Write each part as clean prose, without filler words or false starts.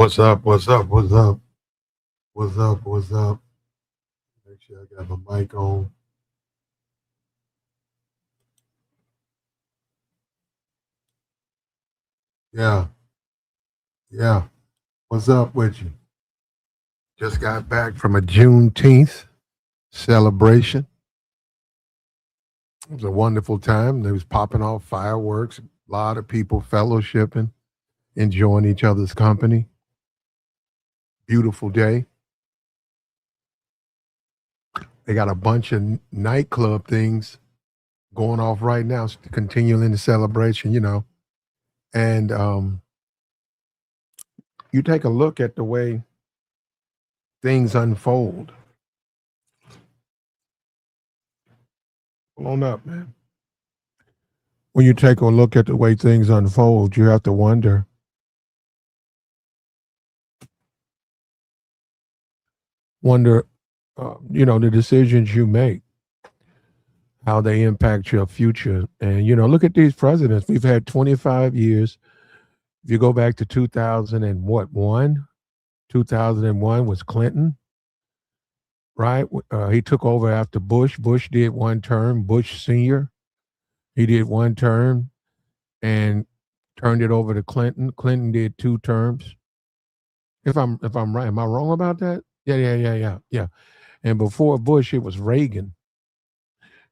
What's up? What's up? What's up? What's up? What's up? Make sure I got my mic on. Yeah, yeah. What's up with you? Just got back from a Juneteenth celebration. It was a wonderful time. They was popping off fireworks. A lot of people fellowshipping, enjoying each other's company. Beautiful day. They got a bunch of nightclub things going off right now, continuing the celebration. And you take a look at the way things unfold. Hold on up, man. When you take a look at the way things unfold, you have to wonder, the decisions you make, how they impact your future. And, look at these presidents. We've had 25 years. If you go back to 2000 and what, 2001 was Clinton, right? He took over after Bush. Bush did one term, Bush Sr. He did one term and turned it over to Clinton. Clinton did two terms. If I'm right, am I wrong about that? Yeah. And before Bush, it was Reagan,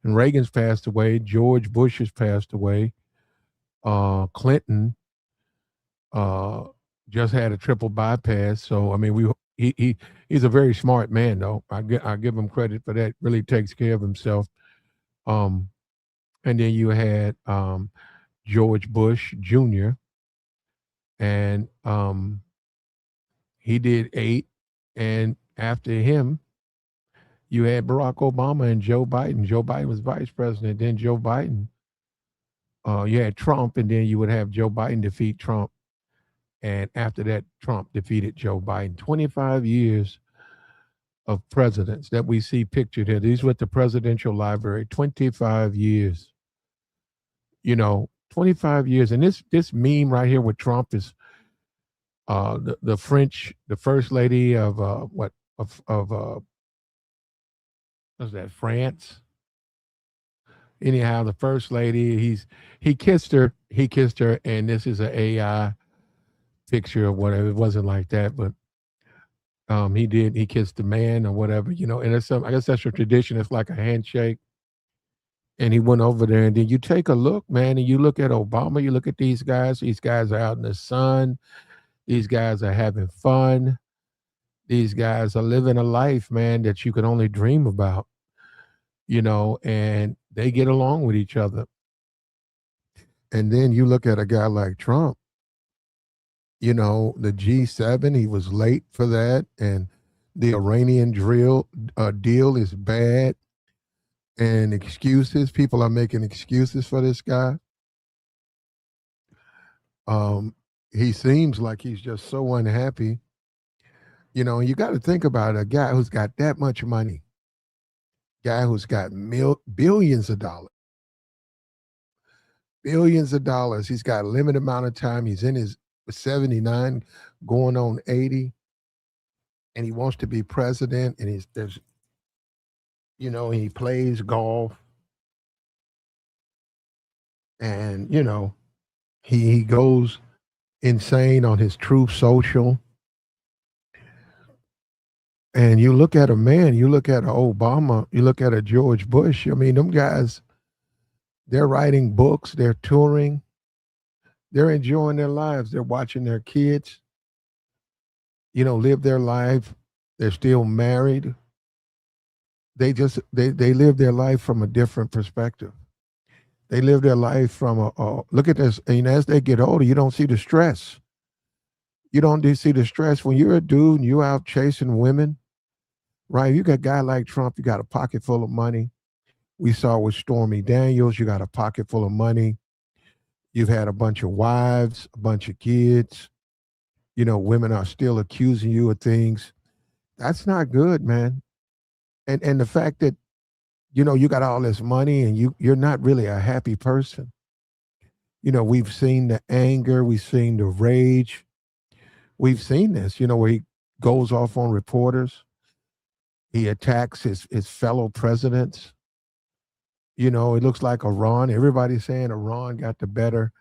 and Reagan's passed away. George Bush has passed away. Clinton uh, just had a triple bypass. So I mean, he's a very smart man, though. I give him credit for that. Really takes care of himself. Um, and then you had George Bush Jr. and he did 8, and after him, you had Barack Obama and Joe Biden. Joe Biden was vice president. Then Joe Biden, you had Trump, and then you would have Joe Biden defeat Trump. And after that, Trump defeated Joe Biden. 25 years of presidents that we see pictured here. These were at the Presidential Library. 25 years. 25 years. And this meme right here with Trump is the French, the first lady of what's that, France? Anyhow, the first lady, he kissed her, and this is an AI picture or whatever. It wasn't like that, but he kissed the man or whatever, and it's I guess that's a tradition. It's like a handshake. And he went over there, and then you take a look, man, and you look at Obama, you look at these guys are out in the sun, these guys are having fun, these guys are living a life, man, that you can only dream about, and they get along with each other. And then you look at a guy like Trump, the G7, he was late for that, and the Iranian deal is bad, and people are making excuses for this guy. He seems like he's just so unhappy, and you got to think about a guy who's got that much money, guy who's got billions of dollars. He's got a limited amount of time. He's in his 79, going on 80, and he wants to be president. And he plays golf, and he goes insane on his Truth Social. And you look at a man, you look at a Obama, you look at a George Bush. I mean, them guys, they're writing books, they're touring, they're enjoying their lives, they're watching their kids, live their life. They're still married. They live their life from a different perspective. They live their life from look at this. And as they get older, you don't see the stress. You don't see the stress when you're a dude and you're out chasing women, right? You got a guy like Trump, you got a pocket full of money. We saw with Stormy Daniels, you got a pocket full of money. You've had a bunch of wives, a bunch of kids. Women are still accusing you of things. That's not good, man. And the fact that, you got all this money and you're not really a happy person. We've seen the anger, we've seen the rage, We've seen this, where he goes off on reporters, he attacks his fellow presidents. It looks like Iran. Everybody's saying Iran got the better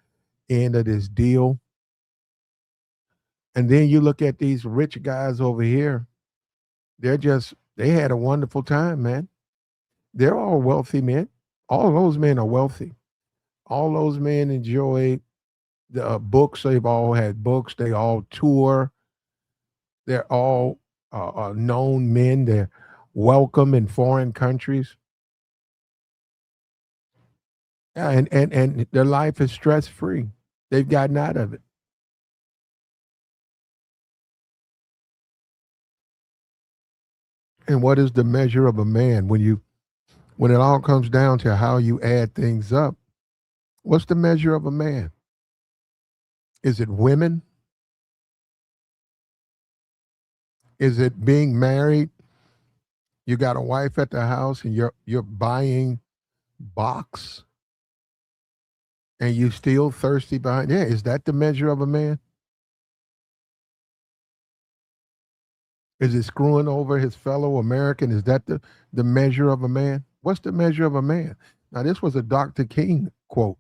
end of this deal. And then you look at these rich guys over here. They had a wonderful time, man. They're all wealthy men. All those men are wealthy. All those men enjoy the books. They've all had books. They all tour. They're all known men. They're welcome in foreign countries. Yeah, and their life is stress free. They've gotten out of it. And what is the measure of a man when it all comes down to how you add things up? What's the measure of a man? Is it women? Is it being married? You got a wife at the house and you're buying box and you still thirsty behind. Yeah, is that the measure of a man? Is it screwing over his fellow American? Is that the measure of a man? What's the measure of a man? Now, this was a Dr. King quote.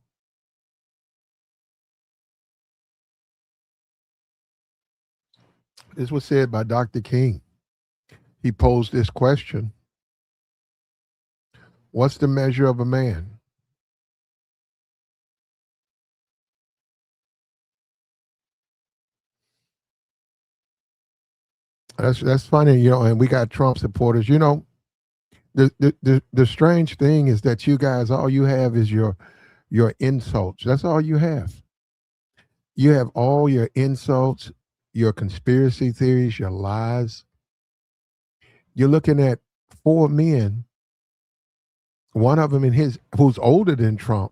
This was said by Dr. King. He posed this question: what's the measure of a man? That's funny, and we got Trump supporters. The strange thing is that you guys, all you have is your insults. That's all you have. You have all your insults, your conspiracy theories, your lies. You're looking at four men, one of them who's older than Trump,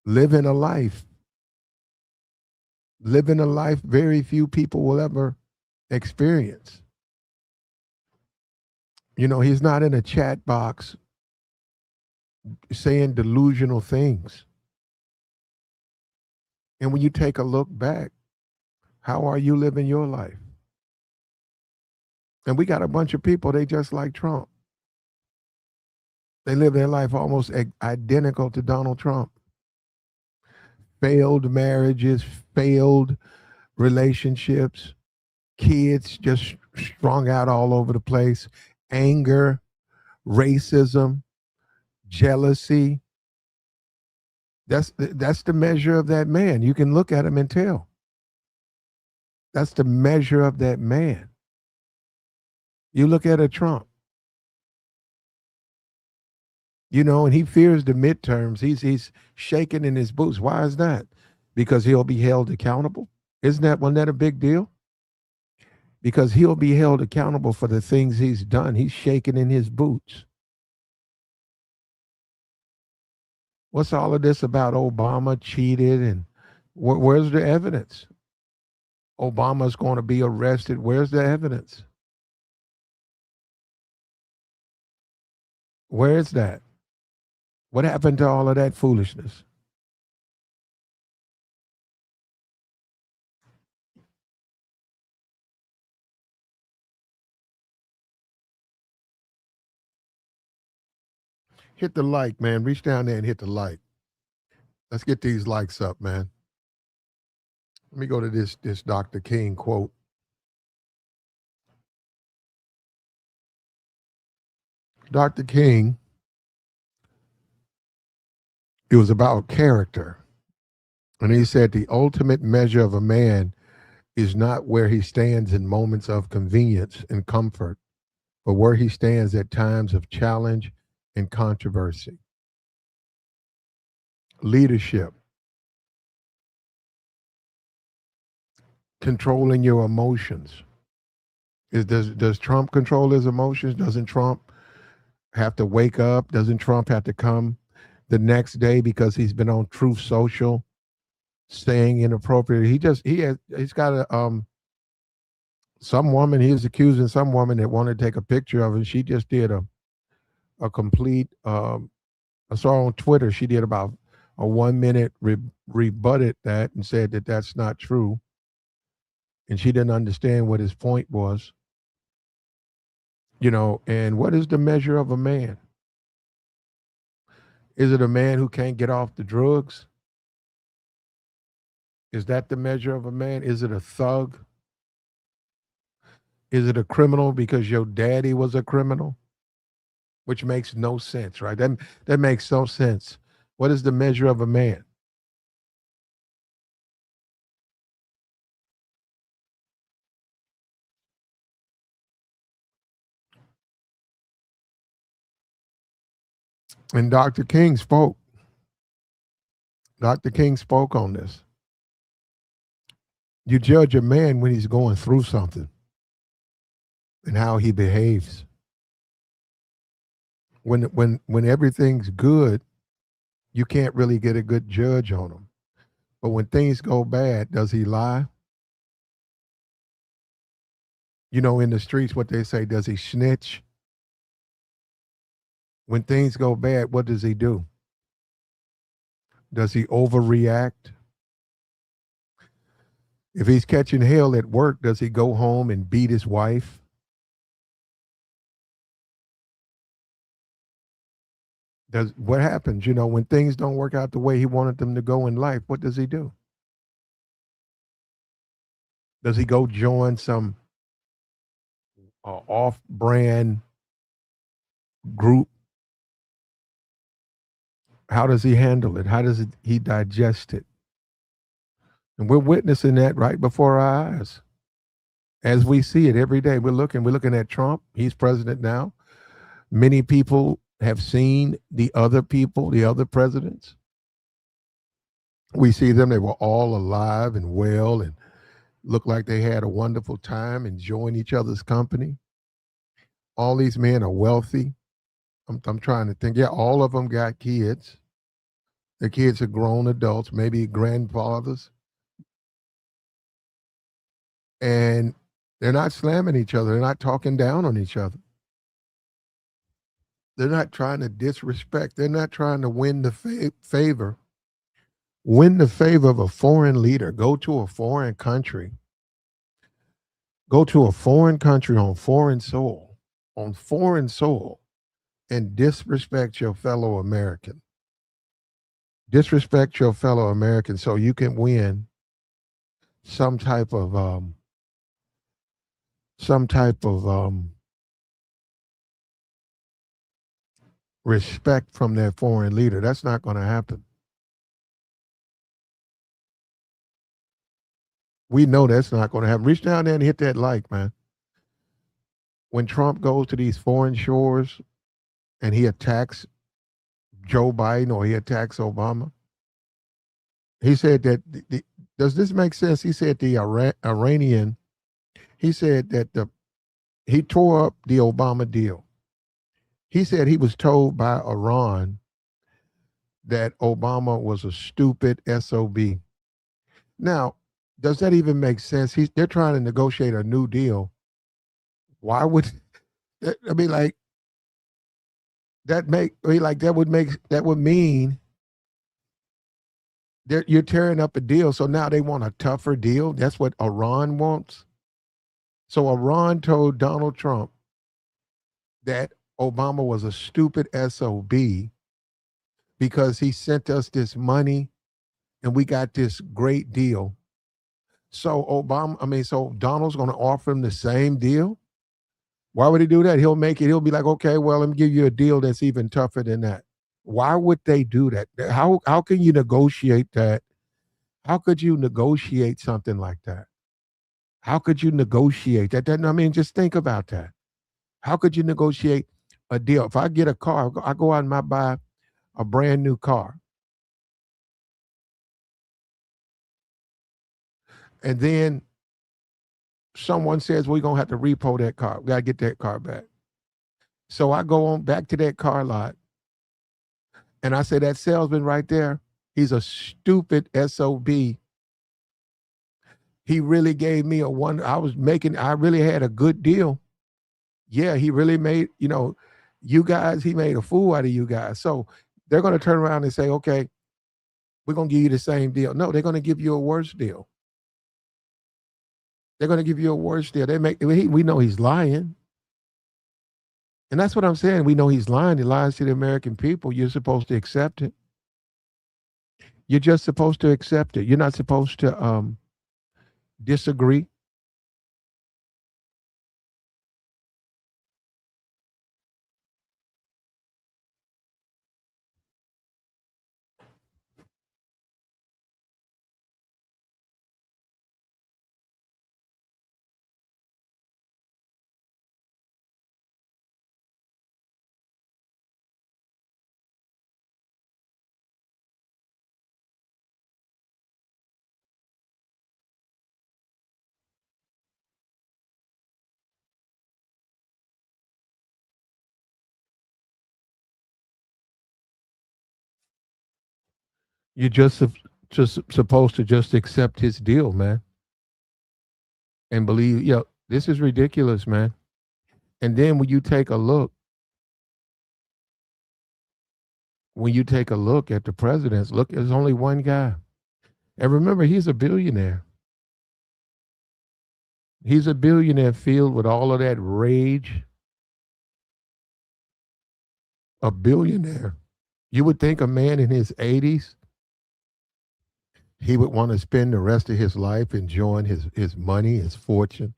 living a life, very few people will ever experience. He's not in a chat box saying delusional things. And when you take a look back, how are you living your life? And we got a bunch of people, they just like Trump. They live their life almost identical to Donald Trump. Failed marriages, failed relationships, kids just strung out all over the place, anger, racism, jealousy. That's the measure of that man. You can look at him and tell. That's the measure of that man. You look at a Trump, and he fears the midterms. He's shaking in his boots. Why is that? Because he'll be held accountable. Wasn't that a big deal? Because he'll be held accountable for the things he's done. He's shaking in his boots. What's all of this about Obama cheated and where's the evidence? Obama's going to be arrested. Where's the evidence? Where is that? What happened to all of that foolishness? Hit the like, man. Reach down there and hit the like. Let's get these likes up, man. Let me go to this Dr. King quote. Dr. King, it was about character. And he said the ultimate measure of a man is not where he stands in moments of convenience and comfort, but where he stands at times of challenge and controversy. Leadership, controlling your emotions. Does Trump control his emotions? Doesn't Trump have to wake up? Doesn't Trump have to come the next day because he's been on Truth Social saying inappropriate? He's got some woman, he was accusing some woman that wanted to take a picture of him. She just did a complete I saw on Twitter she did about a 1 minute rebutted that and said that that's not true. and she didn't understand what his point was. And what is the measure of a man? Is it a man who can't get off the drugs? Is that the measure of a man? Is it a thug? Is it a criminal because your daddy was a criminal? Which makes no sense, right? That makes no sense. What is the measure of a man? And Dr. King spoke. Dr. King spoke on this. You judge a man when he's going through something and how he behaves. When everything's good, you can't really get a good judge on him. But when things go bad, does he lie? In the streets, what they say, does he snitch? When things go bad, what does he do? Does he overreact? If he's catching hell at work, does he go home and beat his wife? What happens, when things don't work out the way he wanted them to go in life, what does he do? Does he go join some off-brand group? How does he handle it? How does he digest it? And we're witnessing that right before our eyes. As we see it every day, we're looking at Trump. He's president now. Many people have seen the other people, the other presidents. We see them, they were all alive and well and looked like they had a wonderful time enjoying each other's company. All these men are wealthy. I'm trying to think. Yeah, all of them got kids. Their kids are grown adults, maybe grandfathers. And they're not slamming each other. They're not talking down on each other. They're not trying to disrespect. They're not trying to win the favor. Win the favor of a foreign leader. Go to a foreign country. Go to a foreign country on foreign soil, and disrespect your fellow American. Disrespect your fellow American so you can win some type of respect from their foreign leader. That's not going to happen. We know that's not going to happen. Reach down there and hit that like, man. When Trump goes to these foreign shores and he attacks Joe Biden or he attacks Obama, he said that, does this make sense? He said the Iranian, he said that he tore up the Obama deal. He said he was told by Iran that Obama was a stupid SOB. Now, does that even make sense? They're trying to negotiate a new deal. Why would I mean like that would mean you're tearing up a deal. So now they want a tougher deal. That's what Iran wants. So Iran told Donald Trump that Obama was a stupid SOB because he sent us this money and we got this great deal. So Donald's going to offer him the same deal. Why would he do that? He'll be like, okay, well, let me give you a deal that's even tougher than that. Why would they do that? How can you negotiate that? How could you negotiate something like that? How could you negotiate that? Just think about that. How could you negotiate a deal? If I get a car, I go out and I buy a brand new car. And then someone says, we're going to have to repo that car. We got to get that car back. So I go on back to that car lot and I say, that salesman right there, he's a stupid SOB. He really gave me I really had a good deal. Yeah, he really made, he made a fool out of you guys. So they're going to turn around and say, okay, we're going to give you the same deal. No, they're going to give you a worse deal. They're going to give you a worse deal. We know he's lying. And that's what I'm saying. We know he's lying. He lies to the American people. You're supposed to accept it. You're just supposed to accept it. You're not supposed to disagree. You're just supposed to just accept his deal, man, and believe. This is ridiculous, man. And then when you take a look at the presidents, look, there's only one guy, and remember, he's a billionaire. He's a billionaire filled with all of that rage. A billionaire. You would think a man in his 80s, he would want to spend the rest of his life enjoying his money, his fortune.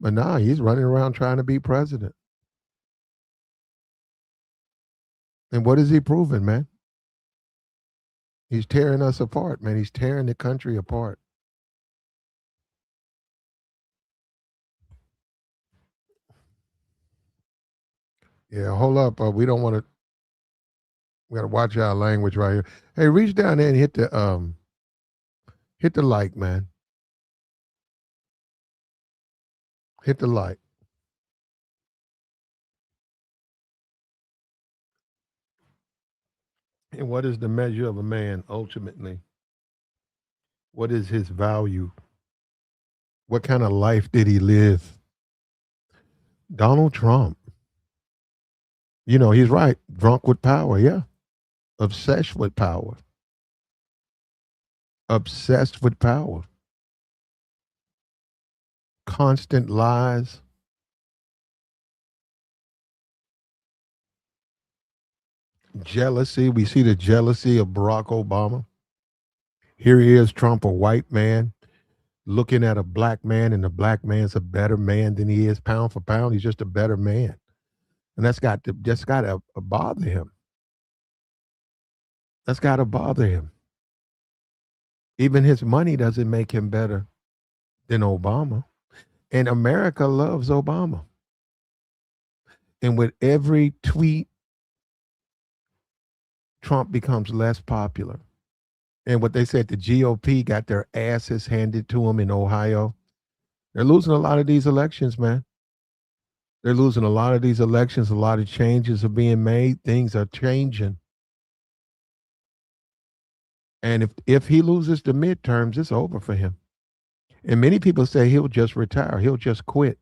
But now he's running around trying to be president. And what is he proving, man? He's tearing us apart, man. He's tearing the country apart. Yeah, hold up. We don't want to. We got to watch our language right here. Hey, reach down there and hit the like, man. Hit the like. And what is the measure of a man ultimately? What is his value? What kind of life did he live? Donald Trump. He's right. Drunk with power, yeah. Obsessed with power. Obsessed with power. Constant lies. Jealousy. We see the jealousy of Barack Obama. Here he is, Trump, a white man, looking at a black man, and the black man's a better man than he is pound for pound. He's just a better man. And that's got to bother him. That's got to bother him. Even his money doesn't make him better than Obama. And America loves Obama. And with every tweet, Trump becomes less popular. And what they said, the GOP got their asses handed to them in Ohio. They're losing a lot of these elections, man. They're losing a lot of these elections. A lot of changes are being made. Things are changing. And if he loses the midterms, it's over for him. And many people say he'll just retire. He'll just quit.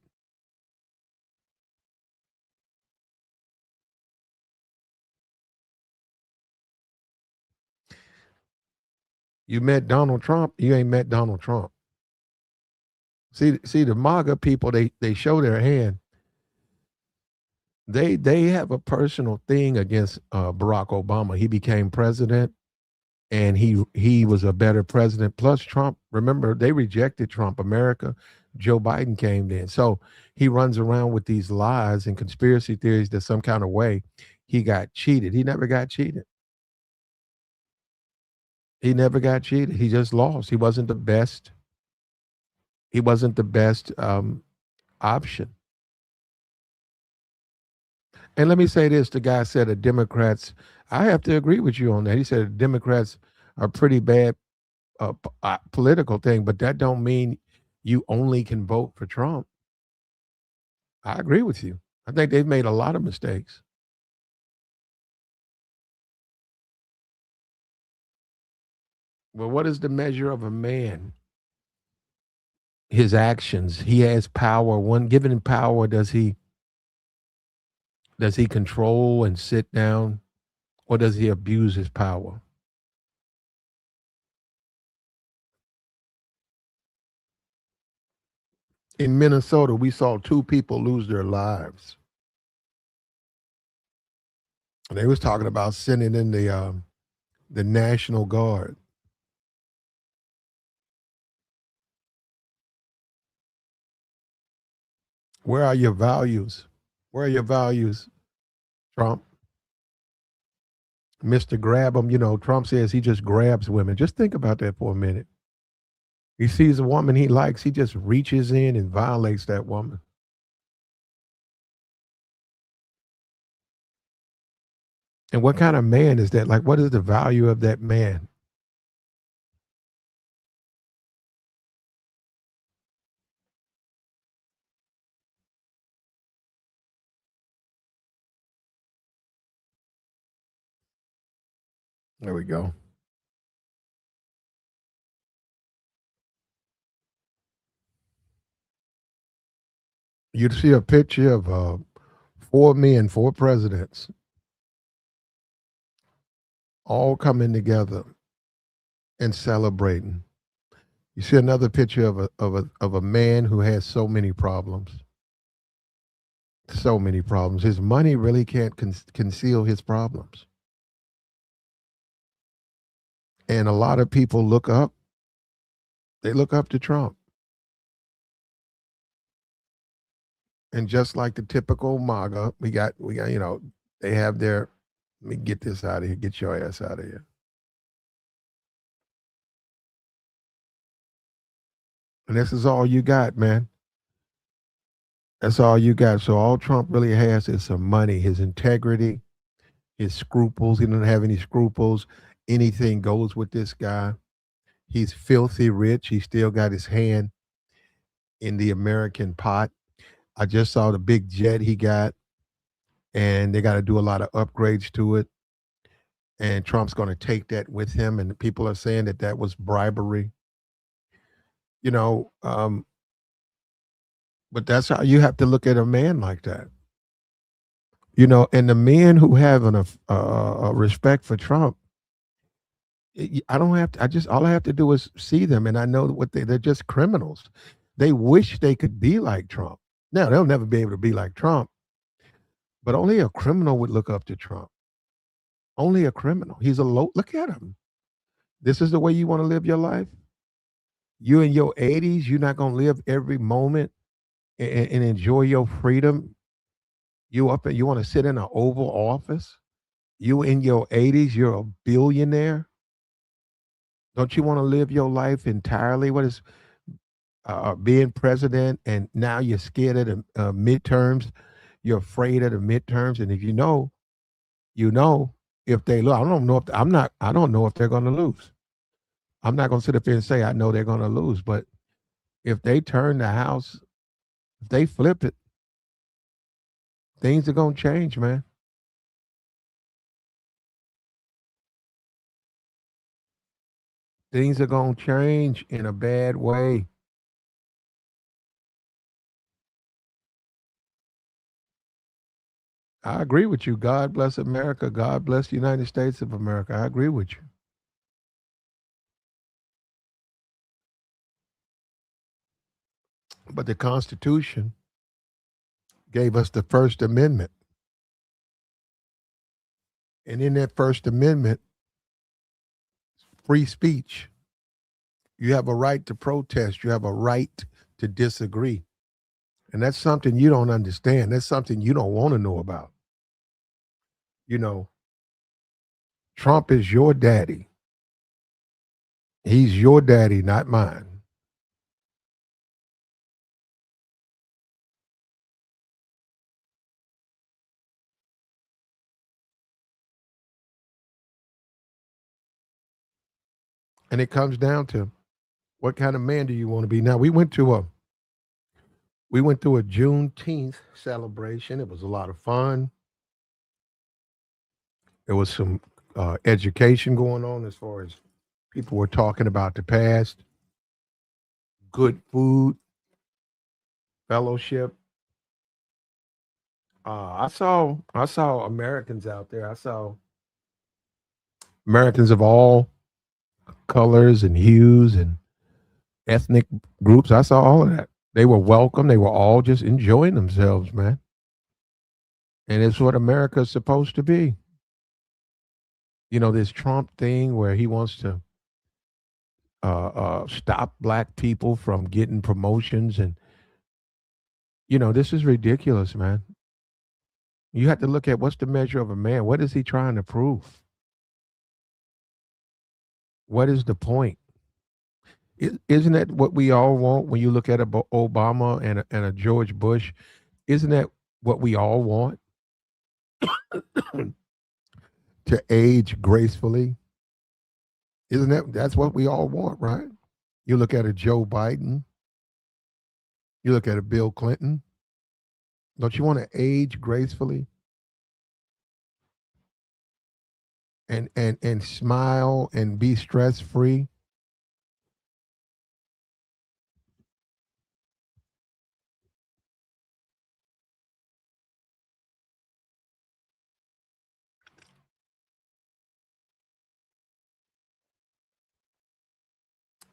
You met Donald Trump, you ain't met Donald Trump. See the MAGA people, they show their hand. They have a personal thing against Barack Obama. He became president, and he was a better president. Plus Trump, remember, they rejected Trump. America, Joe Biden came in. So he runs around with these lies and conspiracy theories that some kind of way he got cheated. He never got cheated. He never got cheated. He just lost. He wasn't the best. He wasn't the best option. And let me say this: the guy said the Democrats. I have to agree with you on that. He said the Democrats are pretty bad political thing, but that don't mean you only can vote for Trump. I agree with you. I think they've made a lot of mistakes. Well, what is the measure of a man? His actions. He has power. When given him power, does he control and sit down, or does he abuse his power? In Minnesota, we saw 2 people lose their lives. And they was talking about sending in the National Guard. Where are your values? Where are your values, Trump? Mr. Grab 'em, Trump says he just grabs women. Just think about that for a minute. He sees a woman he likes, he just reaches in and violates that woman. And what kind of man is that? Like, what is the value of that man? There we go. You'd see a picture of 4 men, 4 presidents, all coming together and celebrating. You see another picture of a man who has so many problems. So many problems. His money really can't conceal his problems. And a lot of people look up. They look up to Trump. And just like the typical MAGA, we got, they have their, let me get this out of here, get your ass out of here. And this is all you got, man. That's all you got. So all Trump really has is some money, his integrity, his scruples. He doesn't have any scruples. Anything goes with this guy. He's filthy rich. He still got his hand in the American pot. I just saw the big jet he got, and they got to do a lot of upgrades to it. And Trump's going to take that with him. And people are saying that that was bribery. You know, um, but that's how you have to look at a man like that. And the men who have a respect for Trump, I don't have to. I just all I have to do is see them, and I know what they're just criminals. They wish they could be like Trump. Now they'll never be able to be like Trump, but only a criminal would look up to Trump. Only a criminal. He's a low. Look at him. This is the way you want to live your life. You in your 80s, you're not gonna live every moment and enjoy your freedom. You up and you want to sit in an Oval Office. You in your 80s, you're a billionaire. Don't you want to live your life entirely? What is being president? And now you're scared of the midterms. You're afraid of the midterms. And if you know if they lose. I don't know if I'm not. I don't know if they're going to lose. I'm not going to sit up here and say I know they're going to lose. But if they turn the house, if they flip it, things are going to change, man. Things are going to change in a bad way. I agree with you. God bless America. God bless the United States of America. I agree with you. But the Constitution gave us the First Amendment. And in that First Amendment, free speech. You have a right to protest. You have a right to disagree. And that's something you don't understand. That's something you don't want to know about. You know, Trump is your daddy. He's your daddy, not mine. And it comes down to what kind of man do you want to be? Now we went through a Juneteenth celebration. It was a lot of fun. There was some education going on as far as people were talking about the past, good food, fellowship. I saw Americans out there. I saw Americans of all colors and hues and ethnic groups. I saw all of that. They were welcome. They were all just enjoying themselves, man. And it's what America's supposed to be. This Trump thing where he wants to stop black people from getting promotions, and this is ridiculous, man. You have to look at what's the measure of a man. What is he trying to prove? What is the point? Isn't that what we all want when you look at a Obama and a George Bush? Isn't that what we all want? To age gracefully? Isn't that's what we all want, right? You look at a Joe Biden, you look at a Bill Clinton. Don't you want to age gracefully and smile and be stress free?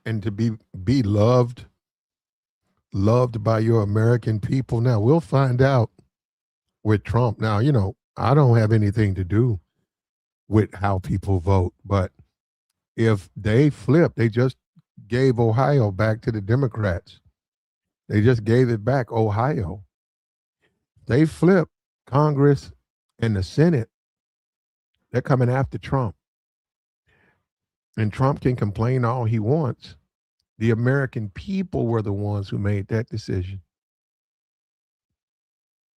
And to be loved by your American people. Now we'll find out with Trump. Now, I don't have anything to do with how people vote, but if they flip, they just gave Ohio back to the Democrats. They just gave it back, Ohio. They flip Congress and the Senate, they're coming after Trump. And Trump can complain all he wants. The American people were the ones who made that decision.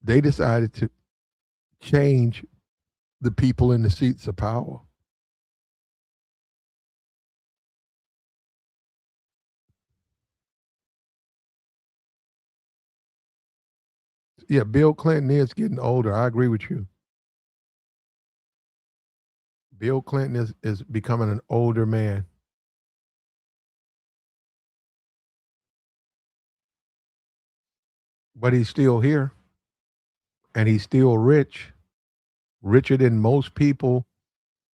They decided to change the people in the seats of power. Yeah, Bill Clinton is getting older. I agree with you. Bill Clinton is becoming an older man, but he's still here and he's still rich, richer than most people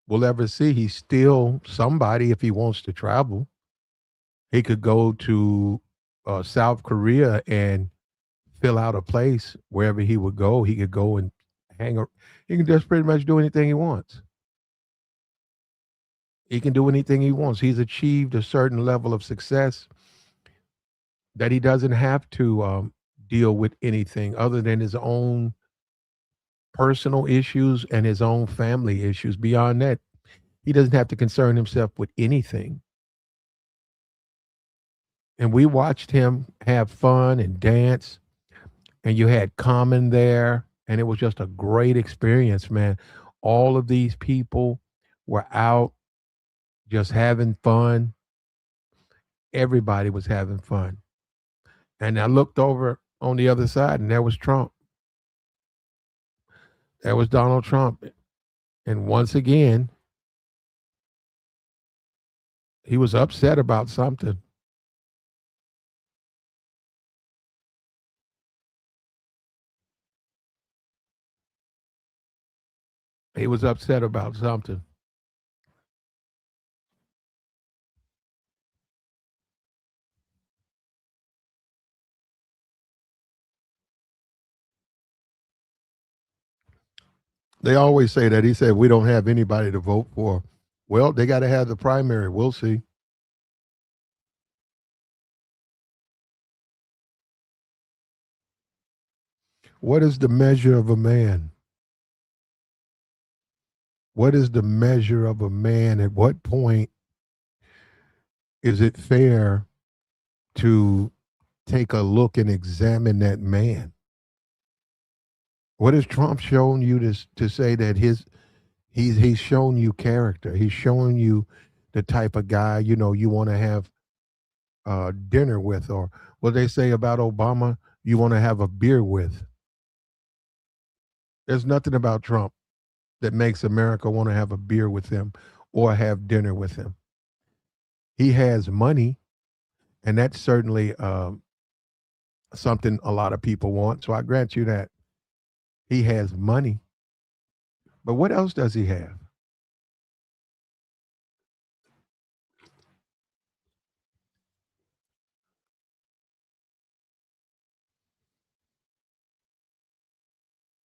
will ever see. He's still somebody if he wants to travel. He could go to South Korea and fill out a place wherever he would go. He could go and hang. He can just pretty much do anything he wants. He can do anything he wants. He's achieved a certain level of success that he doesn't have to deal with anything other than his own personal issues and his own family issues. Beyond that, he doesn't have to concern himself with anything. And we watched him have fun and dance, and you had Common there, and it was just a great experience, man. All of these people were out just having fun. Everybody was having fun. And I looked over on the other side, and there was Trump. There was Donald Trump. And once again, he was upset about something. He was upset about something. They always say that. He said, we don't have anybody to vote for. Well, they got to have the primary. We'll see. What is the measure of a man? What is the measure of a man? At what point is it fair to take a look and examine that man? What has Trump shown you to say that he's shown you character? He's showing you the type of guy you want to have dinner with, or what they say about Obama, you want to have a beer with. There's nothing about Trump that makes America want to have a beer with him or have dinner with him. He has money, and that's certainly something a lot of people want. So I grant you that he has money. But what else does he have?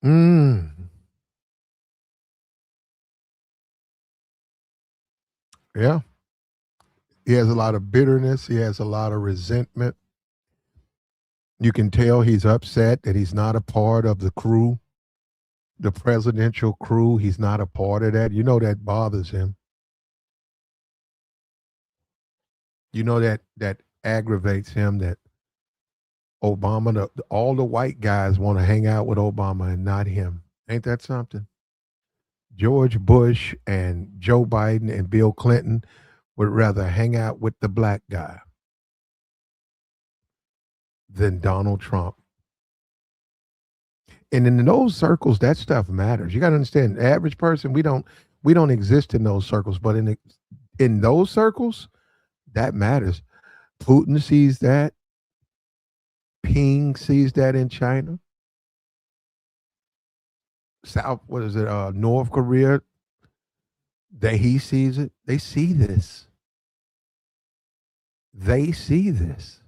Mm, yeah. He has a lot of bitterness. He has a lot of resentment. You can tell he's upset that he's not a part of the crew, the presidential crew. He's not a part of that. You know that bothers him. You know that aggravates him that Obama, all the white guys want to hang out with Obama and not him. Ain't that something? George Bush and Joe Biden and Bill Clinton would rather hang out with the black guy than Donald Trump. And in those circles, that stuff matters. You got to understand, the average person, we don't exist in those circles, but in those circles, that matters. Putin sees that. Ping sees that in China. South, what is it? North Korea, that he sees it. They see this. They see this.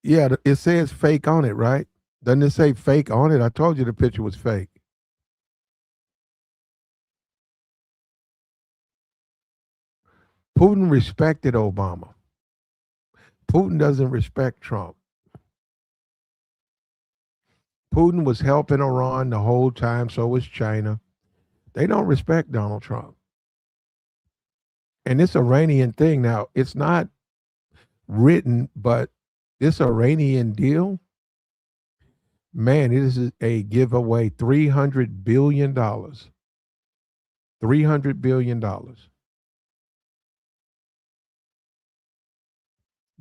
Yeah, it says fake on it, right? Doesn't it say fake on it? I told you the picture was fake. Putin respected Obama. Putin doesn't respect Trump. Putin was helping Iran the whole time, so was China. They don't respect Donald Trump. And this Iranian thing now, it's not written, but this Iranian deal, man, it is a giveaway $300 billion. $300 billion.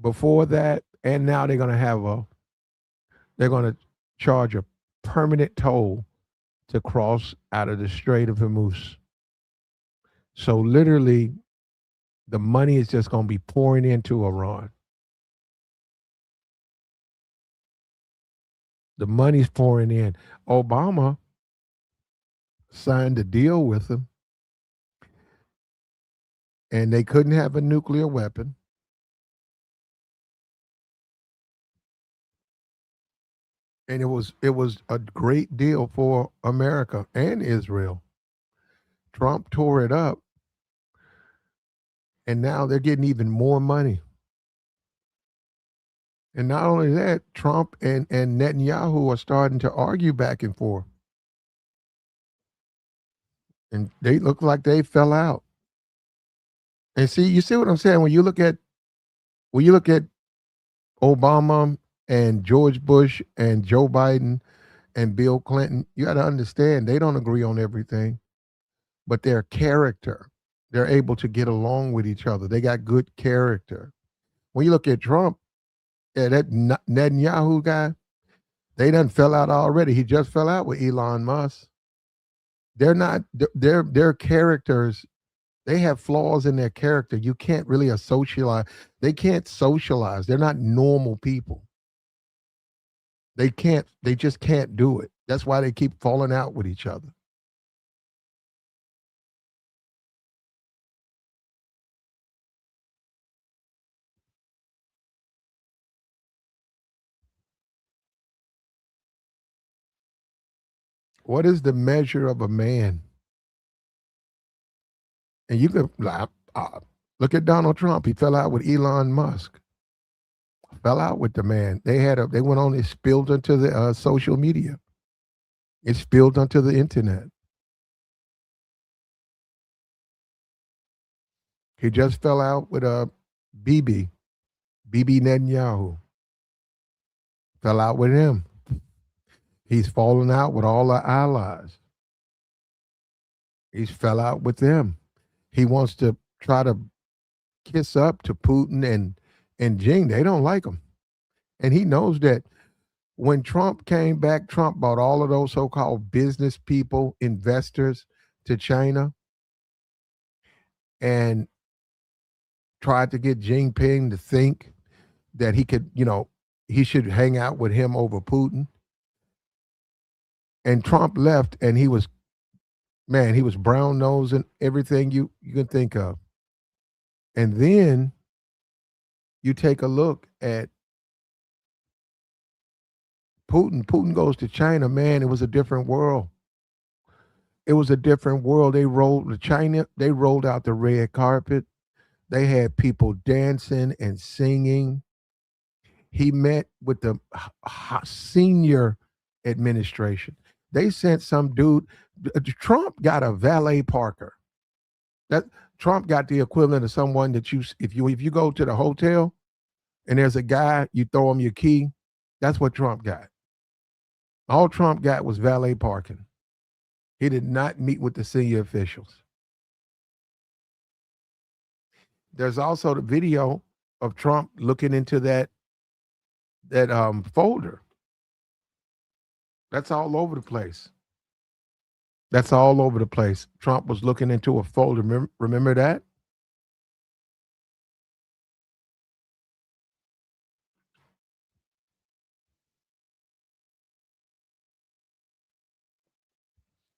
Before that, and now they're gonna charge a permanent toll to cross out of the Strait of Hormuz. So literally, the money is just gonna be pouring into Iran. The money's pouring in. Obama signed a deal with them, and they couldn't have a nuclear weapon. And it was a great deal for America and Israel. Trump tore it up, and now they're getting even more money. And not only that, Trump and Netanyahu are starting to argue back and forth. And they look like they fell out. And see, you see what I'm saying? When you look at Obama and George Bush and Joe Biden and Bill Clinton, you got to understand they don't agree on everything, but their character, they're able to get along with each other. They got good character. When you look at Trump, yeah, that Netanyahu guy, they done fell out already. He just fell out with Elon Musk. They're not their characters, they have flaws in their character. You can't really socialize. They can't socialize. They're not normal people. They just can't do it. That's why they keep falling out with each other. What is the measure of a man? And you can look at Donald Trump. He fell out with Elon Musk. Fell out with the man. They went on. It spilled into the social media. It spilled onto the internet. He just fell out with Bibi, Bibi Netanyahu. Fell out with him. He's fallen out with all the allies. He's fell out with them. He wants to try to kiss up to Putin and Jing. They don't like him, and he knows that. When Trump came back, Trump brought all of those so-called business people, investors to China, and tried to get Jinping to think that he could, he should hang out with him over Putin. And Trump left, and he was brown nose and everything you can think of. And then You take a look at Putin. Putin goes to China, man, it was a different world. It was a different world. They rolled out the red carpet. They had people dancing and singing. He met with the senior administration. They sent some dude. Trump got a valet parker. That Trump got the equivalent of someone that if you go to the hotel and there's a guy, you throw him your key. That's what Trump got. All Trump got was valet parking. He did not meet with the senior officials. There's also the video of Trump looking into that folder. That's all over the place. That's all over the place. Trump was looking into a folder. Remember that?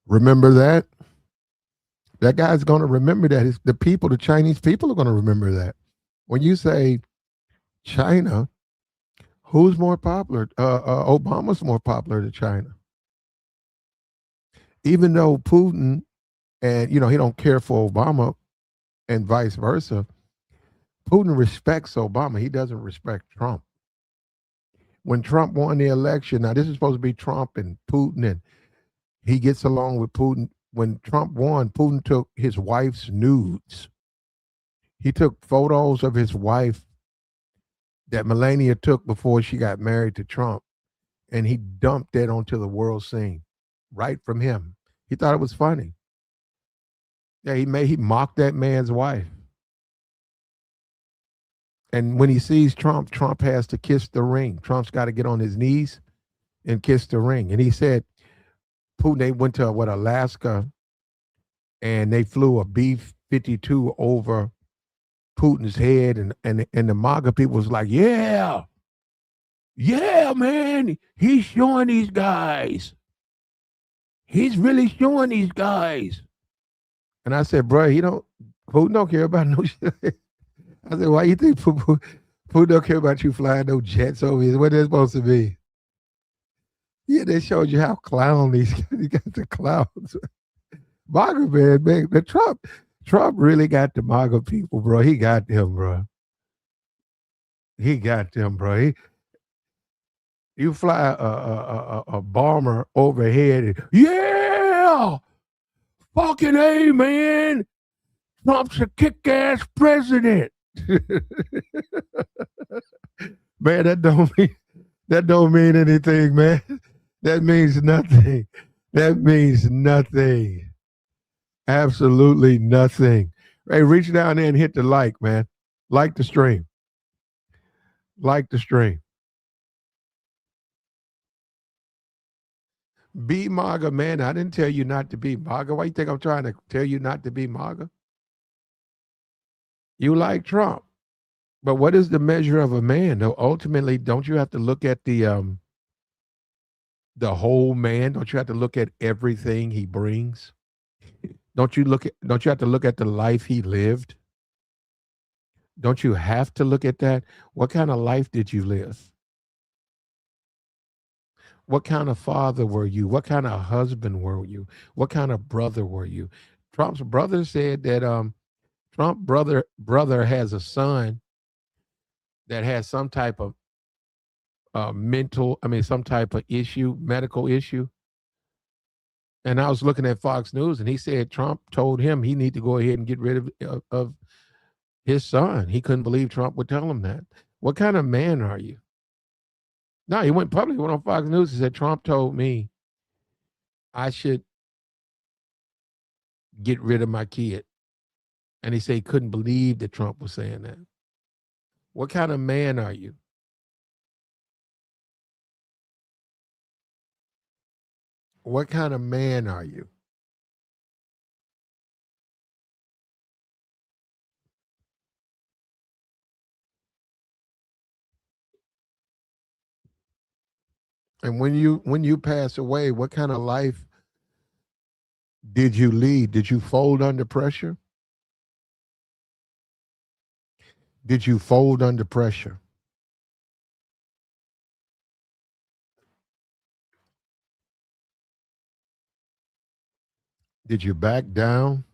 Remember that? That guy's going to remember that. The Chinese people are going to remember that. When you say China, who's more popular? Obama's more popular to China. Even though Putin and he don't care for Obama and vice versa, Putin respects Obama. He doesn't respect Trump. When Trump won the election, now this is supposed to be Trump and Putin, and he gets along with Putin. When Trump won, Putin took his wife's nudes. He took photos of his wife that Melania took before she got married to Trump, and he dumped that onto the world scene right from him. He thought it was funny. Yeah, he mocked that man's wife. And when he sees Trump, Trump has to kiss the ring. Trump's got to get on his knees and kiss the ring. And he said, Putin, they went to Alaska, and they flew a B-52 over Putin's head, and the MAGA people was like, yeah, man, he's showing these guys. He's really showing these guys. And I said, bro, Putin don't care about no shit. I said, why you think Putin don't care about you flying no jets over here? What they're supposed to be? Yeah, they showed you how clown you got the clowns. MAGA man, but Trump really got the MAGA people, bro. He got them, bro. He got them, bro. You fly a bomber overhead, and, yeah, fucking A, man. Trump's a kick-ass president. Man, that don't mean anything, man. That means nothing. That means nothing. Absolutely nothing. Hey, reach down there and hit the like, man. Like the stream. Like the stream. Be MAGA, man. I didn't tell you not to be MAGA. Why you think I'm trying to tell you not to be MAGA? You like Trump. But what is the measure of a man? Though ultimately, don't you have to look at the whole man? Don't you have to look at everything he brings? Don't you have to look at the life he lived? Don't you have to look at that? What kind of life did you live? What kind of father were you? What kind of husband were you? What kind of brother were you? Trump's brother said that Trump brother has a son that has some type of some type of medical issue. And I was looking at Fox News, and he said Trump told him he need to go ahead and get rid of his son. He couldn't believe Trump would tell him that. What kind of man are you? No, he went on Fox News and said Trump told me I should get rid of my kid. And he said he couldn't believe that Trump was saying that. What kind of man are you? What kind of man are you? And when you pass away, what kind of life did you lead? Did you fold under pressure? Did you fold under pressure? Did you back down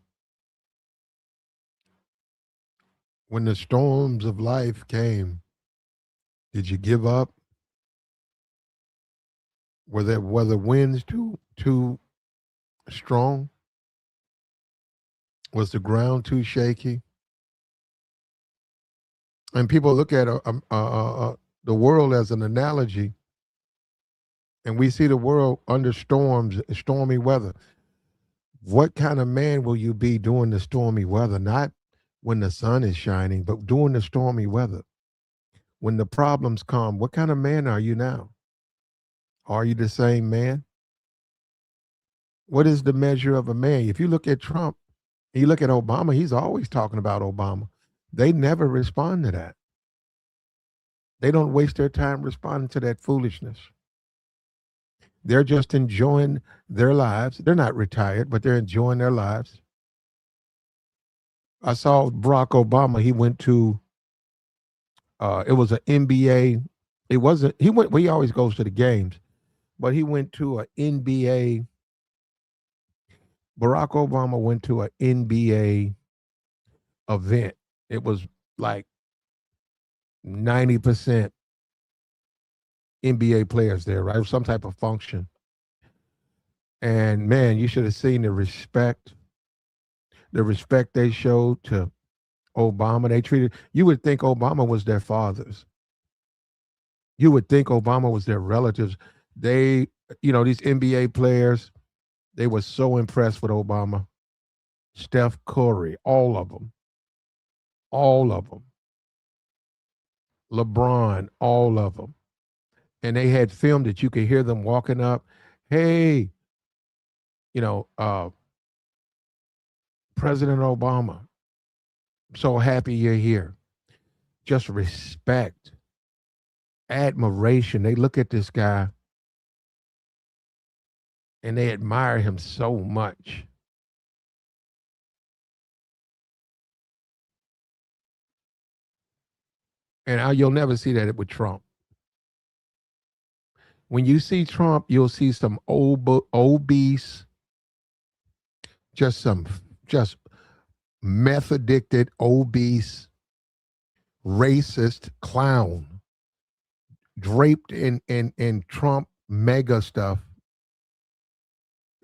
when the storms of life came? Did you give up? Were the winds too strong? Was the ground too shaky? And people look at the world as an analogy, and we see the world under storms, stormy weather. What kind of man will you be during the stormy weather? Not when the sun is shining, but during the stormy weather. When the problems come, what kind of man are you now? Are you the same man? What is the measure of a man? If you look at Trump, and you look at Obama, he's always talking about Obama. They never respond to that. They don't waste their time responding to that foolishness. They're just enjoying their lives. They're not retired, but they're enjoying their lives. I saw Barack Obama. He went to it was an NBA. It wasn't. He went. Well, he always goes to the games, but he went to an NBA. Barack Obama went to an NBA event. It was like 90% NBA players there, right? It was some type of function. And man, you should have seen the respect they showed to Obama. They treated, you would think Obama was their fathers. You would think Obama was their relatives. They, these NBA players, they were so impressed with Obama. Steph Curry, all of them. All of them. LeBron, all of them. And they had film that you could hear them walking up. Hey, President Obama, so happy you're here. Just respect, admiration. They look at this guy and they admire him so much. And you'll never see that with Trump. When you see Trump, you'll see some obese, just meth addicted, obese, racist clown draped in Trump mega stuff,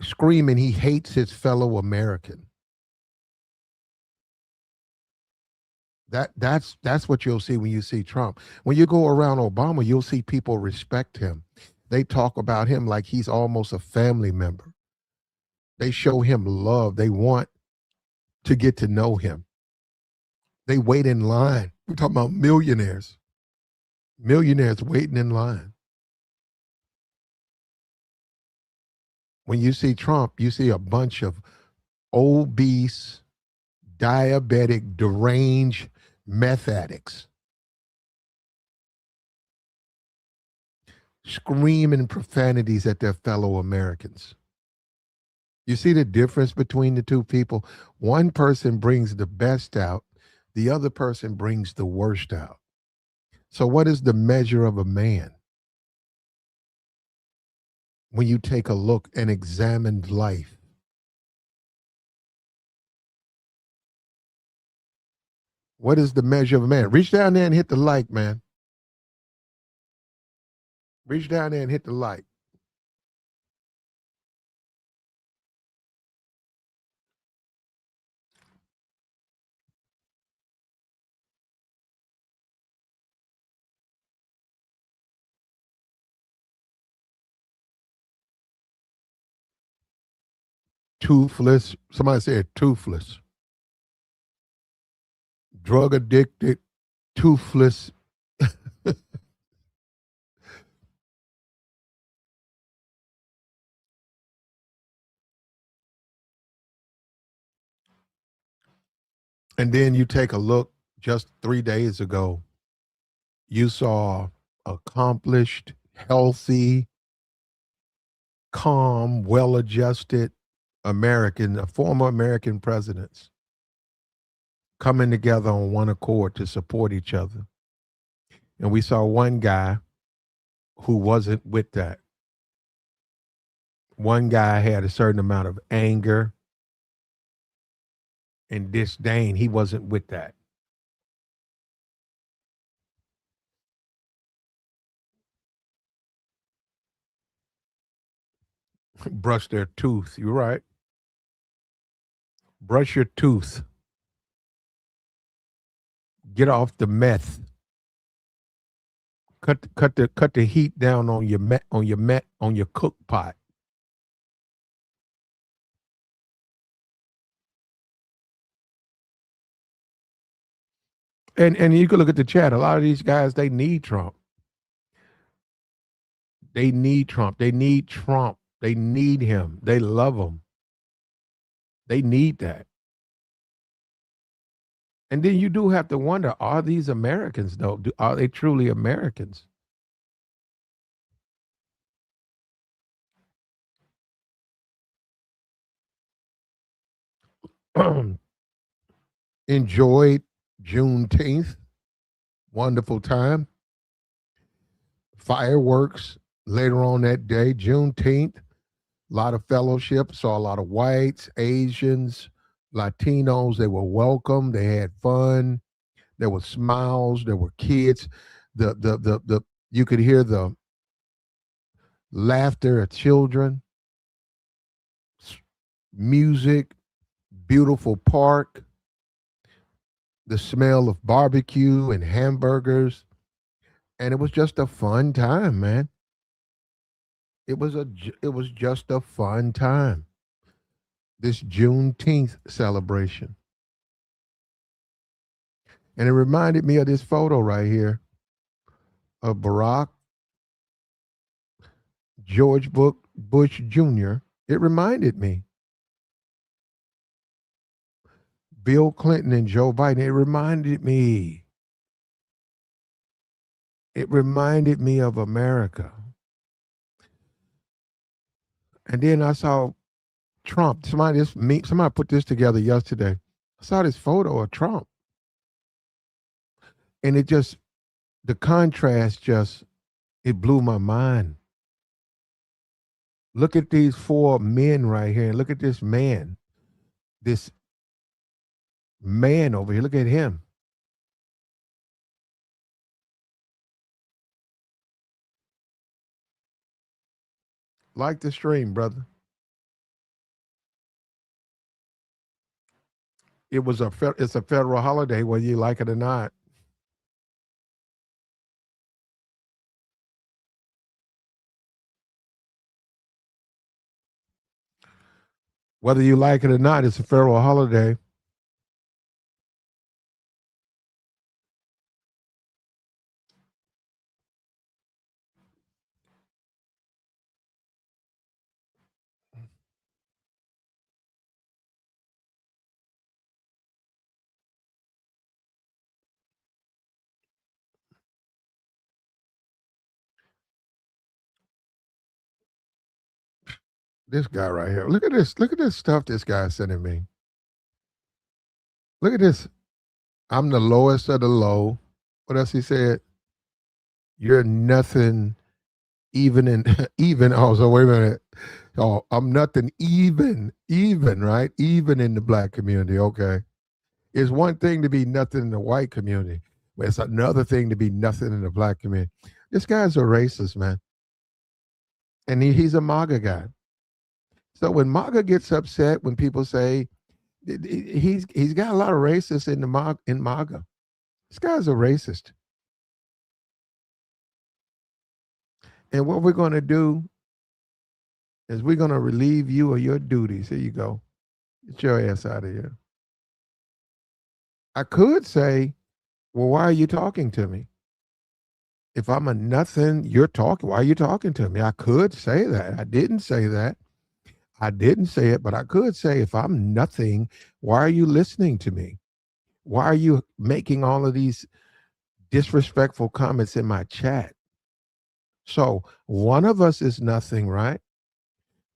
screaming he hates his fellow American. That's what you'll see when you see Trump. When you go around Obama, you'll see people respect him. They talk about him like he's almost a family member. They show him love. They want to get to know him. They wait in line. We're talking about millionaires. Millionaires waiting in line. When you see Trump, you see a bunch of obese, diabetic, deranged meth addicts screaming profanities at their fellow Americans. You see the difference between the two people? One person brings the best out, the other person brings the worst out. So, what is the measure of a man? When you take a look and examine life, what is the measure of a man? Reach down there and hit the like, man. Reach down there and hit the like. Toothless. Somebody said toothless. Drug addicted, toothless. And then you take a look just 3 days ago, you saw accomplished, healthy, calm, well adjusted former American presidents coming together on one accord to support each other. And we saw one guy who wasn't with that. One guy had a certain amount of anger and disdain. He wasn't with that. Brush their tooth. You're right. Brush your tooth. Get off the meth. Cut the heat down on your cook pot. And you can look at the chat. A lot of these guys, they need Trump. They need Trump. They need Trump. They need him. They love him. They need that. And then you do have to wonder, are these Americans though? Are they truly Americans? Enjoyed Juneteenth. Wonderful time. Fireworks later on that day, Juneteenth. A lot of fellowship. Saw a lot of whites, Asians, Latinos. They were welcome. They had fun. There were smiles. There were kids. The you could hear the laughter of children, music, beautiful park, the smell of barbecue and hamburgers, and it was just a fun time, man. It was just a fun time. This Juneteenth celebration, and it reminded me of this photo right here of Barack George Bush Jr. It reminded me Bill Clinton and Joe Biden. It reminded me. It reminded me of America. And then I saw Trump. Somebody put this together yesterday. I saw this photo of Trump. And the contrast it blew my mind. Look at these four men right here. Look at this man. This man over here. Look at him. Like the stream, brother. It's a federal holiday, whether you like it or not. Whether you like it or not, it's a federal holiday. This guy right here. Look at this. Look at this stuff this guy's sending me. Look at this. I'm the lowest of the low. What else he said? You're nothing even in even. Oh, so wait a minute. Oh, I'm nothing even, right? Even in the black community. Okay. It's one thing to be nothing in the white community, but it's another thing to be nothing in the black community. This guy's a racist, man. And he's a MAGA guy. So when MAGA gets upset when people say he's got a lot of racists in MAGA. This guy's a racist. And what we're going to do is we're going to relieve you of your duties. Here you go. Get your ass out of here. I could say, well, why are you talking to me? If I'm a nothing, you're talking. Why are you talking to me? I could say that. I didn't say that. I didn't say it, but I could say, if I'm nothing, why are you listening to me? Why are you making all of these disrespectful comments in my chat? So one of us is nothing, right?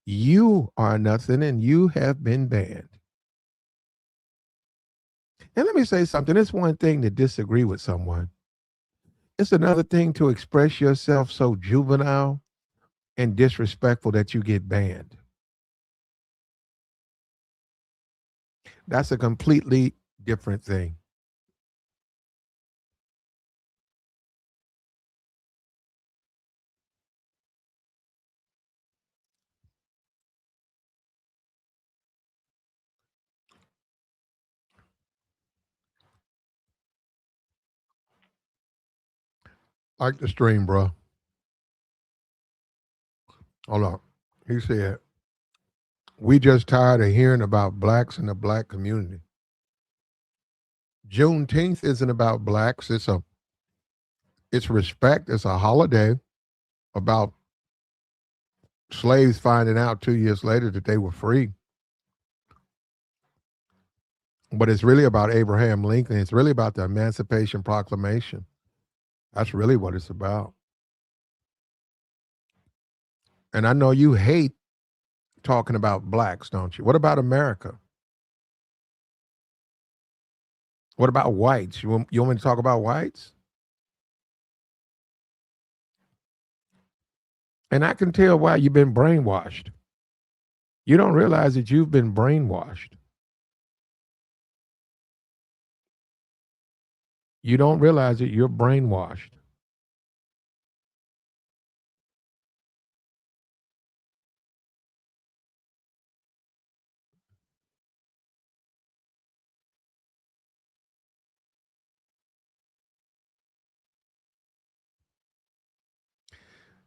You are nothing and you have been banned. And let me say something. It's one thing to disagree with someone. It's another thing to express yourself so juvenile and disrespectful that you get banned. That's a completely different thing. Like the stream, bro. Hold on. He said, we just tired of hearing about blacks in the black community. Juneteenth isn't about blacks. It's respect. It's a holiday about slaves finding out 2 years later that they were free. But it's really about Abraham Lincoln. It's really about the Emancipation Proclamation. That's really what it's about. And I know you hate talking about blacks, don't you? What about America? What about whites? You want me to talk about whites? And I can tell why you've been brainwashed. You don't realize that you've been brainwashed. You don't realize that you're brainwashed.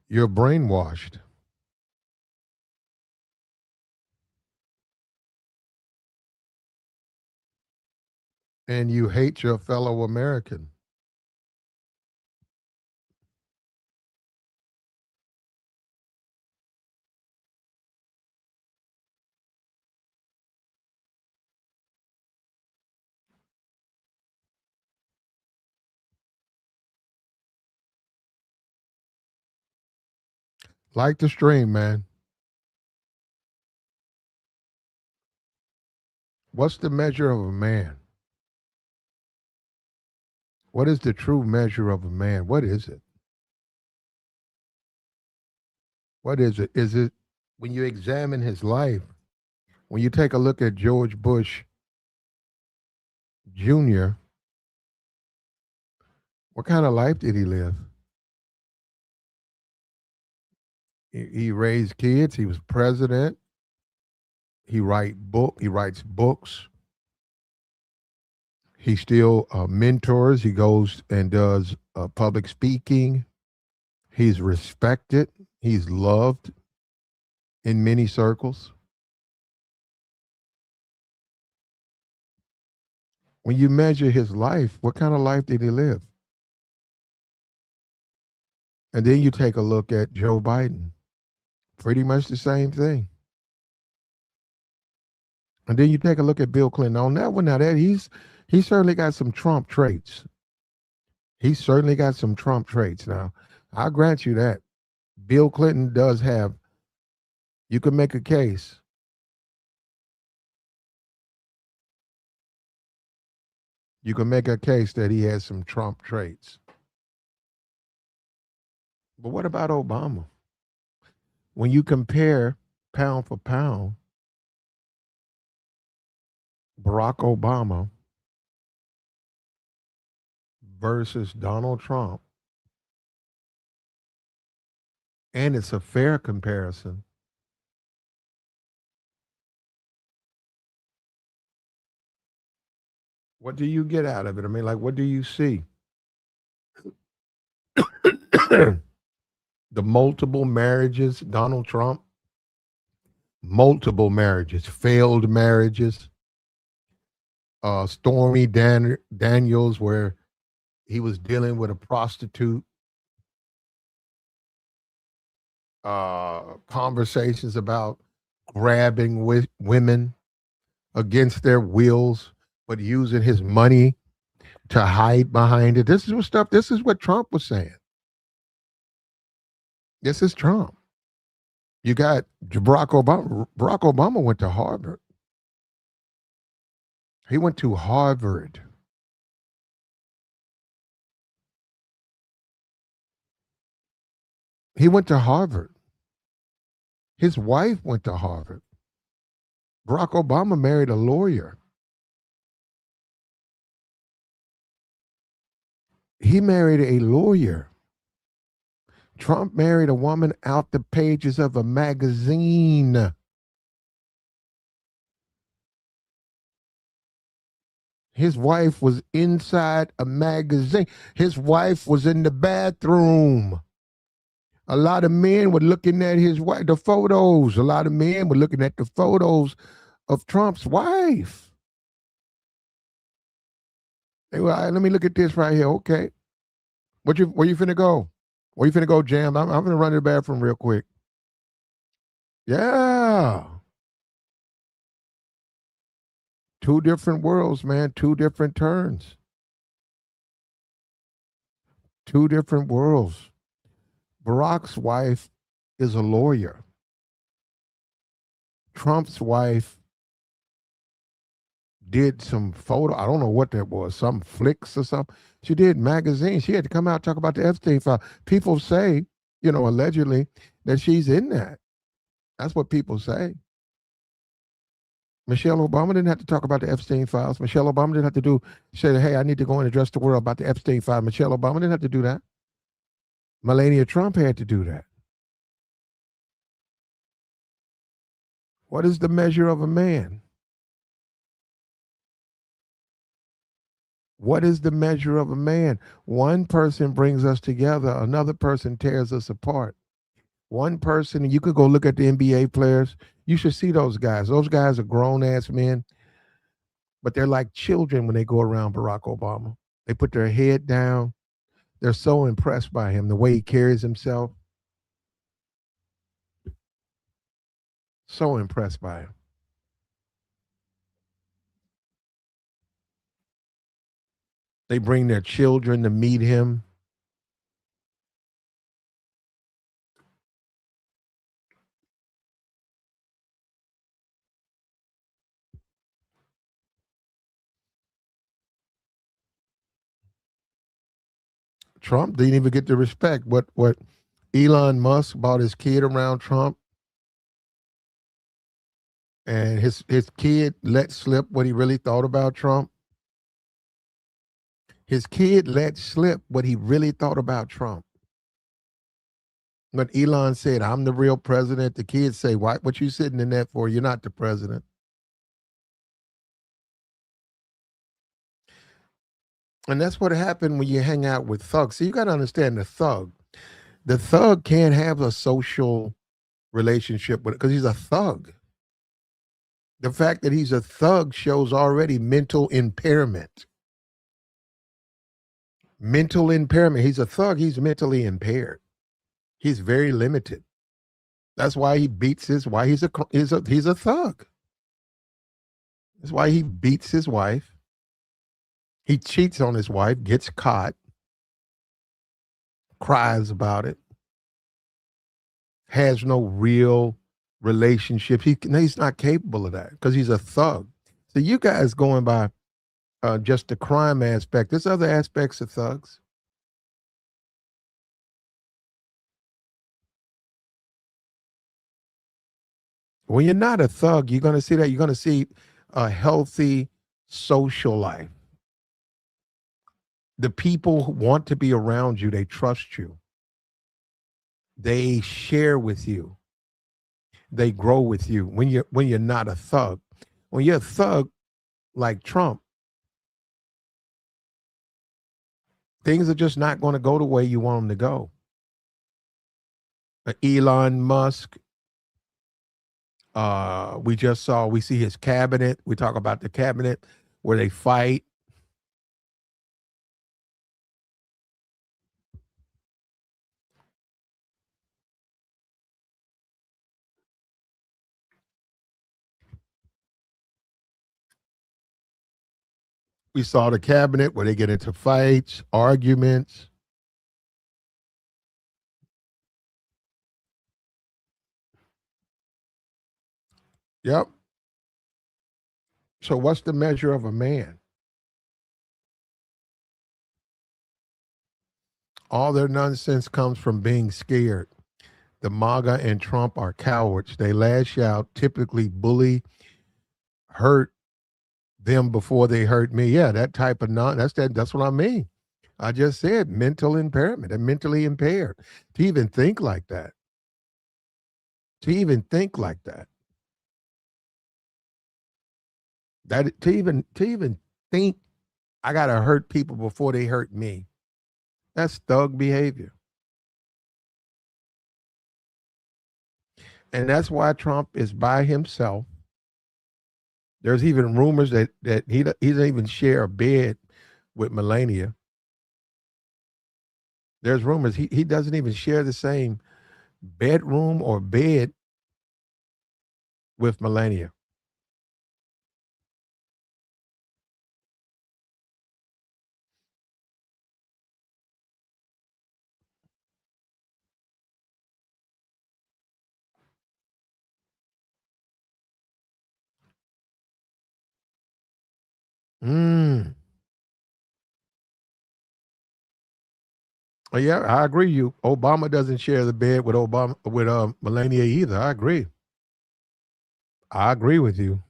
You're brainwashed. And you hate your fellow American. Like the stream, man. What's the measure of a man? What is the true measure of a man? What is it? What is it? Is it when you examine his life, when you take a look at George Bush Jr., what kind of life did he live? He raised kids, he was president, he writes books, he still mentors, he goes and does public speaking, he's respected, he's loved in many circles. When you measure his life, what kind of life did he live? And then you take a look at Joe Biden, pretty much the same thing. And then you take a look at Bill Clinton. On that one, now that he certainly got some Trump traits. He certainly got some Trump traits. Now, I'll grant you that. Bill Clinton does have, you can make a case. You can make a case that he has some Trump traits. But what about Obama? When you compare pound for pound, Barack Obama versus Donald Trump, and it's a fair comparison, what do you get out of it? I mean, like, what do you see? The multiple marriages, Donald Trump, multiple marriages, failed marriages, Daniels, where he was dealing with a prostitute, conversations about grabbing with women against their wills, but using his money to hide behind it. This is what Trump was saying. This is Trump. You got Barack Obama. Barack Obama went to Harvard. He went to Harvard. He went to Harvard. His wife went to Harvard. Barack Obama married a lawyer. He married a lawyer. Trump married a woman out the pages of a magazine. His wife was inside a magazine. His wife was in the bathroom. A lot of men were looking at his wife, the photos. A lot of men were looking at the photos of Trump's wife. They were, let me look at this right here. Okay. Where you finna go? Where you finna go, Jam? I'm gonna run to the bathroom real quick. Yeah. Two different worlds, man. Two different turns. Two different worlds. Barack's wife is a lawyer. Trump's wife did some photo. I don't know what that was, some flicks or something. She did magazines. She had to come out and talk about the Epstein file. People say, allegedly that she's in that. That's what people say. Michelle Obama didn't have to talk about the Epstein files. Michelle Obama didn't have to say, hey, I need to go and address the world about the Epstein file. Michelle Obama didn't have to do that. Melania Trump had to do that. What is the measure of a man? What is the measure of a man? One person brings us together, another person tears us apart. One person, you could go look at the NBA players. You should see those guys. Those guys are grown ass men, but they're like children when they go around Barack Obama. They put their head down. They're so impressed by him, the way he carries himself. So impressed by him. They bring their children to meet him. Trump didn't even get the respect. What Elon Musk brought his kid around Trump, and his kid let slip what he really thought about Trump. His kid let slip what he really thought about Trump. When Elon said, "I'm the real president," the kids say, "Why? What you sitting in that for? You're not the president." And that's what happened when you hang out with thugs. So you got to understand the thug. The thug can't have a social relationship with it because he's a thug. The fact that he's a thug shows already mental impairment. Mental impairment. He's a thug. He's mentally impaired. He's very limited. That's why he beats why he's a thug. That's why he beats his wife. He cheats on his wife, gets caught, cries about it, has no real relationship. He's not capable of that because he's a thug. So you guys going by just the crime aspect. There's other aspects of thugs. When you're not a thug, you're going to see that. You're going to see a healthy social life. The people who want to be around you, they trust you. They share with you. They grow with you. When you're not a thug. When you're a thug like Trump, things are just not going to go the way you want them to go. Elon Musk, we see his cabinet. We talk about the cabinet where they fight. We saw the cabinet where they get into fights, arguments. Yep. So what's the measure of a man? All their nonsense comes from being scared. The MAGA and Trump are cowards. They lash out, typically bully, hurt them before they hurt me. Yeah, that type of that's what I mean. I just said mental impairment. They're mentally impaired to even think like that. To even think like that. That to even think I gotta hurt people before they hurt me. That's thug behavior. And that's why Trump is by himself. There's even rumors that he doesn't even share a bed with Melania. There's rumors he doesn't even share the same bedroom or bed with Melania. Mm. Yeah, I agree. You Obama doesn't share the bed with Obama with Melania either. I agree. I agree with you.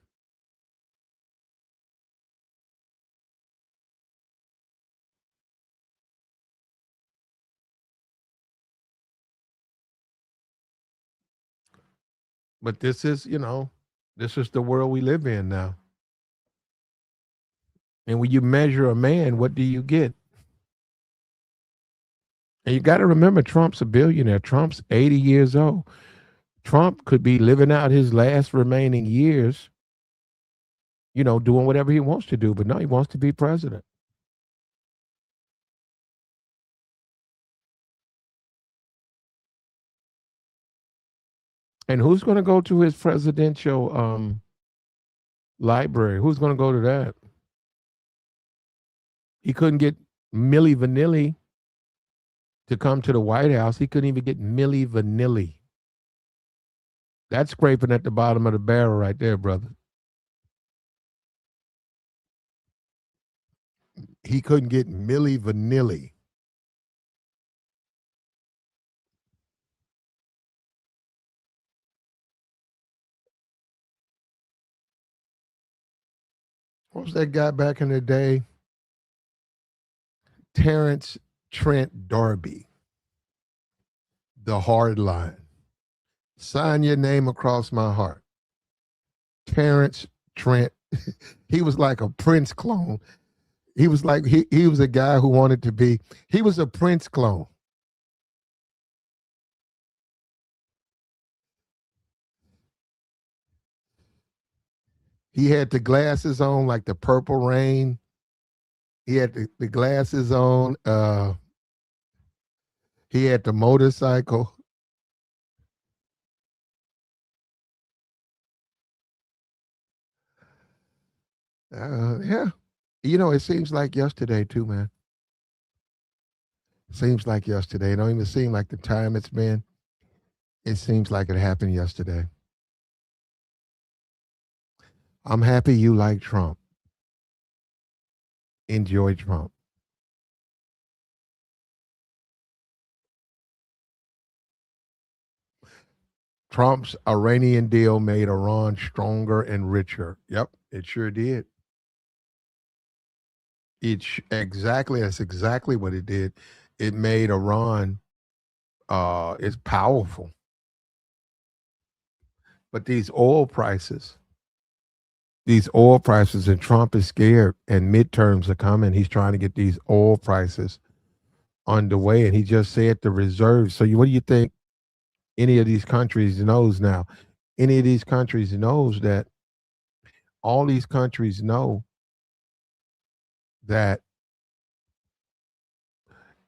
But this is the world we live in now. And when you measure a man, what do you get? And you got to remember, Trump's a billionaire. Trump's 80 years old. Trump could be living out his last remaining years, doing whatever he wants to do. But no, he wants to be president. And who's going to go to his presidential library? Who's going to go to that? He couldn't get Millie Vanilli to come to the White House. He couldn't even get Millie Vanilli. That's scraping at the bottom of the barrel right there, brother. He couldn't get Millie Vanilli. What was that guy back in the day? Terrence Trent D'Arby, the hard line. Sign your name across my heart. Terrence Trent. He was like a Prince clone. He was like he was a guy who wanted to be. He was a Prince clone. He had the glasses on like the Purple Rain. He had the glasses on. He had the motorcycle. Yeah. It seems like yesterday too, man. Seems like yesterday. It don't even seem like the time it's been. It seems like it happened yesterday. I'm happy you like Trump. Enjoy Trump. Trump's Iranian deal made Iran stronger and richer. Yep, it sure did. That's exactly what it did. It made Iran it's powerful. But these oil prices, and Trump is scared, and midterms are coming. He's trying to get these oil prices underway, and he just said the reserves. So, what do you think? Any of these countries knows now? Any of these countries knows that all these countries know that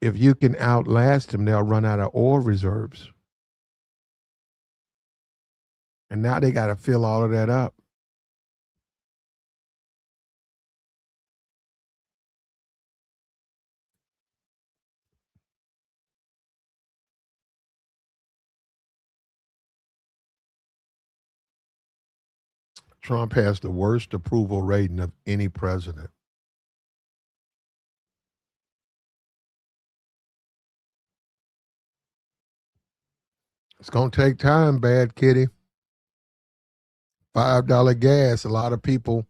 if you can outlast them, they'll run out of oil reserves, and now they got to fill all of that up. Trump has the worst approval rating of any president. It's gonna take time, bad kitty. $5 gas. A lot of people.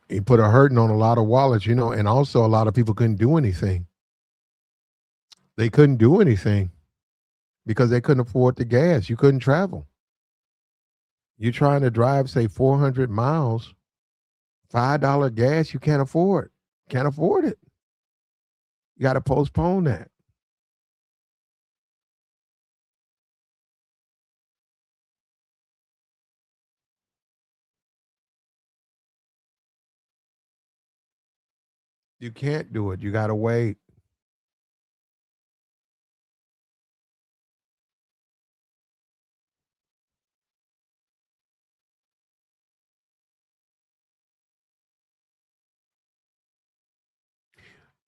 He put a hurting on a lot of wallets, and also a lot of people couldn't do anything. They couldn't do anything because they couldn't afford the gas. You couldn't travel. You're trying to drive, say, 400 miles, $5 gas, you can't afford. Can't afford it. You got to postpone that. You can't do it. You got to wait.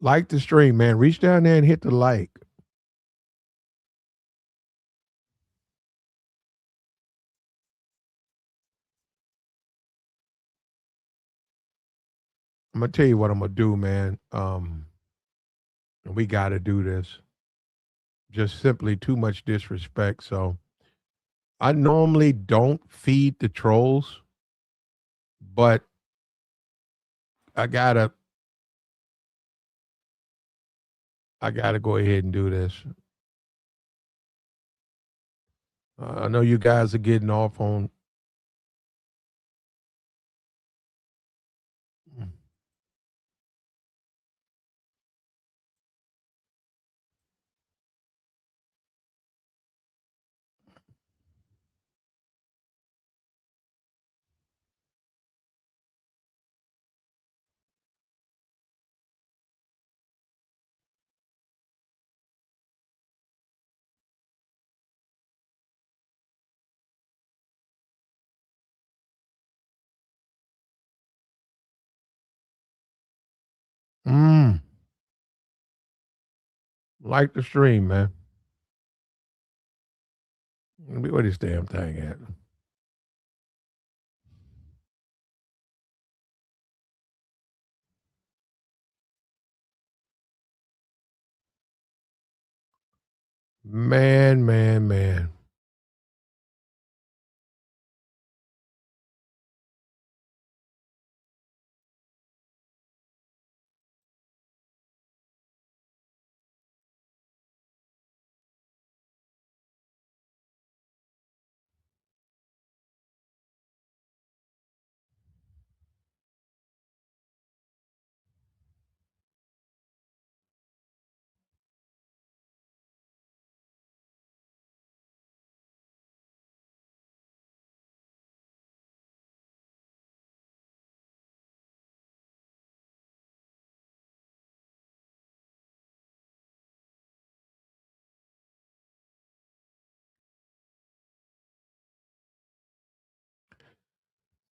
Like the stream, man. Reach down there and hit the like. I'm gonna tell you what I'm gonna do, man. We got to do this. Just simply too much disrespect. So I normally don't feed the trolls, but I gotta go ahead and do this. I know you guys are getting off on. Mm, like the stream, man. Where this damn thing at? Man, man, man.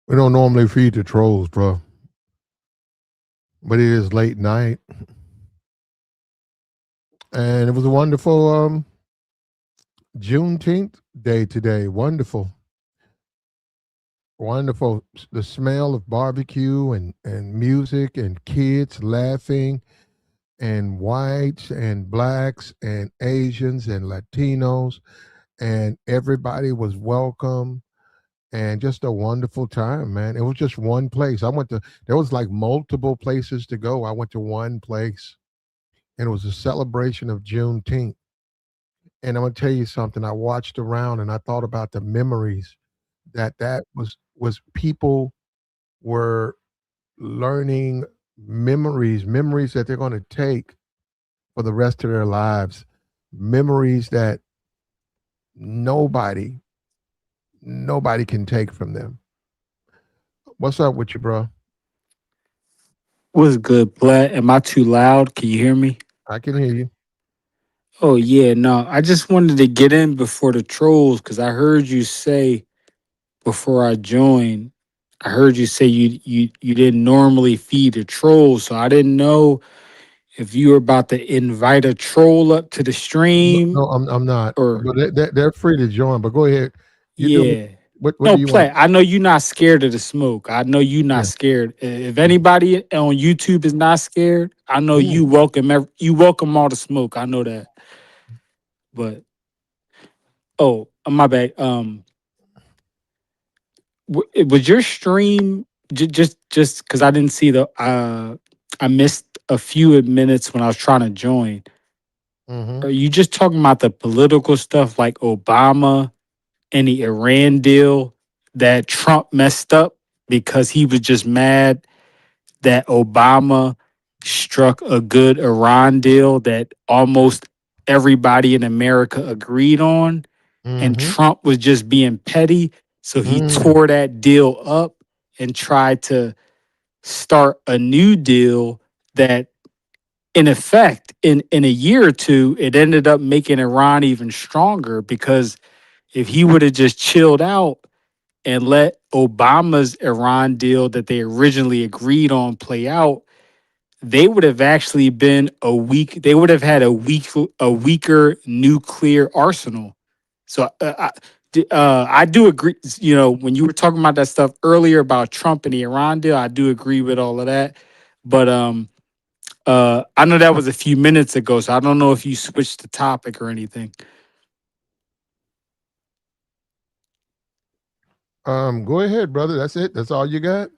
We don't normally feed the trolls, bro. But it is late night. And it was a wonderful Juneteenth day today. Wonderful. Wonderful. The smell of barbecue and music and kids laughing and whites and blacks and Asians and Latinos. And everybody was welcome and just a wonderful time, man. It was just one place. There was like multiple places to go. I went to one place and it was a celebration of Juneteenth. And I'm gonna tell you something. I watched around and I thought about the memories that was people were learning memories that they're going to take for the rest of their lives, memories that nobody nobody can take from them. What's up with you, bro? What's good, Black? Am I too loud? Can you hear me? I can hear you. Oh yeah, no. I just wanted to get in before the trolls because I heard you say before I joined. I heard you say you didn't normally feed a troll, so I didn't know if you were about to invite a troll up to the No, stream no, I'm not. or But they're free to join. But go ahead. You do yeah. What No, do you want? play. I know you're not scared of the smoke. I know you Yeah. not scared. If anybody on YouTube is not scared, I know Mm, you welcome. You welcome all the smoke. I know that. But oh, my bad. Was your stream just because I didn't see the I missed a few minutes when I was trying to join. mm-hmm. Are you just talking about the political stuff like Obama and the Iran deal that Trump messed up because he was just mad that Obama struck a good Iran deal that almost everybody in America agreed on, and Mm-hmm. Trump was just being petty. So he Mm, tore that deal up and tried to start a new deal that, in effect, in a year or two, it ended up making Iran even stronger because if he would have just chilled out and let Obama's Iran deal that they originally agreed on play out, they would have actually been they would have had a weaker nuclear arsenal. So I do agree. You know, when you were talking about that stuff earlier about Trump and the Iran deal, I do agree with all of that. But I know that was a few minutes ago, so I don't know if you switched the topic or anything. go ahead, brother. That's it. That's all you got.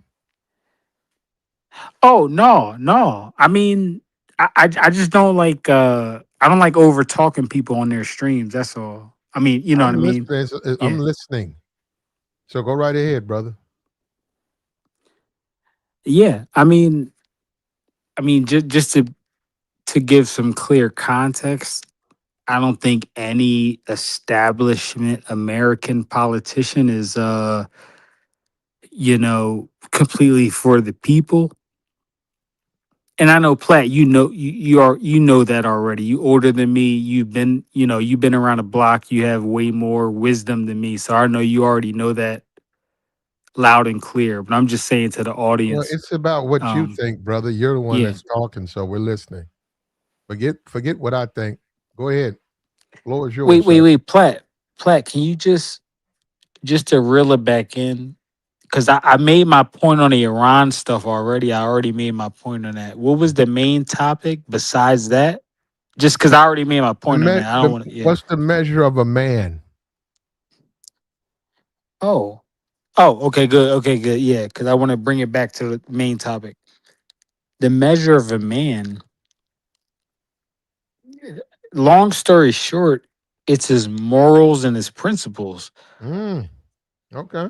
Oh no, no. I mean, I just don't like I don't like over talking people on their streams. That's all. I mean, you know what I'm I mean? listening. I'm Yeah. listening. So go right ahead, brother. Yeah. I mean, just to give some clear context, I don't think any establishment American politician is completely for the people. And I know Platt, you know that already. You older than me. You've been around the block. You have way more wisdom than me. So I know you already know that loud and clear. But I'm just saying to the Well, audience, it's about what you um, think, brother. You're the one yeah. that's talking, so we're listening. Forget what I think. Go ahead. Floor is yours, sir. Wait, Platt, can you just to reel it back in? Because I made my point on the Iran stuff already. I already made my point on that. What was the main topic besides that? Just because I already made my point on that. I don't want to, yeah. What's the measure of a man? Oh. Oh, okay, good. Okay, good. Yeah, because I want to bring it back to the main topic. The measure of a man, long story short, it's his morals and his principles. Mm, okay.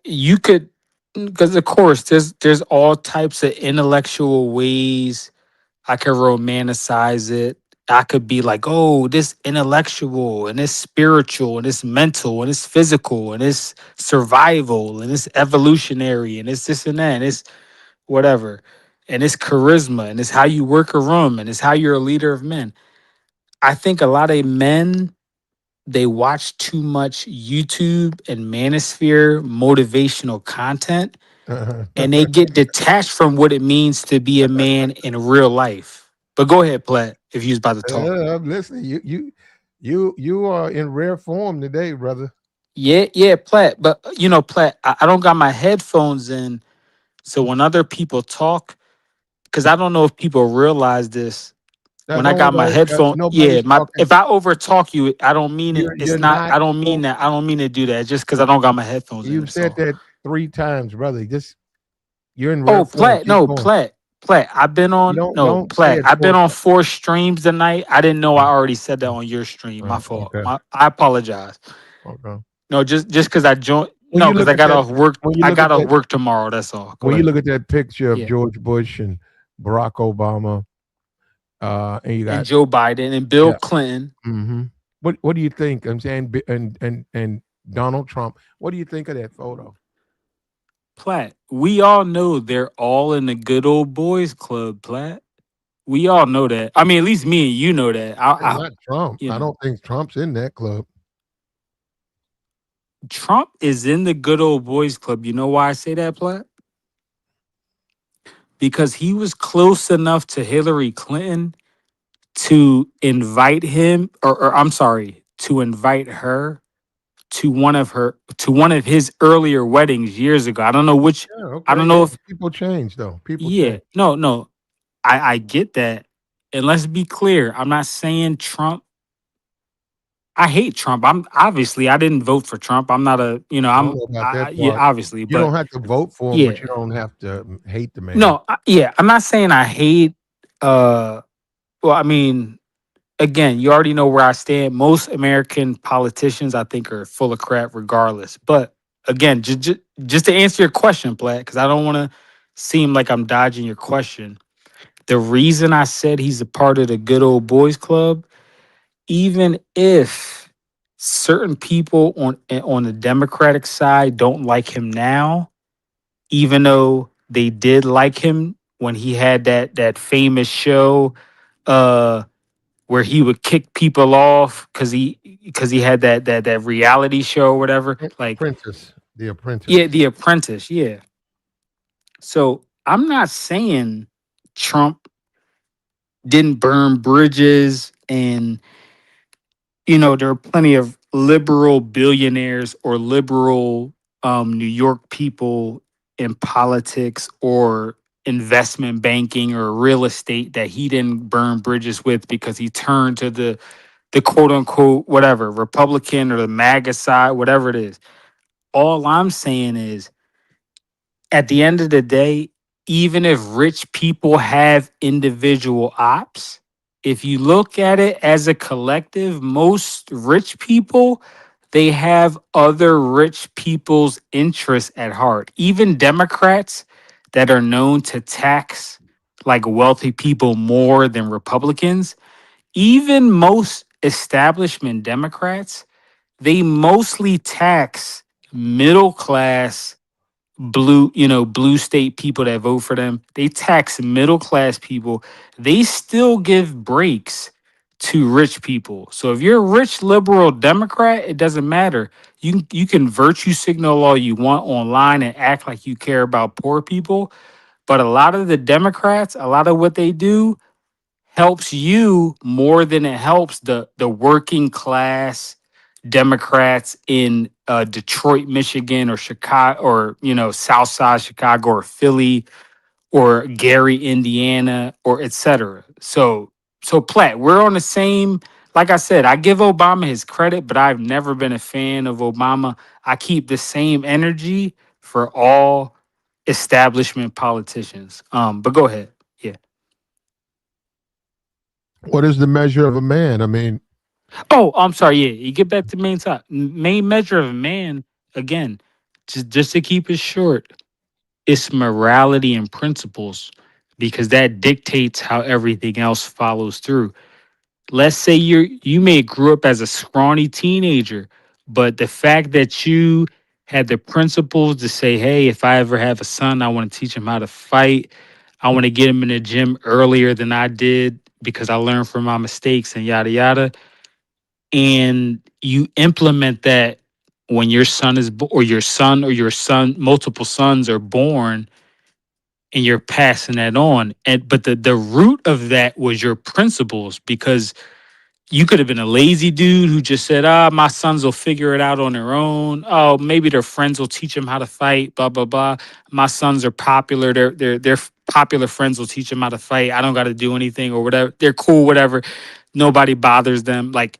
You could, because of course, there's all types of intellectual ways I could romanticize it. I could be like, oh, this intellectual and this spiritual and this mental and this physical and this survival and this evolutionary and this and that and this whatever. And it's charisma and it's how you work a room and it's how you're a leader of men. I think a lot of men, they watch too much YouTube and manosphere motivational content and they get detached from what it means to be a man in real life. But go ahead, Platt, if you was about to talk. I'm listening. You are in rare form today, brother. Yeah, yeah, Platt. But Platt, I don't got my headphones in. So when other people talk, because I don't know if people realize this, Now, when I got my headphone, yeah, nobody's my talking. if I over talk you, I don't mean it. You're It's not. not. I don't mean that. I don't mean to do that. Just because I don't got my headphones in. You've That's said all. that 3 times, brother. Just you're in rare Oh, form. Platt, Keep no, going. Platt. I've been You on no don't say Platt. it I've been 4 on times. 4 streams tonight. I didn't know I already said that on your stream. My fault. Okay. I apologize. Okay. No, just because I joined. When No, you because look I at got that, off work. when you I look at got off that, work tomorrow. That's all. Go when you ahead. look at that picture of Yeah. George Bush and Barack Obama, and you And got Joe Biden and Bill yeah. Clinton. Hmm. What do you think? I'm saying, and Donald Trump. What do you think of that photo? Platt. We all know they're all in the good old boys club, Platt. We all know that. I mean, at least me and you know that. Not Trump. You I know, don't think Trump's in that club. Trump is in the good old boys club. You know why I say that, Platt? Because he was close enough to Hillary Clinton to invite him, or I'm sorry, to invite her to one of his earlier weddings years ago. I don't know which. Yeah, I okay. don't know Yeah, if. people change though. People Yeah, change. no. I get that, and let's be clear. I'm not saying Trump. I hate Trump. I didn't vote for Trump. I'm not a I don't know about that yeah, part. obviously, You but don't have to vote for him, yeah, but you don't have to hate the man. no, yeah. I'm not saying I hate. Uh, well, I mean, again, you already know where I stand. Most American politicians, I think, are full of crap, regardless. But again, just to answer your question, Platt, because I don't want to seem like I'm dodging your question. The reason I said he's a part of the good old boys club, even if certain people on the Democratic side don't like him now, even though they did like him when he had that famous show, uh where he would kick people off because he had that reality show or whatever. Like, Apprentice, The yeah, Apprentice. The Apprentice, yeah. So I'm not saying Trump didn't burn bridges, and there are plenty of liberal billionaires or liberal New York people in politics or investment banking or real estate that he didn't burn bridges with because he turned to the quote unquote whatever Republican or the MAGA side, whatever it is. All I'm saying is, at the end of the day, even if rich people have individual ops, if you look at it as a collective, most rich people, they have other rich people's interests at heart. Even Democrats that are known to tax like wealthy people more than Republicans, even most establishment Democrats, they mostly tax middle class blue state people that vote for them. They tax middle class people. They still give breaks to rich people. So if you're a rich liberal Democrat, it doesn't matter. You can virtue signal all you want online and act like you care about poor people, but a lot of the Democrats, a lot of what they do helps you more than it helps the working class Democrats in Detroit, Michigan, or Chicago, or South Side Chicago, or Philly, or Gary, Indiana, or etc. So Platt, we're on the same. Like I said, I give Obama his credit, but I've never been a fan of Obama. I keep the same energy for all establishment politicians. But go ahead. Yeah. What is the measure of a man? I mean, Oh, I'm sorry. Yeah, you get back to main top. Main measure of a man, again, just to keep it short, it's morality and principles, because that dictates how everything else follows through. Let's say you may grew up as a scrawny teenager, but the fact that you had the principles to say, hey, if I ever have a son, I want to teach him how to fight. I want to get him in the gym earlier than I did because I learned from my mistakes and yada yada, and you implement that when your son is or your son multiple sons are born, and you're passing that on. And but the root of that was your principles, because you could have been a lazy dude who just said, my sons will figure it out on their own. Oh, maybe their friends will teach them how to fight, blah blah blah. My sons are popular, their popular friends will teach them how to fight. I don't got to do anything or whatever. They're cool, whatever. Nobody bothers them. Like,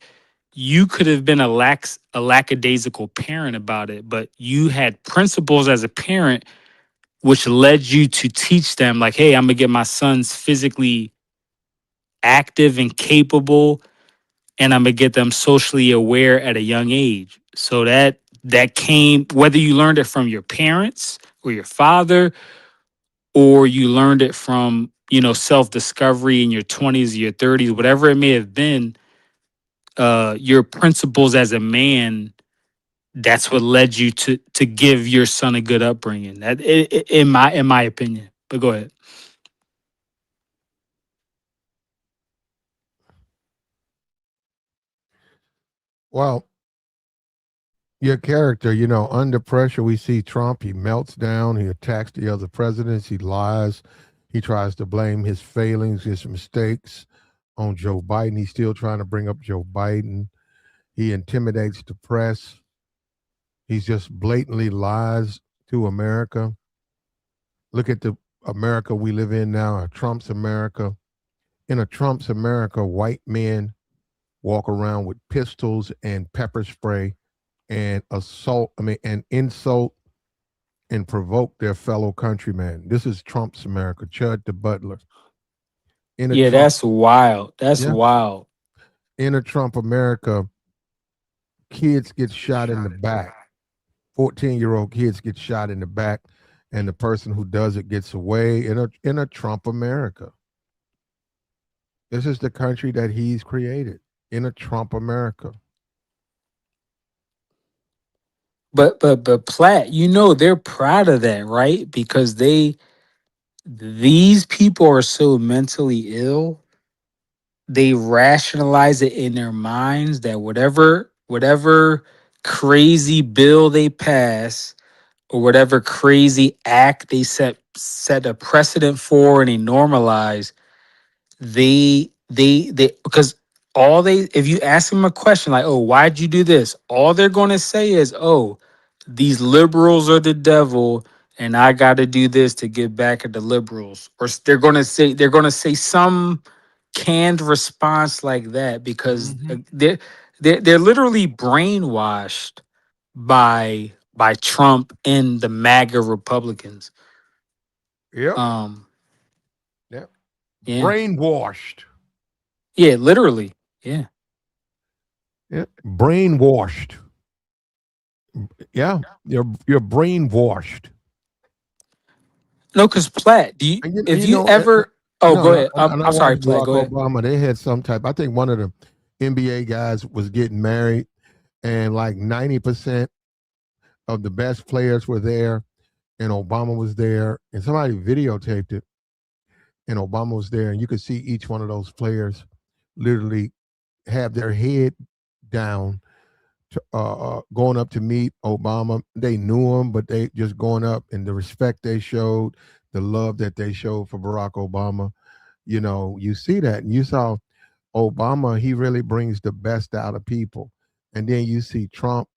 you could have been a lackadaisical parent about it, but you had principles as a parent which led you to teach them, like, hey, I'm gonna get my sons physically active and capable, and I'm gonna get them socially aware at a young age. So that came, whether you learned it from your parents or your father, or you learned it from self-discovery in your 20s or your 30s, whatever it may have been, your principles as a man, that's what led you to give your son a good upbringing. That in my opinion. But go ahead. well, your character, under pressure, we see Trump, he melts down, he attacks the other presidents, he lies, he tries to blame his failings, his mistakes on Joe Biden. He's still trying to bring up Joe Biden. He intimidates the press. He's just blatantly lies to America. Look at the America we live in now, a Trump's America. In a Trump's America, white men walk around with pistols and pepper spray and and insult and provoke their fellow countrymen. This is Trump's America. Chud the Butler. In a Yeah, Trump, that's wild. That's yeah, wild. in a Trump America, kids get shot in the back. 14-year-old kids get shot in the back, and the person who does it gets away in a Trump America. This is the country that he's created in a Trump America. But Platt, you know they're proud of that, right? Because these people are so mentally ill, they rationalize it in their minds that whatever crazy bill they pass or whatever crazy act they set a precedent for and they normalize, they because all they if you ask them a question like, oh, why'd you do this, all they're going to say is, oh, these liberals are the devil and I got to do this to get back at the liberals, or they're going to say some canned response like that because Mm-hmm. they're literally brainwashed by Trump and the MAGA Republicans. Yep. um Yep. yeah, Brainwashed. yeah, literally, yeah. Yeah. Brainwashed. Yeah. You're brainwashed. No, because Platt, And if you you know, ever, oh, no, go no, ahead. and I I'm sorry, watched Platt, Barack go ahead. Obama. They had some type. I think one of the NBA guys was getting married, and like 90% of the best players were there, and Obama was there, and somebody videotaped it, and Obama was there, and you could see each one of those players literally have their head down, going up to meet Obama. They knew him, but they just going up and the respect they showed, the love that they showed for Barack Obama. You know, you see that, and you saw Obama. He really brings the best out of people, and then you see Trump,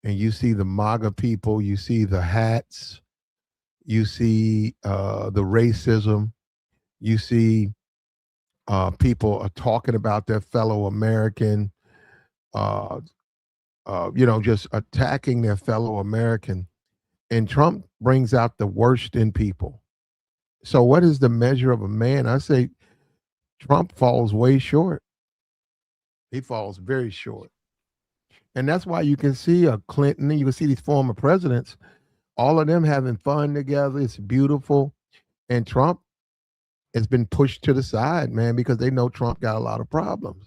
and you see the MAGA people. You see the hats. You see the racism. You see people are talking about their fellow American, uh, just attacking their fellow American. And Trump brings out the worst in people. So, what is the measure of a man? I say Trump falls way short. He falls very short. And that's why you can see a Clinton, you can see these former presidents, all of them having fun together. It's beautiful. And Trump has been pushed to the side, man, because they know Trump got a lot of problems.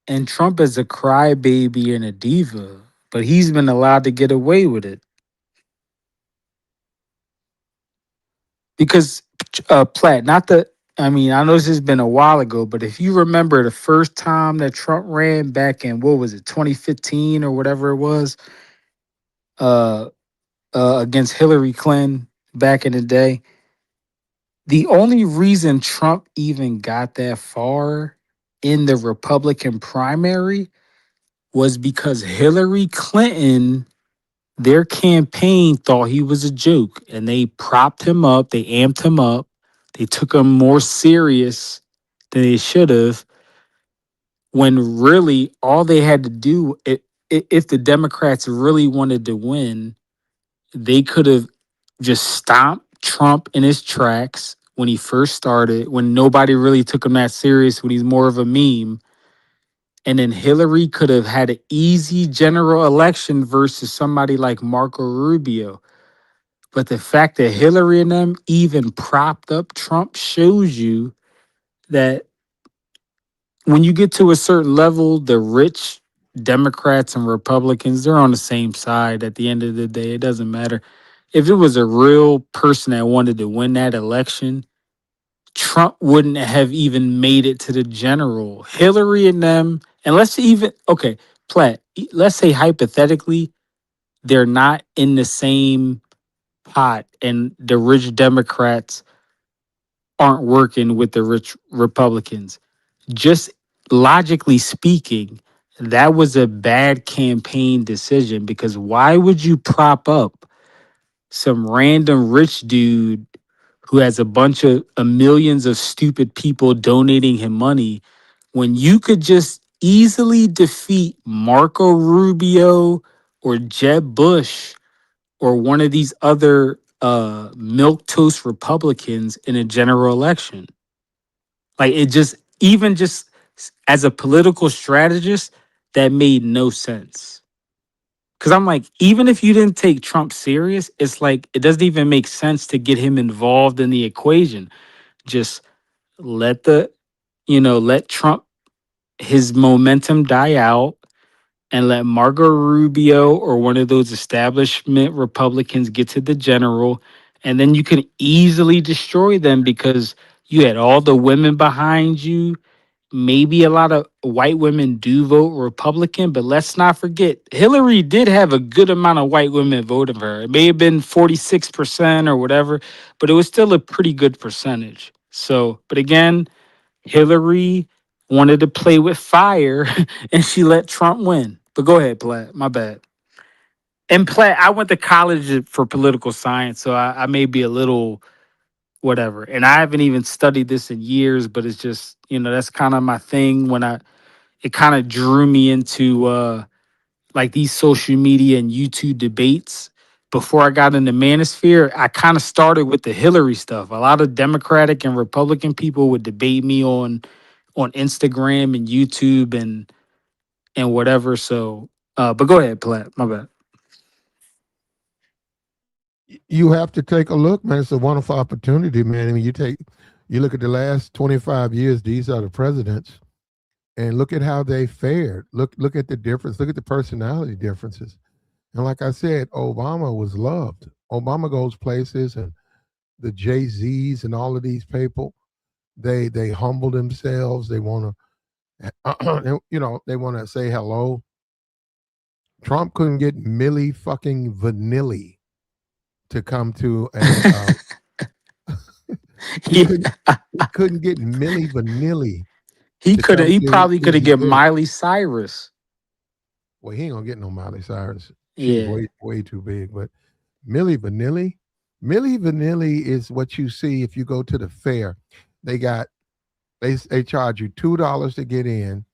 And Trump is a crybaby and a diva, but he's been allowed to get away with it because Platt, not the. I mean, I know this has been a while ago, but if you remember the first time that Trump ran back in what was it, 2015 or whatever it was, uh, against Hillary Clinton back in the day, the only reason Trump even got that far in the Republican primary was because Hillary Clinton, their campaign thought he was a joke and they propped him up, they amped him up, they took him more serious than they should have, when really all they had to do, if the Democrats really wanted to win, they could have just stomped Trump in his tracks when he first started, when nobody really took him that serious, when he's more of a meme. And then Hillary could have had an easy general election versus somebody like Marco Rubio. But the fact that Hillary and them even propped up Trump shows you that when you get to a certain level, the rich Democrats and Republicans, they're on the same side at the end of the day. It doesn't matter. If it was a real person that wanted to win that election, Trump wouldn't have even made it to the general. Hillary and them, and let's even, okay, Platt, let's say hypothetically, they're not in the same pot and the rich Democrats aren't working with the rich Republicans. Just logically speaking, that was a bad campaign decision because why would you prop up some random rich dude who has a bunch of millions of stupid people donating him money when you could just easily defeat Marco Rubio or Jeb Bush or one of these other milk toast Republicans in a general election? Like it just even just as a political strategist, that made no sense. Cause I'm like, even if you didn't take Trump serious, it's like it doesn't even make sense to get him involved in the equation. Just let the let Trump his momentum die out and let Marco Rubio or one of those establishment Republicans get to the general, and then you can easily destroy them because you had all the women behind you. Maybe a lot of white women do vote Republican, but let's not forget Hillary did have a good amount of white women voting for her. It may have been 46% or whatever, but it was still a pretty good percentage. So, but again, Hillary wanted to play with fire and she let Trump win. But go ahead, Platt. My bad. And Platt, I went to college for political science, so I may be a little whatever. And I haven't even studied this in years, but it's just, that's kind of my thing when it kind of drew me into like these social media and YouTube debates. Before I got into Manosphere, I kind of started with the Hillary stuff. A lot of Democratic and Republican people would debate me on Instagram and YouTube and whatever. So, but go ahead, Platt. My bad. You have to take a look, man. It's a wonderful opportunity, man. I mean, you look at the last 25 years, these are the presidents, and look at how they fared. Look at the difference. Look at the personality differences. And like I said, Obama was loved. Obama goes places, and the Jay-Z's and all of these people, they humble themselves. They want to, they want to say hello. Trump couldn't get Millie fucking Vanilli to come to a. He he, couldn't. He couldn't get Millie Vanilli he to could have. come He to probably could his have get event. Miley Cyrus. Well, he ain't gonna get no Miley Cyrus. She's Yeah. way too big. But Millie Vanilli, Millie Vanilli is what you see if you go to the fair. They got they charge you $2 to get in.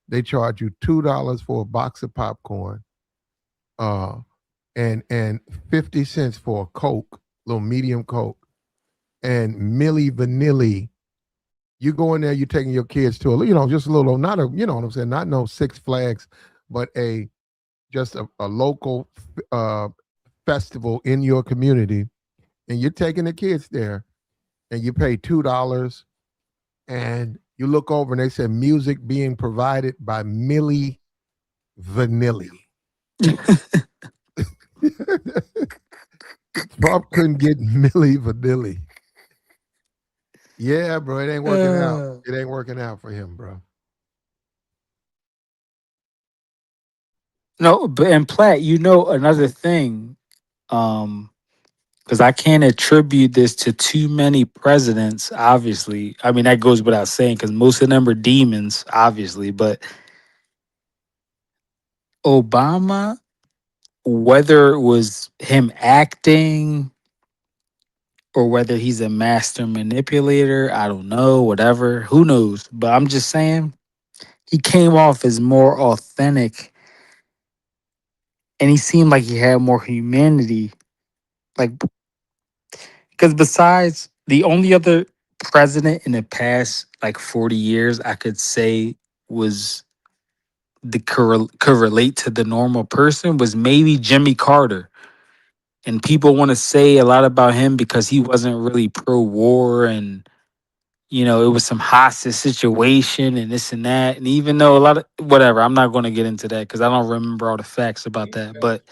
They charge you $2 for a box of popcorn, uh, and 50 cents for a Coke, little medium Coke. And Millie Vanilli, you go in there, you taking your kids to just a little, not a, you know what I'm saying, not no Six Flags, but just a local uh, festival in your community, and you're taking the kids there, and you pay $2, and you look over and they say music being provided by Millie Vanilli. Trump couldn't get Millie Vanilli. Yeah, bro, it ain't working out. Uh, It ain't working out for him, bro. no, but and Platt, another thing, um, because I can't attribute this to too many presidents. Obviously, I mean that goes without saying because most of them are demons, obviously. But Obama, whether it was him acting or whether he's a master manipulator, I don't know. Whatever, who knows? But I'm just saying he came off as more authentic, and he seemed like he had more humanity. Like because besides the only other president in the past like 40 years I could say was could relate to the normal person was maybe Jimmy Carter. And people want to say a lot about him because he wasn't really pro war and it was some hostage situation and this and that. And even though a lot of whatever, I'm not going to get into that because I don't remember all the facts about that. But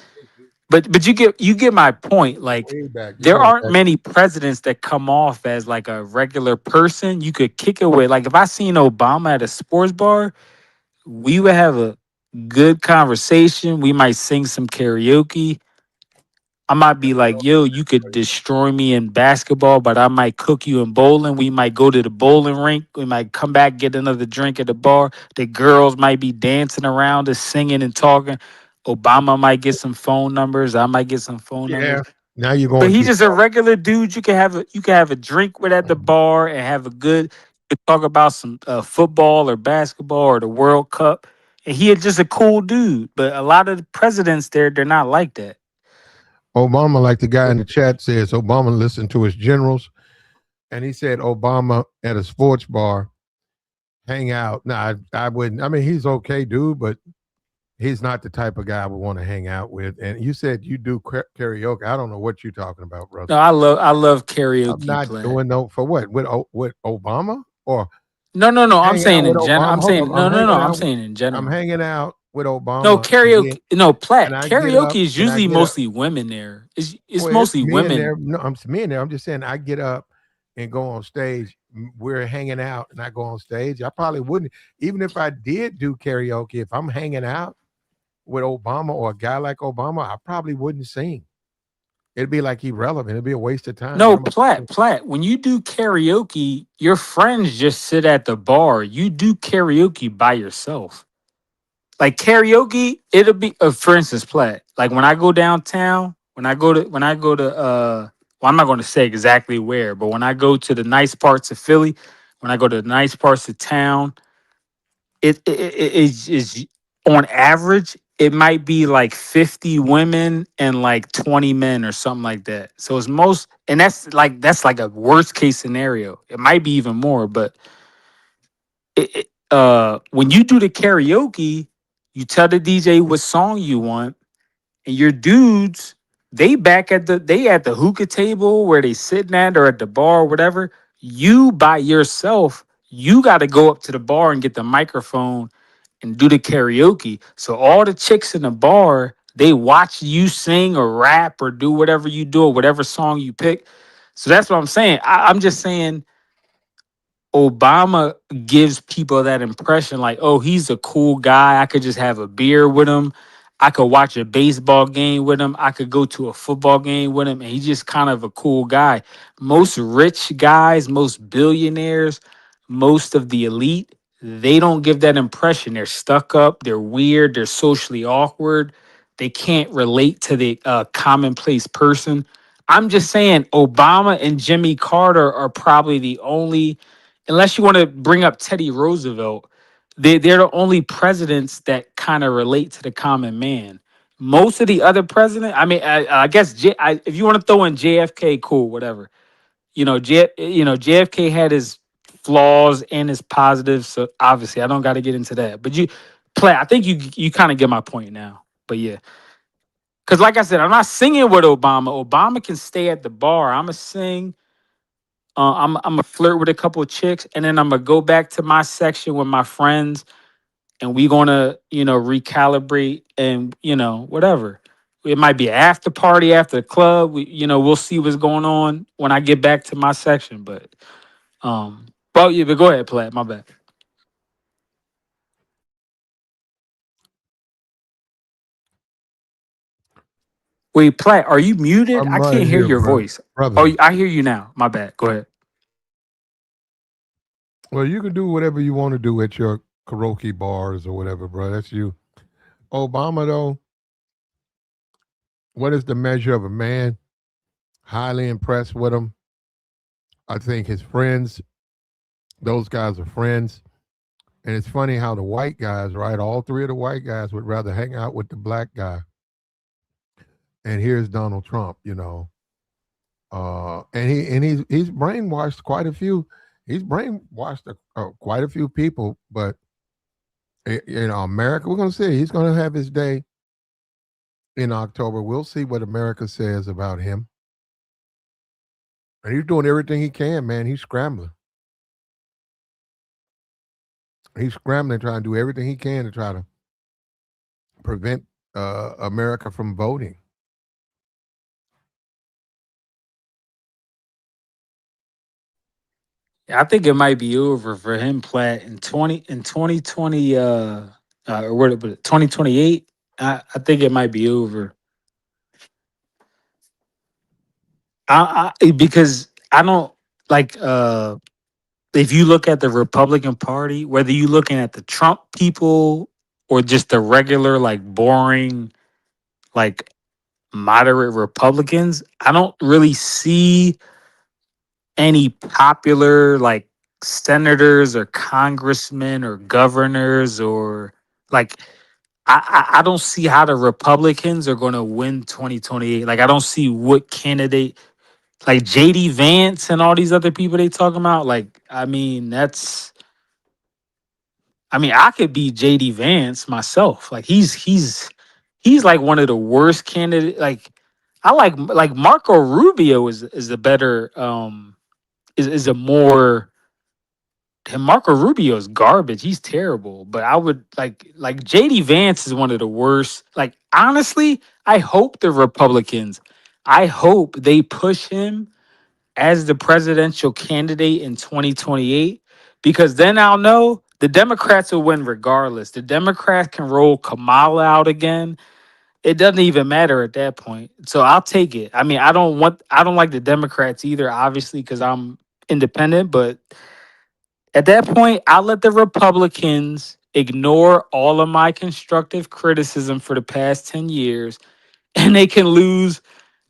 you get my point. Like Way back, you're there going aren't back. many presidents that come off as like a regular person you could kick it with. Like if I seen Obama at a sports bar, we would have a good conversation. We might sing some karaoke. I might be like, yo, you could destroy me in basketball, but I might cook you in bowling. We might go to the bowling rink. We might come back, get another drink at the bar. The girls might be dancing around us, singing and talking. Obama might get some phone numbers. I might get some phone numbers. Yeah. Now you're But going he's too just a regular dude. You can have a drink with at far. the bar and have a good. You could talk about some football or basketball or the World Cup. And he is just a cool dude. But a lot of the presidents there, they're not like that. Obama, like the guy in the chat says, Obama listened to his generals, and he said Obama at a sports bar hang out. No, I wouldn't. I mean, he's okay, dude, but he's not the type of guy I would want to hang out with. And you said you do karaoke. I don't know what you're talking about, brother. No, I love I'm karaoke not play. doing no for what with Obama or No, no, no. I'm hanging out saying with in general. Obama. I'm Hold up, saying no, no, no. I'm saying in I'm general. hanging out with No Obama, karaoke. No and plat. I get up Karaoke is and I usually get up. mostly women there. It's Well, it's mostly me in there. women. No, I'm me in there. I'm just saying I get up and go on stage. We're hanging out, and I go on stage. I probably wouldn't, even if I did do karaoke. If I'm hanging out with Obama or a guy like Obama, I probably wouldn't sing. It'd be like irrelevant. It'd be a waste of time. What No am I? plat. When you do karaoke, your friends just sit at the bar. You do karaoke by yourself. Like karaoke, it'll be for instance, plat. Like when I go downtown, well, I'm not going to say exactly where, but when I go to the nice parts of Philly, when I go to the nice parts of town, is on average it might be like 50 women and like 20 men or something like that. So it's most, and that's like a worst case scenario. It might be even more, but when you do the karaoke, you tell the DJ what song you want, and your dudes, they at the hookah table where they sitting at or at the bar or whatever. You by yourself, you got to go up to the bar and get the microphone and do the karaoke. So all the chicks in the bar, they watch you sing or rap or do whatever you do or whatever song you pick. So that's what I'm saying. I'm just saying Obama gives people that impression like, oh, he's a cool guy. I could just have a beer with him. I could watch a baseball game with him. I could go to a football game with him. And he's just kind of a cool guy. Most rich guys, most billionaires, most of the elite, they don't give that impression. They're stuck up, they're weird, they're socially awkward. They can't relate to the commonplace person. I'm just saying, Obama and Jimmy Carter are probably the only, unless you want to bring up Teddy Roosevelt, they're the only presidents that kind of relate to the common man. Most of the other presidents, I mean, I guess if you want to throw in JFK, cool, whatever. JFK had his flaws and his positives, so obviously I don't got to get into that. But I think you kind of get my point now. But yeah, because like I said, I'm not singing with Obama. Obama can stay at the bar. I'ma sing. I'm gonna flirt with a couple of chicks, and then I'm gonna go back to my section with my friends, and we gonna recalibrate and whatever. It might be an after party after the club. We'll see what's going on when I get back to my section. But yeah, but go ahead, Plat. My bad. Wait, Plat, are you muted? I'm I right can't hear here, your brother. voice. Oh, Brother. I hear you now. My bad. Go ahead. Well, you can do whatever you want to do at your karaoke bars or whatever, bro. That's you. Obama, though, what is the measure of a man? Highly impressed with him. I think his friends, those guys are friends. And it's funny how the white guys, right? All three of the white guys would rather hang out with the black guy. And here's Donald Trump, and he's brainwashed quite a few. He's brainwashed quite a few people, but America, we're gonna see. He's gonna have his day in October. We'll see what America says about him. And he's doing everything he can, man. He's scrambling. He's scrambling, trying to do everything he can to try to prevent America from voting. I think it might be over for him, Plat, in 2020 or what 2028. I think it might be over. Because I don't like if you look at the Republican Party, whether you looking at the Trump people or just the regular like boring like moderate Republicans, I don't really see any popular like senators or congressmen or governors or like I don't see how the Republicans are going to win 2028. Like I don't see what candidate like JD Vance and all these other people they talking about. Like I mean I could be JD Vance myself. Like he's like one of the worst candidate. Like I like Marco Rubio is a better is a more and Marco Rubio is garbage. He's terrible. But I would like JD Vance is one of the worst. Like honestly, I hope the Republicans, I hope they push him as the presidential candidate in 2028 because then I'll know the Democrats will win regardless. The Democrats can roll Kamala out again. It doesn't even matter at that point. So I'll take it. I mean, I don't like the Democrats either, obviously, because I'm independent, but at that point, I'll let the Republicans ignore all of my constructive criticism for the past 10 years and they can lose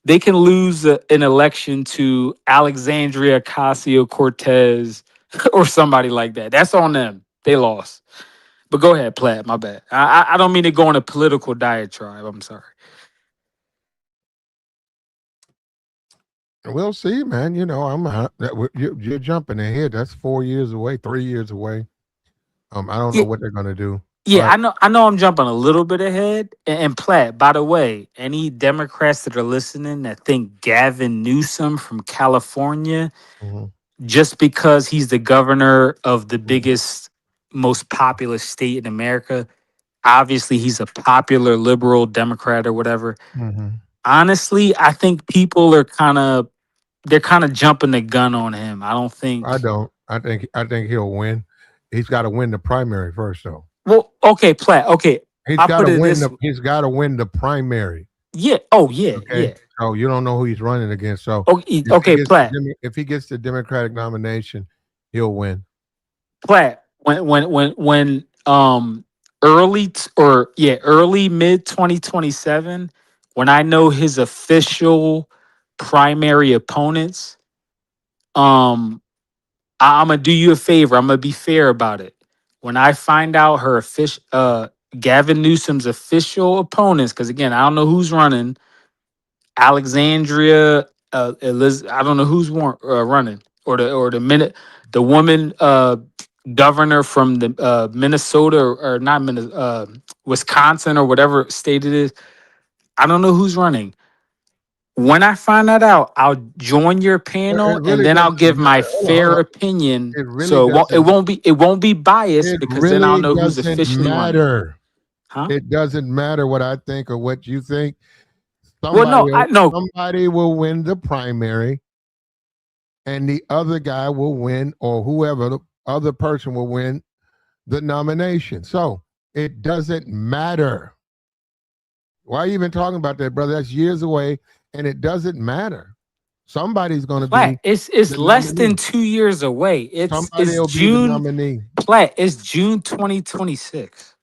an election to Alexandria Ocasio-Cortez or somebody like that. That's on them. They lost. But go ahead, Platt. My bad. I don't mean to go on a political diatribe. I'm sorry. We'll see, man. You know, you're jumping ahead. That's 4 years away, 3 years away. I don't know Yeah, what they're gonna do, yeah. but I know. I'm jumping a little bit ahead. And Platt. By the way, any Democrats that are listening that think Gavin Newsom from California, mhm, just because he's the governor of the mhm, biggest, most populous state in America, obviously he's a popular liberal Democrat or whatever. mhm. Honestly, I think people are they're kind of jumping the gun on him. I don't I think. don't. I think he'll win. He's got to win the primary first, though. Well, okay, Platt. Okay, He's I'll got put to it win this. the. He's got to win the primary. Yeah. Oh, yeah, Okay. yeah. So you don't know who he's running against. So Okay, if he okay, gets Platt. if he gets the Democratic nomination, he'll win. Platt. When early mid 2027, when I know his official primary opponents, um I'm gonna do you a favor. I'm gonna be fair about it. When I find out her official, Gavin Newsom's official opponents, because again, I don't know who's running. Alexandria, I don't know who's running, or the minute the woman governor from the Minnesota or not Minnesota, Wisconsin or whatever state it is. I don't know who's running. When I find that out, I'll join your It panel and really then I'll doesn't give my matter. Hold fair on. opinion. It really So doesn't. it won't be biased It because then I'll really know who's doesn't officially running. matter. Huh? It doesn't matter what I think or what you think. Well, no, I no. Somebody will win the primary, and the other guy will win, or whoever the other person will win the nomination. So it doesn't matter. Why are you even talking about that, brother? That's years away, and it doesn't matter. Somebody's going to Platt, be it's the less than nominee. 2 years away. Somebody It's will be the June. nominee. Platt, it's June 2026.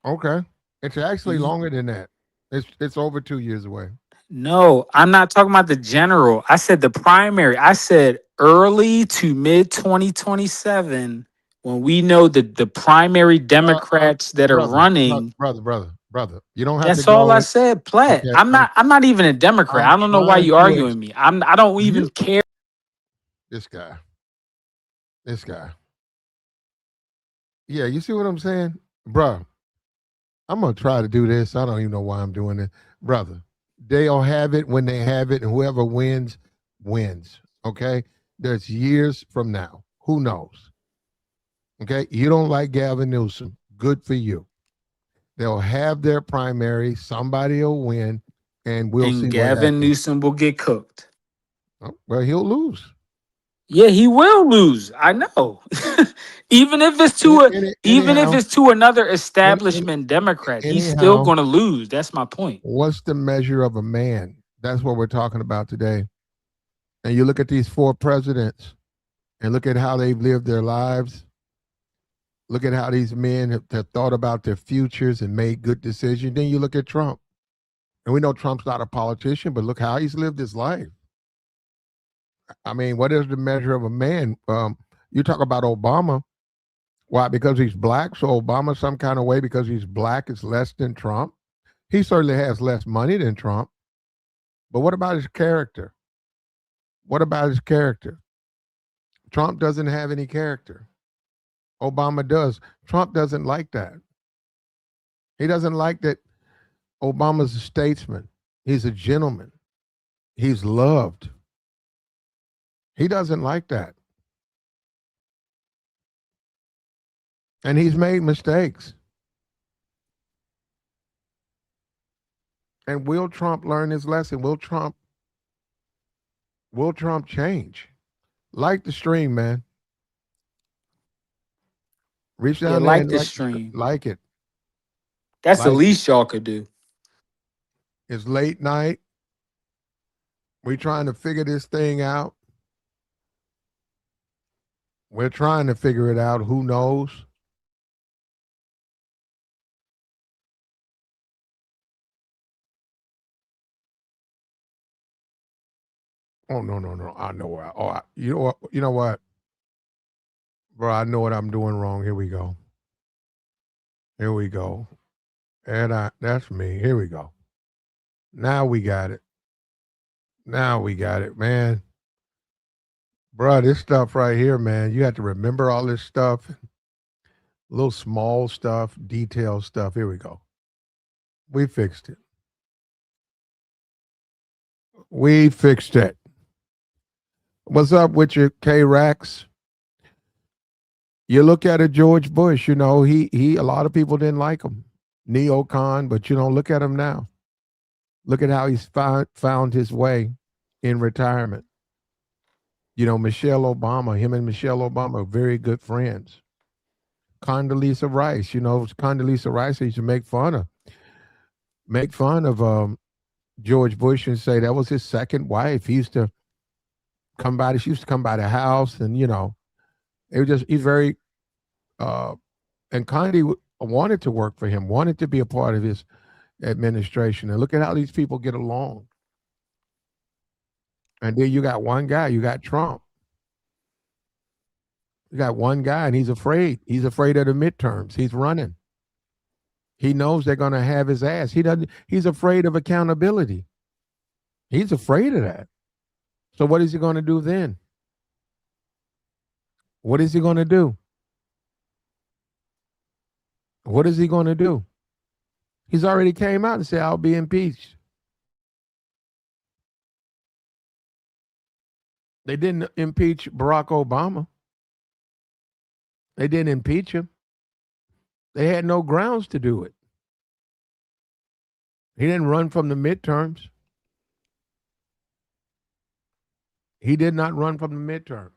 Okay, it's actually longer than that. It's over 2 years away. No, I'm not talking about the general. I said the primary. I said early to mid 2027 when we know that the primary Democrats that are Brother, running. brother. You don't have to That's all I go. said. Platt. Okay, I'm not even a Democrat. I'm I don't know why trying you to arguing me. I don't even you care. this guy. This guy. Yeah, you see what I'm saying? Bruh, I'm gonna try to do this. I don't even know why I'm doing it. Brother, they'll have it when they have it, and whoever wins, wins. Okay? There's years from now. Who knows? Okay? You don't like Gavin Newsom. Good for you. They'll have their primary, somebody will win, and we'll And see what Gavin happens. Newsom will get cooked. Oh, well, he'll lose. Yeah, he will lose. I know. even if it's Any, to a any, even if anyhow, it's to another any, any, establishment Democrat, he's still anyhow, going to lose. That's my point. what's the measure of a man? That's what we're talking about today. And you look at these 4 presidents and look at how they've lived their lives. Look at how these men have thought about their futures and made good decisions. Then you look at Trump. And we know Trump's not a politician, but look how he's lived his life. I mean, what is the measure of a man? You talk about Obama. Why? Because he's black. So Obama, some kind of way, because he's black, is less than Trump. He certainly has less money than Trump. But what about his character? What about his character? Trump doesn't have any character. Obama does. Trump doesn't like that. He doesn't like that Obama's a statesman. He's a gentleman. He's loved. He doesn't like that. And he's made mistakes. And will Trump learn his lesson? Will Trump change? Like the stream, man. Reach Yeah, down there like and the stream. like it. That's the Like least y'all could do. it's late night. We're trying to figure this thing out. We're trying to figure it out. Who knows? Oh no! I know what. You know what? You know what, bro? I know what I'm doing wrong. Here we go. Here we go. And that's me. Here we go. Now we got it. Now we got it, man. Bro, this stuff right here, man. You have to remember all this stuff, little small stuff, detailed stuff. Here we go. We fixed it. We fixed it. What's up with your K-Rax? You look at a George Bush, you know, he a lot of people didn't like him. Neocon, but you know, look at him now. Look at how he's found his way in retirement. You know, Michelle Obama, him and Michelle Obama are very good friends. Condoleezza Rice, you know, Condoleezza Rice used to make fun of George Bush and say that was his second wife. He used to she used to come by the house, and you know, he's very and Condi wanted to work for him, wanted to be a part of his administration. And look at how these people get along. And then you got one guy, you got Trump. You got one guy, and he's afraid. He's afraid of the midterms. He's running. He knows they're going to have his ass. He's afraid of accountability. He's afraid of that. So what is he going to do then? What is he going to do? What is he going to do? He's already came out and said, I'll be impeached. They didn't impeach Barack Obama. They didn't impeach him. They had no grounds to do it. He didn't run from the midterms. He did not run from the midterms.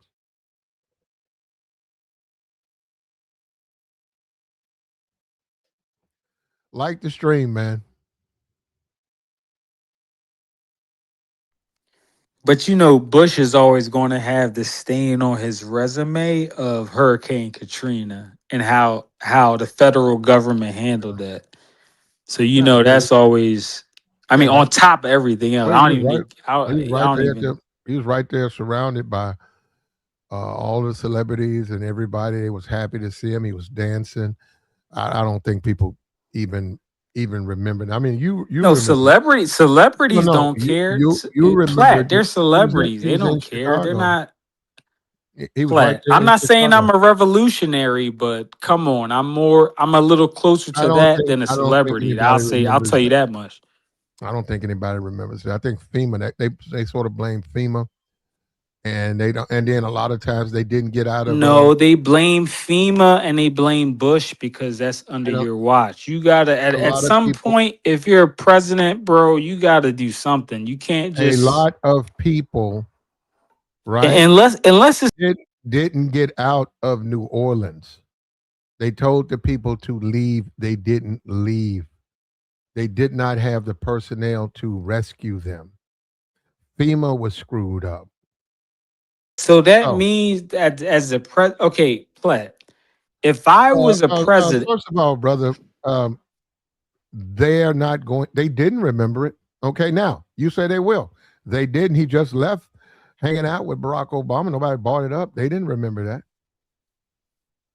Like the stream, man. But you know, Bush is always going to have the stain on his resume of Hurricane Katrina and how the federal government handled that. So you Yeah, know that's always. I mean, yeah, on top of everything else, well, I don't even need. he was I right don't there. even. He was right there, surrounded by all the celebrities and everybody. They was happy to see him. He was dancing. I don't think people even remember. I mean, you No, remember? celebrities No, don't care. you remember? Platt, they're celebrities. He They was in don't care. They're Chicago. not. He was right Platt. there I'm in not saying I'm Chicago. a revolutionary, but come on, I'm a little closer to that than a I don't think celebrity. anybody I'll remembers tell you that. that much. I don't think anybody remembers that. I think FEMA, they sort of blame FEMA, and they don't. And then a lot of times they didn't get out of. No, they blame FEMA and they blame Bush because that's under You know, your watch. You gotta a at lot of some people, point, if you're a president, bro, you gotta do something. You can't a just lot of people, right? unless it's Didn't get out of New Orleans. They told the people to leave. They didn't leave. They did not have the personnel to rescue them. FEMA was screwed up. So that So, means that as a okay, Platt, if I was a president, first of all, brother, um, they're not going. They didn't remember it. Okay, now you say they will. They didn't. He just left, hanging out with Barack Obama. Nobody brought it up. They didn't remember that.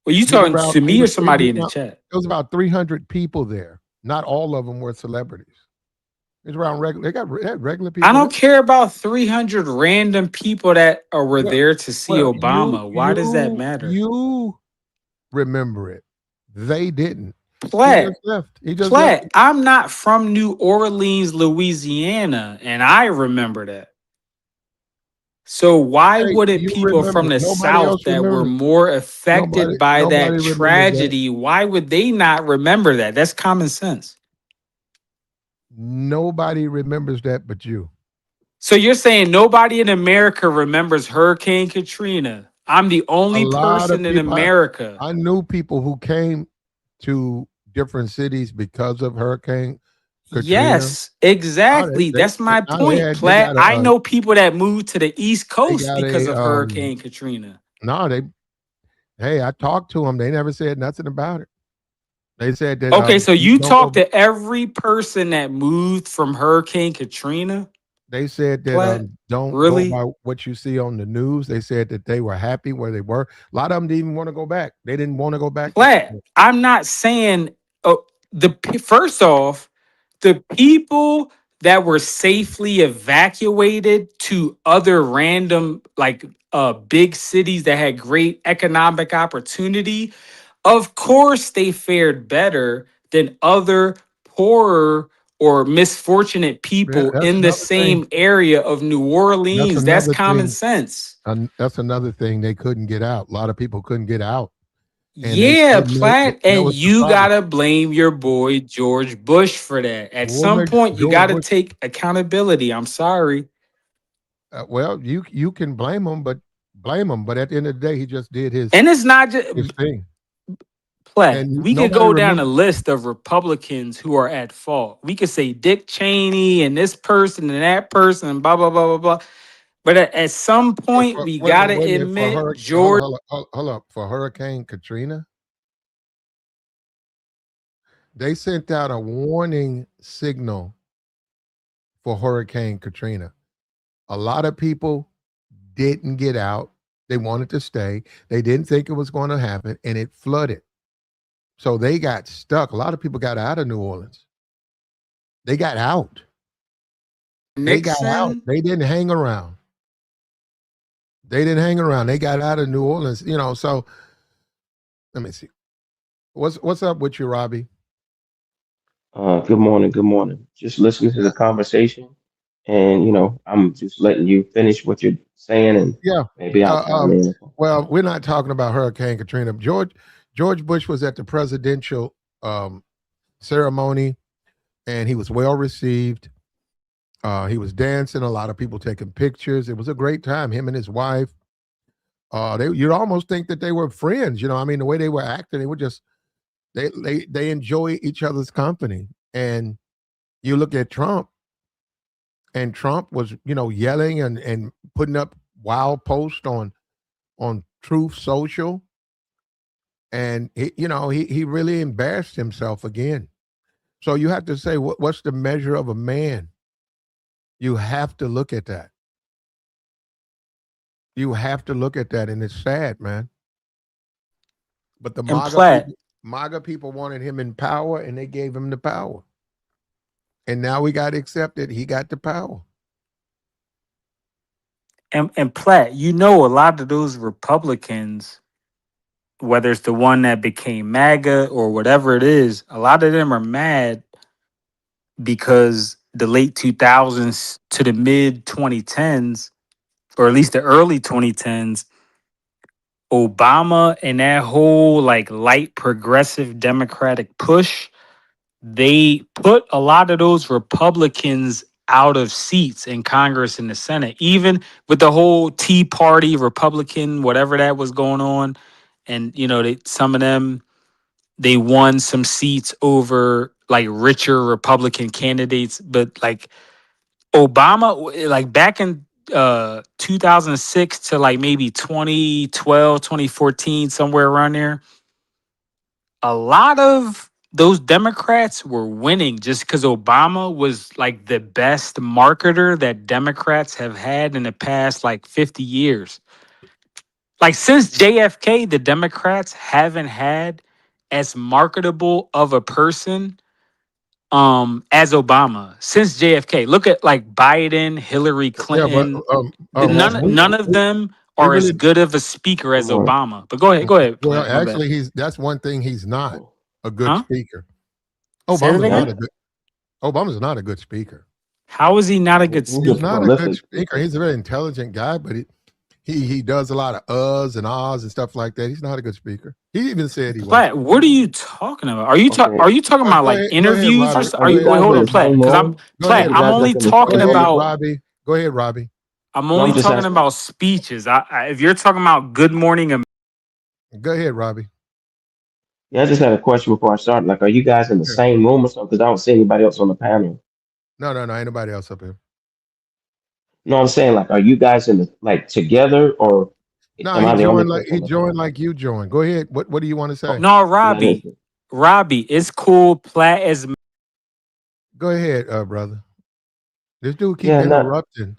were you He was talking around. to He me or was. somebody in the chat? It was about 300 people there. Not all of them were celebrities. It's around regular. They had regular I people don't there. care about 300 random people that were Well, there to see well, you Obama. Why does that you matter? you remember it. They didn't. He just Platt, left. He just left. Platt, I'm not from New Orleans, Louisiana, and I remember that. So why Hey, wouldn't you people from remember. the Nobody else South that were remembers. more affected by Nobody that remembers that. tragedy, why would they not remember that? That's common sense. Nobody remembers that but you. So you're saying nobody in America remembers Hurricane Katrina. I'm the A only lot of person in people. America. I knew people who came to different cities because of Hurricane Katrina. Yes, exactly. They That's my now they point, had they Platt. got I know people that moved to the East they Coast got because a of Hurricane Katrina. no they hey, I talked to them. They never said nothing about it. They said that Okay, so you don't go. talked to every person that moved from Hurricane Katrina, They said that Platt? don't go Really? by what you see on the news. They said that they were happy where they were. A lot of them didn't even want to go back. They didn't want to go back to Platt, I'm not saying first off, the people that were safely evacuated to other random big cities that had great economic opportunity, of course they fared better than other poorer or misfortunate Yeah, people that's in the another thing. same area of New That's Orleans. That's another common thing. sense. That's another thing. They couldn't get out. A lot of people couldn't get out, and Yeah, Platt, that and was the you problem. gotta blame your boy George Bush for that. At What some makes point, you George gotta Bush? take accountability. I'm sorry, Well, you can blame him, but at the end of the day, he just did and it's not his just thing, Platt. and We could nobody go down a remembers. list of Republicans who are at fault. We could say Dick Cheney and this person and that person and blah blah blah blah blah. But at some point, we gotta Wait a minute for admit hurricane. George. Hold up for Hurricane Katrina. They sent out a warning signal for Hurricane Katrina. A lot of people didn't get out. They wanted to stay. They didn't think it was going to happen, and it flooded. So they got stuck. A lot of people got out of New Orleans. They got out. They got out. Nixon. They didn't hang around. They didn't hang around. They got out of New Orleans. So let me see. What's up with you, Robbie? Good morning. Good morning. Just listening to the conversation, and I'm just letting you finish what you're saying, and Yeah. maybe I'll Uh, chime um, in. well, we're not talking about Hurricane Katrina. George Bush was at the presidential ceremony, and he was well received. He was dancing. A lot of people taking pictures. It was a great time. Him and his wife. You'd almost think that they were friends. I mean, the way they were acting, they were just they enjoy each other's company. And you look at Trump, and Trump was yelling and putting up wild posts on Truth Social, and he really embarrassed himself again. So you have to say, what's the measure of a man? You have to look at that. You have to look at that, and it's sad, man. But the And Platt, MAGA people wanted him in power, and they gave him the power. And now we got to accept it. He got the power. and Platt, a lot of those Republicans, whether it's the one that became MAGA or whatever it is, a lot of them are mad because the late 2000s to the mid 2010s, or at least the early 2010s, Obama and that whole light progressive Democratic push, they put a lot of those Republicans out of seats in Congress and the Senate, even with the whole Tea Party Republican, whatever that was going on. And, some of them, they won some seats over richer Republican candidates. But Obama, like back in 2006 to like maybe 2012, 2014, somewhere around there, a lot of those Democrats were winning just because Obama was like the best marketer that Democrats have had in the past like 50 years. Like since JFK, the Democrats haven't had as marketable of a person as Obama since JFK. Look at like Biden, Hillary Yeah, but Clinton. Yeah, that's None good. none of them he are as really good of a speaker Good as morning. Obama. But go ahead, well. Plant. My bad. Actually, that's one thing he's not a good Huh? speaker. Say that Obama's not again? Yeah. a good. Obama's not a good speaker. How is he not a good He's He's just speaker? not a good prolific. speaker. He's a very intelligent guy, but he does a lot of uhs and ahs and stuff like that. He's not a good speaker. He even said he wasn't. Plat, what are you talking about? Are you Okay. are you talking about like Go ahead, interviews or Robbie. so? Are Are Go you you ahead, wait, guys hold in on, the Robbie. Plat, same because room? Go Plat, ahead. You I'm guys only like in the Go talking same ahead, room? about Robbie. Go ahead, Robbie. talking asking. about speeches. If you're talking about Good Morning Go ahead, Robbie. Yeah, I just had a question before I start. Like, are you guys in the Yeah. same room or something? Because I don't see anybody else on the panel. No, ain't nobody else up here. No, I'm saying like, are you guys in the like together or No, am I the only person he on the panel? joined like you joined. Go ahead. What do you want to say? No, Yeah, I didn't see. Robbie, it's cool. Plat is Go ahead, brother. This dude keep Yeah, no, interrupting.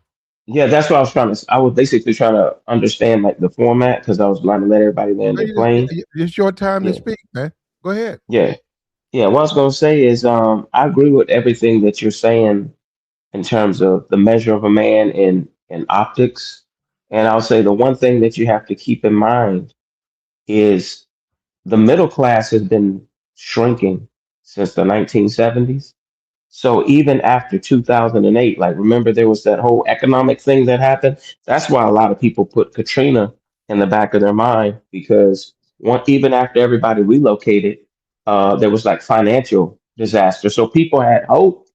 yeah, that's what I was trying to. I was basically trying to understand like the format because I was trying to let everybody land their plane. It's your time to Yeah, speak, man. Go ahead. yeah, yeah. What I was gonna say is, I agree with everything that you're saying in terms of the measure of a man in optics, and I'll say the one thing that you have to keep in mind is the middle class has been shrinking since the 1970s. So even after 2008, like remember there was that whole economic thing that happened. That's why a lot of people put Katrina in the back of their mind because even after everybody relocated, there was like financial disaster. So people had hope,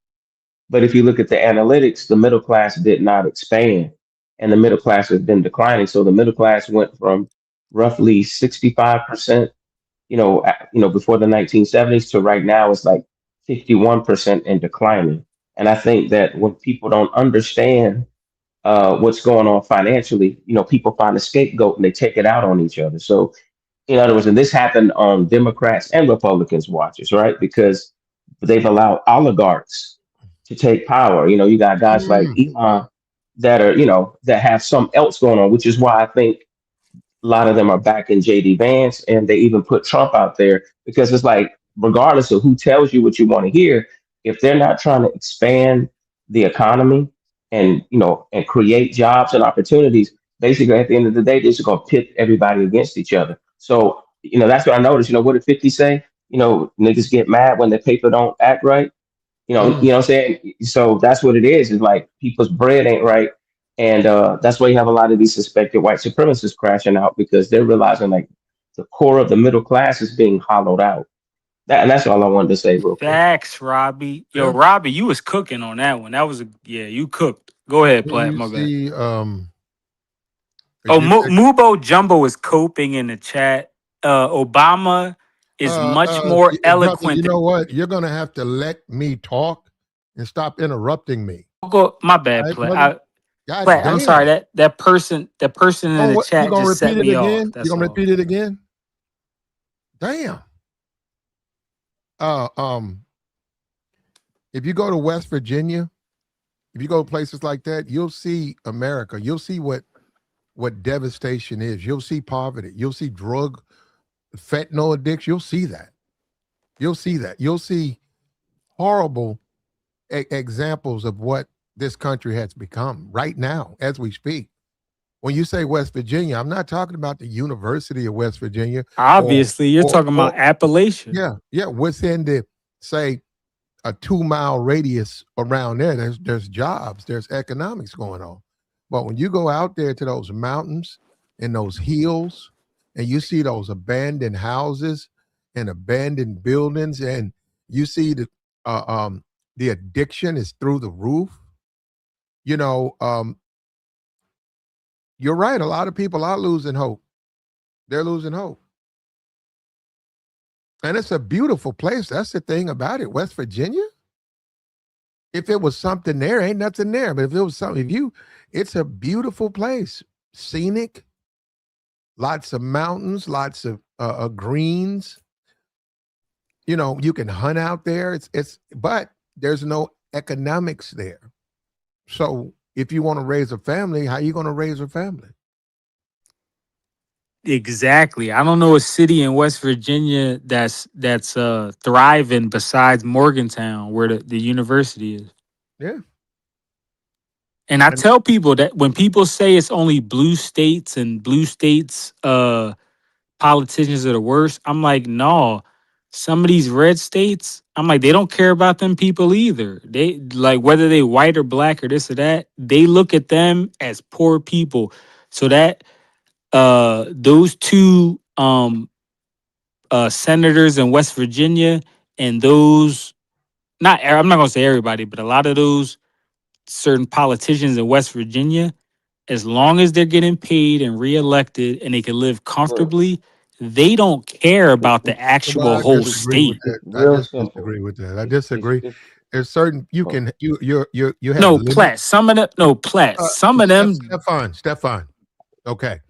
but if you look at the analytics, the middle class did not expand, and the middle class has been declining. So the middle class went from roughly 65%, before the 1970s to right now it's like 51% and declining. And I think that when people don't understand what's going on financially, people find a scapegoat and they take it out on each other. So, in other words, and this happened on Democrats and Republicans' watches, right? Because they've allowed oligarchs to take power. You got guys like Mm. Elon that are, that have something else going on, which is why I think a lot of them are back in JD Vance, and they even put Trump out there because it's like, regardless of who tells you what you want to hear, if they're not trying to expand the economy and create jobs and opportunities, basically at the end of the day, they're just gonna pit everybody against each other. So, that's what I noticed. What did 50 say? Niggas get mad when the paper don't act right. Mm. What I'm saying? So that's what it is. It's like people's bread ain't right. And that's why you have a lot of these suspected white supremacists crashing out because they're realizing like the core of the middle class is being hollowed out. And that's all I wanted to say real quick. facts, Robbie. Yo, Yeah. Robbie, you was cooking on that one. That was you cooked. Go ahead, When Plat. you My bad. see Oh, if you take Mubo Jumbo is coping in the chat. Obama is much more brother, you eloquent. know what? You're gonna have to let me talk and stop interrupting me. Go, my All bad, right, Plat. brother? God Plat, I'm sorry. damn. That person in Oh, the what you chat gonna just set repeat it me off. again? You That's gonna all. repeat it again? Damn. Uh um, if you go to West Virginia, if you go to places like that, you'll see America. You'll see what devastation is. You'll see poverty. You'll see drug fentanyl addiction. You'll see that. You'll see that. You'll see horrible examples of what this country has become right now as we speak. When you say West Virginia, I'm not talking about the University of West Virginia or Obviously, you're talking or about Appalachia. yeah, within the say a 2 mile radius around there, there's jobs, there's economics going on. But when you go out there to those mountains and those hills, and you see those abandoned houses and abandoned buildings, and you see the addiction is through the roof. You know, you're right. A lot of people are losing hope. They're losing hope, and it's a beautiful place. That's the thing about it. West Virginia, If it was something there, ain't nothing there. But if it was something, it's a beautiful place, scenic, lots of mountains, lots of greens. You can hunt out there. But there's no economics there. So if you want to raise a family, how you going to raise a family? Exactly. I don't know a city in West Virginia that's thriving besides Morgantown, where the university is. Yeah. And I tell people that when people say it's only blue states and blue states politicians are the worst, I'm like, no. Some of these red states, I'm like, they don't care about them people either. They like whether they white or black or this or that, they look at them as poor people. So that those two senators in West Virginia and those I'm not gonna say everybody, but a lot of those certain politicians in West Virginia, as long as they're getting paid and reelected and they can live Look, comfortably, they don't care about the Well, actual I whole disagree with state. that. I real just simple. disagree with that. I It's disagree. it's There's certain you oh, can you have No, limits. Platt. Some of them, no, Platt. Some of them, Stefan. Okay,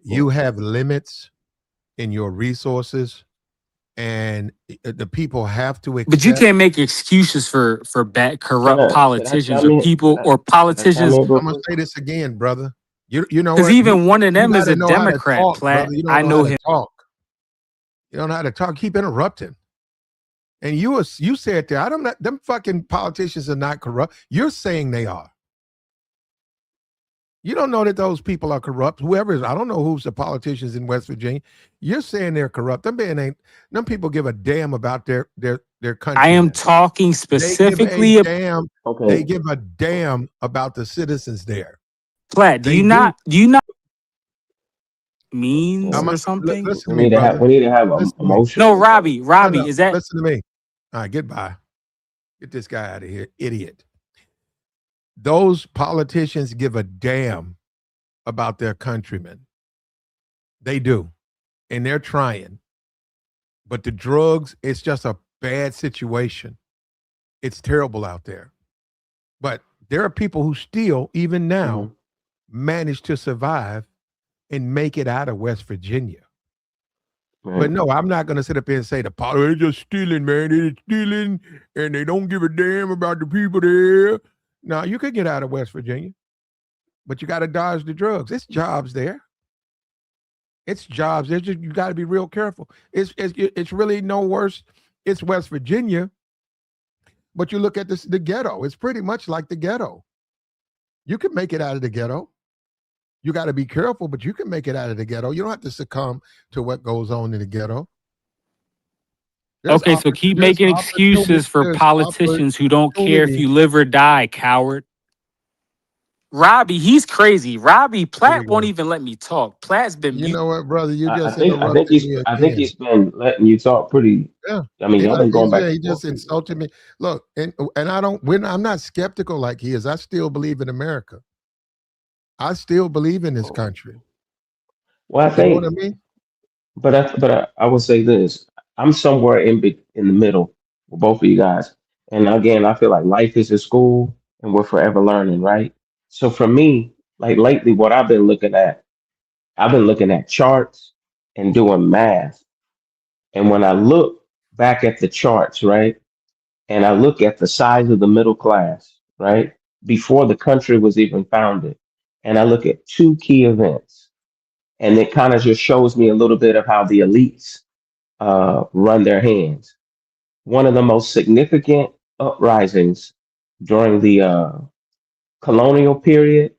you oh, have limits in your resources, and the people have to but you accept. can't make excuses for bad, can corrupt I politicians or chime in? people or Can I chime politicians. in real I'm gonna quick? say this again, brother. You know Because what? You even one of you them got is to a know how to Democrat, talk, Platt. brother. You don't I know how know to him. talk. You don't know how to talk. Keep interrupting. And you said that them fucking politicians are not corrupt. You're saying they are. You don't know that those people are corrupt. Whoever is, I don't know who's the politicians in West Virginia. You're saying they're corrupt. Them people give a damn about their I am countrymen. talking They give a specifically. damn. Okay. They give a damn about the citizens there. Platt, do They you do. not means Yeah. or something? Listen to me, brother. We need to have Listen to me. emotion No, with that. Robbie, is that Listen to me. All right, goodbye. Get this guy out of here, idiot. Those politicians give a damn about their countrymen. They do. And they're trying. But the drugs, it's just a bad situation. It's terrible out there. But there are people who still, even now, manage to survive and make it out of West Virginia. Right. But no, I'm not going to sit up here and say they're just stealing, man. They're stealing, and they don't give a damn about the people there. No, you could get out of West Virginia, but you got to dodge the drugs. It's jobs there. It's jobs. There's just you got to be real careful. It's really no worse. It's West Virginia, but you look at the ghetto. It's pretty much like the ghetto. You can make it out of the ghetto. You got to be careful, but you can make it out of the ghetto. You don't have to succumb to what goes on in the ghetto. okay? So keep making excuses for politicians who don't care if you live or die, coward. Robbie, he's crazy. Robbie Platt won't even let me talk. Platt's been You know what, brother? You just I think he's been letting you talk pretty. Yeah. I mean, y'all been going back. He just insulted me. Look, and I'm not skeptical like he is. I still believe in America. I still believe in this country. Well, I You think, know what I mean? but I will say this: I'm somewhere in the middle with both of you guys. And again, I feel like life is a school, and we're forever learning, right? So for me, like lately, what I've been looking at charts and doing math. And when I look back at the charts, right, and I look at the size of the middle class, right, before the country was even founded, and I look at two key events, and it kind of just shows me a little bit of how the elites run their hands. One of the most significant uprisings during the colonial period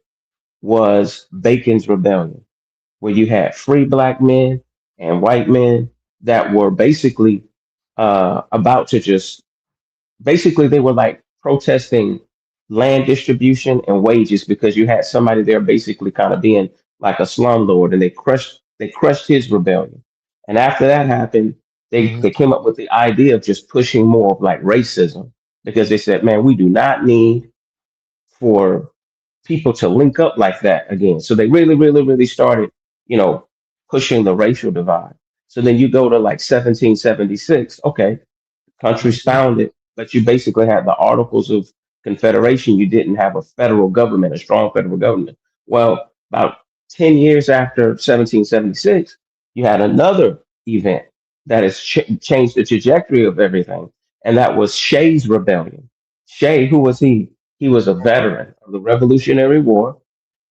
was Bacon's Rebellion, where you had free black men and white men that were basically about to just basically they were like protesting land distribution and wages because you had somebody there basically kind of being like a slumlord, and they crushed his rebellion. And after that happened, they came up with the idea of just pushing more of like racism, because they said, man, we do not need for people to link up like that again. So they really, really, really started, pushing the racial divide. So then you go to like 1776. Okay, country's founded, but you basically had the Articles of confederation, you didn't have a federal government, a strong federal government. Well, about 10 years after 1776, you had another event that has changed the trajectory of everything, and that was Shays' Rebellion. Shay, who was he? He was a veteran of the Revolutionary War.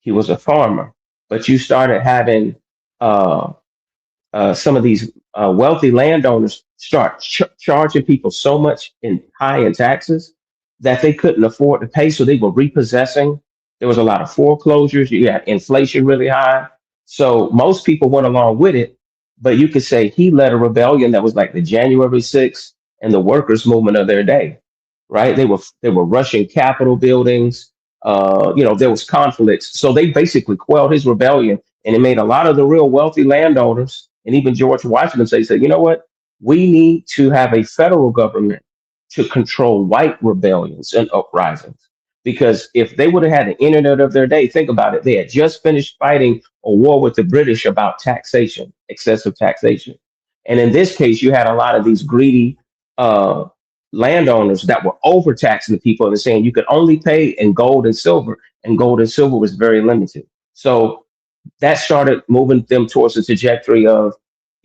He was a farmer, but you started having uh, some of these wealthy landowners start charging people so much in high in taxes that they couldn't afford to pay. So they were repossessing. There was a lot of foreclosures. You had inflation really high. So most people went along with it. But you could say he led a rebellion that was like the January 6th and the workers' movement of their day, right? They were rushing Capitol buildings. There was conflicts. So they basically quelled his rebellion, and it made a lot of the real wealthy landowners and even George Washington said, you know what? We need to have a federal government to control white rebellions and uprisings. Because if they would have had the internet of their day, think about it. They had just finished fighting a war with the British about taxation, excessive taxation. And in this case, you had a lot of these greedy uh, landowners that were overtaxing the people and saying you could only pay in gold and gold and silver was very limited. So that started moving them towards the trajectory of,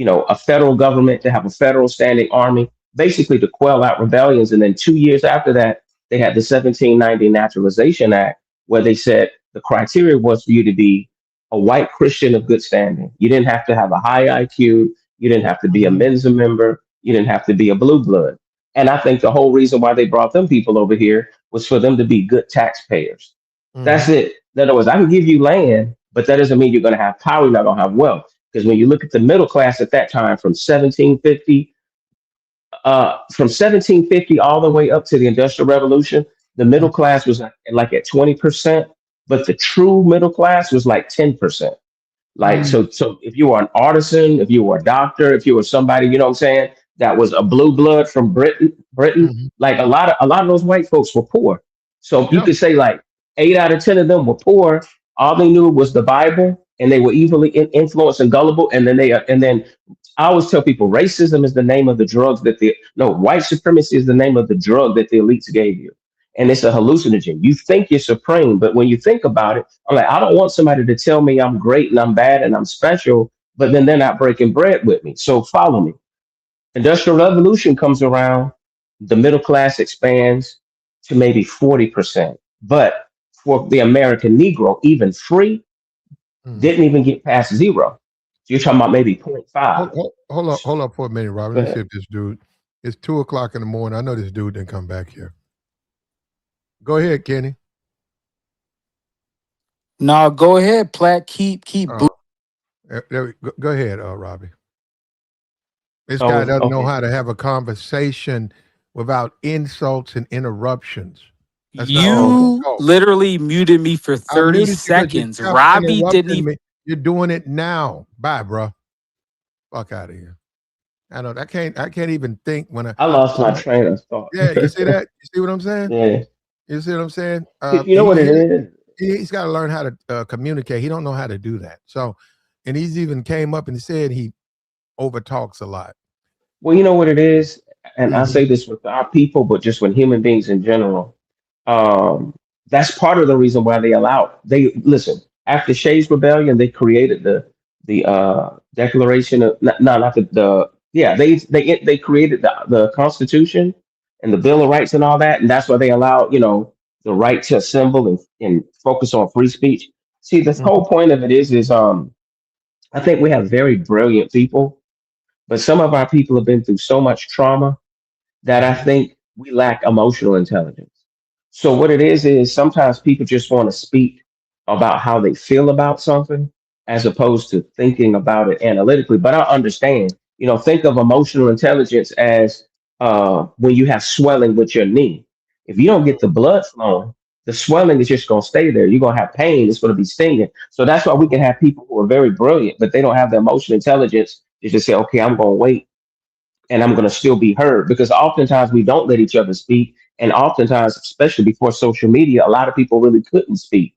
a federal government to have a federal standing army, basically to quell out rebellions. And then 2 years after that, they had the 1790 Naturalization Act, where they said the criteria was for you to be a white Christian of good standing. You didn't have to have a high IQ. You didn't have to be a Mensa member. You didn't have to be a blue blood. And I think the whole reason why they brought them people over here was for them to be good taxpayers. That's Mhm. it. In other words, I can give you land, but that doesn't mean you're going to have power. You're not going to have wealth. Because when you look at the middle class at that time, from 1750 all the way up to the Industrial Revolution, the middle class was like at 20%, but the true middle class was like 10%. Like Mhm. so if you were an artisan, if you were a doctor, if you were somebody, you know what I'm saying, that was a blue blood from Britain, Mhm. like a lot of those white folks were poor. So you Yep. could say like 8 out of 10 of them were poor. All they knew was the Bible, and they were easily influenced and gullible. And then I always tell people racism is the name of the drugs that the no white supremacy is the name of the drug that the elites gave you. And it's a hallucinogen. You think you're supreme, but when you think about it, I'm like, I don't want somebody to tell me I'm great and I'm bad and I'm special, but then they're not breaking bread with me. So follow me. Industrial revolution comes around, the middle class expands to maybe 40%. But for the American Negro, even free, Mhm. didn't even get past zero. So you're talking about maybe zero point 0.5. Hold up for a minute, Robert. Go Let me see ahead. if this dude. It's 2 o'clock in the morning. I know this dude didn't come back here. Go ahead, Kenny. No, go ahead, Platt. Keep. Uh, go ahead, Robbie. This guy Oh, doesn't know okay. how to have a conversation without insults and interruptions. That's not the way Oh, we You talk. literally muted me for I 30 muted you because you seconds. kept Robbie didn't interrupting even. me. You're doing it now. Bye, bro. Fuck out of here. I don't. I can't even think when I. I lost my train of thought. Yeah, you see that? You see what I'm saying? Yeah. You see what I'm saying? You know what it is? He's got to learn how to communicate. He don't know how to do that. So, and he's even came up and said he over talks a lot. Well, you know what it is, and I Mhm. say this with our people, but just with human beings in general. Um, that's part of the reason why they listen. After Shays' Rebellion, they created the Declaration of no, not the yeah they created the Constitution and the Bill of Rights and all that, and that's why they allowed the right to assemble and focus on free speech. See, the Mhm. whole point of it is I think we have very brilliant people, but some of our people have been through so much trauma that I Mhm. think we lack emotional intelligence. So what it is sometimes people just want to speak about how they feel about something as opposed to thinking about it analytically. But I understand, think of emotional intelligence as when you have swelling with your knee. If you don't get the blood flowing, the swelling is just going to stay there. You're going to have pain. It's going to be stinging. So that's why we can have people who are very brilliant, but they don't have the emotional intelligence to just say, okay, I'm going to wait and I'm going to still be heard, because oftentimes we don't let each other speak. And oftentimes, especially before social media, a lot of people really couldn't speak.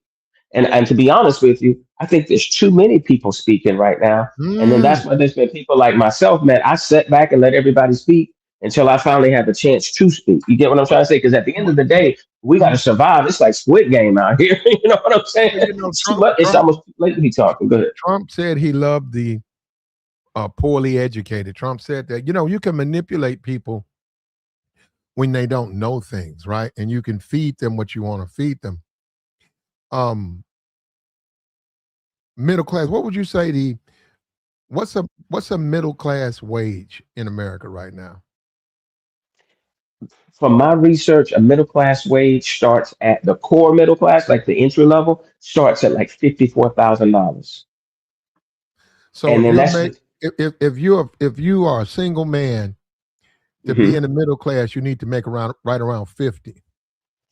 And to be honest with you, I think there's too many people speaking right now. And then Mm. that's why there's been people like myself, man. I sat back and let everybody speak. until I finally had the chance to speak. You get what I'm trying to say? Because at the end of the day, we got to survive. It's like Squid Game out here. You know what I'm saying? Well, you know, It's too much. It's almost too late to be talking. Go ahead. Trump said he loved the poorly educated. Trump said that, you know, you can manipulate people when they don't know things, right? And you can feed them what you want to feed them. Middle class, what would you say what's a middle class wage in America right now? From my research, a middle class wage starts at the core middle class, like the entry level, starts at like $54,000. So And then you're that's make if you are a single man to be mhm. in the middle class, you need to make right around 50.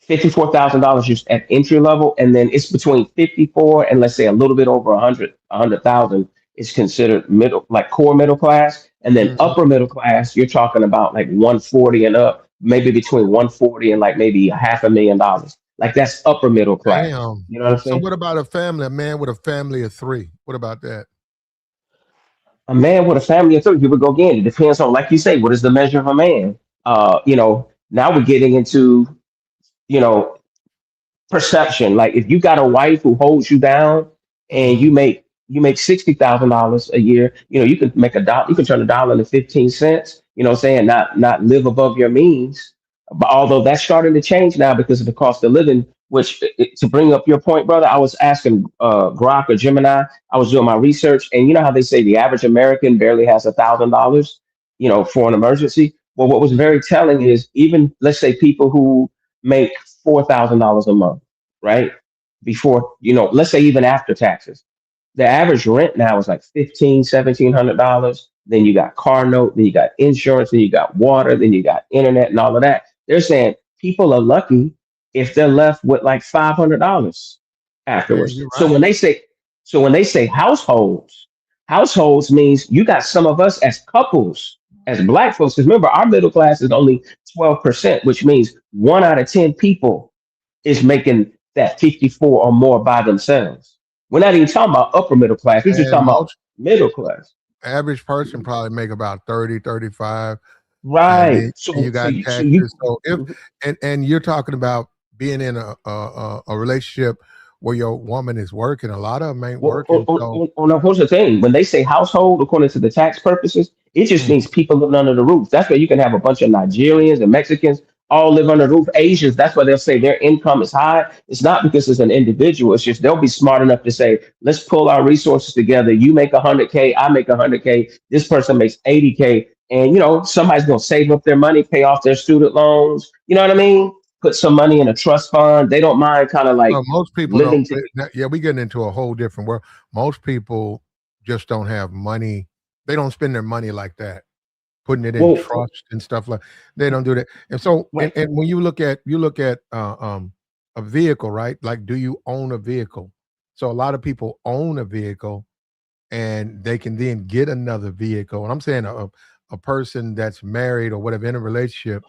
$54,000 just at entry level, and then it's between 54 and let's say a little bit over 100,000 is considered middle, like core middle class, and then Mhm. upper middle class, you're talking about like 140 and up, maybe between 140 and like maybe a $500,000. Like that's upper middle class. Damn. You know what I'm So saying? what about a man with a family of 3? What about that? A man with a family of 3, here we go again. It depends on, like you say, what is the measure of a man? Now we're getting into, you know, perception. Like if you got a wife who holds you down and Mhm. you make $60,000 a year, you can make you can turn $1 into 15 cents, what I'm saying, not live above your means. But although that's starting to change now because of the cost of living, which to bring up your point, brother, I was asking Grok or Gemini, I was doing my research, and you know how they say the average American barely has $1,000, for an emergency. Well, what was very telling is even let's say people who make $4,000 a month, right? Before, let's say even after taxes. The average rent now is like $1,700. Then you got car note, then you got insurance, then you got water, then you got internet and all of that. They're saying people are lucky if they're left with like $500 Yeah, afterwards. you're So right. when they say households means you got some of us as couples, as black folks. Because remember, our middle class is only 12%, which means 1 out of 10 people is making that 54 or more by themselves. We're not even talking about upper middle class. We're just And talking about most middle class. average person probably make about 30, 35, and Right. then and So you so got you so you taxes. So if and you're talking about being in a relationship where your woman is working. A lot of them ain't Well, working. So no, here's the thing. When they say household, according to the tax purposes, it just mm, means people living under the roof. That's why you can have a bunch of Nigerians and Mexicans all live under the roof. Asians, that's why they'll say their income is high. It's not because it's an individual. It's just they'll be smart enough to say, let's pull our resources together. You make 100K, I make 100K. This person makes 80K, and somebody's gonna save up their money, pay off their student loans. You know what I mean? Put some money in a trust fund. They don't mind kind of like most people don't. living together. Yeah, we getting into a whole different world. Most people just don't have money. They don't spend their money like that, putting it in Well, trust and stuff like. They don't do that. And so, right. and when you look at a vehicle, right? Like, do you own a vehicle? So a lot of people own a vehicle, and they can then get another vehicle. And I'm saying a person that's married or whatever in a relationship,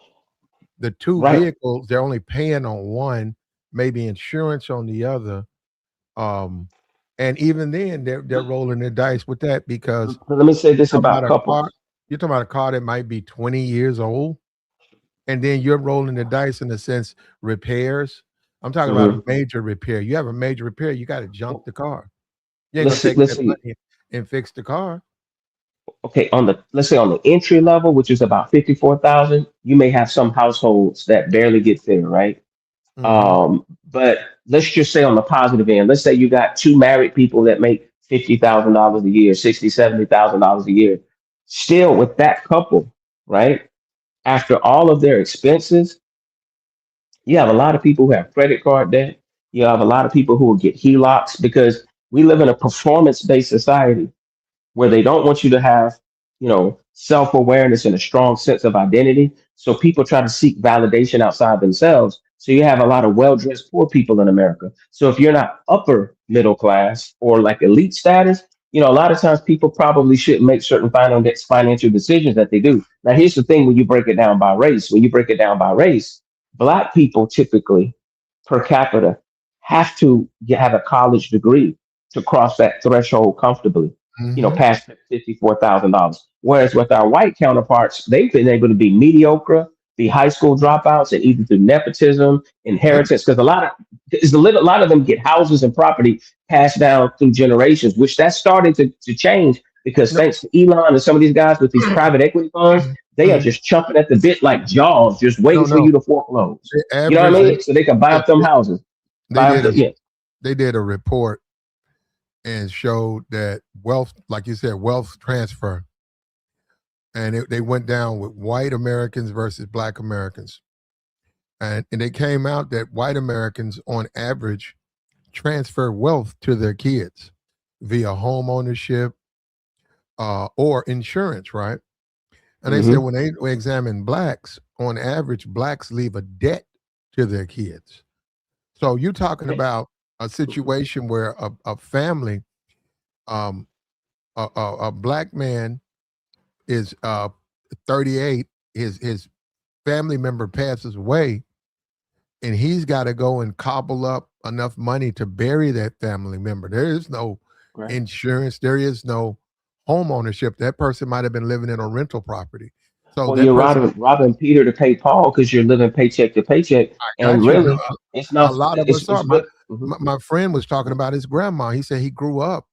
the two Right. vehicles, they're only paying on one, maybe insurance on the other. Um, and even then, they're rolling the dice with that because But let me say you're this talking about about a car. couples. You're talking about a car that might be 20 years old, and then you're rolling the dice in the sense repairs. I'm talking about a Hmm. major repair. You have a major repair, you got to junk the car. You ain't Let's gonna see. take Let's that see. money and fix the car. Okay, let's say on the entry level, which is about 54,000, you may have some households that barely get there, right? Hmm. But let's just say on the positive end, let's say you got two married people that make $50,000 a year, 60, $70,000 a year. Still, with that couple, right? After all of their expenses, you have a lot of people who have credit card debt. You have a lot of people who will get HELOCs because we live in a performance-based society where they don't want you to have, self-awareness and a strong sense of identity. So people try to seek validation outside themselves. So you have a lot of well-dressed poor people in America. So if you're not upper middle class or like elite status, a lot of times people probably shouldn't make certain financial decisions that they do. Now, here's the thing: when you break it down by race, Black people typically per capita have to have a college degree to cross that threshold comfortably. Hmm. past $54,000. Whereas with our white counterparts, they've been able to be mediocre, be high school dropouts, and either through nepotism, They, inheritance, because a lot of them get houses and property passed down through generations, which that's starting to change because no, thanks to Elon and some of these guys with these private equity funds, they are mhm. just chomping at the bit like jaws, just waiting No, for no. you to foreclose. The You know what I average mean? So they can buy they, up them houses, they buy up did a the yeah. they did a report and showed that wealth, like you said, wealth transfer, and they went down with white Americans versus black Americans, and they came out that white Americans, on average, transfer wealth to their kids via home ownership or insurance, right? And they said Hmm. when they examine blacks, on average, blacks leave a debt to their kids. So you're talking about a situation where a family, um, a black man is 38, his family member passes away, and he's got to go and cobble up enough money to bury that family member. There is no Right. insurance, there is no home ownership. That person might have been living in a rental property. So Well, that you're person, robbing Peter to pay Paul because you're living paycheck to paycheck, I and got you. really, it's A not. lot of us are. It's My, really. Mhm. my my friend was talking about his grandma. He said he grew up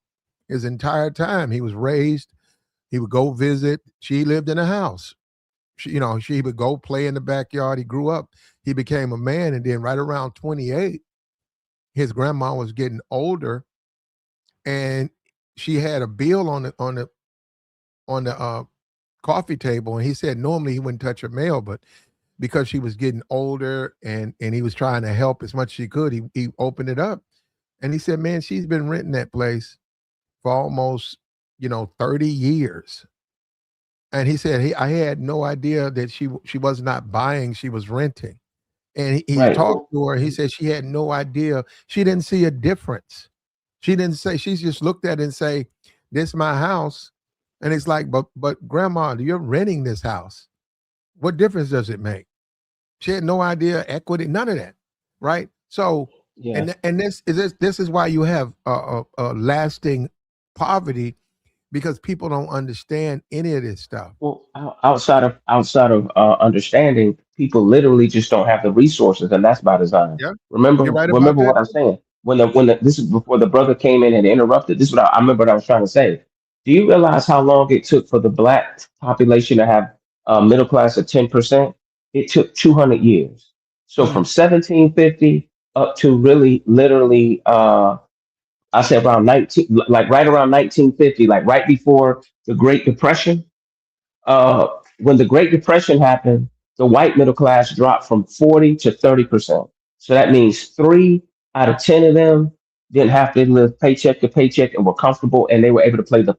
his entire time. He was raised. He would go visit. She lived in a house. She would go play in the backyard. He grew up. He became a man, and then right around 28, his grandma was getting older, and she had a bill on the coffee table, and he said normally he wouldn't touch her mail, but because she was getting older and he was trying to help as much as he could, he opened it up, and he said, "Man, she's been renting that place for almost 30 years." And he said I had no idea that she was not buying, she was renting. And he Right. talked Well, to her. He mhm. said she had no idea. She didn't see a difference. She didn't say. She just looked at it and say, "This my house." And it's like, but grandma, you're renting this house. What difference does it make? She had no idea equity, none of that, right? So, Yeah. and this is why you have lasting poverty, because people don't understand any of this stuff. Well, outside of understanding, people literally just don't have the resources, and that's by design. Yeah, you're Remember, right about remember that what I'm too. saying. When this is before the brother came in and interrupted. This is what I remember. What I was trying to say. Do you realize how long it took for the black population to have a middle class of 10%? It took 200 years. So Mm, from 1750 up to really, literally, I say around 19, like right around 1950, like right before the Great Depression. uh, when the Great Depression happened, the white middle class dropped from 40 to 30%. So that means 3 out of 10 of them didn't have to live paycheck to paycheck and were comfortable, and they were able to play the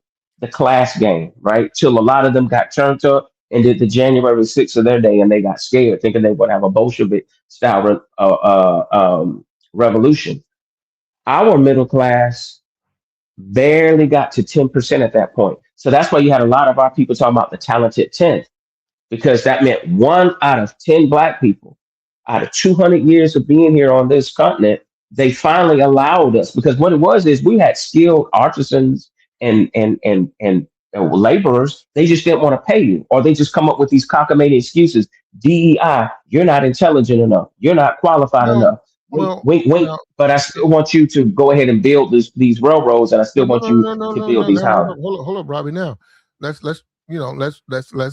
class game, right? Till a lot of them got turned up and did the January 6th of their day, and they got scared, thinking they would have a Bolshevik style revolution. Our middle class barely got to 10% at that point. So that's why you had a lot of our people talking about the talented 10th, because that meant 1 out of 10 black people out of 200 years of being here on this continent, they finally allowed us. Because what it was is we had skilled artisans and laborers. They just didn't want to pay you, or they just come up with these cockamamie excuses. DEI, you're not intelligent enough. You're not qualified well, enough. Wink, well, wink, wink. well. But I still want you to go ahead and build these railroads, and I No, still no, want no, you no, no, to no, build no, these no, no, no. houses. Hold up, Robbie. Now, let's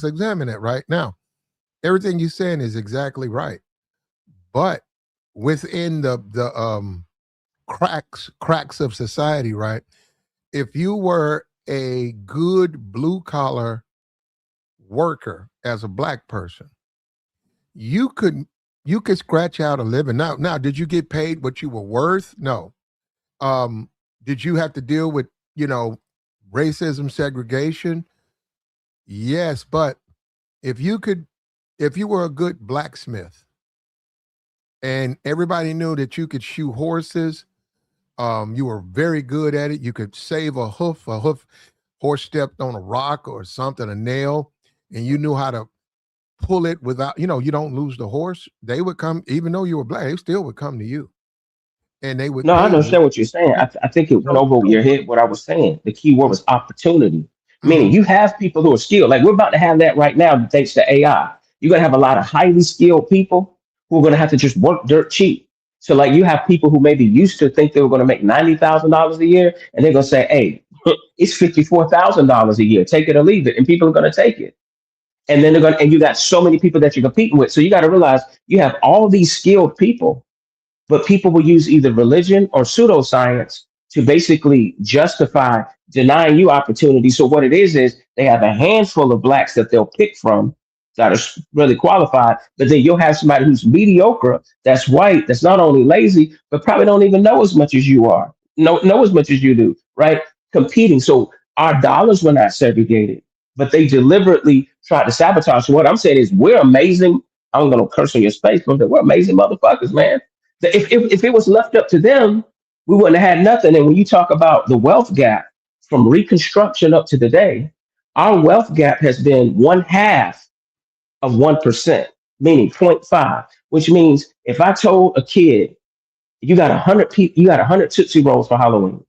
examine it right now. Everything you're saying is exactly right, but within the cracks of society, right? If you were a good blue collar worker as a black person, you could you could scratch out a living. Now, did you get paid what you were worth? No. Um, did you have to deal with you know racism, segregation? Yes, but if you could, if you were a good blacksmith and everybody knew that you could shoe horses, you were very good at it. You could save a hoof horse stepped on a rock or something, a nail, and you knew how to pull it without, you don't lose the horse. They would come, even though you were black, they still would come to you. and they would No, I pay you. understand what you're saying. I think it went So, over so your head what I was saying. The key word was opportunity. Meaning mhm. you have people who are skilled. Like we're about to have that right now thanks to AI. You're gonna have a lot of highly skilled people who are gonna have to just work dirt cheap. So like you have people who maybe used to think they were gonna make $90,000 a year, and they're gonna say, hey, it's $54,000 a year. Take it or leave it. And people are gonna take it. And then they're gonna and you got so many people that you're competing with. So you gotta realize you have all these skilled people, but people will use either religion or pseudoscience to basically justify denying you opportunity. So what it is they have a handful of blacks that they'll pick from that are really qualified, but then you'll have somebody who's mediocre, that's white, that's not only lazy, but probably don't even know as much as you are, know as much as you do, right? Competing. So our dollars were not segregated, but they deliberately tried to sabotage. So what I'm saying is we're amazing. I'm gonna curse on your space, but we're amazing motherfuckers, man. If it was left up to them, we wouldn't have had nothing. And when you talk about the wealth gap from Reconstruction up to today, our wealth gap has been one half of 1%, meaning point 0.5, which means if I told a kid, you got 100 people, you got 100 Tootsie Rolls for Halloween.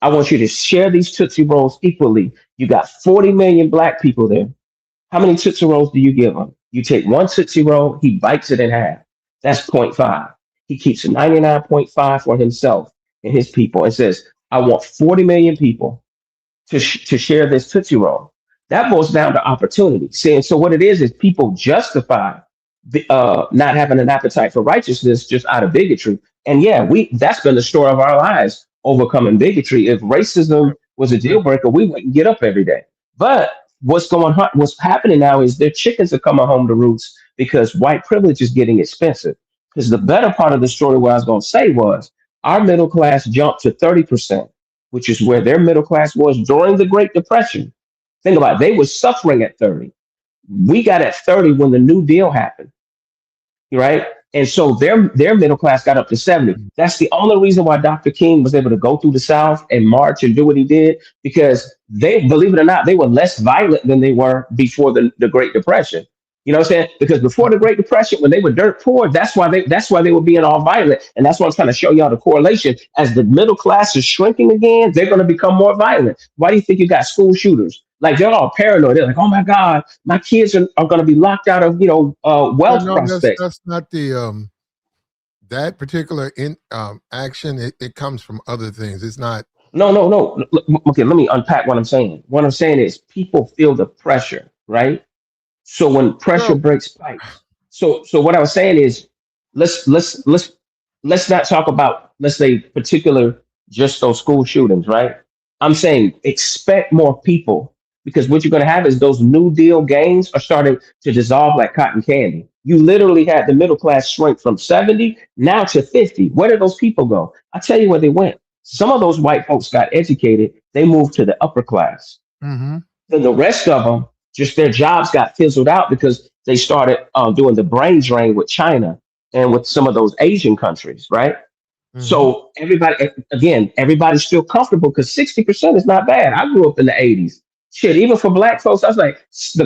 I want you to share these Tootsie Rolls equally. You got 40 million black people there. How many Tootsie Rolls do you give him? You take one Tootsie Roll, he bites it in half. That's point 0.5. He keeps 99.5 for himself and his people and says, I want 40 million people to share this Tootsie Roll. That boils down to opportunity. See, so what it is people justify not having an appetite for righteousness just out of bigotry. And yeah, that's been the story of our lives, overcoming bigotry. If racism was a deal breaker, we wouldn't get up every day. But what's happening now is their chickens are coming home to roost because white privilege is getting expensive. Because the better part of the story, what I was going to say was our middle class jumped to 30%, which is where their middle class was during the Great Depression. Think about it, they were suffering at 30. We got at 30 when the New Deal happened, right? And so their middle class got up to 70. That's the only reason why Dr. King was able to go through the South and march and do what he did, because they, believe it or not, they were less violent than they were before the Great Depression. You know what I'm saying? Because before the Great Depression, when they were dirt poor, that's why they were being all violent. And that's why I'm trying to show y'all the correlation. As the middle class is shrinking again, they're going to become more violent. Why do you think you got school shooters? Like they're all paranoid. They're like, oh my God, my kids are going to be locked out of, wealth No, prospects. that's not the that particular action. It comes from other things. It's not. No. Okay, let me unpack what I'm saying. What I'm saying is people feel the pressure, right? So when pressure No. breaks pipes. So what I was saying is let's not talk about, let's say, particular just those school shootings, right? I'm saying expect more people, because what you're going to have is those New Deal gains are starting to dissolve like cotton candy. You literally had the middle class shrink from 70 now to 50. Where did those people go? I'll tell you where they went. Some of those white folks got educated. They moved to the upper class. Mm-hmm. Then the rest of them, just their jobs got fizzled out because they started doing the brain drain with China and with some of those Asian countries, right? Mm-hmm. So everybody's still comfortable because 60% is not bad. I grew up in the 80s. Shit, even for black folks, I was like,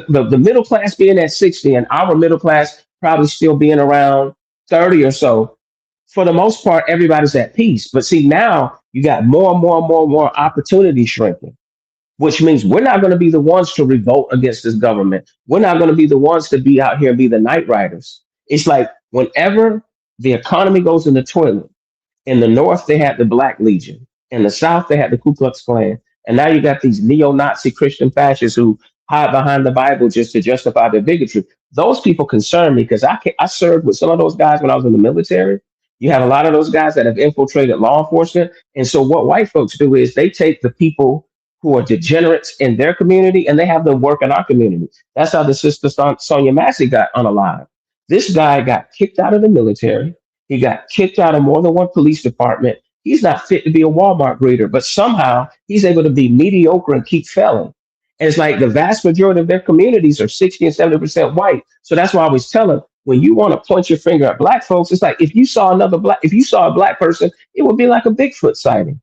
the middle class being at 60 and our middle class probably still being around 30 or so. For the most part, everybody's at peace. But see, now you got more and more opportunity shrinking, which means we're not going to be the ones to revolt against this government. We're not going to be the ones to be out here and be the night riders. It's like whenever the economy goes in the toilet, in the North, they had the Black Legion. In the South, they had the Ku Klux Klan. And now you got these neo-Nazi Christian fascists who hide behind the Bible just to justify their bigotry. Those people concern me because I served with some of those guys when I was in the military. You have a lot of those guys that have infiltrated law enforcement. And so what white folks do is they take the people who are degenerates in their community and they have them work in our community. That's how the sister Sonia Massey got unalive. This guy got kicked out of the military. He got kicked out of more than one police department. He's not fit to be a Walmart greeter, but somehow he's able to be mediocre and keep failing. And it's like the vast majority of their communities are 60 and 70% white. So that's why I always tell them, when you want to point your finger at black folks, it's like if you saw a black person, it would be like a Bigfoot sighting.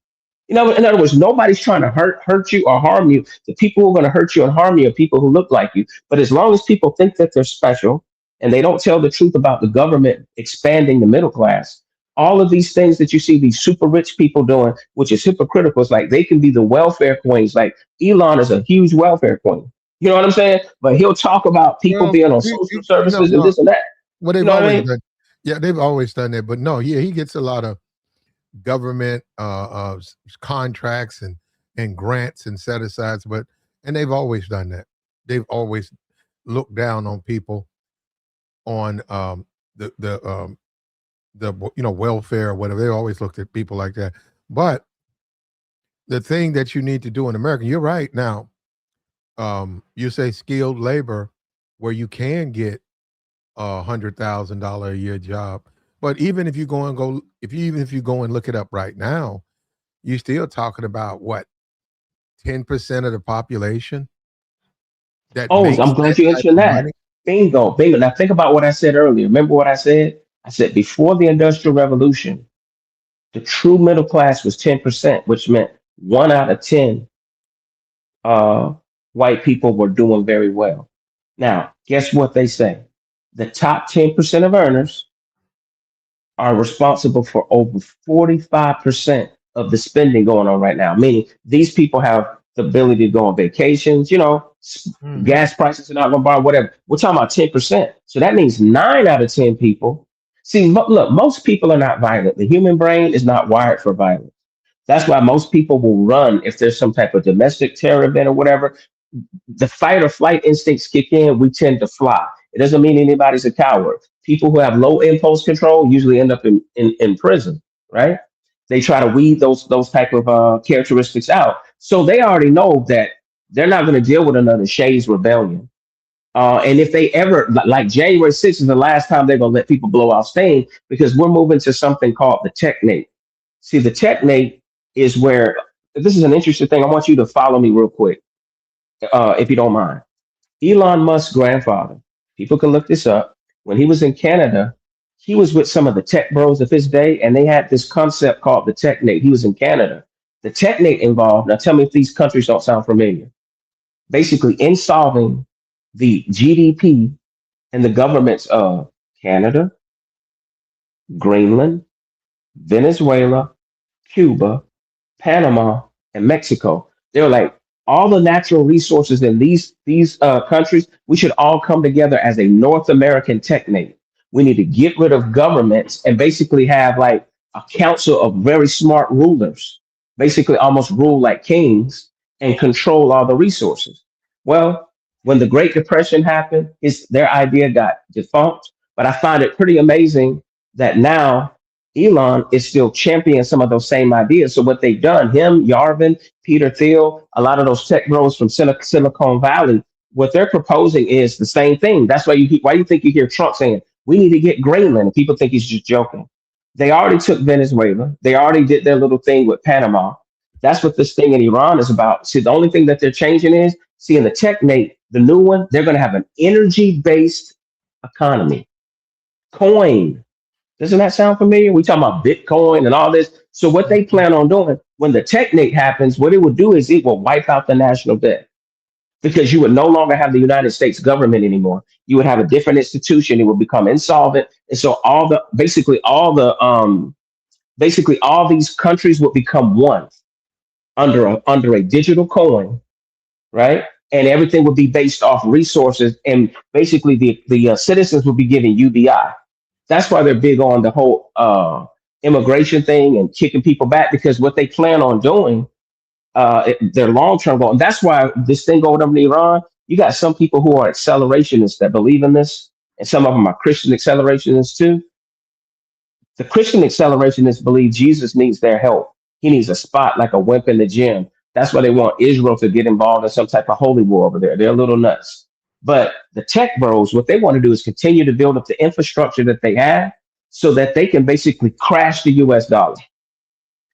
In other words, nobody's trying to hurt you or harm you. The people who are going to hurt you and harm you are people who look like you. But as long as people think that they're special and they don't tell the truth about the government expanding the middle class, All of these things that you see these super rich people doing, which is hypocritical. It's like they can be the welfare queens. Like Elon is a huge welfare queen. You know what I'm saying? But he'll talk about people Well, being on social services and no. this and that. Well, You they've know what I always mean? done. Yeah, they've always done that. But no, yeah, he gets a lot of government contracts and grants and set asides. And they've always done that. They've always looked down on people on the welfare or whatever. They always looked at people like that. But the thing that you need to do in America, you're right now. You say skilled labor, where you can get $100,000 a year job. But even if you go and look it up right now, you're still talking about what, 10% of the population that Oh, makes I'm glad that you type mentioned of money. that. Bingo, bingo. Now think about what I said earlier. Remember what I said? I said before the Industrial Revolution, the true middle class was 10%, which meant 1 out of 10 uh, white people were doing very well. Now, guess what they say? The top 10% of earners are responsible for over 45% of the spending going on right now, meaning these people have the ability to go on vacations, Mhm. gas prices are not going to borrow, whatever. We're talking about 10%. So that means 9 out of 10 people. See, look, most people are not violent. The human brain is not wired for violence. That's why most people will run if there's some type of domestic terror event or whatever. The fight or flight instincts kick in, we tend to fly. It doesn't mean anybody's a coward. People who have low impulse control usually end up in prison, right? They try to weed those type of characteristics out. So they already know that they're not going to deal with another Shays rebellion. And if they ever, like January 6th is the last time they're going to let people blow off steam, because we're moving to something called the technate. See, the technate is where, this is an interesting thing. I want you to follow me real quick, if you don't mind. Elon Musk's grandfather, people can look this up. When he was in Canada, he was with some of the tech bros of his day, and they had this concept called the technate. He was in Canada. The technate involved, now tell me if these countries don't sound familiar, basically in solving the GDP and the governments of Canada, Greenland, Venezuela, Cuba, Panama, and Mexico. They were like, all the natural resources in these countries, we should all come together as a North American technate. We need to get rid of governments and basically have like a council of very smart rulers, basically almost rule like kings and control all the resources. Well, when the Great Depression happened, their idea got defunct. But I find it pretty amazing that now Elon is still championing some of those same ideas. So what they've done, him, Yarvin, Peter Thiel, a lot of those tech bros from Silicon Valley, what they're proposing is the same thing. That's why you think you hear Trump saying we need to get Greenland, and people think he's just joking. They already took Venezuela. They already did their little thing with Panama. That's what this thing in Iran is about. See, the only thing that they're changing is, see, in the TechNate, the new one, they're going to have an energy-based economy. Coin. Doesn't that sound familiar? We talking about Bitcoin and all this. So what they plan on doing when the technate happens, what it would do is it will wipe out the national debt, because you would no longer have the United States government anymore. You would have a different institution. It would become insolvent, and so basically all these countries would become one under a digital coin, right? And everything would be based off resources, and basically the citizens would be given UBI. That's why they're big on the whole immigration thing and kicking people back, because what they plan on doing, their long term goal. And that's why this thing going over in Iran, you got some people who are accelerationists that believe in this, and some of them are Christian accelerationists too. The Christian accelerationists believe Jesus needs their help. He needs a spot like a wimp in the gym. That's why they want Israel to get involved in some type of holy war over there. They're a little nuts. But the tech bros, what they want to do is continue to build up the infrastructure that they have so that they can basically crash the US dollar.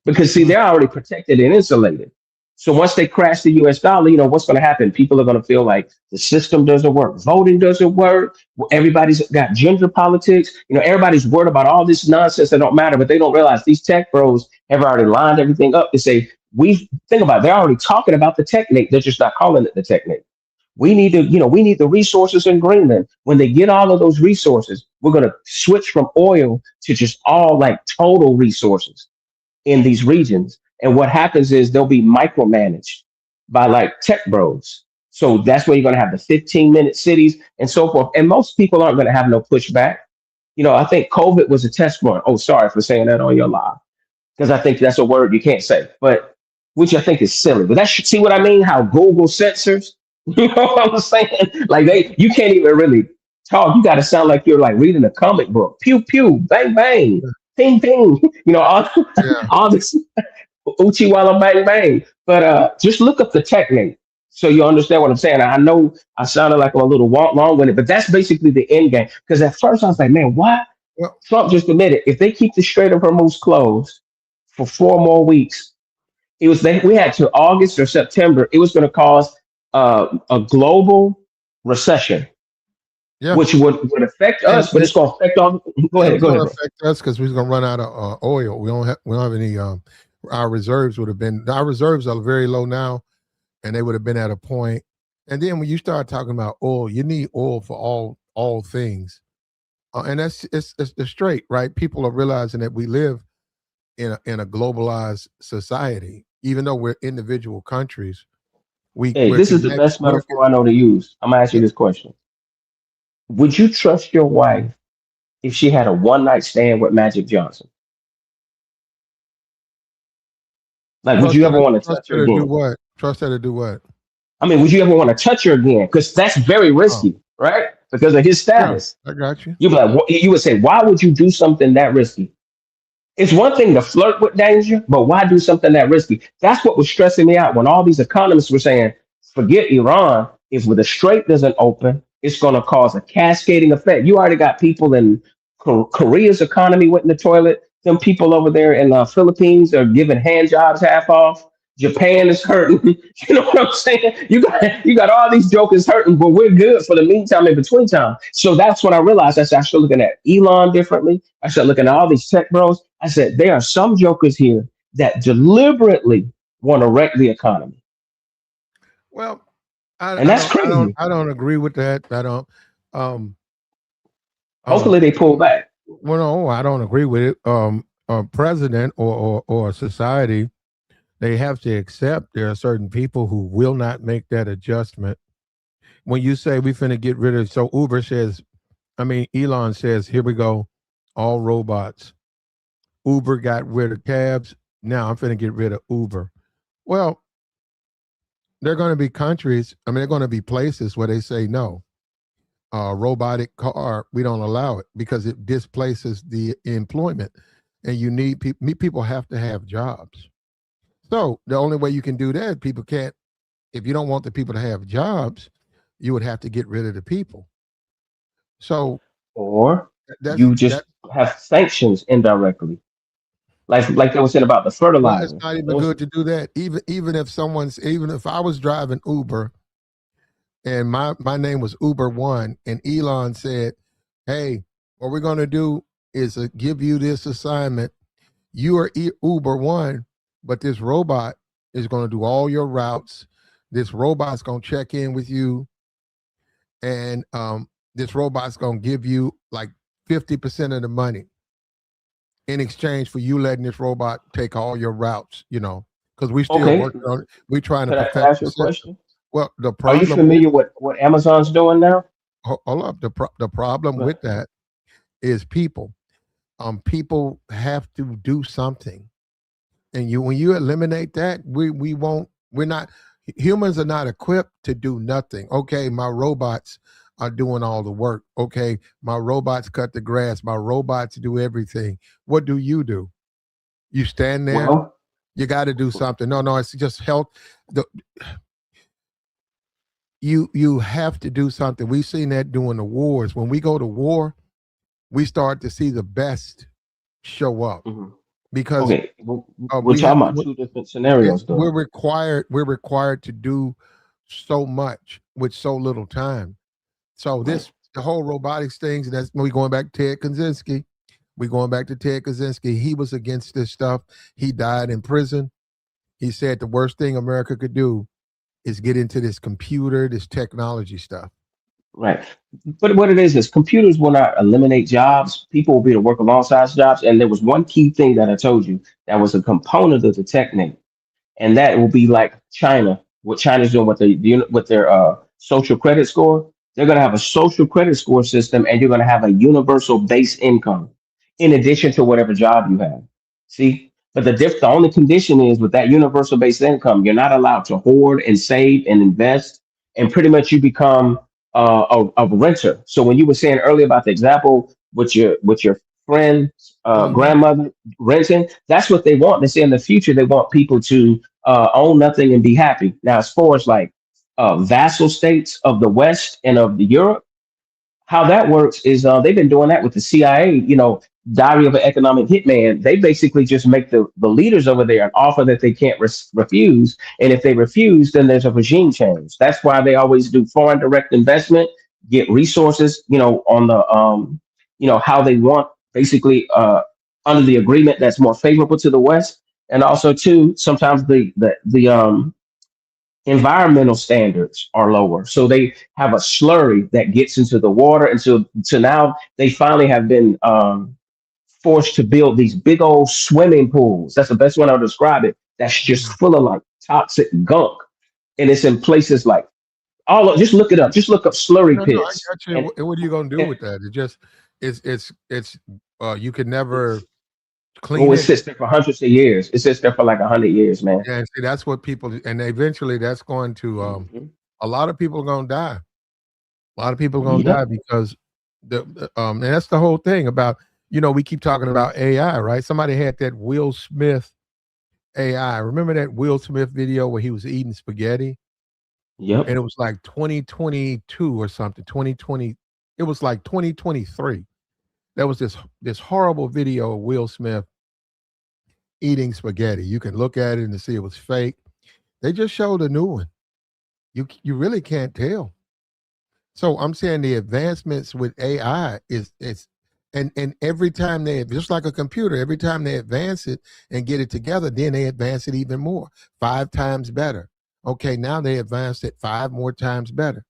Because see, they're already protected and insulated. So once they crash the US dollar, what's going to happen? People are going to feel like the system doesn't work. Voting doesn't work. Everybody's got gender politics. Everybody's worried about all this nonsense that don't matter, but they don't realize these tech bros have already lined everything up to say, think about it. They're already talking about the technate. They're just not calling it the technate. We need the resources in Greenland. When they get all of those resources, we're going to switch from oil to just all like total resources in these regions. And what happens is they'll be micromanaged by like tech bros. So that's where you're going to have the 15-minute cities and so forth. And most people aren't going to have no pushback. I think COVID was a test point. Oh, sorry for saying that on your live, because I think that's a word you can't say, but which I think is silly. But that should see what I mean? How Google censors, you know what I'm saying? Like you can't even really talk. You got to sound like you're like reading a comic book. Pew pew, bang bang, ping ping. All Yeah. all this uchi walla bang bang. But just look up the technique so you understand what I'm saying. I know I sounded like I'm a little long with it, but that's basically the end game. Because at first I was like, man, why? Well, Trump just admitted if they keep the Strait of Hormuz closed for 4 more weeks, we had to August or September. It was going to cause a global recession, yeah. which would affect And us, but it's going to affect all. Go it's ahead, go going ahead. to Bro. affect us because we're going to run out of oil. We don't have any. Our reserves would have been. Our reserves are very low now, and they would have been at a point. And then when you start talking about oil, you need oil for all things, and that's it's straight, right? People are realizing that we live in a globalized society, even though we're individual countries. Hey, We're this is the connected. best metaphor I know to use. I'm going to ask you this question. Would you trust your wife if she had a one-night stand with Magic Johnson? Like, would Trust you her ever to, want to trust touch her her to do again? what? Trust her to do what? I mean, would you ever want to touch her again? Because that's very Oh, risky, right? Because of his yeah, status. I got you. You'd be like, you would say, why would you do something that risky? It's one thing to flirt with danger, but why do something that risky? That's what was stressing me out when all these economists were saying, forget Iran. If the strait doesn't open, it's going to cause a cascading effect. You already got people in Korea's economy went in the toilet. Them people over there in the Philippines are giving hand jobs half off. Japan is hurting. You know what I'm saying? You got all these jokers hurting, but we're good for the meantime in between time. So that's when I realized I started looking at Elon differently. I started looking at all these tech bros. I said there are some jokers here that deliberately want to wreck the economy, Well, and that's crazy. I don't agree with that. I don't. Um, Hopefully, they pull back. well, no, I don't agree with it. A president or a society, they have to accept there are certain people who will not make that adjustment. When you say we finna get rid of, so Uber says, I mean, Elon says, here we go, all robots. Uber got rid of cabs. Now I'm finna get rid of Uber. Well, there are going to be countries, I mean, there are going to be places where they say no. Robotic car, we don't allow it because it displaces the employment, and you need people have to have jobs. So the only way you can do that, people can't. If you don't want the people to have jobs, you would have to get rid of the people. So Or that's you that. just have sanctions indirectly, like they were saying about the Well, it's fertilizer. not even Those, good to do that. Even if I was driving Uber and my name was Uber One, and Elon said, "Hey, what we're going to do is give you this assignment. You are Uber One, but this robot is going to do all your routes. This robot's going to check in with you, and this robot's going to give you like 50% of the money in exchange for you letting this robot take all your routes. Because we still okay, working on it. We're trying to can I perfect ask the you a system. question? Well, the Are you problem with familiar with what Amazon's doing now? hold up, the problem with that is people. People have to do something, and when you eliminate that, we won't. We're not. Humans are not equipped to do nothing. Okay, my robots are doing all the work. Okay, my robots cut the grass. My robots do everything. What do? You stand there. Well, You got to do something. No, it's just health. The, you have to do something. We've seen that during the wars. When we go to war, we start to see the best show up mhm. because Okay, we're we have talking about two different scenarios, we're though. required to do so much with so little time. So Right. the whole robotics things, that's we going back to Ted Kaczynski. We going back to Ted Kaczynski. He was against this stuff. He died in prison. He said the worst thing America could do is get into this computer, this technology stuff. Right. But what it is computers will not eliminate jobs. People will be able to work alongside jobs. And there was one key thing that I told you that was a component of the technique, and that will be like China. What China's doing with their social credit score, they're going to have a social credit score system, and you're going to have a universal base income in addition to whatever job you have. See, but the only condition is with that universal base income, you're not allowed to hoard and save and invest, and pretty much you become a renter. So when you were saying earlier about the example with your friend's Mhm. grandmother renting, that's what they want. They say in the future they want people to own nothing and be happy. Now, as far as like vassal states of the West and of the Europe, how that works is they've been doing that with the CIA. Diary of an Economic Hitman. They basically just make the leaders over there an offer that they can't refuse, and if they refuse, then there's a regime change. That's why they always do foreign direct investment, get resources. On the how they want basically under the agreement that's more favorable to the West, and also too sometimes the environmental standards are lower. So they have a slurry that gets into the water. And so now they finally have been forced to build these big old swimming pools. That's the best one I'll describe it. That's just full of like toxic gunk. And it's in places like just look it up. Just look up slurry No, I pits. got you. And, What are you gonna do and with that? It's you could never it's, clean it it. sits there for hundreds of years. It sits there for like 100 years, man. Yeah, and see, that's what people, and eventually that's going to Mhm. a lot of people are gonna die. A lot of people are gonna die Yep. because and that's the whole thing about, we keep talking about AI, right? Somebody had that Will Smith AI. Remember that Will Smith video where he was eating spaghetti? And Yep. it was like 2022 or something, 2020, it was like 2023. There was this horrible video of Will Smith eating spaghetti. You can look at it and see it was fake. They just showed a new one. You really can't tell. So I'm saying the advancements with AI is and every time they, just like a computer, every time they advance it and get it together, then they advance it even more, 5 times better. Okay, now they advanced it 5 more times better.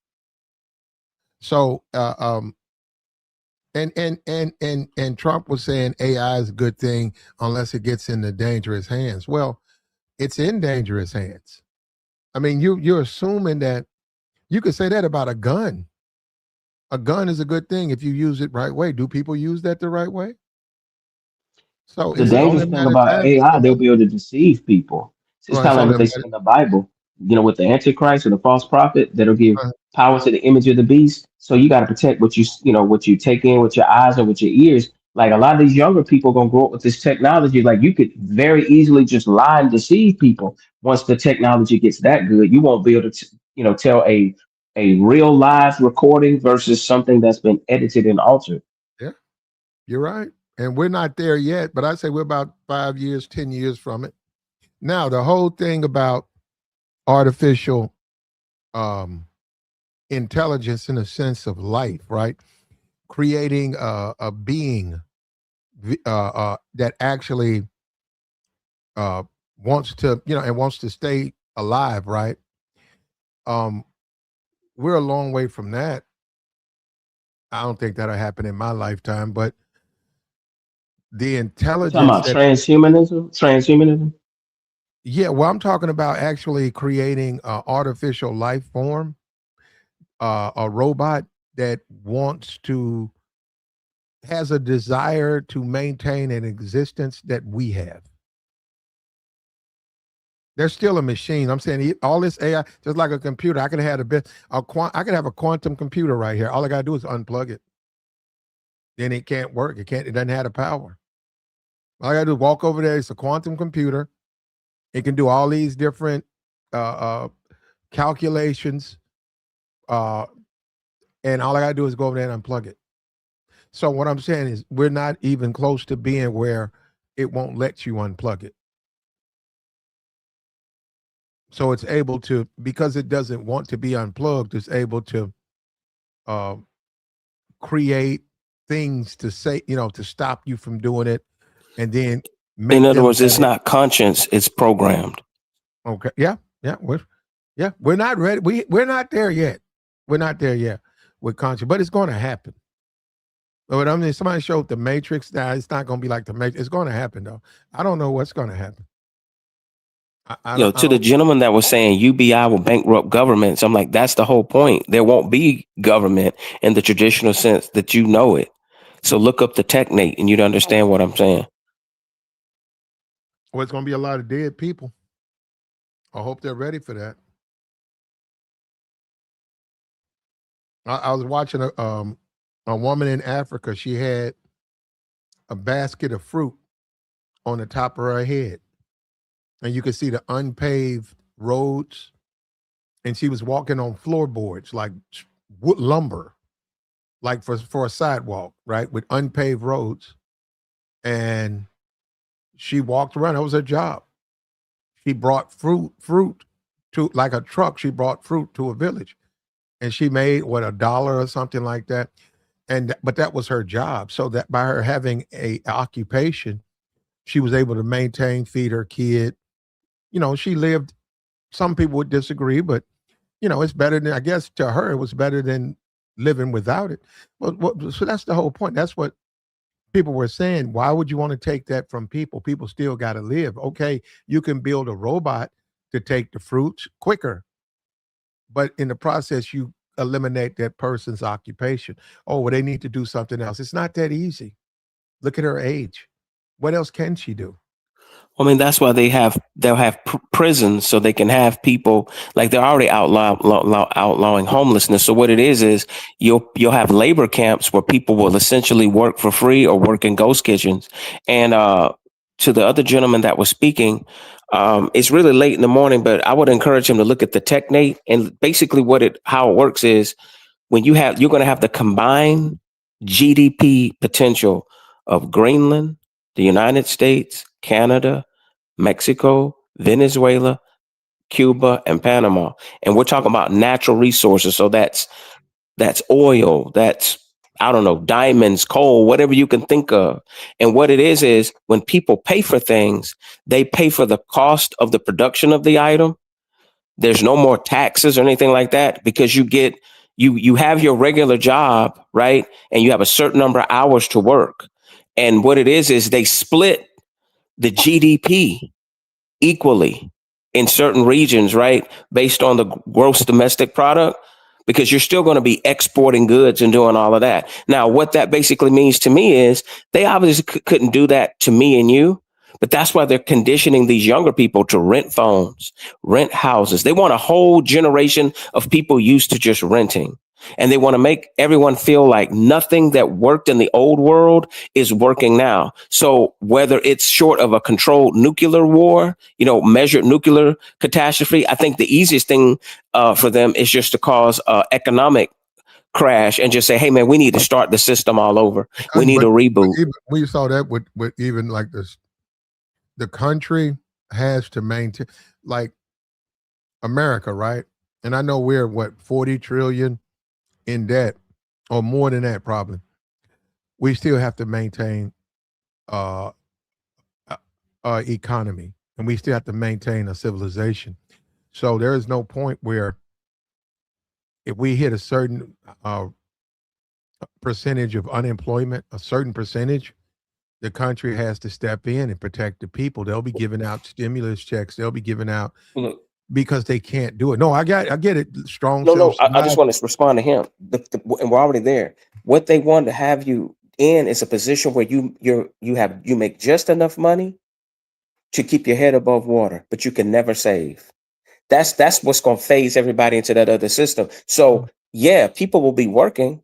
So and Trump was saying AI is a good thing unless it gets into dangerous hands. Well, it's in dangerous hands. I mean, you're assuming that you could say that about a gun. A gun is a good thing if you use it right way. Do people use that the right way? So The it's only dangerous a thing matter of about time AI, before they'll be able to deceive people. It's well, kind it's of like only what a they say matter in the Bible, with the Antichrist or the false prophet that'll give uh, power to the image of the beast. So you got to protect what you take in with your eyes or with your ears. Like a lot of these younger people gonna grow up with this technology. Like you could very easily just lie and deceive people. Once the technology gets that good, you won't be able to, tell a real live recording versus something that's been edited and altered. yeah, you're right. And we're not there yet, but I say we're about 5 years, 10 years from it. Now, the whole thing about artificial um intelligence in a sense of life, right? Creating a being that actually uh, wants to, and wants to stay alive, right? Um, we're a long way from that. I don't think that'll happen in my lifetime, but the You talking intelligence about that, transhumanism? Transhumanism? yeah, well, I'm talking about actually creating a artificial life form, a robot that wants to, has a desire to maintain an existence that we have. They're still a machine. I'm saying all this AI, just like a computer. I could have had I could have a quantum computer right here. All I gotta do is unplug it. Then it can't work. It doesn't have the power. All I gotta do is walk over there. It's a quantum computer. It can do all these different uh, calculations. Uh, and all I gotta do is go over there and unplug it. So what I'm saying is we're not even close to being where it won't let you unplug it. So it's able to, because it doesn't want to be unplugged, it's able to uh, create things to say, to stop you from doing it, and then In make other them words, say, it's not conscience, it's programmed. okay, yeah, we're not ready. We're not there yet. We're not there yet. with conscience, but it's going to happen. But I mean, somebody showed the Matrix. Now it's not going to be like the Matrix. It's going to happen though. I don't know what's going to happen. I don't. I To the don't. gentleman that was saying UBI will bankrupt governments, I'm like, that's the whole point. There won't be government in the traditional sense that you know it. So look up the technate and you'd understand what I'm saying. Well, it's going to be a lot of dead people. I hope they're ready for that. I was watching a woman in Africa. She had a basket of fruit on the top of her head, and you could see the unpaved roads, and she was walking on floorboards like wood lumber, like for a sidewalk, right, with unpaved roads. And she walked around. That was her job. She brought fruit to, like a truck. She brought fruit to a village, and she made what, $1 or something like that. But that was her job. So that by her having a occupation, she was able to maintain, feed her kid. She lived. Some people would disagree, but it's better than, I guess to her, it was better than living without it. So that's the whole point. That's what people were saying. Why would you want to take that from people? People still got to live. Okay, you can build a robot to take the fruits quicker, but in the process, you eliminate that person's occupation. Oh, well, they need to do something else. It's not that easy. Look at her age. What else can she do? I mean, that's why they'll have prisons so they can have people, like they're already outlawing homelessness. So what it is you'll have labor camps where people will essentially work for free or work in ghost kitchens. And to the other gentleman that was speaking, it's really late in the morning, but I would encourage him to look at the technate. And basically how it works is you're going to have the combined GDP potential of Greenland, the United States, Canada, Mexico, Venezuela, Cuba, and Panama. And we're talking about natural resources. So that's oil, that's, I don't know, diamonds, coal, whatever you can think of. And what it is when people pay for things, they pay for the cost of the production of the item. There's no more taxes or anything like that, because you have your regular job, right? And you have a certain number of hours to work. And what it is they split the GDP equally in certain regions, right? Based on the gross domestic product, because you're still going to be exporting goods and doing all of that. Now, what that basically means to me is they obviously couldn't do that to me and you, but that's why they're conditioning these younger people to rent phones, rent houses. They want a whole generation of people used to just renting. And they want to make everyone feel like nothing that worked in the old world is working now. So whether it's short of a controlled nuclear war, measured nuclear catastrophe, I think the easiest thing for them is just to cause economic crash and just say, hey, man, we need to start the system all over. We need a reboot. We saw that with even like this. The country has to maintain, like America, right? And I know we're 40 trillion in debt, or more than that probably. We still have to maintain economy, and we still have to maintain a civilization. So there is no point where if we hit a certain percentage of unemployment, a certain percentage, the country has to step in and protect the people. They'll be giving out stimulus checks. They'll be giving out because they can't do it. No, I get it. Strong. No, I just want to respond to him. And we're already there. What they want to have you in is a position where you make just enough money to keep your head above water, but you can never save. That's what's going to phase everybody into that other system. So yeah, people will be working,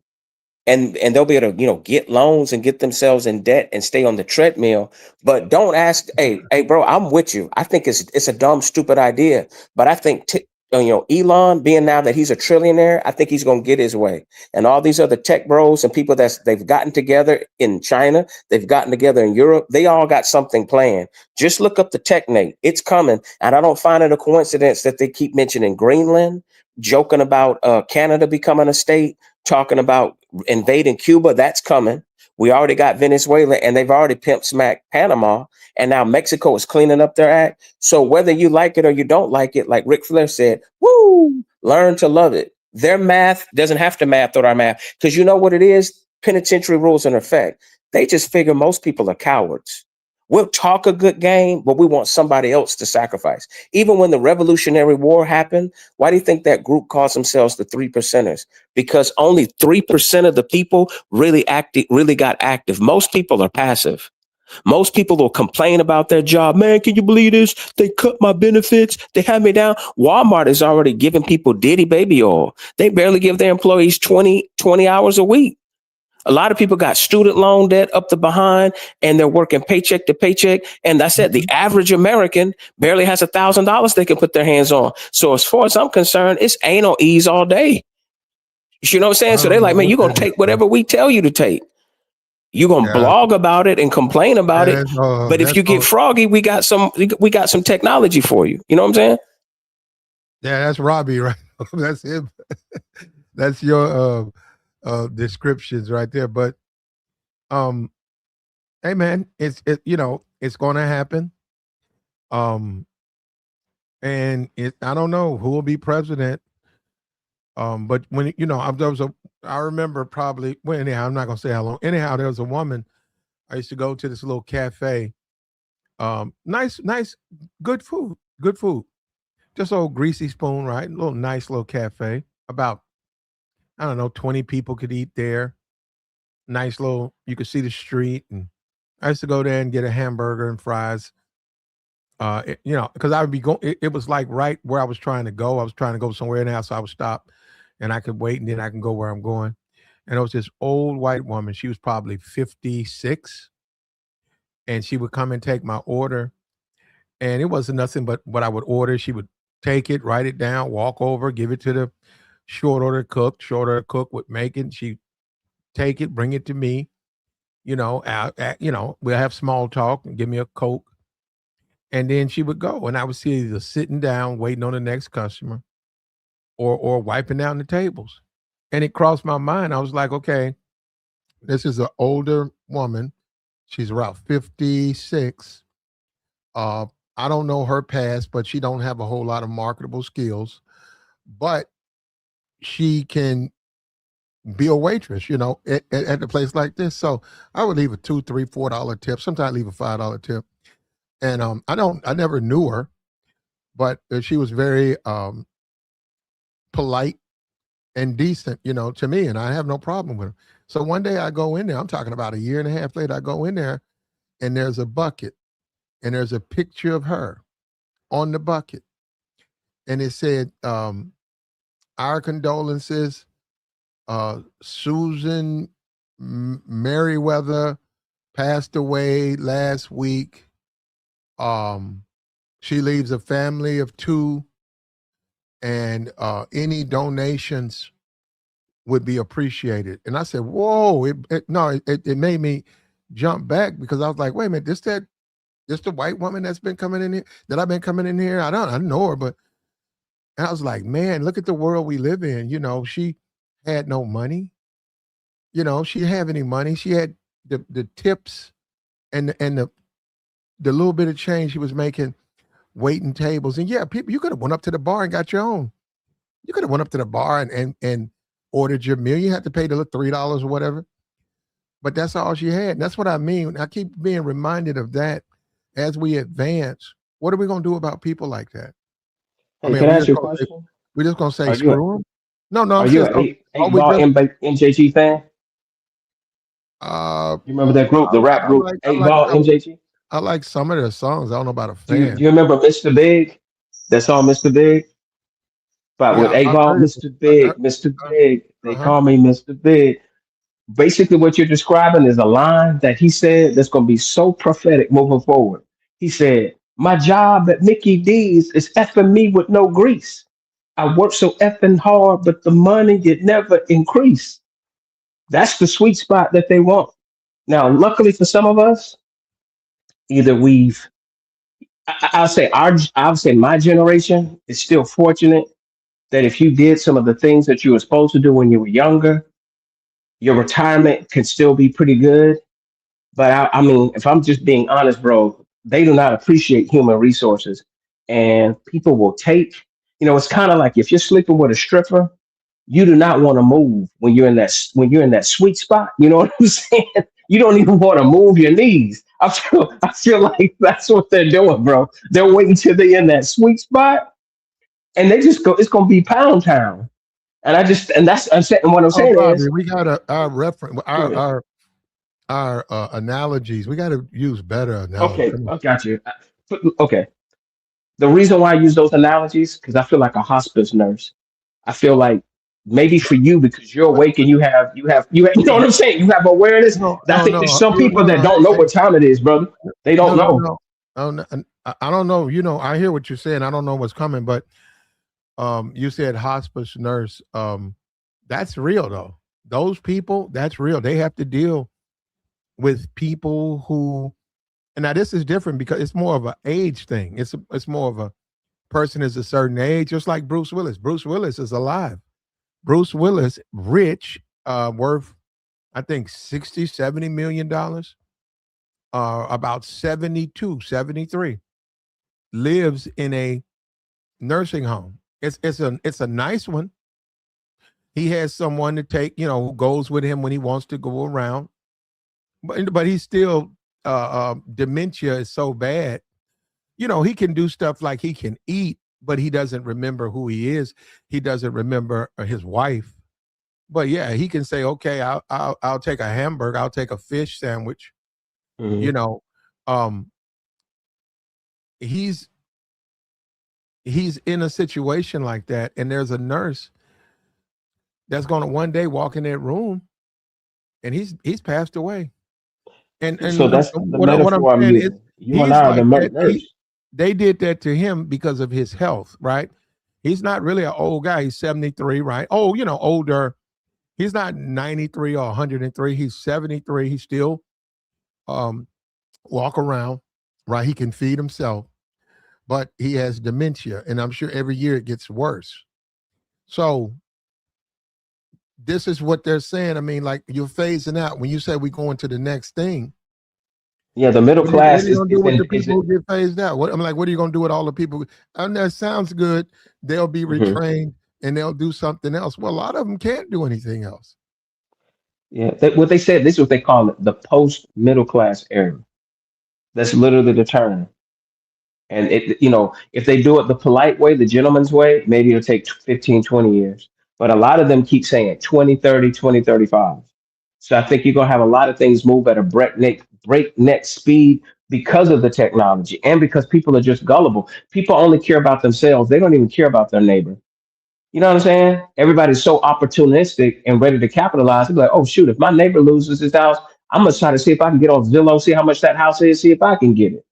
and they'll be able to, get loans and get themselves in debt and stay on the treadmill. But don't ask, hey, bro, I'm with you. I think it's a dumb, stupid idea. But I think, Elon, being now that he's a trillionaire, I think he's going to get his way. And all these other tech bros and people they've gotten together in China, they've gotten together in Europe, they all got something planned. Just look up the technate. It's coming. And I don't find it a coincidence that they keep mentioning Greenland, joking about Canada becoming a state, talking about invading Cuba. That's coming. We already got Venezuela, and they've already pimp smacked Panama, and now Mexico is cleaning up their act. So whether you like it or you don't like it, like Ric Flair said, woo, learn to love it. Their math doesn't have to math with our math, because you know what it is? Penitentiary rules in effect. They just figure most people are cowards. We'll talk a good game, but we want somebody else to sacrifice. Even when the Revolutionary War happened, why do you think that group calls themselves the 3%ers? Because only 3% of the people really got active. Most people are passive. Most people will complain about their job. Man, can you believe this? They cut my benefits. They had me down. Walmart is already giving people Diddy baby oil. They barely give their employees 20 hours a week. A lot of people got student loan debt up the behind, and they're working paycheck to paycheck. And I said, the average American barely has $1,000 they can put their hands on. So as far as I'm concerned, it's anal ease all day. You know what I'm saying? So they're like, man, you're going to take whatever we tell you to take. You're going to blog about it and complain about it. But if you get froggy, we got some technology for you. You know what I'm saying? Yeah, that's Robbie, right? That's him. That's your descriptions right there. But hey man, it's going to happen. And I don't know who will be president. But when I remember probably, well, anyhow, I'm not gonna say how long. Anyhow, there was a woman. I used to go to this little cafe. Nice, good food. Just old greasy spoon, right? A little nice little cafe. About, I don't know, 20 people could eat there. Nice little, you could see the street. And I used to go there and get a hamburger and fries. Because I would be going, it was like right where I was trying to go. I was trying to go somewhere now, so I would stop and I could wait and then I can go where I'm going. And it was this old white woman. She was probably 56. And she would come and take my order. And it wasn't nothing but what I would order. She would take it, write it down, walk over, give it to the short order cook. Short order cook would make it. She'd take it, bring it to me. We'll have small talk and give me a Coke. And then she would go. And I would see either sitting down, waiting on the next customer, or wiping down the tables. And it crossed my mind. I was like, okay, this is an older woman. She's around 56. I don't know her past, but she don't have a whole lot of marketable skills. But she can be a waitress, at a place like this. So I would leave a $2, $3, $4 tip. Sometimes leave a $5 tip. And I never knew her, but she was very polite and decent, to me, and I have no problem with her. So one day I go in there, I'm talking about a year and a half later, I go in there and there's a bucket and there's a picture of her on the bucket. And it said, our condolences, Susan Merriweather passed away last week. She leaves a family of 2, and any donations would be appreciated. And I said, whoa, it made me jump back, because I was like, wait a minute, this the white woman that's been coming in here, that I've been coming in here. I don't know her, but, and I was like, man, look at the world we live in. She had no money. She didn't have any money. She had the tips and the little bit of change she was making waiting tables. And yeah, people, you could have went up to the bar and got your own. You could have went up to the bar and ordered your meal. You had to pay the $3 or whatever. But that's all she had. And that's what I mean. I keep being reminded of that as we advance. What are we going to do about people like that? Hey, can I ask you a question? We're just going to say screw them? No. Are you an 8-Ball MJG fan? You remember that group, the rap group, 8-Ball MJG? I like some of their songs. I don't know about a fan. Do you remember Mr. Big? That song, Mr. Big? But with 8-Ball, Mr. Big, Mr. Big. They call me Mr. Big. Basically, what you're describing is a line that he said that's going to be so prophetic moving forward. He said, my job at Mickey D's is effing me with no grease. I work so effing hard, but the money, it never increase. That's the sweet spot that they want. Now, luckily for some of us, either I'll say my generation is still fortunate that if you did some of the things that you were supposed to do when you were younger, your retirement can still be pretty good. But I mean, if I'm just being honest, bro, they do not appreciate human resources. And people will take, it's kind of like if you're sleeping with a stripper you do not want to move when you're in that sweet spot. You know what I'm saying? You don't even want to move your knees. I feel like that's what they're doing, bro. They're waiting till they're in that sweet spot, and they just go. It's gonna be pound town. And what I'm Oh, saying Bobby, is, we got our reference, go ahead. our analogies. We got to use better analogies. Okay, Come on. I got you. Okay, the reason why I use those analogies because I feel like a hospice nurse. I feel like maybe for you because you're But awake and you have you know what I'm saying. You have awareness. no, I no, think there's no, some people no, that no. don't know what time it is, brother. They don't No, no, know. no. Oh, no, I don't know. You know, I hear what you're saying. I don't know what's coming, but you said hospice nurse. That's real though. Those people, that's real. They have to deal with people who, and now this is different because it's more of an age thing. It's more of a person is a certain age, just like Bruce Willis. Bruce Willis is alive. Bruce Willis, rich, worth I think 60, 70 million dollars, about 72, 73, lives in a nursing home. It's a nice one. He has someone to take, who goes with him when he wants to go around. But he's still dementia is so bad. He can do stuff like he can eat, but he doesn't remember who he is. He doesn't remember his wife. But yeah, he can say, "Okay, I'll take a hamburger. I'll take a fish sandwich." You Mhm. know, um, he's he's in a situation like that, and there's a nurse that's going to one day walk in that room, and he's passed away. And So that's the what I'm metaphor I'm saying is, using. You and he's I are the like that. nurse. They did that to him because of his health, right? He's not really an old guy. He's 73, right? Oh, older. He's not 93 or 103. He's 73. He still um walk around, right? He can feed himself, but he has dementia, and I'm sure every year it gets worse. So this is what they're saying. I mean, like, you're phasing out. When you say we going to the next thing, Yeah, the middle what are class you is gonna do is with the in is people it. who get phased out? I'm like, what are you gonna do with all the people? And that sounds good. They'll be Mhm. retrained and they'll do something else. Well, a lot of them can't do anything else. Yeah, what they said. This is what they call it, the post middle class era. That's literally the term. And if they do it the polite way, the gentleman's way, maybe it'll take 15, 20 years. But a lot of them keep saying 20, 30, 2035. So I think you're going to have a lot of things move at a breakneck speed because of the technology and because people are just gullible. People only care about themselves. They don't even care about their neighbor. You know what I'm saying? Everybody's so opportunistic and ready to capitalize. They're like, oh, shoot, if my neighbor loses his house, I'm going to try to see if I can get on Zillow, see how much that house is, see if I can get it.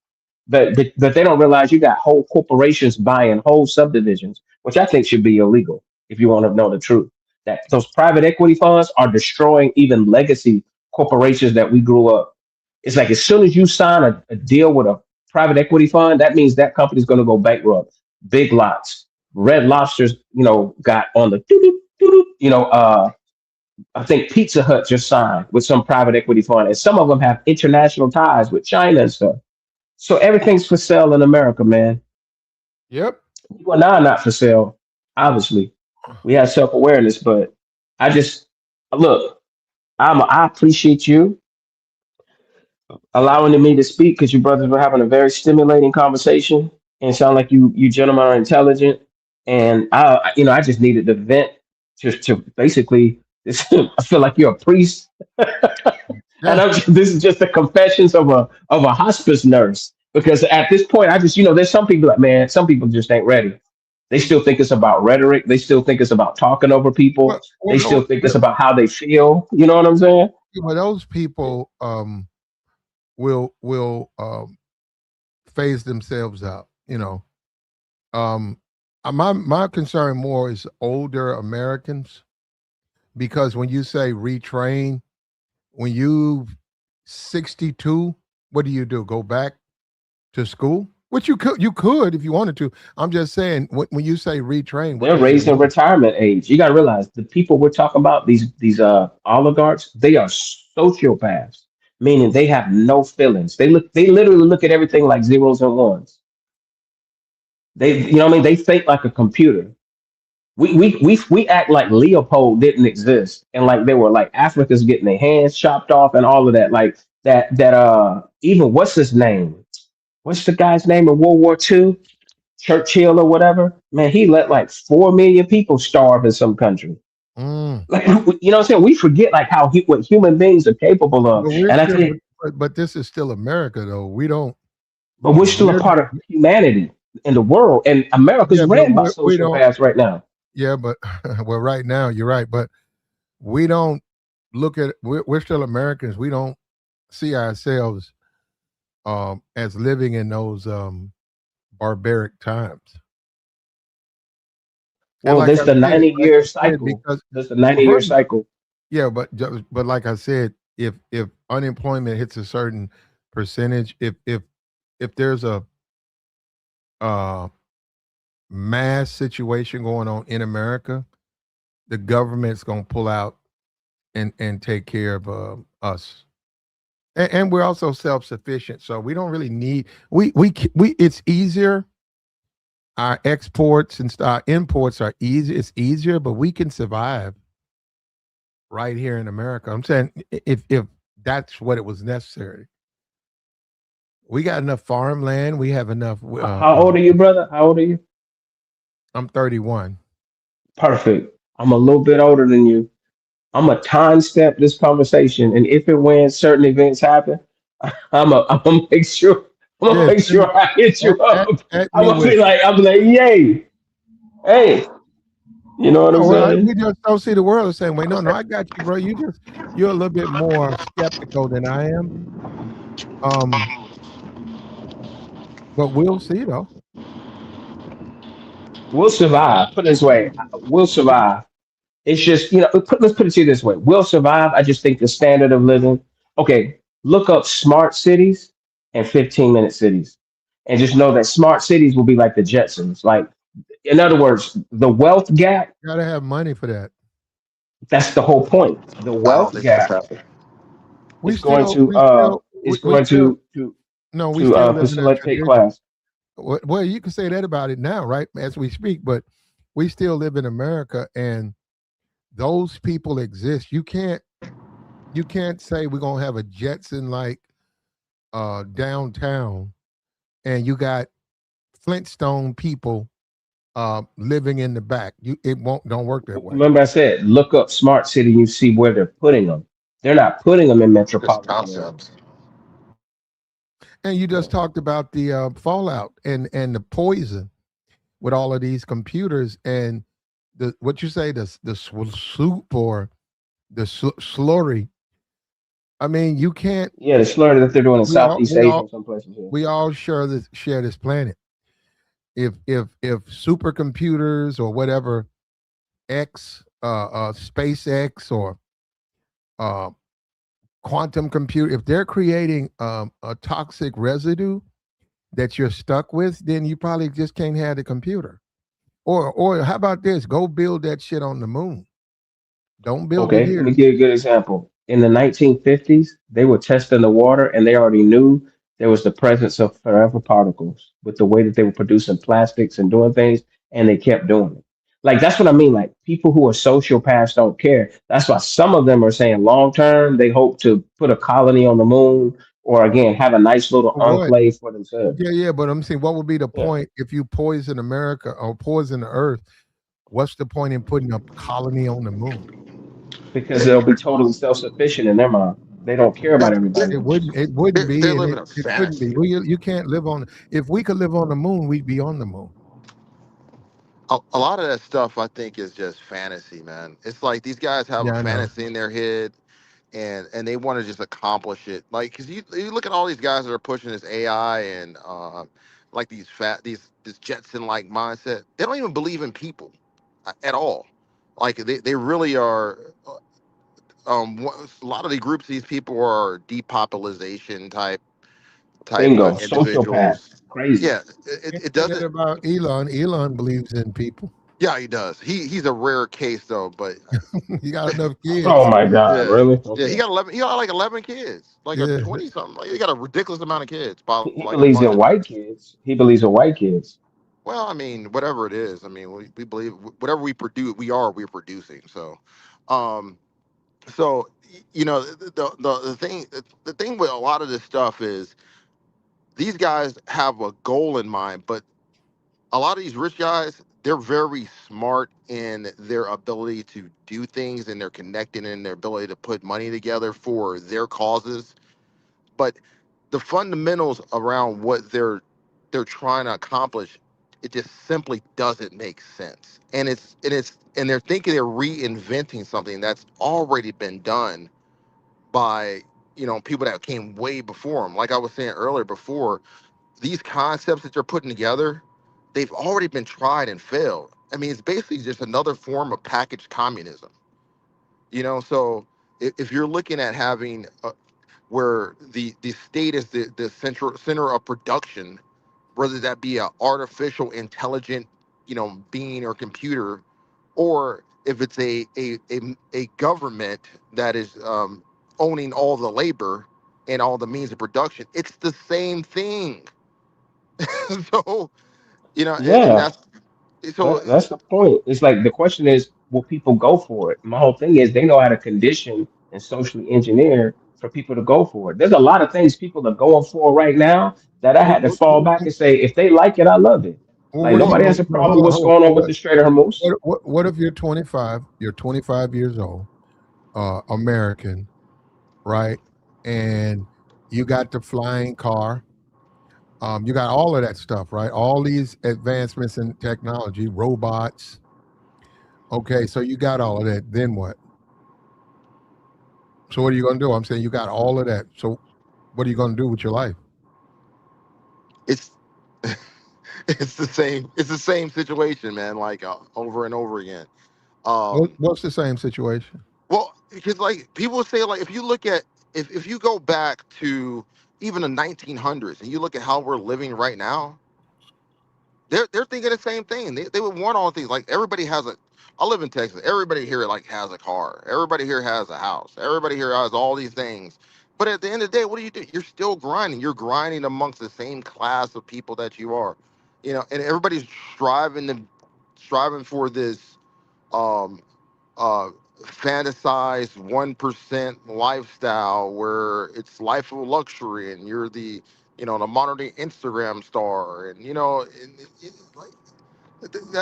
But they don't realize you got whole corporations buying whole subdivisions, which I think should be illegal if you want to know the truth. That those private equity funds are destroying even legacy corporations that we grew up. It's like as soon as you sign a deal with a private equity fund, that means that company's going to go bankrupt. Big Lots, Red Lobsters, got on the doo-doo, doo-doo, I think Pizza Hut just signed with some private equity fund, and some of them have international ties with China and stuff. So everything's for sale in America, man. Yep. You and I are not for sale, obviously. We have self awareness, but I just look. I appreciate you allowing me to speak because you brothers were having a very stimulating conversation, and it sound like you gentlemen are intelligent. And I just needed to vent to basically. I feel like you're a priest, and Yeah. this is just the confessions of a hospice nurse. Because at this point, I just there's some people that, man, some people just ain't ready. They still think it's about rhetoric. They still think it's about talking over Well, people. They well, still think it's about how they feel. You know what I'm saying? those people will phase themselves out. Um, my concern more is older Americans, because when you say retrain, when you 62, what do? Go back to school? Which you could if you wanted to. I'm just saying, when you say retrain, what They're does it raised in mean? retirement age. You got to realize the people we're talking about, these oligarchs, they are sociopaths, meaning they have no feelings. They literally look at everything like zeros and ones. They, you know what I mean? They think like a computer. We act like Leopold didn't exist, and like they were like Africans getting their hands chopped off and all of that. Like that even what's his name? What's the guy's name in World War II? Churchill or whatever. Man, he let like 4 million people starve in some country. Mm. Like you know what I'm saying? We forget like what human beings are capable of. But we're And I still, think but this is still America, though. We don't. but we're still a We're part of humanity in the world. And America's yeah, but ran by we don't. sociopaths right now. Yeah, but well, right now you're right, but we don't look at. We're still Americans. We don't see ourselves as living in those barbaric times. And Well, like this I the said, 90-year cycle. because This the well, 90-year first, cycle. yeah, but like I said, if unemployment hits a certain percentage, if there's a uh mass situation going on in America, the government's gonna pull out and take care of us. And we're also self sufficient, so we don't really need we. It's easier. Our exports and our imports are easy. It's easier, but we can survive right here in America. I'm saying if that's what it was necessary. We got enough farmland. We have enough. How old are you, brother? How old are you? I'm 31. Perfect. I'm a little bit older than you. I'm a time step this conversation, and if and when certain events happen, I'm gonna make sure Yeah, I hit you up. at I'm me gonna be with. like, yay, hey, you know what I'm Oh well, saying? we just don't see the world the same way. No, no, I got you, bro. You're a little bit more skeptical than I am. But we'll see though. We'll survive. Put it this way, we'll survive. It's just let's put it to you this way: we'll survive. I just think the standard of living. Okay, look up smart cities and 15-minute cities, and just know that smart cities will be like the Jetsons. Like, in other words, the wealth gap. You gotta have money for that. That's the whole point. The I don't wealth think so, gap Traffic. We still, we still, is we going still. to No, we still live in a facilitate tradition. class. Well, you can say that about it now, right? As we speak, but we still live in America, and those people exist. You can't say we're gonna have a Jetson like downtown, and you got Flintstone people living in the back. It won't don't work that way. Remember, I said look up smart city. And you see where they're putting them. They're not putting them in Just metropolitan areas. concepts. And you Yeah. just talked about the fallout and the poison with all of these computers and the what you say the soup or the slurry. I mean, you can't. Yeah, the slur that they're doing in We all Southeast we Asia all and some places. Yeah. we all share this planet. If supercomputers or whatever SpaceX or uh, quantum computer, if they're creating a toxic residue that you're stuck with, then you probably just can't have the computer. Or how about this? Go build that shit on the moon. Don't build it Okay, let here. me give you a good example. In the 1950s, they were testing the water and they already knew there was the presence of forever particles with the way that they were producing plastics and doing things, and they kept doing it. Like, that's what I mean. Like, people who are sociopaths don't care. That's why some of them are saying long term, they hope to put a colony on the moon or, again, have a nice little For what? enclave for themselves. Yeah, but I'm saying, what would be the Yeah. point if you poison America or poison the Earth? What's the point in putting a colony on the moon? Because they'll be totally self sufficient in their mind. They don't care about everybody It else. wouldn't. It wouldn't be, They're and living a it couldn't be. fantasy. You can't live on. If we could live on the moon, we'd be on the moon. A lot of that stuff, I think, is just fantasy, man. It's like these guys have a Yeah, I know. fantasy in their head, and they want to just accomplish it. Like, because you look at all these guys that are pushing this AI and like this Jetson like mindset. They don't even believe in people at all. Like they really are. A lot of the groups, these people are depopulation type Bingo. Sociopath. individuals. Crazy. Yeah, Can't it say that doesn't. about Elon. Elon believes in people. Yeah, he does. He's a rare case though, but He got enough Oh kids. my God, yeah, really? yeah, Okay. he got 11. He got like 11 kids, like a Yeah, 20 something. Like, he got a ridiculous amount of kids by He like a believes bunch in of white times. kids. He believes in white kids. Well, I mean, whatever it is, I mean, we believe whatever we produce, we're producing. Um, you know, the thing with a lot of this stuff is these guys have a goal in mind, but a lot of these rich guys, they're very smart in their ability to do things, and they're connected in their ability to put money together for their causes. But the fundamentals around what they're trying to accomplish, it just simply doesn't make sense. And they're thinking they're reinventing something that's already been done by, people that came way before them. Like I was saying earlier, before, these concepts that you're putting together, they've already been tried and failed. I mean, it's basically just another form of packaged communism. So if you're looking at having where the state is the center of production, whether that be a artificial intelligent, being or computer, or if it's a government that is owning all the labor and all the means of production, it's the same thing. So, and Yeah, that's so. that's the point. It's like the question is, will people go for it? My whole thing is they know how to condition and socially engineer for people to go for it. There's a lot of things people are going for right now that I had What, to what, fall what, back and say, if they like it, I love it. Like what if nobody you has a no, problem hold with on, what's hold going on with on. the Strait of Hormuz. What if you're 25 years old, American, right? And you got the flying car. You got all of that stuff, right? All these advancements in technology, robots. Okay, so you got all of that. Then what? So what are you going to do? I'm saying you got all of that. So what are you going to do with your life? It's it's the same situation, man. Like over and over again. Um, What's the same situation? well, because like people say, like if you look at if you go back to even the 1900s and you look at how we're living right now, they're thinking the same thing. They would want all things. Like everybody has a. I live in Texas. Everybody here like has a car. Everybody here has a house. Everybody here has all these things. But at the end of the day, what do you do? You're still grinding. You're grinding amongst the same class of people that you are. And everybody's striving for this um uh fantasized 1% lifestyle where it's life of luxury and you're the modern day Instagram star, and like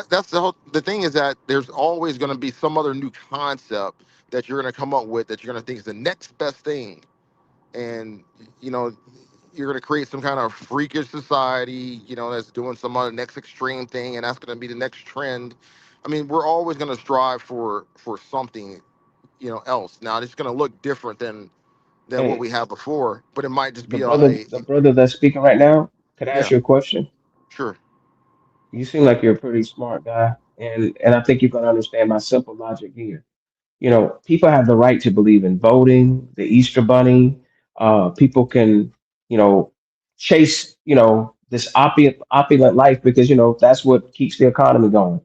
that's the thing is that there's always going to be some other new concept that you're going to come up with that you're going to think is the next best thing. And you know you're going to create some kind of freakish society, that's doing some other next extreme thing, and that's going to be the next trend. I mean, we're always going to strive for something, else. Now it's going to look different than what Hey, we had before, but it might just the be brother, the brother that's speaking right now, could I ask yeah, you a question? sure. You seem like you're a pretty smart guy, and I think you're gonna understand my simple logic here. People have the right to believe in voting, the Easter Bunny. People can, you know, chase, this opulent life because, that's what keeps the economy going.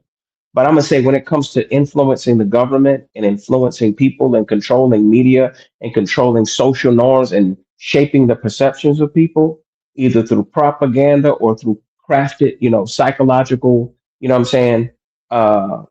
But I'm gonna say when it comes to influencing the government and influencing people and controlling media and controlling social norms and shaping the perceptions of people, either through propaganda or through crafted, psychological, what I'm saying, uh,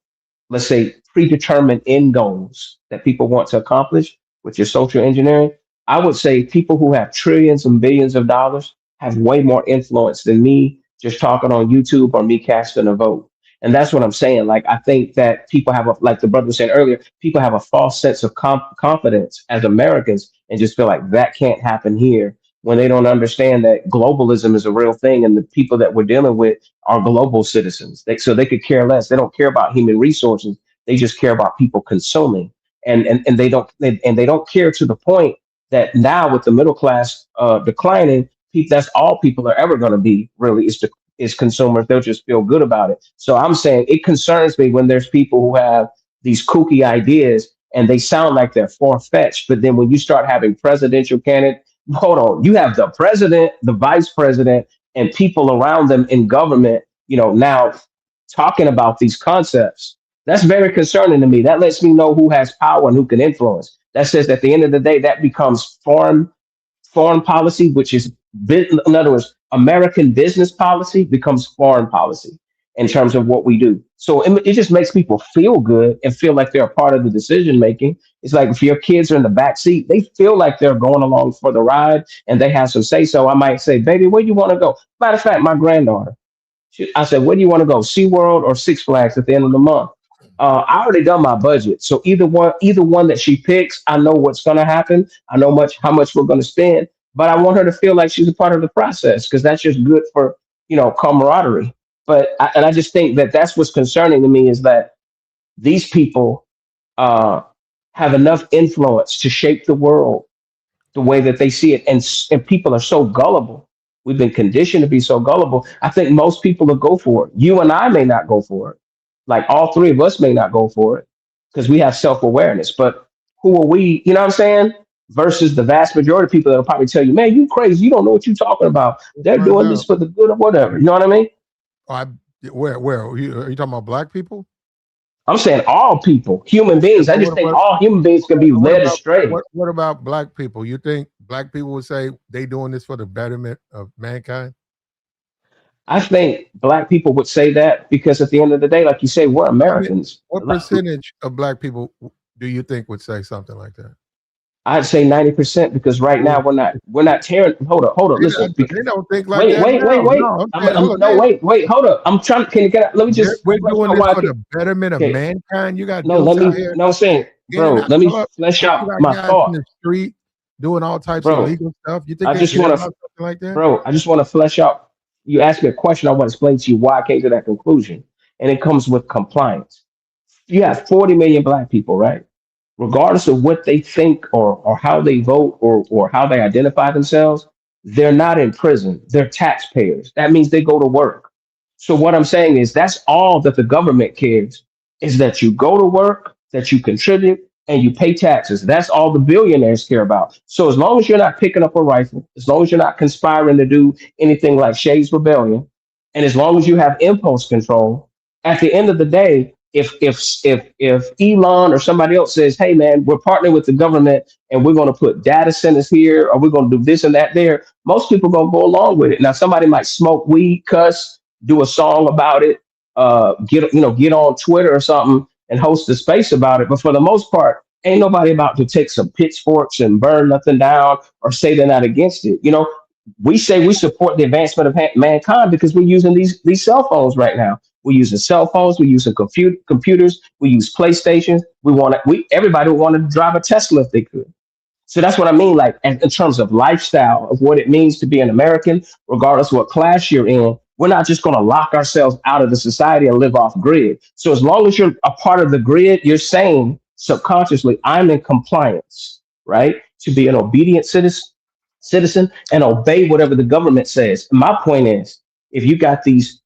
let's say predetermined end goals that people want to accomplish with your social engineering, I would say people who have trillions and billions of dollars have way more influence than me just talking on YouTube or me casting a vote. And that's what I'm saying. Like, I think that people have, like the brother was saying earlier, people have a false sense of confidence as Americans and just feel like that can't happen here when they don't understand that globalism is a real thing and the people that we're dealing with are global citizens. So they could care less. They don't care about human resources. They just care about people consuming, and they don't care to the point that now with the middle class declining, that's all people are ever going to be really is consumers. They'll just feel good about it. So I'm saying it concerns me when there's people who have these kooky ideas and they sound like they're far fetched, but then when you start having presidential candidates, hold on, you have the president, the vice president, and people around them in government, now talking about these concepts. That's very concerning to me. That lets me know who has power and who can influence. That says at the end of the day, that becomes foreign policy, which is in other words, American business policy becomes foreign policy. in terms of what we do. So it just makes people feel good and feel like they're a part of the decision making. It's like if your kids are in the back seat, they feel like they're going along for the ride and they have some say so. I might say, baby, where do you want to go? Matter of fact, my granddaughter, I said, where do you want to go? SeaWorld or Six Flags at the end of the month? I already done my budget. So either one that she picks, I know what's gonna happen. I know how much we're gonna spend. But I want her to feel like she's a part of the process because that's just good for camaraderie. And I just think that that's what's concerning to me is that these people uh, have enough influence to shape the world the way that they see it, and people are so gullible. We've been conditioned to be so gullible. I think most people will go for it. You and I may not go for it. Like all three of us may not go for it because we have self awareness. But who are we? You know what I'm saying? Versus the vast majority of people that will probably tell you, "Man, you crazy. You don't know what you're talking about. They're Find doing out. this for the good of whatever." You know what I mean? I where are you talking about black people? I'm saying all people, human beings. I just think all human beings can be led astray. What about black people? You think black people would say they doing this for the betterment of mankind? I think black people would say that because at the end of the day, like you say, we're Americans. What percentage of black people do you think would say something like that? I'd say 90% because right now we're not tearing. Hold up, listen. They don't think like that. Wait. Wait, hold up. I'm trying. Can you get? Let me just. We're doing this for the betterment of mankind. You got I'm saying, bro. Let me flesh out my thought. In the street doing all types of illegal stuff. You think I just want to something like that, bro? I just want to flesh out. You asked me a question. I want to explain to you why I came to that conclusion, and it comes with compliance. You have 40 million black people, right? Regardless of what they think or how they vote or how they identify themselves, they're not in prison. They're taxpayers. That means they go to work. So what I'm saying is that's all that the government cares is that you go to work, that you contribute, and you pay taxes. That's all the billionaires care about. So as long as you're not picking up a rifle, as long as you're not conspiring to do anything like Shays Rebellion, and as long as you have impulse control, at the end of the day, if Elon or somebody else says, "Hey man, we're partnering with the government and we're going to put data centers here or we're going to do this and that there," most people going to go along with it. Now somebody might smoke weed, cuss, do a song about it, get on Twitter or something and host a space about it. But for the most part, ain't nobody about to take some pitchforks and burn nothing down or say they're not against it. We say we support the advancement of mankind because we're using these cell phones right now. We're using cell phones. We're using computers. We use PlayStations. Everybody would want to drive a Tesla if they could. So that's what I mean. Like in terms of lifestyle of what it means to be an American, regardless of what class you're in, we're not just going to lock ourselves out of the society and live off grid. So as long as you're a part of the grid, you're saying subconsciously, I'm in compliance, right? To be an obedient citizen and obey whatever the government says. My point is, if you got these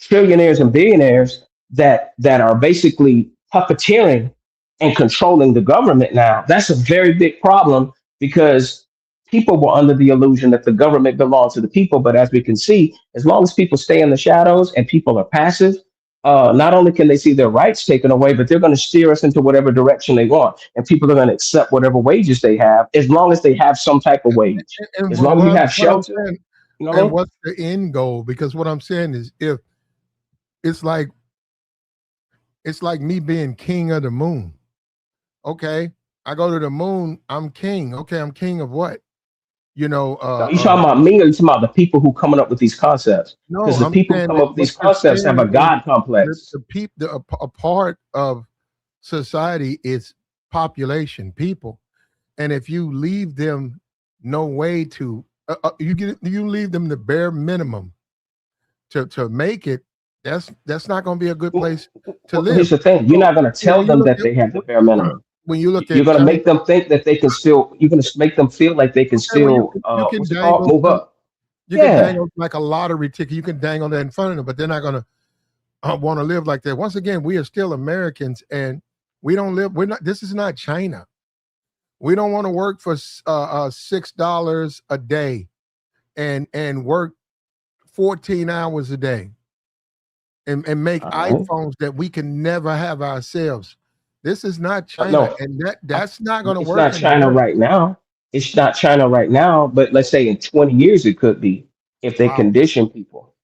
trillionaires and billionaires that are basically puppeteering and controlling the government now, that's a very big problem because people were under the illusion that the government belongs to the people. But as we can see, as long as people stay in the shadows and people are passive, not only can they see their rights taken away, but they're going to steer us into whatever direction they want. And people are going to accept whatever wages they have, as long as they have some type of wage. And as long as you have shelter. And what's the end goal? Because what I'm saying is, if it's like me being king of the moon. Okay, I go to the moon, I'm king. Okay, I'm king of what? You talking about me, or you talking about the people who coming up with these concepts? No, because the people who come up with these concepts have a God complex. A part of society is population, people, and if you leave them no way to, you leave them the bare minimum to make it. That's not going to be a good place to live. Here's the thing: you're not going to tell them that they have the bare minimum. When you look at, you're going to make them think that they can still. You're going to make them feel like they can still move up. You can dangle like a lottery ticket. You can dangle that in front of them, but they're not going to want to live like that. Once again, we are still Americans, and we don't live. We're not. This is not China. We don't want to work for $6 a day, and work 14 hours a day. And make iPhones that we can never have ourselves. This is not China, and that's not going to work. It's not China right now. It's not China right now, but let's say in 20 years it could be if they condition people.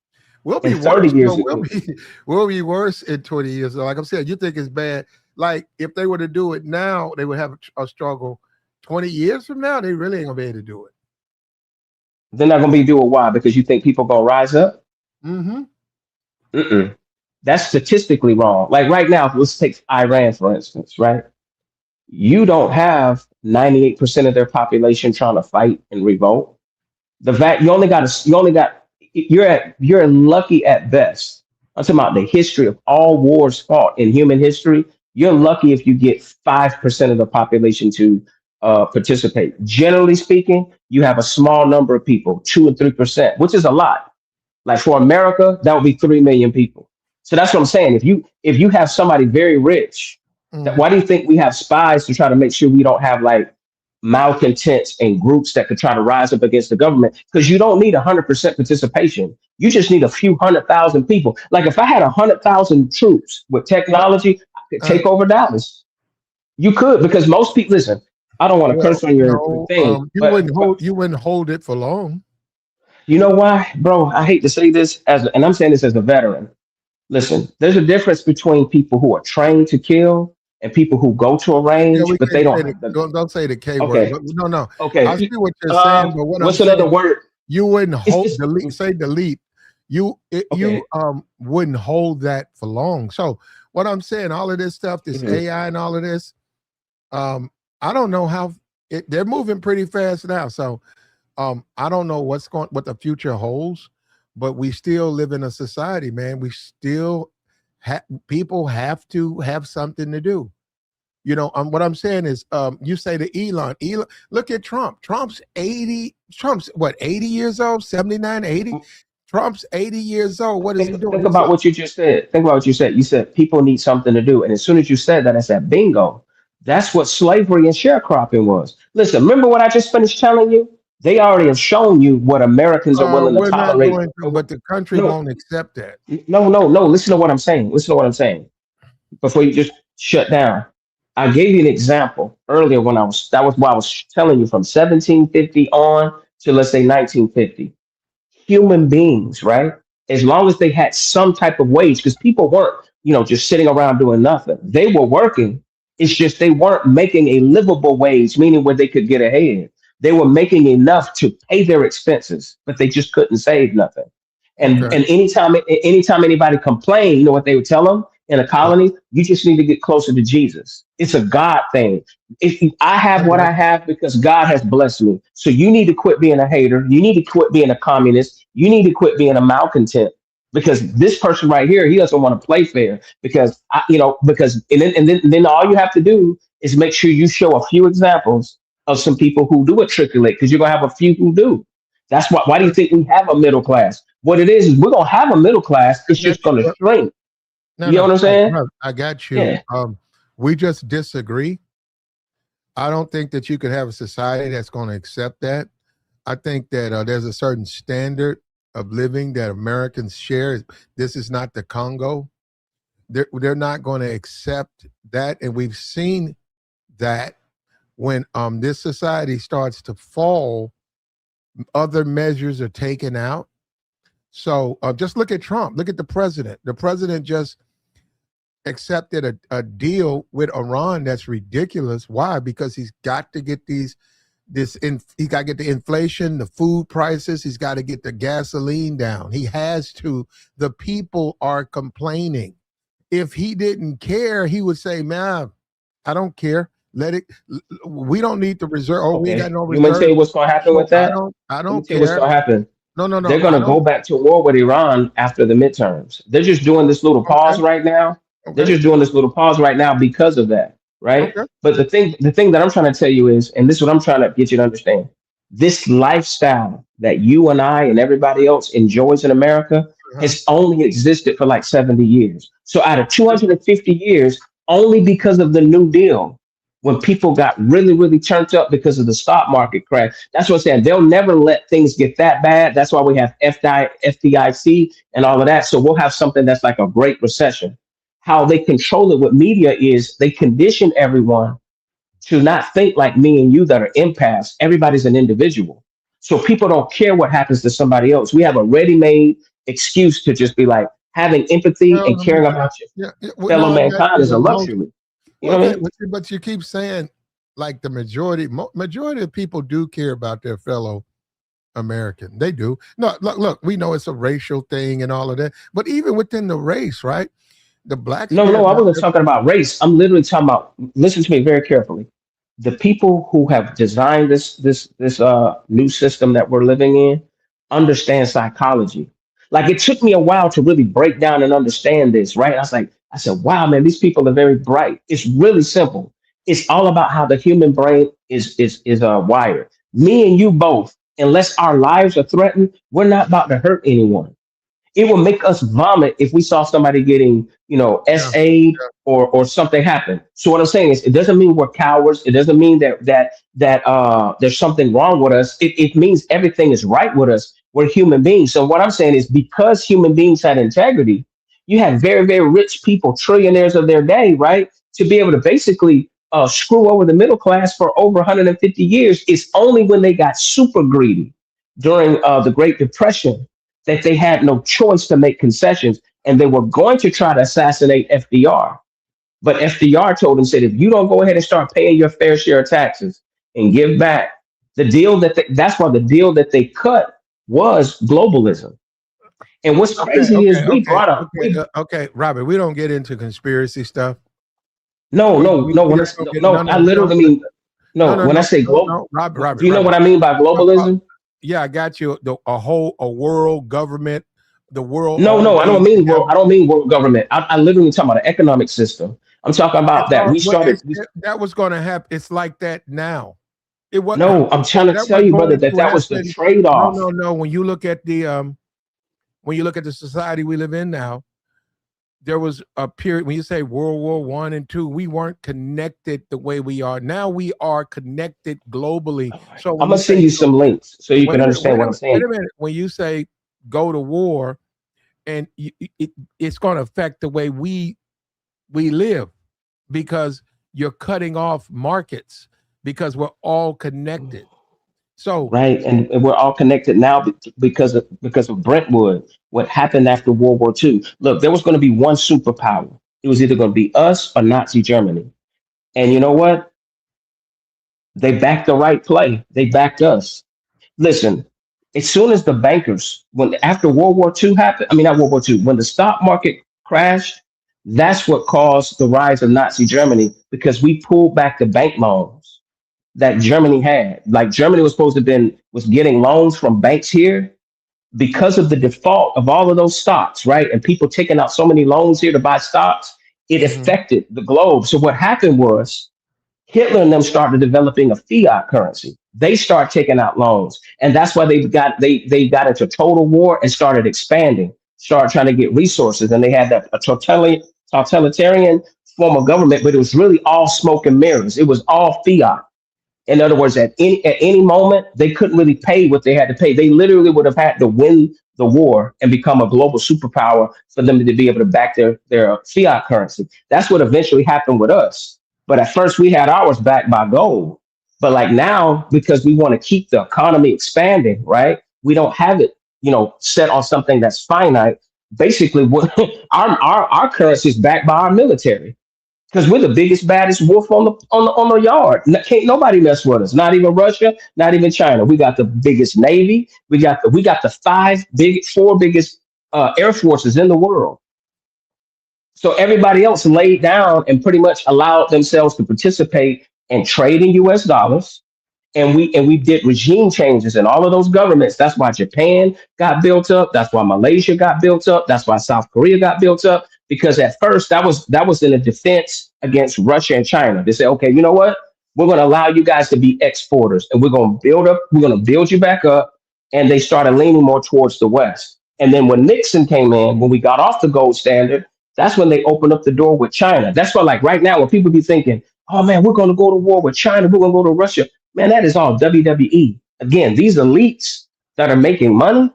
We'll be In 30 worse. years, No, it we'll will. be we'll be worse in 20 years. Like I'm saying, you think it's bad. Like if they were to do it now, they would have a struggle. 20 years from now, they really ain't gonna be able to do it. They're not going to be doing why? Because you think people going to rise up? Mm-hmm. Mm-mm. That's statistically wrong. Like right now, let's take Iran, for instance, right? You don't have 98% of their population trying to fight and revolt. You're lucky at best. I'm talking about the history of all wars fought in human history. You're lucky if you get 5% of the population to participate. Generally speaking, you have a small number of people, 2 and 3%, which is a lot. Like for America, that would be 3 million people. So that's what I'm saying. If you have somebody very rich, that Mm-hmm. why do you think we have spies to try to make sure we don't have like malcontents and groups that could try to rise up against the government? Because you don't need 100% participation. You just need a few 100,000 people. Like if I had 100,000 troops with Well, technology, I could uh, take over Dallas. You could because most people listen. I don't want to well, curse on your no, thing, but you wouldn't hold it for long. you know why, bro? I hate to say this and I'm saying this as a veteran. Listen, there's a difference between people who are trained to kill and people who go to a Yeah, range, we but they can't don't say the have the. don't say the K word, Okay, but no, no. I okay. see what you're saying, but what I'm What's another saying, word? you wouldn't hold It's delete. You okay. wouldn't hold that for long. So what I'm saying, all of this stuff, this Mhm. AI and all of this, I don't know how they're moving pretty fast now. So I don't know what the future holds, but we still live in a society, man. We still people have to have something to do. What I'm saying is, you say to Elon, look at Trump. Trump's what, 80 years old, 79, 80. Trump's 80 years old. What is he doing? Think about what you just said. Think about what you said. You said people need something to do, and as soon as you said that, I said, "Bingo." That's what slavery and sharecropping was. Listen, remember what I just finished telling you? They already have shown you what Americans are willing to We're not tolerate. going to, but the country No, won't accept that. no. Listen to what I'm saying. Listen to what I'm saying before you just shut down. I gave you an example earlier when that was why I was telling you from 1750 on to let's say 1950. Human beings, right? As long as they had some type of wage, because people weren't, just sitting around doing nothing. They were working. It's just they weren't making a livable wage, meaning where they could get ahead. They were making enough to pay their expenses, but they just couldn't save nothing. And Okay. and anytime anybody complained, you know what they would tell them in a Well, colony? You just need to get closer to Jesus. It's a God thing. If I I have what got I have because God has blessed me, so you need to quit being a hater. You need to quit being a communist. You need to quit being a malcontent because this person right here, he doesn't want to play fair and then all you have to do is make sure you show a few examples of some people who do matriculate because you're gonna have a few who do. That's why. Why do you think we have a middle class? What it is we're gonna have a middle class. It's you. just gonna shrink. No, You know no, what I'm saying? no, I got you. Yeah. We just disagree. I don't think that you could have a society that's going to accept that. I think that there's a certain standard of living that Americans share. This is not the Congo. They're not going to accept that, and we've seen that when this society starts to fall, other measures are taken out. So just look at Trump. Look at the president. The president just accepted a deal with Iran that's ridiculous. Why? Because he's got to get he got to get the inflation, the food prices, he's got to get the gasoline down. He has to. The people are complaining. If he didn't care, he would say, man, I don't care. Let it, we don't need the reserve. Oh, we got Okay. no You want me to tell reserve. you what's gonna happen So with that? I Let me don't tell you what's care. gonna happen. No, no, They're no. I gonna go don't. back to war with Iran after the midterms. They're just doing this little Okay. pause right now. They're Okay. just doing this little pause right now because of that, right? Okay. But the thing that I'm trying to tell you is, and this is what I'm trying to get you to understand, this lifestyle that you and I and everybody else enjoys in America Uh-huh. has only existed for like 70 years. So out of 250 years, only because of the New Deal, when people got really, really turned up because of the stock market crash. That's what I'm saying. They'll never let things get that bad. That's why we have FDIC and all of that. So we'll have something that's like a great recession. How they control it with media is they condition everyone to not think like me and you that are empaths. Everybody's an individual. So people don't care what happens to somebody else. We have a ready-made excuse to just be like having empathy Well, and caring about your fellow no, that mankind is is a a most. luxury. You know Well, what I mean? but you keep saying like the majority of people do care about their fellow American. They do. No, look, we know it's a racial thing and all of that, but even within the race, right? The blacks No, care no, I about wasn't their. talking about race. I'm literally talking about. Listen to me very carefully. The people who have designed this new system that we're living in understand psychology. Like it took me a while to really break down and understand this. Right? I said, wow, man, these people are very bright. It's really simple. It's all about how the human brain is wired. Me and you both, unless our lives are threatened, we're not about to hurt anyone. It will make us vomit if we saw somebody getting, Yeah, SA'd or something happen. So what I'm saying is, it doesn't mean we're cowards. It doesn't mean that there's something wrong with us. It means everything is right with us. We're human beings. So what I'm saying is, because human beings had integrity, you had very, very rich people, trillionaires of their day, right, to be able to basically screw over the middle class for over 150 years. It's only when they got super greedy during the Great Depression that they had no choice to make concessions, and they were going to try to assassinate FDR. But FDR told him, said, if you don't go ahead and start paying your fair share of taxes and give back the deal that's why the deal that they cut was globalism. And what's okay, crazy is okay, we okay, brought up, okay, okay, Robert. We don't get into conspiracy stuff. no, no, no, We when I, just don't get no, I literally mean, no, no, no, when I no, say no, global, no, Robert, do you know Robert. what I mean by Uh, uh, globalism? yeah, I got you. A world government, the world No, all no, I don't being mean world. together. I don't mean world government. I literally talking about an economic system. I'm talking about It's that all we well, started. that was going to happen. It's like that now. It was No, I'm trying to that tell was you, brother, going that to that was the happen. trade No, off. no, no. When you look at the society we live in now, there was a period when you say World War I and II, we weren't connected the way we are now. We are connected globally. So I'm when gonna you send say you some links so you wait can a minute, understand what I'm wait saying. a minute, when you say go to war, and it's going to affect the way we live, because you're cutting off markets because we're all connected. So Right, and we're all connected now because of Brentwood. What happened after World War II? Look, there was going to be one superpower. It was either going to be us or Nazi Germany. And you know what? They backed the right play. They backed us. Listen, as soon as the bankers, when after World War II happened, I mean not World War II, when the stock market crashed, that's what caused the rise of Nazi Germany because we pulled back the bank loans that Germany had. Like Germany was supposed to have been was getting loans from banks here because of the default of all of those stocks, right? And people taking out so many loans here to buy stocks, it mhm. affected the globe. So what happened was Hitler and them started developing a fiat currency. They start taking out loans, and that's why they got into total war and started expanding, started trying to get resources, and they had that a totalitarian form of government, but it was really all smoke and mirrors. It was all fiat. In other words, at any moment, they couldn't really pay what they had to pay. They literally would have had to win the war and become a global superpower for them to be able to back their fiat currency. That's what eventually happened with us. But at first, we had ours backed by gold. But like now, because we want to keep the economy expanding, right? We don't have it, set on something that's finite. Basically, what our currency is backed by our military because we're the biggest, baddest wolf on the yard. Can't nobody mess with us. Not even Russia. Not even China. We got the biggest navy. We got the four biggest air forces in the world. So everybody else laid down and pretty much allowed themselves to participate and trade in U.S. dollars. And we did regime changes in all of those governments. That's why Japan got built up. That's why Malaysia got built up. That's why South Korea got built up. Because at first that was in a defense against Russia and China. They said, okay, you know what? We're going to allow you guys to be exporters, and we're going to build you back up. And they started leaning more towards the West. And then when Nixon came in, when we got off the gold standard, that's when they opened up the door with China. That's why, like right now, when people be thinking, oh man, we're going to go to war with China, we're going to go to Russia. Man, that is all WWE. Again, these elites that are making money,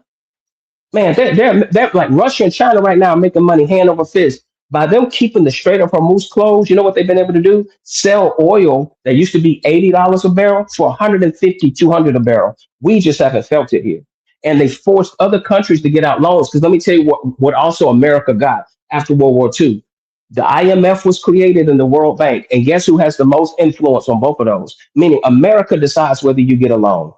man, they're like Russia and China right now making money hand over fist. By them keeping the Strait of Hormuz closed, you know what they've been able to do? Sell oil that used to be $80 a barrel for 150, 200 a barrel. We just haven't felt it here. and they forced other countries to get out loans. Because let me tell you what also America got after World War II. The IMF was created in the World Bank. And guess who has the most influence on both of those? Meaning America decides whether you get a loan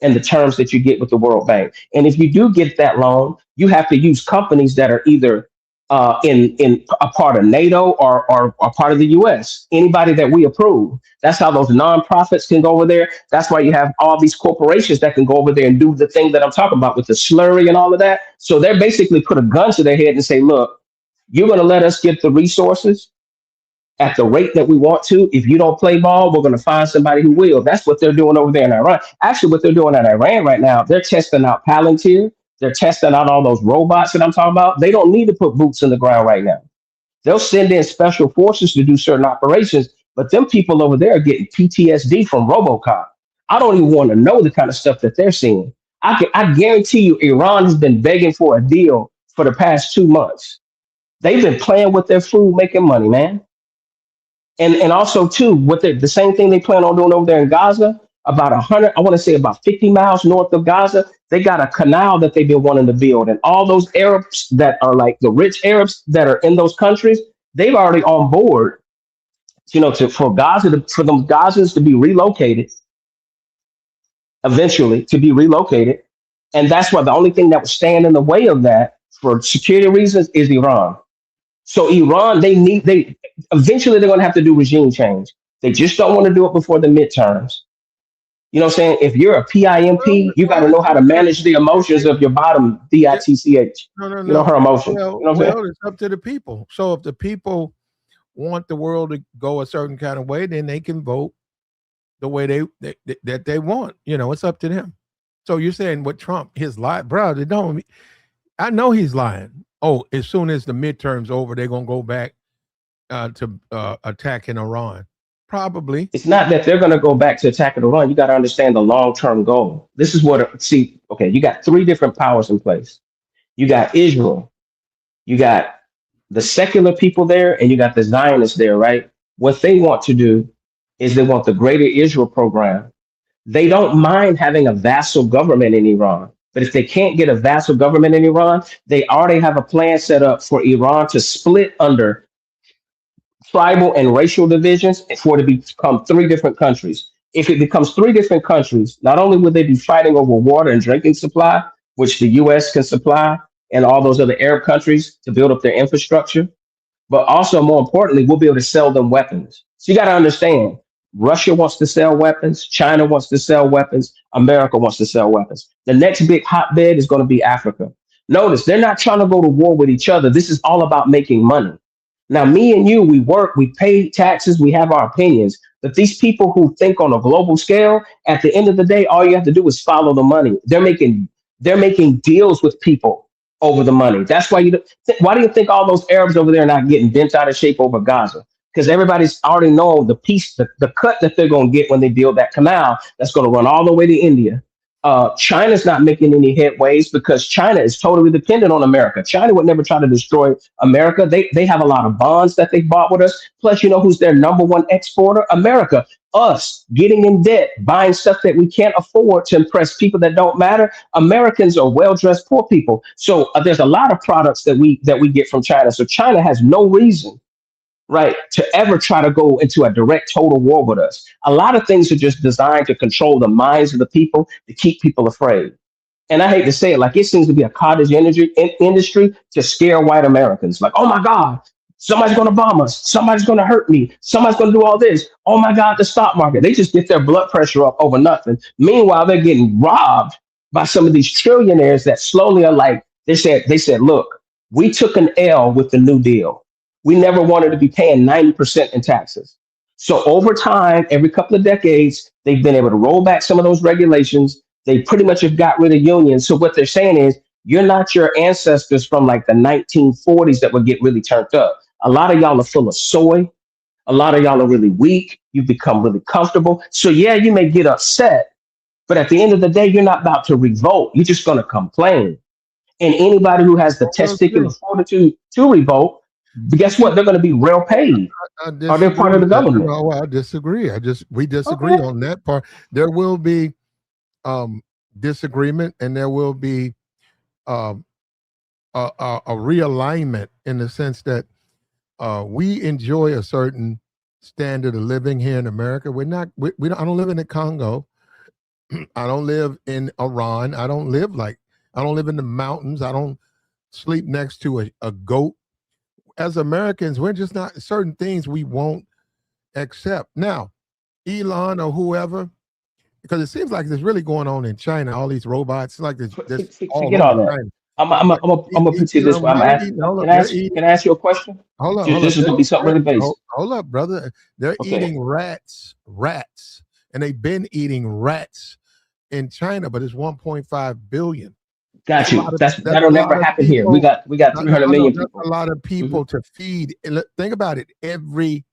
and the terms that you get with the World Bank. And if you do get that loan, you have to use companies that are either in a part of NATO or part of the US, anybody that we approve. That's how those nonprofits can go over there. That's why you have all these corporations that can go over there and do the thing that I'm talking about with the slurry and all of that. So they're basically put a gun to their head and say, look, you're going to let us get the resources at the rate that we want to. If you don't play ball, we're going to find somebody who will. That's what they're doing over there in Iran. Actually, what they're doing in Iran right now, they're testing out Palantir. They're testing out all those robots that I'm talking about. They don't need to put boots in the ground right now. They'll send in special forces to do certain operations, but them people over there are getting PTSD from RoboCop. I don't even want to know the kind of stuff that they're seeing. I guarantee you, Iran has been begging for a deal for the past 2 months. They've been playing with their food, making money, man. And also too, what the same thing they plan on doing over there in Gaza, about 100, I want to say about 50 miles north of Gaza, they got a canal that they've been wanting to build. And all those Arabs that are like the rich Arabs that are in those countries, they've already on board, for them Gazans to be relocated, eventually to be relocated. And that's why the only thing that would stand in the way of that for security reasons is Iran. So Iran, eventually they're going to have to do regime change. They just don't want to do it before the midterms. You know what I'm saying? If you're a PIMP, you got to know how to manage the emotions of your bottom, DITCH. No. Her emotions. Well, it's up to the people. So if the people want the world to go a certain kind of way, then they can vote the way that they want. It's up to them. So you're saying what Trump, his lie, bro, I know he's lying. Oh, as soon as the midterms over, they're going to go back to attacking Iran. Probably. It's not that they're going to go back to attacking Iran. You got to understand the long-term goal. This is you got 3 different powers in place. You got Israel, you got the secular people there, and you got the Zionists there, right? What they want to do is they want the Greater Israel program. They don't mind having a vassal government in Iran. But if they can't get a vassal government in Iran, they already have a plan set up for Iran to split under tribal and racial divisions for it to become 3 different countries. If it becomes 3 different countries, not only will they be fighting over water and drinking supply, which the US can supply, and all those other Arab countries to build up their infrastructure, but also more importantly, we'll be able to sell them weapons. So you got to understand, Russia wants to sell weapons, China wants to sell weapons, America wants to sell weapons. The next big hotbed is going to be Africa. Notice, they're not trying to go to war with each other. This is all about making money. Now, me and you, we work, we pay taxes, we have our opinions. But these people who think on a global scale, at the end of the day, all you have to do is follow the money. They're making deals with people over the money. That's why why do you think all those Arabs over there are not getting bent out of shape over Gaza? Because everybody's already known the cut that they're going to get when they build that canal that's going to run all the way to India. China's not making any headways because China is totally dependent on America. China would never try to destroy America. They have a lot of bonds that they bought with us. Plus, who's their number 1 exporter? America. Us getting in debt, buying stuff that we can't afford to impress people that don't matter. Americans are well-dressed poor people. So there's a lot of products that we get from China. So China has no reason, right, to ever try to go into a direct total war with us. A lot of things are just designed to control the minds of the people, to keep people afraid. And I hate to say it, like it seems to be a cottage industry to scare white Americans. Like, oh my God, somebody's going to bomb us. Somebody's going to hurt me. Somebody's going to do all this. Oh my God, the stock market. They just get their blood pressure up over nothing. Meanwhile, they're getting robbed by some of these trillionaires that slowly are like, they said, look, we took an L with the New Deal. We never wanted to be paying 90% in taxes. So over time, every couple of decades, they've been able to roll back some of those regulations. They pretty much have got rid of unions. So what they're saying is, you're not your ancestors from like the 1940s that would get really turned up. A lot of y'all are full of soy. A lot of y'all are really weak. You become really comfortable. So yeah, you may get upset, but at the end of the day, you're not about to revolt. You're just going to complain. And anybody who has the testicular fortitude to revolt, guess what? They're going to be well paid. Are they part of the government? No, I disagree. We disagree on that part. There will be disagreement, and there will be um, a realignment in the sense that we enjoy a certain standard of living here in America. We're not. We don't, I don't live in the Congo. I don't live in Iran. I don't live like. I don't live in the mountains. I don't sleep next to a goat. As Americans, we're just not certain things we won't accept. Now, Elon or whoever, because it seems like it's really going on in China. All these robots, like this all Forget all over that. China. I'm gonna put you this way. Hold up, Can I ask you a question? hold up, This is gonna be something really basic. hold up, brother. They're Okay. eating rats, and they've been eating rats in China, but it's 1.5 billion. Got you. That's That'll a never lot of happen here. people. We got 300 million That's people. a lot of people to feed. And think about it every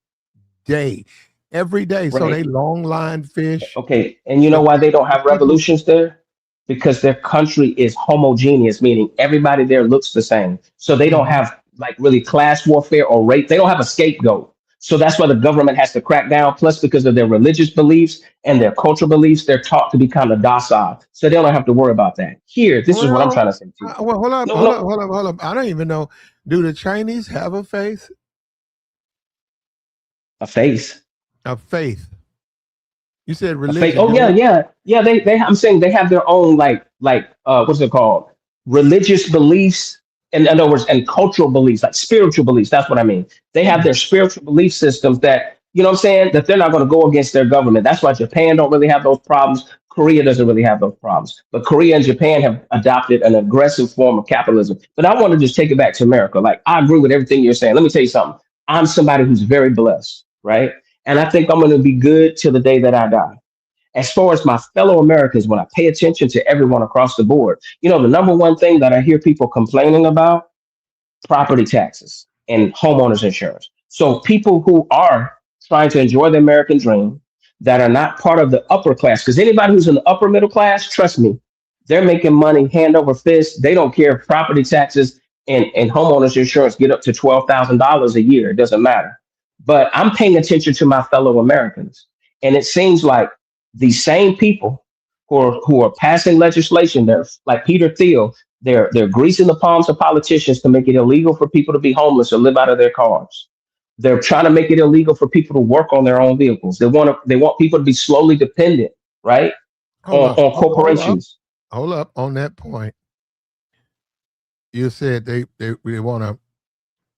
day. So Right. they long line fish. Okay. And you know why they don't have revolutions there? Because their country is homogeneous, meaning everybody there looks the same. So they don't have like really class warfare or rape. They don't have a scapegoat. So that's why the government has to crack down. Plus, because of their religious beliefs and their cultural beliefs, they're taught to be kind of docile. So they don't have to worry about that. Here, this is what I'm Well, trying to say to you. well, hold No, no, hold up. I don't even know. Do the Chinese have a faith? a face. A faith. You said A religion. fake. Oh didn't you? yeah. They. I'm saying they have their own what's it called? Religious beliefs, in other words, and cultural beliefs, like spiritual beliefs. That's what I mean. They have their spiritual belief systems that you know what I'm saying that they're not going to go against their government. That's why Japan don't really have those problems. Korea doesn't really have those problems. But Korea and Japan have adopted an aggressive form of capitalism. But I want to just take it back to America. Like I agree with everything you're saying. Let me tell you something. I'm somebody who's very blessed, right? And I think I'm going to be good till the day that I die. As far as my fellow Americans, when I pay attention to everyone across the board, you know, the number one thing that I hear people complaining about, property taxes and homeowners insurance. So people who are trying to enjoy the American dream that are not part of the upper class, because anybody who's in the upper middle class, trust me, they're making money hand over fist. They don't care if property taxes and homeowners insurance get up to $12,000 a year. It doesn't matter. But I'm paying attention to my fellow Americans. And it seems like these same people who are passing legislation, they're like Peter Thiel, they're greasing the palms of politicians to make it illegal for people to be homeless or live out of their cars. They're trying to make it illegal for people to work on their own vehicles. They want people to be slowly dependent, right, Hold on, up. on Hold up. corporations. Hold up. On that point, you said they want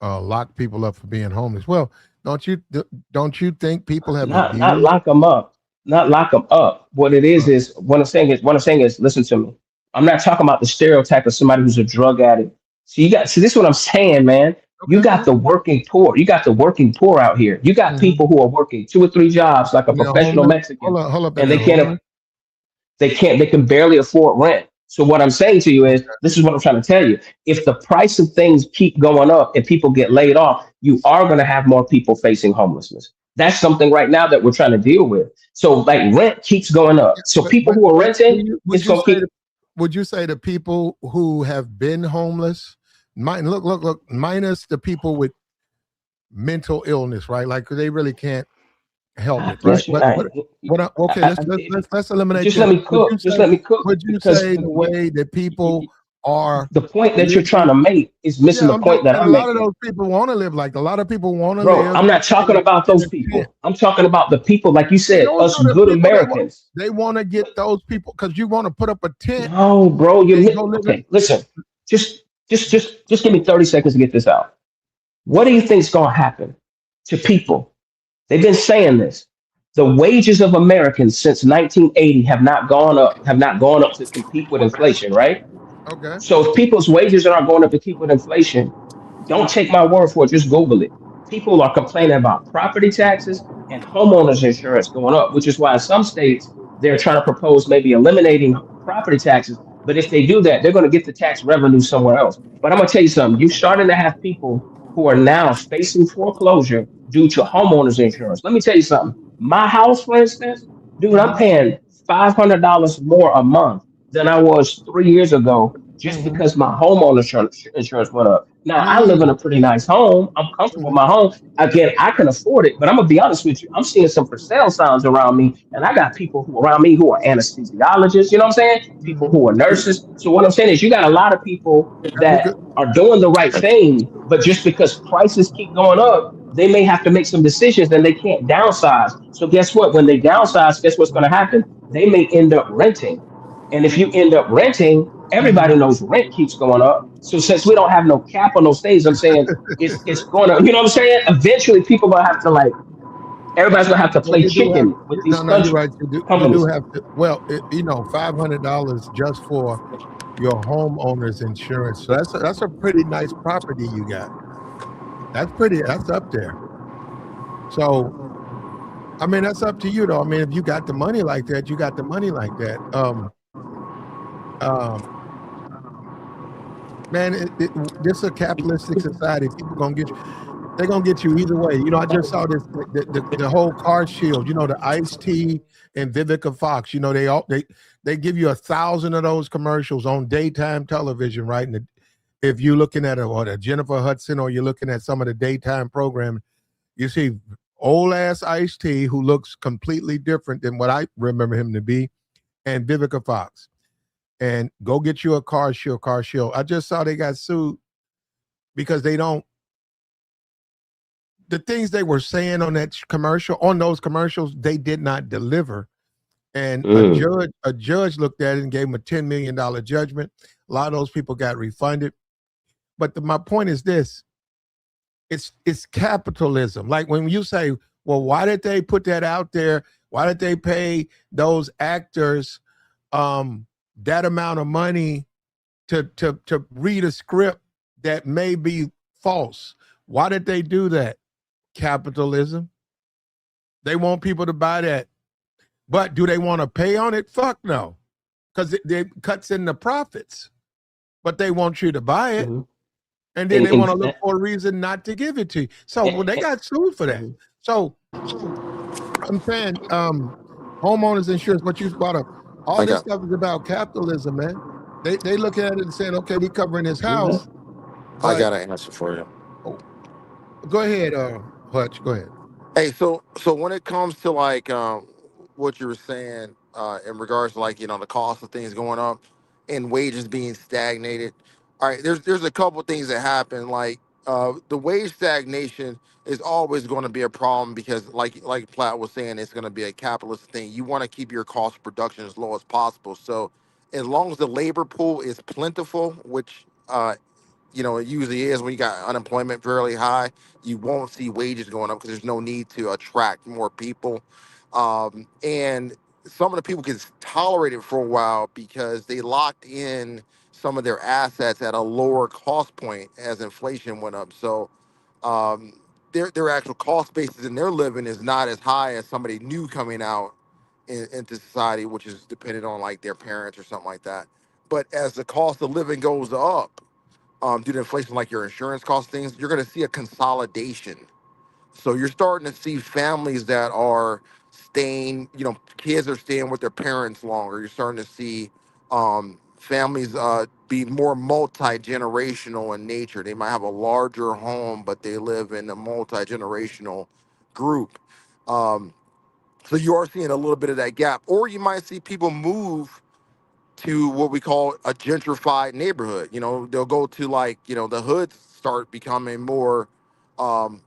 to lock people up for being homeless. Well, don't you think people have Not abused? lock them up, not lock them up. What it is what I'm saying is listen to me. I'm not talking about the stereotype of somebody who's a drug addict. See this is what I'm saying, man. You Okay. got the working poor. You got the working poor out here. You got Mhm. people who are working 2 or 3 jobs like a And they're professional homeless. Mexican, Hold up, and and they're homeless. they can barely afford rent. So what I'm saying to you is this is what I'm trying to tell you. If the price of things keep going up and people get laid off, you are going to have more people facing homelessness. That's something right now that we're trying to deal with. So like rent keeps going up. So people who are renting, it's going to keep. Would you say the people who have been homeless, look, minus the people with mental illness, right? Like they really can't help it, right? Listen, Okay, let's eliminate. Just let me cook. Just let me cook. Would you because say the way that people are? the point that you're trying to make is missing the point that I'm a lot of making. those people want to live like a lot of people want to Bro, live. I'm not talking about those people. I'm talking about the people, like you said, Those us are the good people that Americans. They want to get those people because you want to put up a tent. No, bro, and go live okay. Listen, just give me 30 seconds to get this out. What do you think is going to happen to people? They've been saying this. The wages of Americans since 1980 have not gone up to compete with inflation, right? Okay. So if people's wages aren't going up to keep with inflation, don't take my word for it. Just Google it. People are complaining about property taxes and homeowners insurance going up, which is why in some states they're trying to propose maybe eliminating property taxes. But if they do that, they're going to get the tax revenue somewhere else. But I'm going to tell you something. You're starting to have people who are now facing foreclosure due to homeowners insurance. Let me tell you something. My house, for instance, dude, I'm paying $500 more a month than I was 3 years ago just because my insurance went up. Now I live in a Mm, pretty nice home. I'm comfortable in mhm, my home. Again, I can afford it, but I'm gonna be honest with you. I'm seeing some for sale signs around me, and I got people who around me who are anesthesiologists. You know what I'm saying? People mhm. who are nurses. So what I'm saying is, you got a lot of people That's a that good. are doing the right thing, but just because prices keep going up, they may have to make some decisions, and they can't downsize. So guess what? When they downsize, guess what's going to happen? They may end up renting, and if you end up renting, everybody Mhm. knows rent keeps going up. So since we don't have no cap on those things, I'm saying it's gonna, you know what I'm saying? Eventually people gonna have to like everybody's gonna have to Well, play you do have. chicken with No, these no, you're country right. You do companies. have to. Well, $500 just for your homeowner's insurance. So that's a pretty nice property you got. That's pretty. That's up there. So I mean, that's up to you though. I mean, if you got the money like that, you got the money like that. Um, man, this is a capitalistic society. People gonna get you. They're gonna get you either way. You know, I just saw this the whole car shield. You know, the Ice T and Vivica Fox. You know, they give you 1,000 of those commercials on daytime television, right? And if you're looking at or the Jennifer Hudson, or you're looking at some of the daytime programming, you see old ass Ice T who looks completely different than what I remember him to be, and Vivica Fox. And go get you a car shield. Car shield. I just saw they got sued because they don't the things they were saying on on those commercials, they did not deliver. And Mm. a judge looked at it and gave them a $10 million judgment. A lot of those people got refunded. But my point is this: it's capitalism. Like when you say, "Well, why did they put that out there? Why did they pay those actors um, that amount of money to read a script that may be false? Why did they do that?" Capitalism. They want people to buy that. But do they want to pay on it? Fuck no. Because it cuts in the profits. But they want you to buy it. Mm-hmm. And then And, they want to and, look for a reason not to give it to you. So well, they and, got sued for that. and So I'm saying homeowners insurance, what you brought up, all I this got stuff is about capitalism, man. They look at it and saying, okay, we covering his mm-hmm. house, I but got an answer for you. oh, go ahead, Hutch, go ahead. Hey, so when it comes to like what you were saying in regards to like the cost of things going up and wages being stagnated. All right, there's a couple things that happen. Like the wage stagnation is always going to be a problem because like Platt was saying, it's going to be a capitalist thing. You want to keep your cost of production as low as possible. So as long as the labor pool is plentiful, which it usually is when you got unemployment fairly high, you won't see wages going up because there's no need to attract more people. And some of the people can tolerate it for a while because they locked in some of their assets at a lower cost point as inflation went up. So um, their actual cost basis in their living is not as high as somebody new coming out into society, which is dependent on like their parents or something like that. But as the cost of living goes up, due to inflation, like your insurance cost things, you're going to see a consolidation. So you're starting to see families that are staying, kids are staying with their parents longer. You're starting to see families be more multi-generational in nature. They might have a larger home, but they live in a multi-generational group. Um, so you are seeing a little bit of that gap. Or you might see people move to what we call a gentrified neighborhood. They'll go to like, the hoods start becoming more um,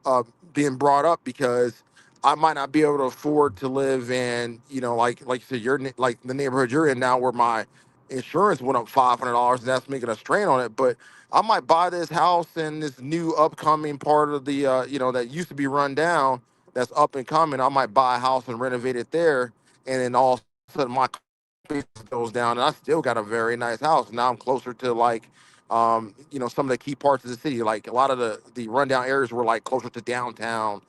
uh, being brought up because I might not be able to afford to live in, like you said, like the neighborhood you're in now where my insurance went up $500 and that's making a strain on it. But I might buy this house in this new upcoming part of the, that used to be run down that's up and coming. I might buy a house and renovate it there. And then all of a sudden my basis goes down and I still got a very nice house. Now I'm closer to like some of the key parts of the city. Like a lot of the rundown areas were like closer to downtown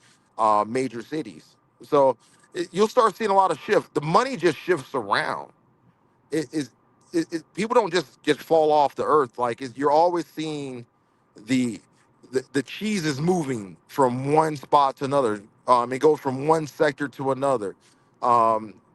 major cities. So you'll start seeing a lot of shift. The money just shifts around. It is people don't just fall off the earth. Like you're always seeing the, the cheese is moving from one spot to another. It goes from one sector to another.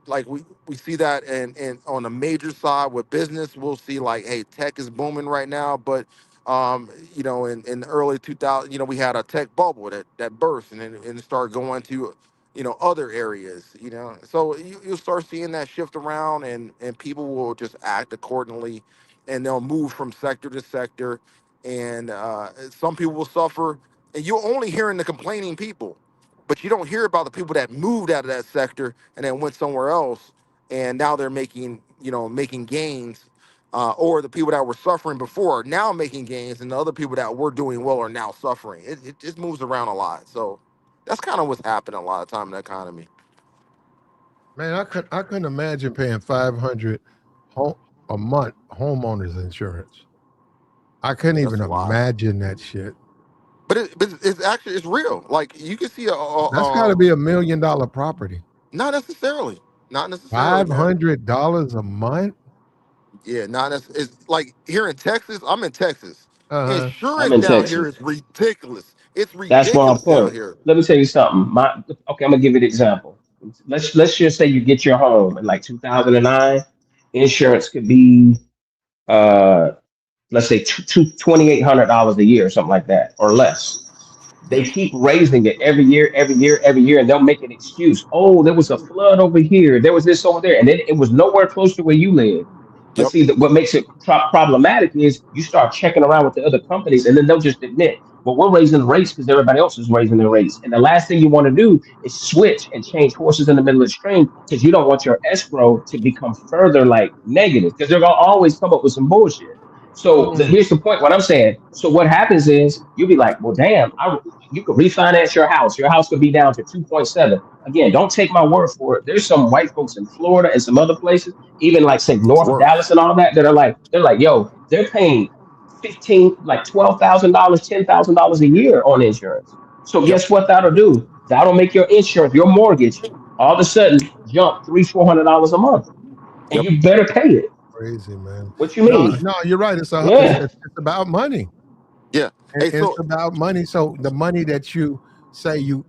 Like we see that and on a major side with business, we'll see like, hey, tech is booming right now, but You know, in the early 2000, you know, we had a tech bubble that burst and started going to, you know, other areas, you know. So you'll start seeing that shift around, and people will just act accordingly, and they'll move from sector to sector, and some people will suffer, and you're only hearing the complaining people, but you don't hear about the people that moved out of that sector and then went somewhere else, and now they're making, you know, making gains, or the people that were suffering before are now making gains, and the other people that were doing well are now suffering. It just moves around a lot. So that's kind of what's happening a lot of time in the economy. Man, I couldn't imagine paying $500 a month homeowners insurance. I couldn't That's even a lot. imagine that shit. But it's actually it's real. Like you can see That's got to be $1 million property. not necessarily, not necessarily, man. $500 a month. Yeah, not necessarily. It's like here in Texas. I'm in Texas. Uh-huh. I'm Insurance in down here Texas. is ridiculous. It's That's my ridiculous down point. here. Let me tell you something. Okay, I'm gonna give you an example. Let's just say you get your home in like 2009. Insurance could be uh let's say $2,800 a year or something like that or less. They Yep. keep raising it every year, every year, every year, and they'll make an excuse. Oh, there was a flood over here. There was this over there, and then it was nowhere close to where you live. But Yep. see, what makes it problematic is you start checking around with the other companies, and then they'll just admit, well, we're raising the rates because everybody else is raising their rates. And the last thing you want to do is switch and change horses in the middle of the stream because you don't want your escrow to become further like negative because they're gonna always come up with some bullshit. So here's the point. What I'm saying. So what happens is you'll be like, well, damn, you could refinance your house. Your house could be down to 2.7. Again, don't take my word for it. There's some white folks in Florida and some other places, even like say North Worse. Dallas and all that, that are like, yo, they're paying 15, like $12,000, $10,000 a year on insurance. So Yep. guess what that'll do? That'll make your insurance, your mortgage, all of a sudden jump $300-$400 a month, and Yep. you better pay it. Crazy, man. What you No, mean? no, you're right. Yeah. It's about money. Yeah. Hey, It's so about money. So the money that you say you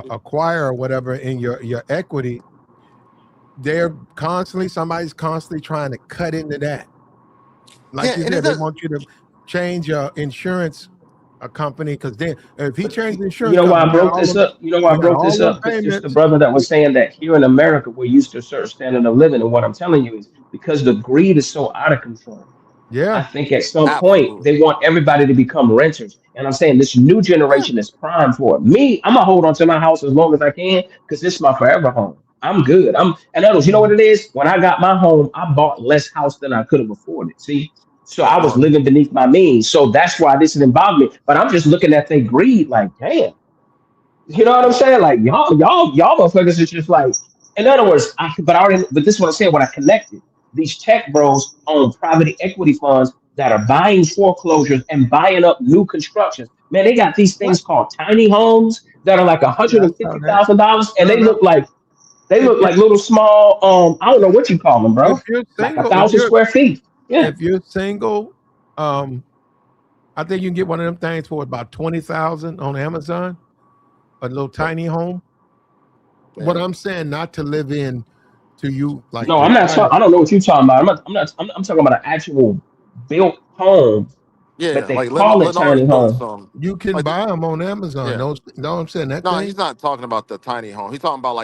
acquire or whatever in your equity, somebody's constantly trying to cut into that. Like yeah, you and said, they want you to change your insurance company because then if he changed the You insurance know why I company, broke this up? You know why I you got broke all this them up? Because just the payments. brother that was saying that here in America we're used to a certain standard of living, and what I'm telling you is because the greed is so out of control. I Yeah. think at some point absolutely. they want everybody to become renters. And I'm saying this new Yeah. generation is prime for it. Me, I'm gonna hold on to my house as long as I can because this is my forever home. I'm good. And others, you know what it is? When I got my home, I bought less house than I could have afforded. See? So I was Smart. living beneath my means. So that's why this is involved me. But I'm just looking at their greed like, damn. You know what I'm Yep. saying? Like y'all motherfuckers is just like, in other words, but this is what I'm saying, when I connected. These tech bros own private equity funds that are buying foreclosures and buying up new constructions. Man, they got these What? things called tiny homes that are like Yeah, hundred I and saw fifty that. thousand dollars, and No, no. they If look if like little small I don't know what you call them, if bro. you're Like a single, thousand square feet. Yeah. if you're single, um, I think you can get one of them things for about 20,000 on Amazon, a little Yep. tiny home. But Yeah. I'm saying not to live in to you like No, I'm not retire. talking. I don't know what you're talking about. I'm talking about an actual built home, but Yeah. they Like call it Lenar's tiny building home. some. You can Like buy them on Amazon. yeah. No, I'm saying that No, he's thing. not talking about the tiny home. He's talking about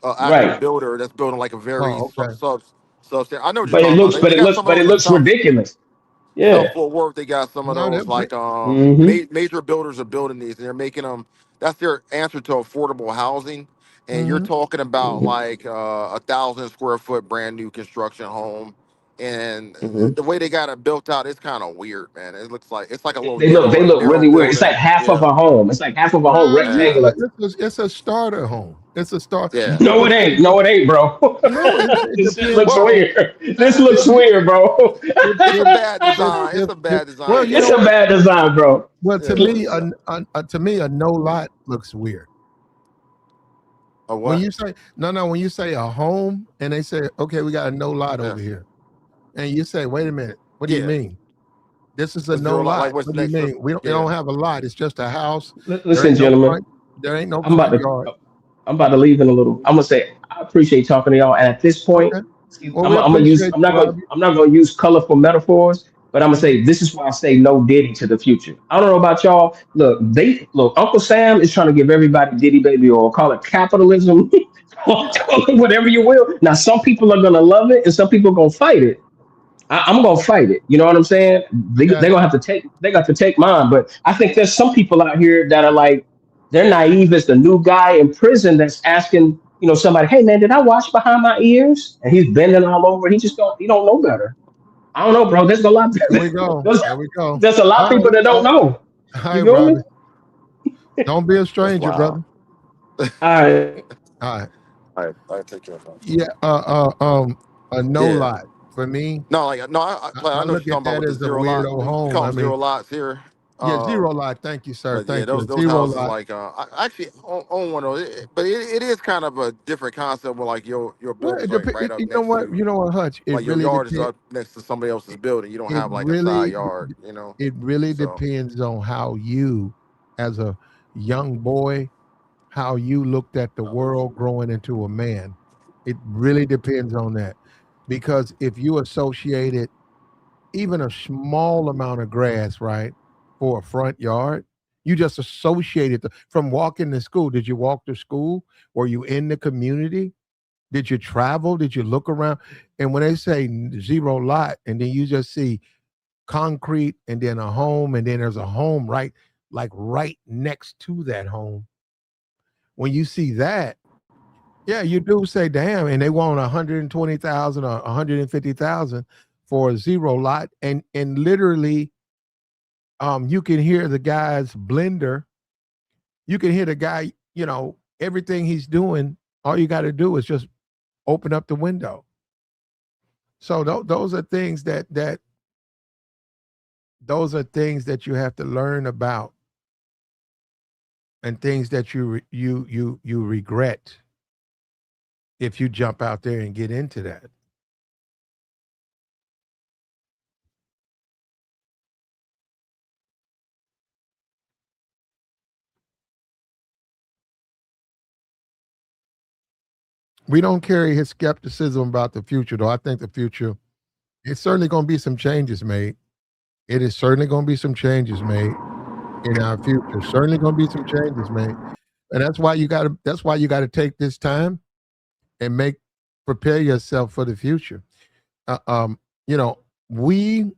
a actual Right. builder that's building like a very Oh, okay. sub. I know what you're But talking about. They got some of it those in looks ridiculous. South Yeah. Fort Worth. They got some of No, those like Hmm. major builders are building these, and they're making them. That's their answer to affordable housing. And you're hmm talking about Hmm. like 1,000 square foot brand new construction home, and Hmm. the way they got it built out, it's kind of weird, man. It looks like it's like a little They narrow look narrow really weird. It's like building. half of Yeah, a home. It's like half of a home No, yeah, rectangular. it's a starter home. It's a start. yeah. No, it ain't. No, it ain't, bro. No, it This shit depends looks Well, on weird. This it, looks weird, bro. it's a it, bad it, design. It's it, a it, bad well, design. you It's know a Yeah, what? bad design, bro. Well, yeah. to me, a no lot looks weird. A When what? you say no, when you say a home and they say, okay, we got a no lot Yeah, over here, and you say, wait a minute, what do you yeah. mean? This is a A no zero lot. lot. Like what's What do you next to? mean? We Yeah. don't have a lot. It's just a house. There Listen, ain't no gentlemen. front. There ain't no I'm about front to yard. I'm about to leave in a little. I'm gonna say I appreciate talking to y'all. And at this point, Okay. see, Well, we appreciate you, Bobby. I'm not gonna use colorful metaphors, But I'm gonna say this is why I say no Diddy to the future. I don't know about y'all. Look. Uncle Sam is trying to give everybody Diddy baby oil. Call it capitalism, call it whatever you will. Now some people are gonna love it, and some people are gonna fight it. I'm gonna fight it. You know what I'm saying? Yeah, They're gonna have to take. They got to take mine. But I think there's some people out here that are like they're naive as the new guy in prison that's asking somebody, hey man, did I wash behind my ears? And he's bending all over. He don't know better. I don't know, bro. There's a lot. there we go. there's, There we go. there's a lot of All people right, that don't know. all You right, feel me? Robbie. Don't be a That's stranger, wild. brother. All right. All right. I take care of that. Yeah. A no Yeah. lot for me. No, like no, I I know what you're look talking at about that with the as a zero lot. weirdo We home. call I them zero mean, lots here. yeah, zero lot. Thank you, sir. But yeah, Thank you. those Zero houses lot. like I actually own one of those. But it is kind of a different concept where like your Well, building's like right up you know next what? to You know what, Hutch? It like your really yard is depends. up next to somebody else's building. You don't It have like a side really, yard, it really So depends on how you, as a young boy, how you looked at the world growing into a man. It really depends on that, because if you associated even a small amount of grass, right, for a front yard, you just associated from walking to school. Did you walk to school? Were you in the community? Did you travel? Did you look around? And when they say zero lot, and then you just see concrete and then a home, and then there's a home right next to that home. When you see that, yeah, you do say, damn, and they want 120,000 or 150,000 for a zero lot. And literally, you can hear the guy's blender. You can hear the guy, everything he's doing. All you got to do is just open up the window. So those are things those are things that you have to learn about, and things that you regret if you jump out there and get into that. We don't carry his skepticism about the future, though. I think the future, it's certainly going to be some changes made. It is certainly going to be some changes made in our future. Certainly going to be some changes made, and that's why you got to. That's why you got to take this time and prepare yourself for the future. Uh, um, you know, we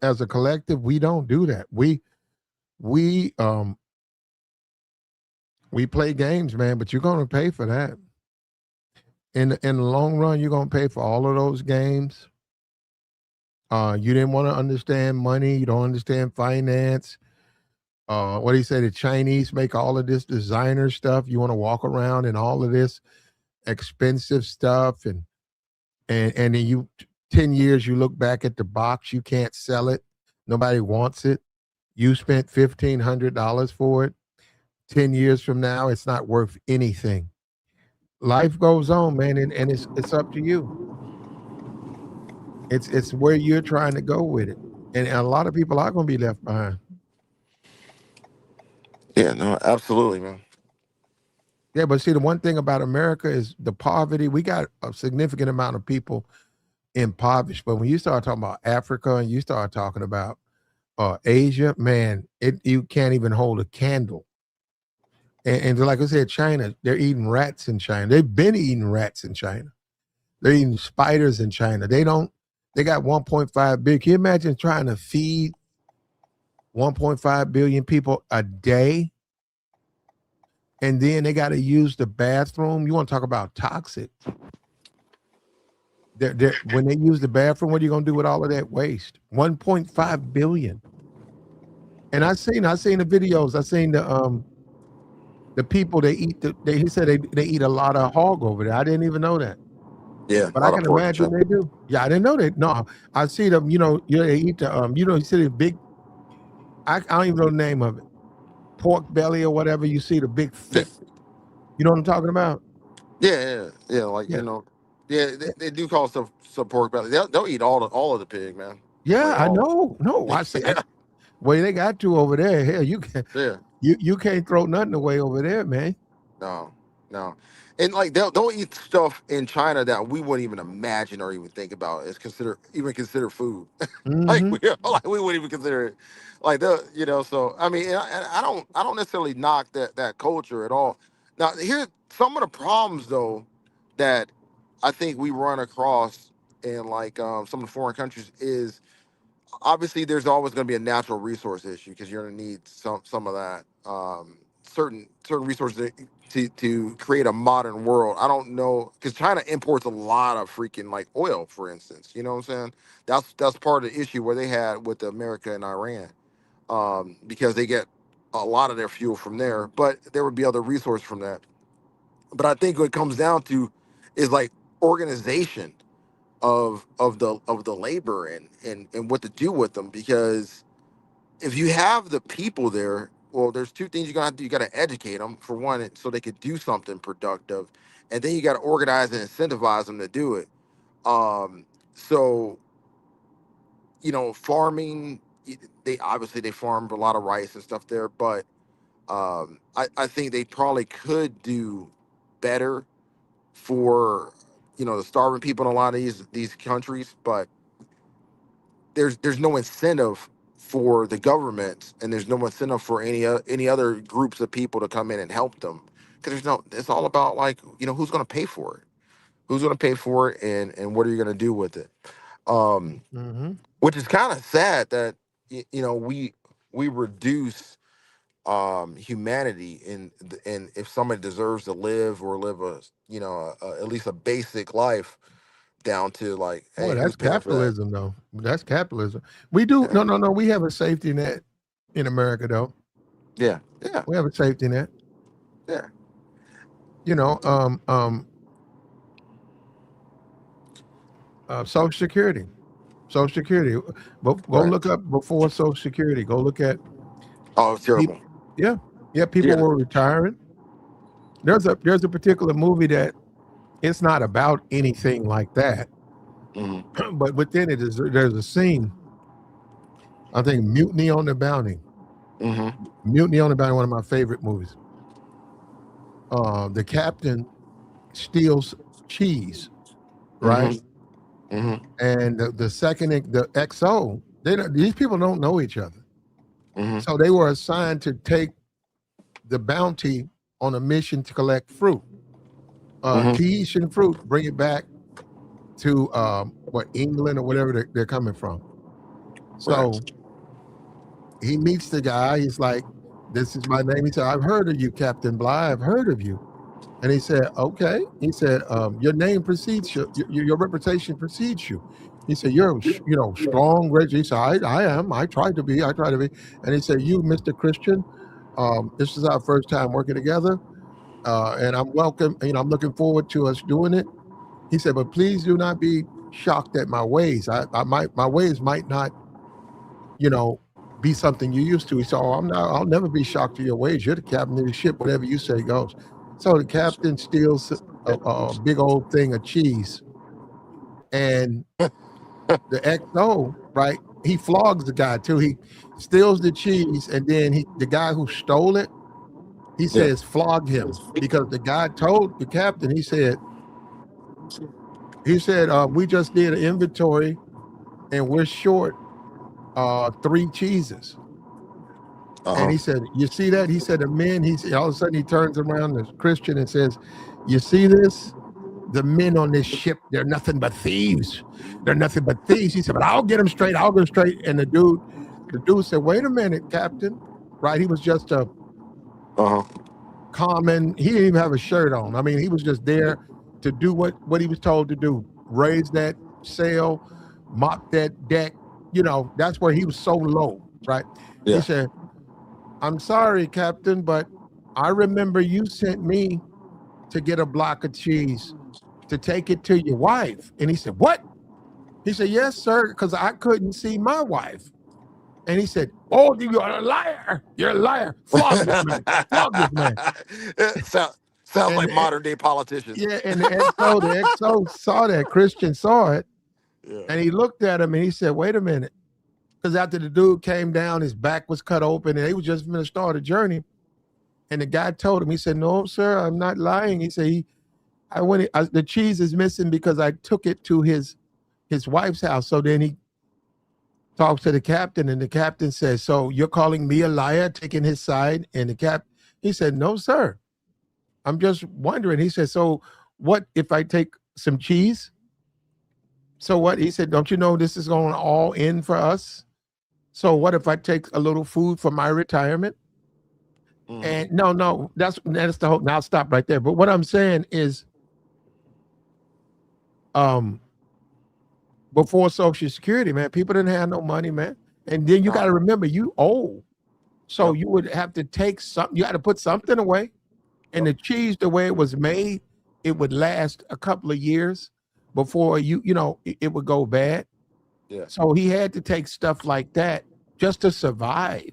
as a collective, we don't do that. We we play games, man, but you're going to pay for that. In the long run, you're going to pay for all of those games. You didn't want to understand money. You don't understand finance. What do you say? The Chinese make all of this designer stuff. You want to walk around in all of this expensive stuff, and then you 10 years you look back at the box, you can't sell it. Nobody wants it. You spent $1,500 for it. 10 years from now, it's not worth anything. Life goes on, man, and it's up to you. It's where you're trying to go with it. And a lot of people are going to be left behind. yeah, no, absolutely, man. Yeah, but see, the one thing about America is the poverty. We got a significant amount of people impoverished. But when you start talking about Africa and you start talking about Asia, man, you can't even hold a candle. And like I said, China, they're eating rats in China. They've been eating rats in China. They're eating spiders in China. They got 1.5 billion. Can you imagine trying to feed 1.5 billion people a day? And then they got to use the bathroom. You want to talk about toxic? When they use the bathroom, what are you going to do with all of that waste? 1.5 billion. And I seen the videos. I seen the people they eat. He said they eat a lot of hog over there. I didn't even know that. Yeah, But I can imagine they do. Yeah, I didn't know that. No, I see them. They eat the you see the big. I don't even know the name of it. Pork belly or whatever. You see the big thick. You know what I'm talking about? Yeah. Like Yeah. they do call stuff some pork belly. They'll eat all of the pig, man. Yeah, Like, I all know. No, I see. Well, they got to over there. Hell, you can. Yeah. You can't throw nothing away over there, man. No. No, and like they'll eat stuff in China that we wouldn't even imagine or even think about as consider food. Like Mm-hmm. we wouldn't even consider it. Like the so I mean, and I don't necessarily knock that culture at all. Now here's some of the problems though that I think we run across in like some of the foreign countries is obviously there's always going to be a natural resource issue because you're going to need some of that certain resources to create a modern world. I don't know because China imports a lot of freaking like oil, for instance. You know what I'm saying? That's part of the issue where they had with America and Iran because they get a lot of their fuel from there, but there would be other resources from that. But I think what it comes down to is like organization of the labor and what to do with them because if you have the people there, well, there's two things you're gonna have to do. You gotta educate them for one, so they could do something productive, and then you gotta organize and incentivize them to do it. So farming, they obviously they farm a lot of rice and stuff there, but I think they probably could do better for the starving people in a lot of these countries, but there's no incentive for the government and there's no incentive for any other groups of people to come in and help them because it's all about like who's going to pay for it, and what are you going to do with it, um Mm-hmm. which is kind of sad that we reduce humanity and if somebody deserves to live or live at least a basic life down to like, Boy, hey, who's that's paying for that? capitalism, though. That's capitalism. We do Yeah, no. We have a safety net in America, though. yeah, yeah, We have a safety net. yeah. You know, Social Security. Social Security. But go Right. look up before Social Security. Go look at Oh, it's people. terrible. Yeah, yeah. People Yeah. were retiring. There's a particular movie that it's not about anything like that, Hmm. but within it is there's a scene. I think Mutiny on the Bounty. Hmm. Mutiny on the Bounty, one of my favorite movies. The captain steals cheese, Hmm. right? Hmm. And the second, the XO, these people don't know each other. Hmm. So they were assigned to take the bounty on a mission to collect fruit, Hmm. Tahitian fruit, bring it back to England or whatever they're coming from. Right. So he meets the guy. He's like, "This is my name." He said, "I've heard of you, Captain Bligh. I've heard of you." And he said, "Okay." He said, "Your name precedes you. Your reputation precedes you." He said, "You're, strong, rich." He said, "I am. I try to be. I try to be." And he said, "You, Mr. Christian, this is our first time working together, and I'm welcome. I'm looking forward to us doing it." He said, "But please do not be shocked at my ways. My ways might not, you know, be something you used to." He said, "Oh, I'm not. I'll never be shocked to your ways. You're the captain of the ship. Whatever you say goes." So the captain steals a big old thing of cheese, and the XO, right? He flogs the guy too. He steals the cheese, and then the guy who stole it, he Yeah. says, "Flog him," because the guy told the captain. He said, "We just did an inventory, and we're short 3 cheeses." And Uh-huh. he said, "You see that?" He said, "The men." All of a sudden he turns around to Christian and says, "You see this? The men on this ship, they're nothing but thieves. They're nothing but thieves." He said, "But I'll get them straight. I'll get them straight." And the dude said, "Wait a minute, Captain." Right? He was just a Uh-huh. common. He didn't even have a shirt on. I mean, he was just there to do what he was told to do: raise that sail, mop that deck. That's where he was so low. Right? He Yeah. said, "I'm sorry, Captain, but I remember you sent me to get a block of cheese to take it to your wife." And he said, "What?" He said, "Yes, sir, because I couldn't see my wife." And he said, "Oh, you're a liar. You're a liar. Flog this man. Flog this man." It sounds And like modern day politicians. yeah, and the XO saw that. Christian saw it, Yeah. and he looked at him and he said, "Wait a minute." Because after the dude came down, his back was cut open, and they was just going to start a journey. And the guy told him, he said, "No, sir, I'm not lying." He said, the cheese is missing because I took it to his wife's house. So then he talks to the captain, and the captain says, "So you're calling me a liar, taking his side?" And he said, "No, sir. I'm just wondering." He said, "So what if I take some cheese? So what?" He said, "Don't you know this is going all in for us? So what if I take a little food for my retirement?" And no, that's the whole. Now I'll stop right there. But what I'm saying is, before Social Security, man, people didn't have no money, man. And then you got to remember, you old, so you would have to take something. You had to put something away. And the cheese, the way it was made, it would last a couple of years before it would go bad. Yeah. So he had to take stuff like that just to survive.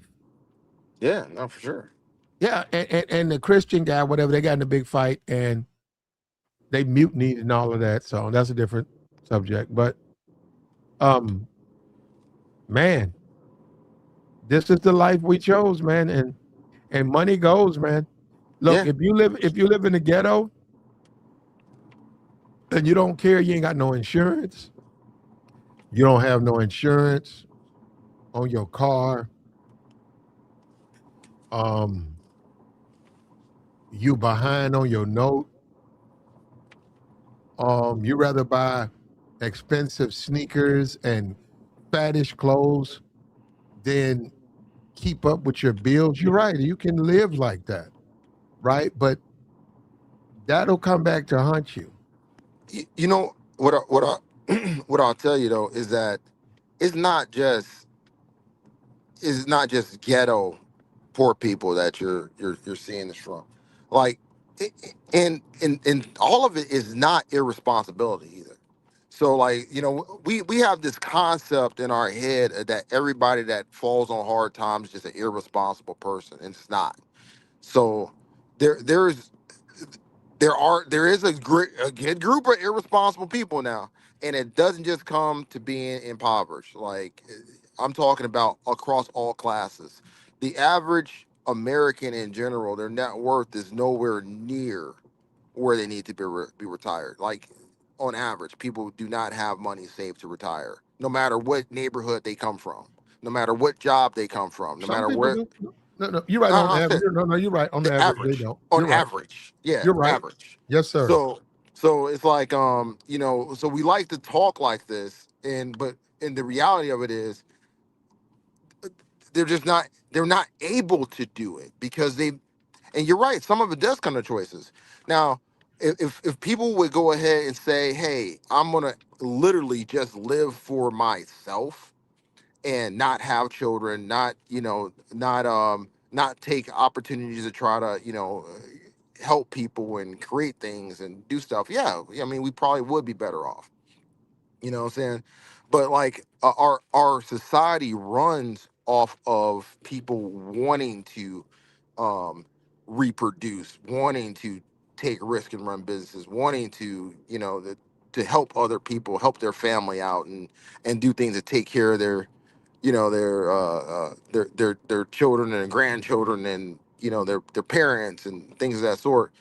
Yeah, no, for sure. Yeah, and the Christian guy, whatever, they got in a big fight and they mutinied and all of that. So that's a different subject. But man, this is the life we chose, man. And money goes, man. Look, Yeah. if you live in the ghetto and you don't care, you ain't got no insurance. You don't have no insurance on your car. You behind on your note. You rather buy expensive sneakers and fattish clothes than keep up with your bills. You're right. You can live like that, right? But that'll come back to haunt you. You know what what I'll tell you though is that it's not just ghetto poor people that you're seeing this from. Like and all of it is not irresponsibility either. So like, we have this concept in our head that everybody that falls on hard times is just an irresponsible person, and it's not. So there's there is a good group of irresponsible people now, and it doesn't just come to being impoverished. Like, I'm talking about across all classes. The average American in general, their net worth is nowhere near where they need to be retired. Like, on average, people do not have money saved to retire, no matter what neighborhood they come from, no matter what job they come from, no Some matter people where. do. No, you're right on average. No, you're right on The average. They average, don't. on You're right. average, yeah, You're right. average. Yes, sir. So it's like, so we like to talk like this, but the reality of it is they're not able to do it because and you're right, some of it does come to choices. Now, if people would go ahead and say, hey, I'm gonna literally just live for myself and not have children, not take opportunities to try to, help people and create things and do stuff. Yeah, I mean, we probably would be better off. You know what I'm saying? But like, our society runs off of people wanting to um, reproduce, wanting to take risk and run businesses, wanting to, to help other people, help their family out, and do things to take care of their, their children and grandchildren, and their parents and things of that sort.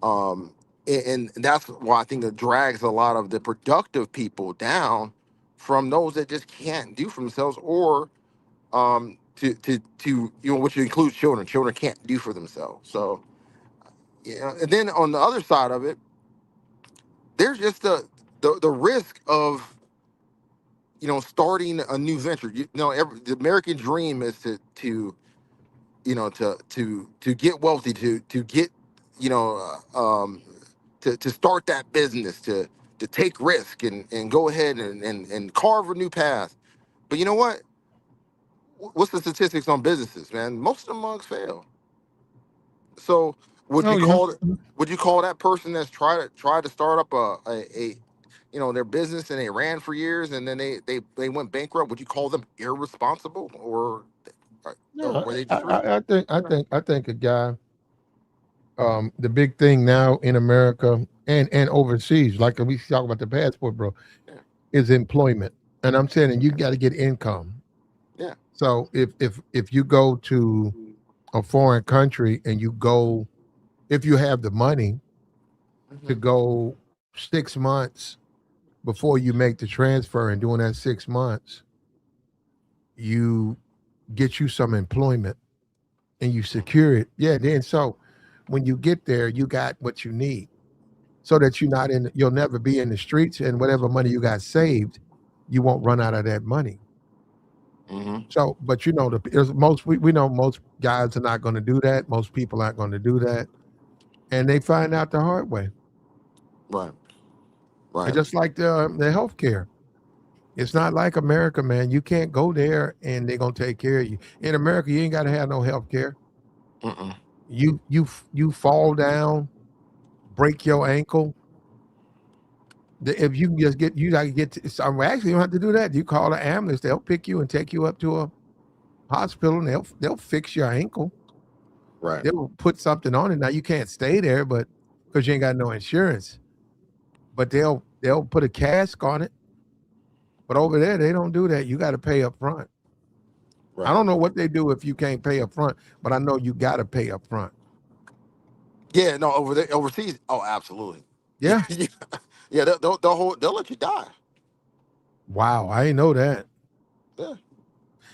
um, and that's why I think it drags a lot of the productive people down from those that just can't do for themselves, or which includes children. Children can't do for themselves. So and then on the other side of it, there's just the risk of starting a new venture. The American dream is to get wealthy, to get you know to start that business, to take risk and go ahead and carve a new path. But you know what? What's the statistics on businesses, man? Most of them mugs fail. So Oh yeah. would you call that person that's tried to start up a their business, and they ran for years and then they went bankrupt? Would you call them irresponsible, or No, were they just risky? I think a guy. The big thing now in America and overseas, like we talk about the passport, bro, Yeah. is employment. And I'm saying you got to get income. Yeah. So if you go to a foreign country and you go, if you have the money to go 6 months before you make the transfer, and during that 6 months, you get you some employment and you secure it. Yeah, then so when you get there, you got what you need so that you'll never be in the streets, and whatever money you got saved, you won't run out of that money. So, but we know most guys are not going to do that. Most people aren't going to do that. And they find out the hard way. Right. And Right. just like the healthcare. It's not like America, man. You can't go there and they're gonna take care of you. In America, you ain't gotta have no health care. Mm-mm. You fall down, break your ankle. If you just you gotta get to, so actually you don't have to do that. You call an ambulance, they'll pick you and take you up to a hospital, and they'll fix your ankle. Right. They'll put something on it. Now you can't stay there, but because you ain't got no insurance. But they'll put a cast on it. But over there, they don't do that. You got to pay up front. Right. I don't know what they do if you can't pay up front, but I know you got to pay up front. Yeah. No. Over there, overseas. Oh, absolutely. Yeah. Yeah. They'll let you die. Wow. I didn't know that. Yeah.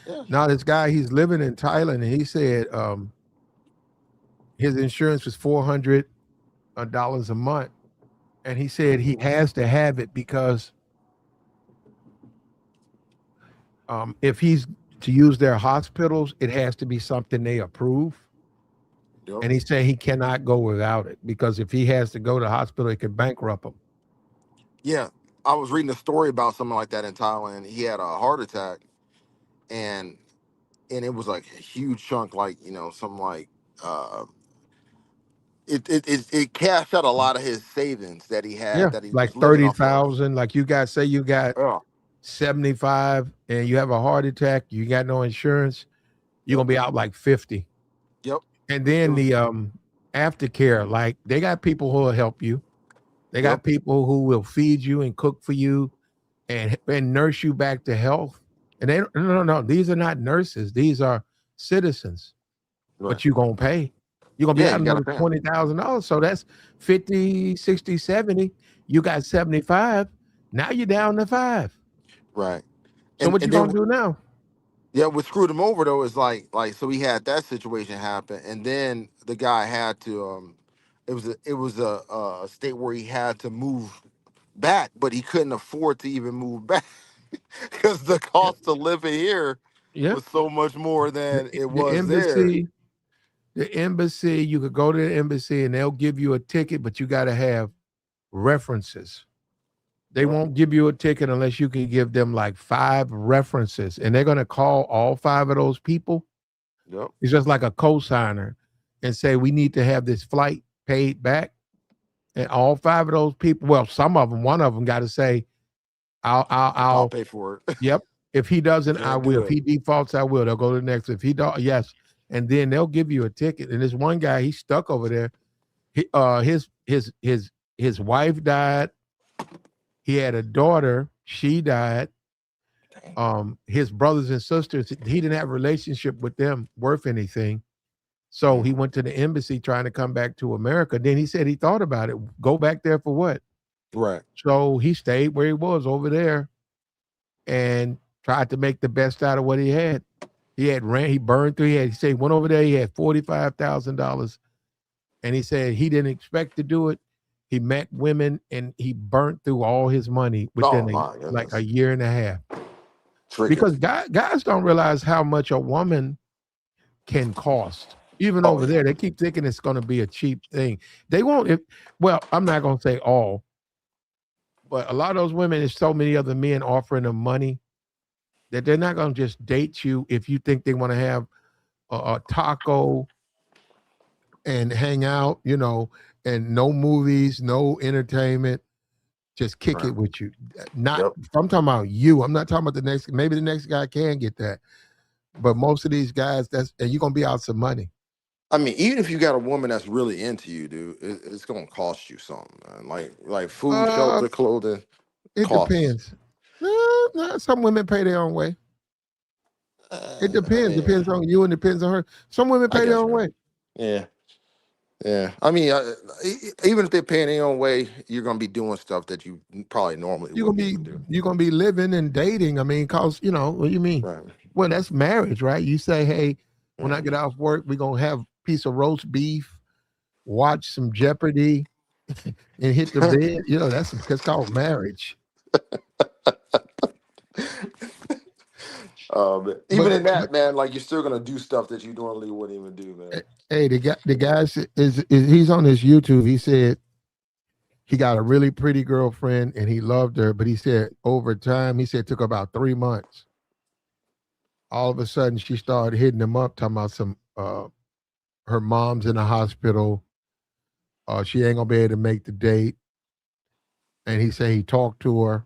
Yeah. Now this guy, he's living in Thailand, and he said his insurance was $400 a month, and he said he has to have it because if he's to use their hospitals, it has to be something they approve. Yep. And he said he cannot go without it because if he has to go to the hospital, it could bankrupt him. Yeah. I was reading a story about something like that in Thailand. He had a heart attack, and it was like a huge chunk, like something like it cashed out a lot of his savings that he had Yeah, that he like was living off of. 30,000. Like you got Yeah. 75 and you have a heart attack, you got no insurance, you're gonna be out like 50. Yep. And then the aftercare, like they got people who will help you. They got Yep. people who will feed you and cook for you and nurse you back to health. And they no, these are not nurses, these are citizens. Right. But you're gonna pay. You're gonna be Yeah, out you gotta another pay 'em. $20,000. So that's 50, 60, 70. You got 75. Now you're down to 5. Right. So what you then gonna do now? yeah, what screwed him over though is like so he had that situation happen, and then the guy had to it was a state where he had to move back, but he couldn't afford to even move back because the cost of living here Yeah. was so much more than it was there. The embassy, you could go to the embassy and they'll give you a ticket, but you gotta have references. They Yep. won't give you a ticket unless you can give them like 5 references, and they're gonna call all 5 of those people. Yep. It's just like a co-signer and say, we need to have this flight paid back. And all 5 of those people, well, one of them got to say, I'll I'll pay for it. yep. If he doesn't, Can't I do will. If it. he defaults, I will. They'll go to the next. If he don't, yes. And then they'll give you a ticket. And this one guy, he's stuck over there. His wife died. He had a daughter, she died. His brothers and sisters, he didn't have a relationship with them worth anything. So he went to the embassy trying to come back to America. Then he said he thought about it. Go back there for what? Right. So he stayed where he was over there and tried to make the best out of what he had. He burned through. He said he went over there. He had $45,000, and he said he didn't expect to do it. He met women and he burnt through all his money within like a year and a half. Tricky. Because guys don't realize how much a woman can cost. Even over there, they keep thinking it's going to be a cheap thing. They won't. Well, I'm not going to say all, but a lot of those women, there's so many other men offering them money that they're not going to just date you if you think they want to have a taco and hang out, and no movies, no entertainment, just kick it with you. Not, I'm talking about you. I'm not talking about the next. Maybe the next guy can get that, but most of these guys, and you're gonna be out some money. I mean, even if you got a woman that's really into you, dude, it's gonna cost you something, man. Like food, shelter, clothing. It costs. depends. No, some women pay their own way. It I depends. mean, Depends on you and depends on her. Some women I pay their guess, own man. way. Yeah. Yeah. I mean, even if they're paying their own way, you're going to be doing stuff that you probably normally You're gonna wouldn't be even do. you're gonna be living and dating. I mean, cause what do you mean? Right. Well, that's marriage, right? You say, hey, when I Yeah. get off work, we're gonna have a piece of roast beef, watch some Jeopardy, and hit the bed. That's called marriage. Even But in that, man, like you're still going to do stuff that you normally wouldn't even do, man. hey, the guy is he's on his YouTube. He said he got a really pretty girlfriend and he loved her, but he said over time, he said it took about 3 months. All of a sudden, she started hitting him up, talking about some her mom's in the hospital. She ain't gonna be able to make the date. And he said he talked to her,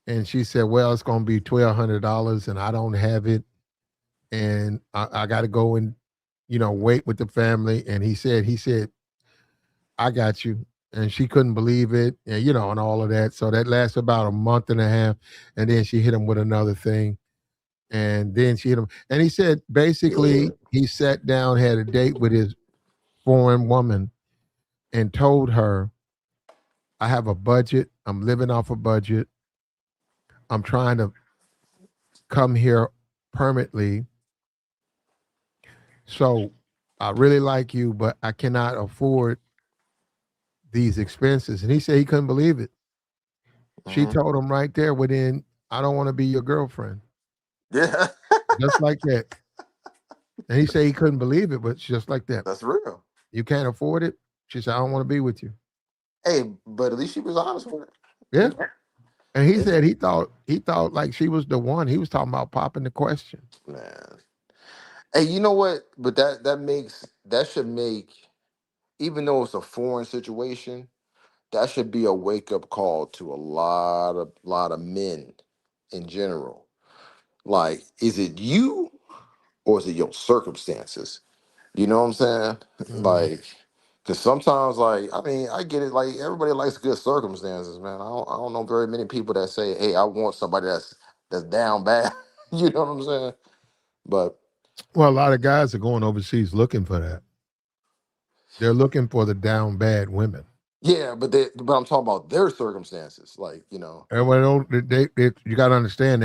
and she said, "Well, it's gonna be $1,200, and I don't have it, and I got to go and wait with the family." And he said, "I got you." And she couldn't believe it, and all of that. So that lasted about a month and a half, and then she hit him with another thing, and then she hit him. And he said basically he sat down, had a date with his foreign woman, and told her, I have a budget. I'm living off a budget. I'm trying to come here permanently. So I really like you, but I cannot afford these expenses. And he said he couldn't believe it. She Mhm. told him right there within, I don't want to be your girlfriend. Yeah. Just like that. And he said he couldn't believe it, but it's just like that. That's real. You can't afford it. She said, I don't want to be with you. Hey, but at least she was honest with it. Yeah. And he Yeah. said he thought like she was the one. He was talking about popping the question. Man. Hey, you know what? But that should make, even though it's a foreign situation, that should be a wake up call to a lot of men in general. Like, is it you or is it your circumstances? You know what I'm saying? Mhm. Like, because sometimes, like, I mean, I get it. Like, everybody likes good circumstances, man. I don't know very many people that say, "Hey, I want somebody that's down bad." You know what I'm saying? But Well, a lot of guys are going overseas looking for that. They're looking for the down bad women. yeah, but I'm talking about their circumstances. Like, Everybody know you got to understand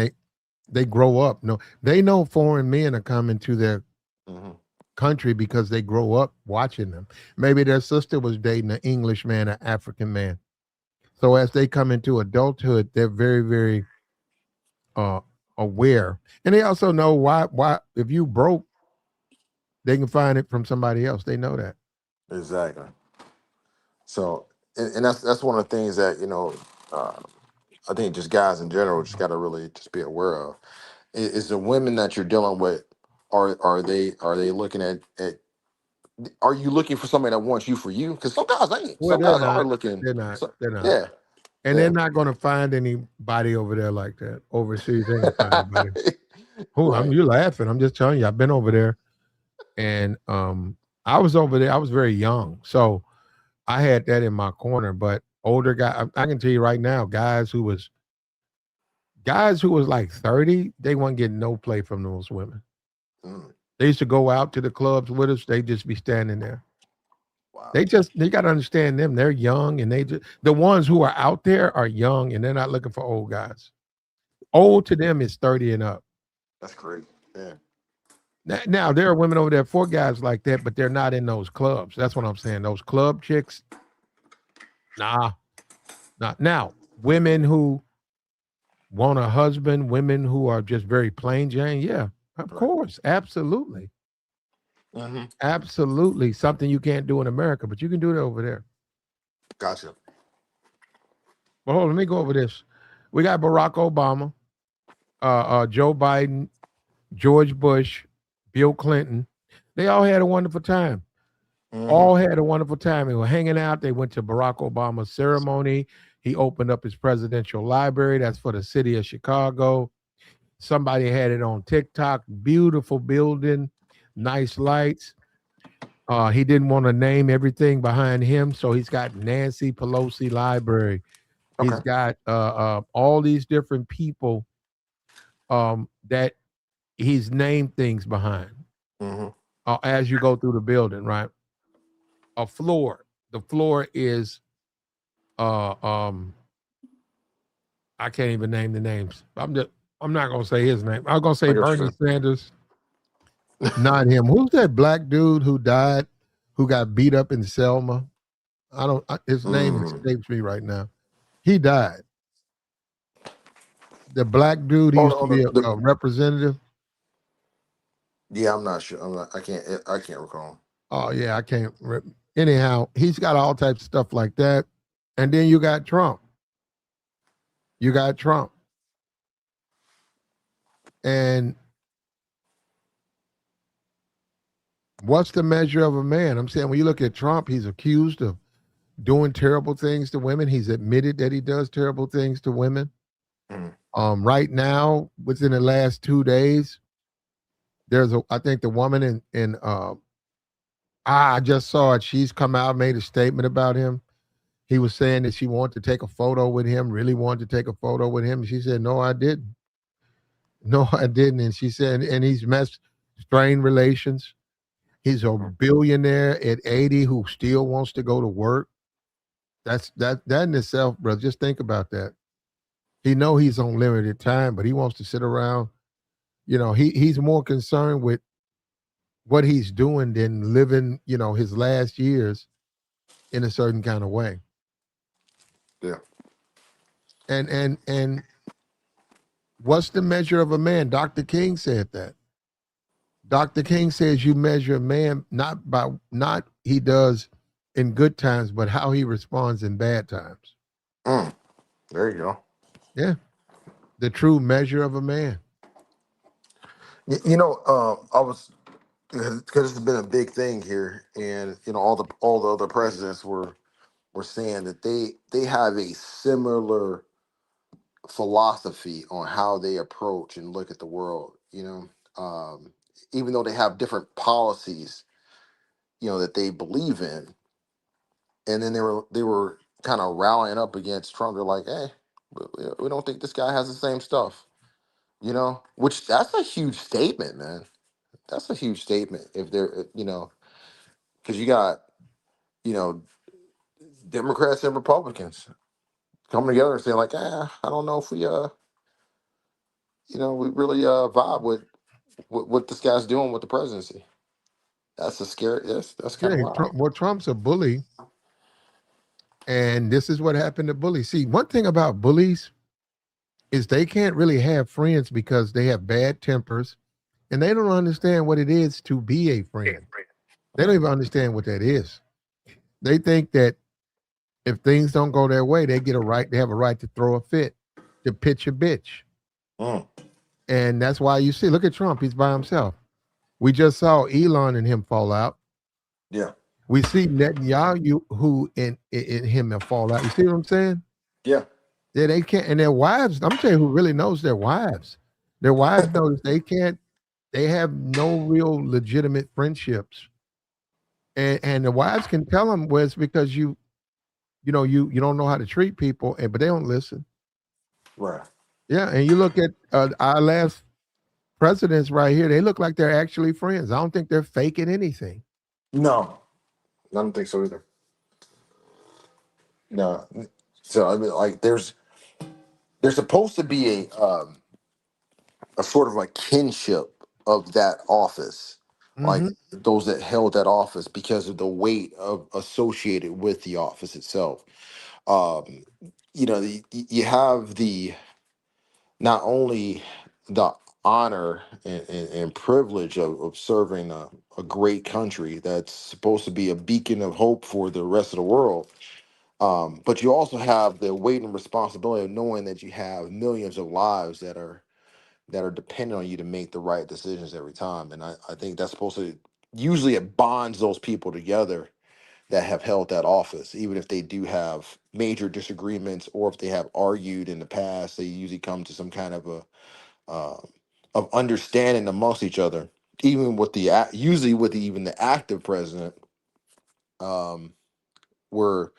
they grow up. No, they know foreign men are coming to their mhm. country because they grow up watching them. Maybe their sister was dating an English man, an African man. So as they come into adulthood, they're very, very uh, aware, and they also know why if you broke, they can find it from somebody else. They know that. Exactly. So, and that's one of the things that uh, I think just guys in general just got to really just be aware of. Is the women that you're dealing with, are they looking at are you looking for somebody that wants you for you? Because some guys ain't. Well, Some they're guys are not. looking. They're not. So, They're not. yeah, And they're yeah. not going to find anybody over there like that. Overseas, they ain't gonna find anybody. Who? Right. You laughing? I'm just telling you. I've been over there, and I was over there. I was very young, so I had that in my corner. But older guy, I can tell you right now, guys who was like 30, they weren't getting no play from those women. Mm, They used to go out to the clubs with us. They just be standing there. wow. They got to understand them. They're young, and the ones who are out there are young, and they're not looking for old guys. Old to them is 30 and up. That's great. Yeah. Now there are women over there for guys like that, but they're not in those clubs. That's what I'm saying. Those club chicks, nah, not now. Women who want a husband, women who are just very plain Jane, yeah, of Right. course, absolutely, Hmm. absolutely. Something you can't do in America, but you can do it over there. Gotcha. But hold on, let me go over this. We got Barack Obama, Joe Biden, George Bush, Bill Clinton. They all had a wonderful time. All had a wonderful time. They were hanging out. They went to Barack Obama's ceremony. He opened up his presidential library. That's for the city of Chicago. Somebody had it on TikTok. Beautiful building, nice lights. He didn't want to name everything behind him, so he's got Nancy Pelosi Library. He's Okay. got all these different people that he's named things behind Hmm. as you go through the building, right? A floor. The floor is uh um I can't even name the names. I'm not gonna say his name. I'm gonna say I guess Bernie Sanders, not him. Who's that black dude who died, who got beat up in Selma? His name escapes me right now. He died. The black dude, he Oh, used to no, be a representative. yeah, I'm not sure. I'm not. I can't recall. Oh yeah, I can't. Anyhow, he's got all types of stuff like that, and then you got Trump. You got Trump, and what's the measure of a man? I'm saying when you look at Trump, he's accused of doing terrible things to women. He's admitted that he does terrible things to women. Mhm. Right now, within the last 2 days, I think the woman in I just saw it. She's come out, made a statement about him. He was saying that she wanted to take a photo with him, really wanted to take a photo with him. She said, "No, I didn't. No, I didn't." And she said, and he's strained relations. He's a billionaire at 80 who still wants to go to work. That in itself, bro. Just think about that. He know he's on limited time, but he wants to sit around. He's more concerned with what he's doing than living, his last years in a certain kind of way. Yeah. And what's the measure of a man? Dr. King said that. Dr. King says you measure a man not he does in good times, but how he responds in bad times. There you go. Yeah. The true measure of a man. I was because it's been a big thing here, and all the other presidents were saying that they have a similar philosophy on how they approach and look at the world. Even though they have different policies, that they believe in, and then they were kind of rallying up against Trump. They're like, hey, we don't think this guy has the same stuff. Which that's a huge statement, man. That's a huge statement. If they're, because you got, you know, Democrats and Republicans coming together and saying like, I don't know if we really vibe with what this guy's doing with the presidency. That's a scary. That's kind of Yeah, wild. Trump's a bully, and this is what happened to bullies. See, one thing about bullies is they can't really have friends because they have bad tempers, and they don't understand what it is to be a friend. They don't even understand what that is. They think that if things don't go their way, they have a right to throw a fit, to pitch a bitch. Mm, And that's why you see, look at Trump, he's by himself. We just saw Elon and him fall out. yeah, We see Netanyahu who in him and fall out. You see what I'm saying? yeah, Yeah, they can't, and their wives, I'm telling you who really knows their wives. Their wives know that they have no real legitimate friendships. And the wives can tell them, well, it's because you don't know how to treat people, but they don't listen. right. Yeah, and you look at our last presidents right here, they look like they're actually friends. I don't think they're faking anything. No, I don't think so either. No, so I mean, like, there's supposed to be a sort of like kinship of that office, like Hmm. those that held that office because of the weight of associated with the office itself. Um, you have the not only the honor and privilege of serving a great country that's supposed to be a beacon of hope for the rest of the world, but you also have the weight and responsibility of knowing that you have millions of lives that are dependent on you to make the right decisions every time. And I think that's supposed to usually it bonds those people together that have held that office, even if they do have major disagreements or if they have argued in the past, they usually come to some kind uh, of understanding amongst each other. Even with usually with even the active president, um, where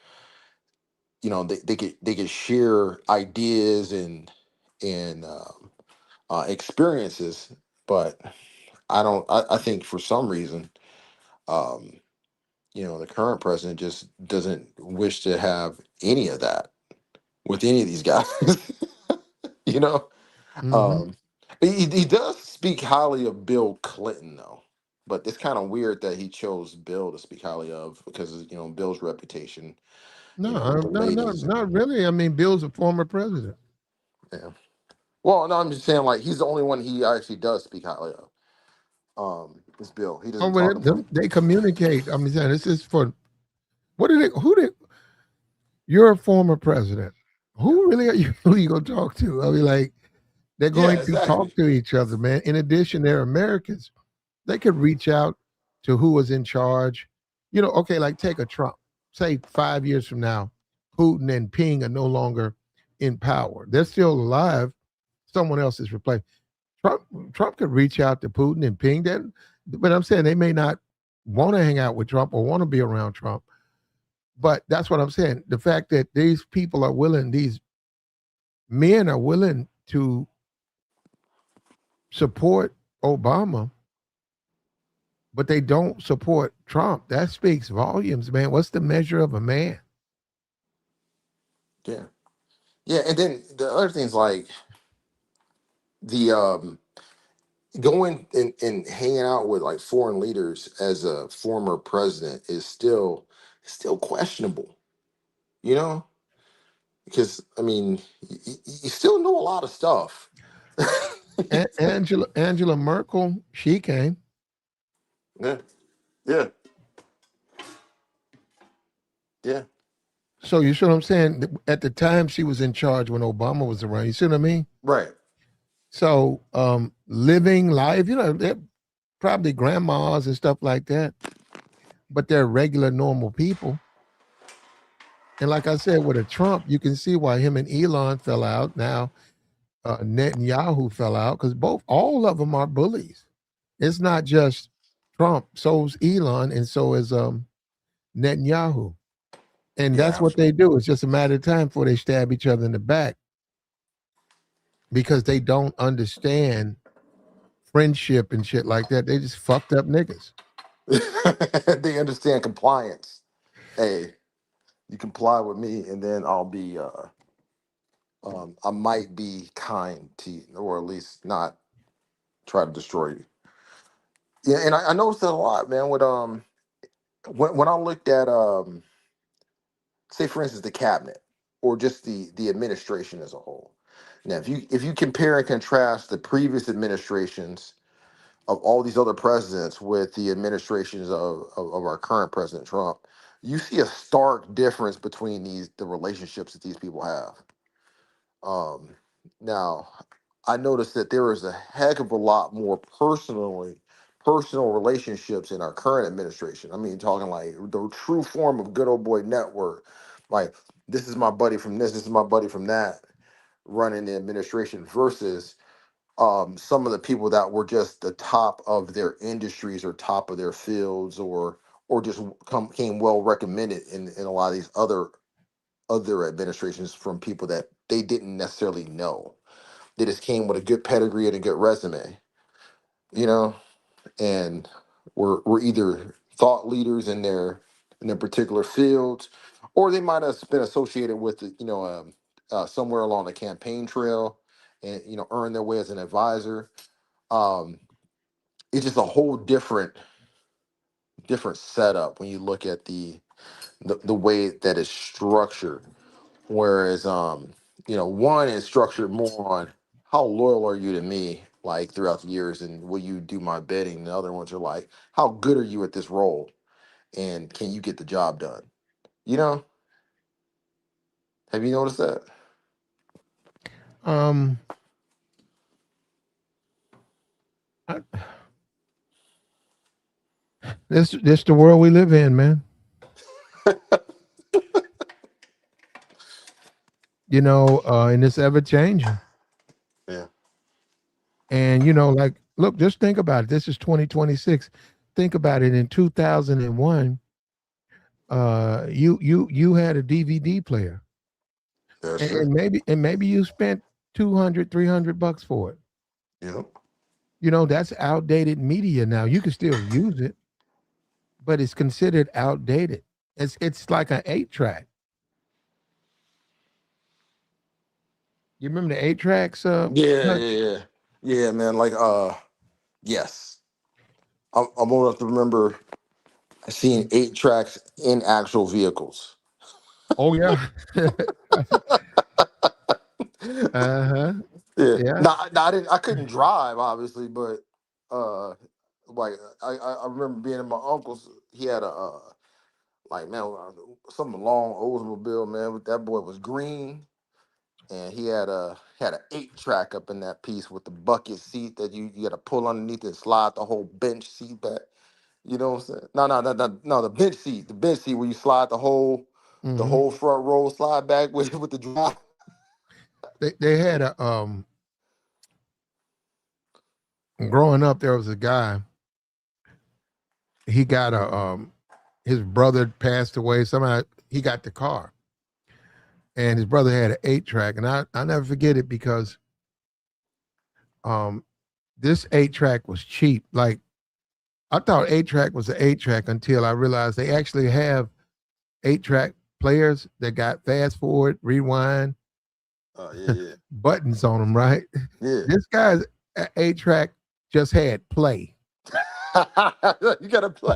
they could share ideas and experiences, but I don't. I think for some reason, um, the current president just doesn't wish to have any of that with any of these guys. you know, Hmm. um, he does speak highly of Bill Clinton though, but it's kind of weird that he chose Bill to speak highly of because Bill's reputation, No, with the no, no, ladies. not really. I mean, Bill's a former president. Yeah. Well, no, I'm just saying like he's the only one he actually does speak highly of. It's Bill. He Oh, doesn't well, talk about. they communicate. I mean, this is for what did they? Who did? You're a former president. Who really are you? Who you gonna talk to? I mean, like they're Yeah, going to exactly. talk to each other, man. In addition, they're Americans. They could reach out to who was in charge. Okay, like take a Trump. Say 5 years from now, Putin and Ping are no longer in power. They're still alive. Someone else is replaced. Trump Trump could reach out to Putin and Ping that, but I'm saying they may not want to hang out with Trump or want to be around Trump. But that's what I'm saying. The fact that these people are willing, these men are willing to support Obama, but they don't support Trump. That speaks volumes, man. What's the measure of a man? Yeah, yeah. And then the other things like the going and hanging out with like foreign leaders as a former president is still questionable. You know, because I mean, you still know a lot of stuff. Angela Merkel, she came. Yeah, yeah, yeah. So you see what I'm saying? At the time she was in charge when Obama was around. You see what I mean? Right. So living life, they're probably grandmas and stuff like that, but they're regular, normal people. And like I said, with a Trump, you can see why him and Elon fell out. Now Netanyahu fell out because all of them are bullies. It's not just Trump. So's Elon, and so is Netanyahu. And Yeah, that's what they do. It's just a matter of time before they stab each other in the back because they don't understand friendship and shit like that. They just fucked up niggas. they understand compliance. Hey, you comply with me, and then I'll be. I might be kind to you, or at least not try to destroy you. Yeah, and I noticed that a lot, man. With when I looked at say for instance the cabinet or just the administration as a whole. Now, if you compare and contrast the previous administrations of all these other presidents with the administrations of our current president Trump, you see a stark difference between the relationships that these people have. Um, Now, I noticed that there is a heck of a lot more personal relationships in our current administration. I mean, talking like the true form of good old boy network. Like, this is my buddy from this is my buddy from that, running the administration versus some of the people that were just the top of their industries or top of their fields or just came well recommended in a lot of these other administrations from people that they didn't necessarily know. They just came with a good pedigree and a good resume, you know, and were either thought leaders in their particular fields, or they might have been associated with somewhere along the campaign trail, and earned their way as an advisor. Um, it's just a whole different setup when you look at the way that it's structured. Whereas, one is structured more on how loyal are you to me, like throughout the years, and will you do my bidding? The other ones are like, how good are you at this role, and can you get the job done? You know, have you noticed that? Um, I, this the world we live in, man. And it's ever changing. Yeah, And like, look, just think about it. This is 2026. Think about it. In 2001, you had a DVD player, that's and, true. and maybe you spent 200, $300 for it. Yep. That's outdated media now. You can still use it, but it's considered outdated. It's like an 8-track. You remember the 8 tracks? Yeah, Hutch? yeah, yeah, yeah, man. Like, yes, I'm old enough to remember seeing 8 tracks in actual vehicles. Oh yeah. Uh-huh. Yeah, Yeah. no, I didn't. I couldn't drive, obviously, but uh, like I remember being in my uncle's. He had a like man, some long Oldsmobile, man. That boy was green, and he had an 8 track up in that piece with the bucket seat that you got to pull underneath and slide the whole bench seat back. You know what I'm saying? No, the bench seat where you slide the Hmm. whole front row slide back with the drive. They had a growing up there was a guy, he got a his brother passed away. Somehow he got the car. And his brother had an 8 track. And I never forget it because um this 8 track was cheap. Like I thought 8 track was an 8 track until I realized they actually have 8 track players that got fast forward, rewind, Oh yeah, buttons on them, right? yeah, This guy's 8 track just had play. yeah. You gotta play.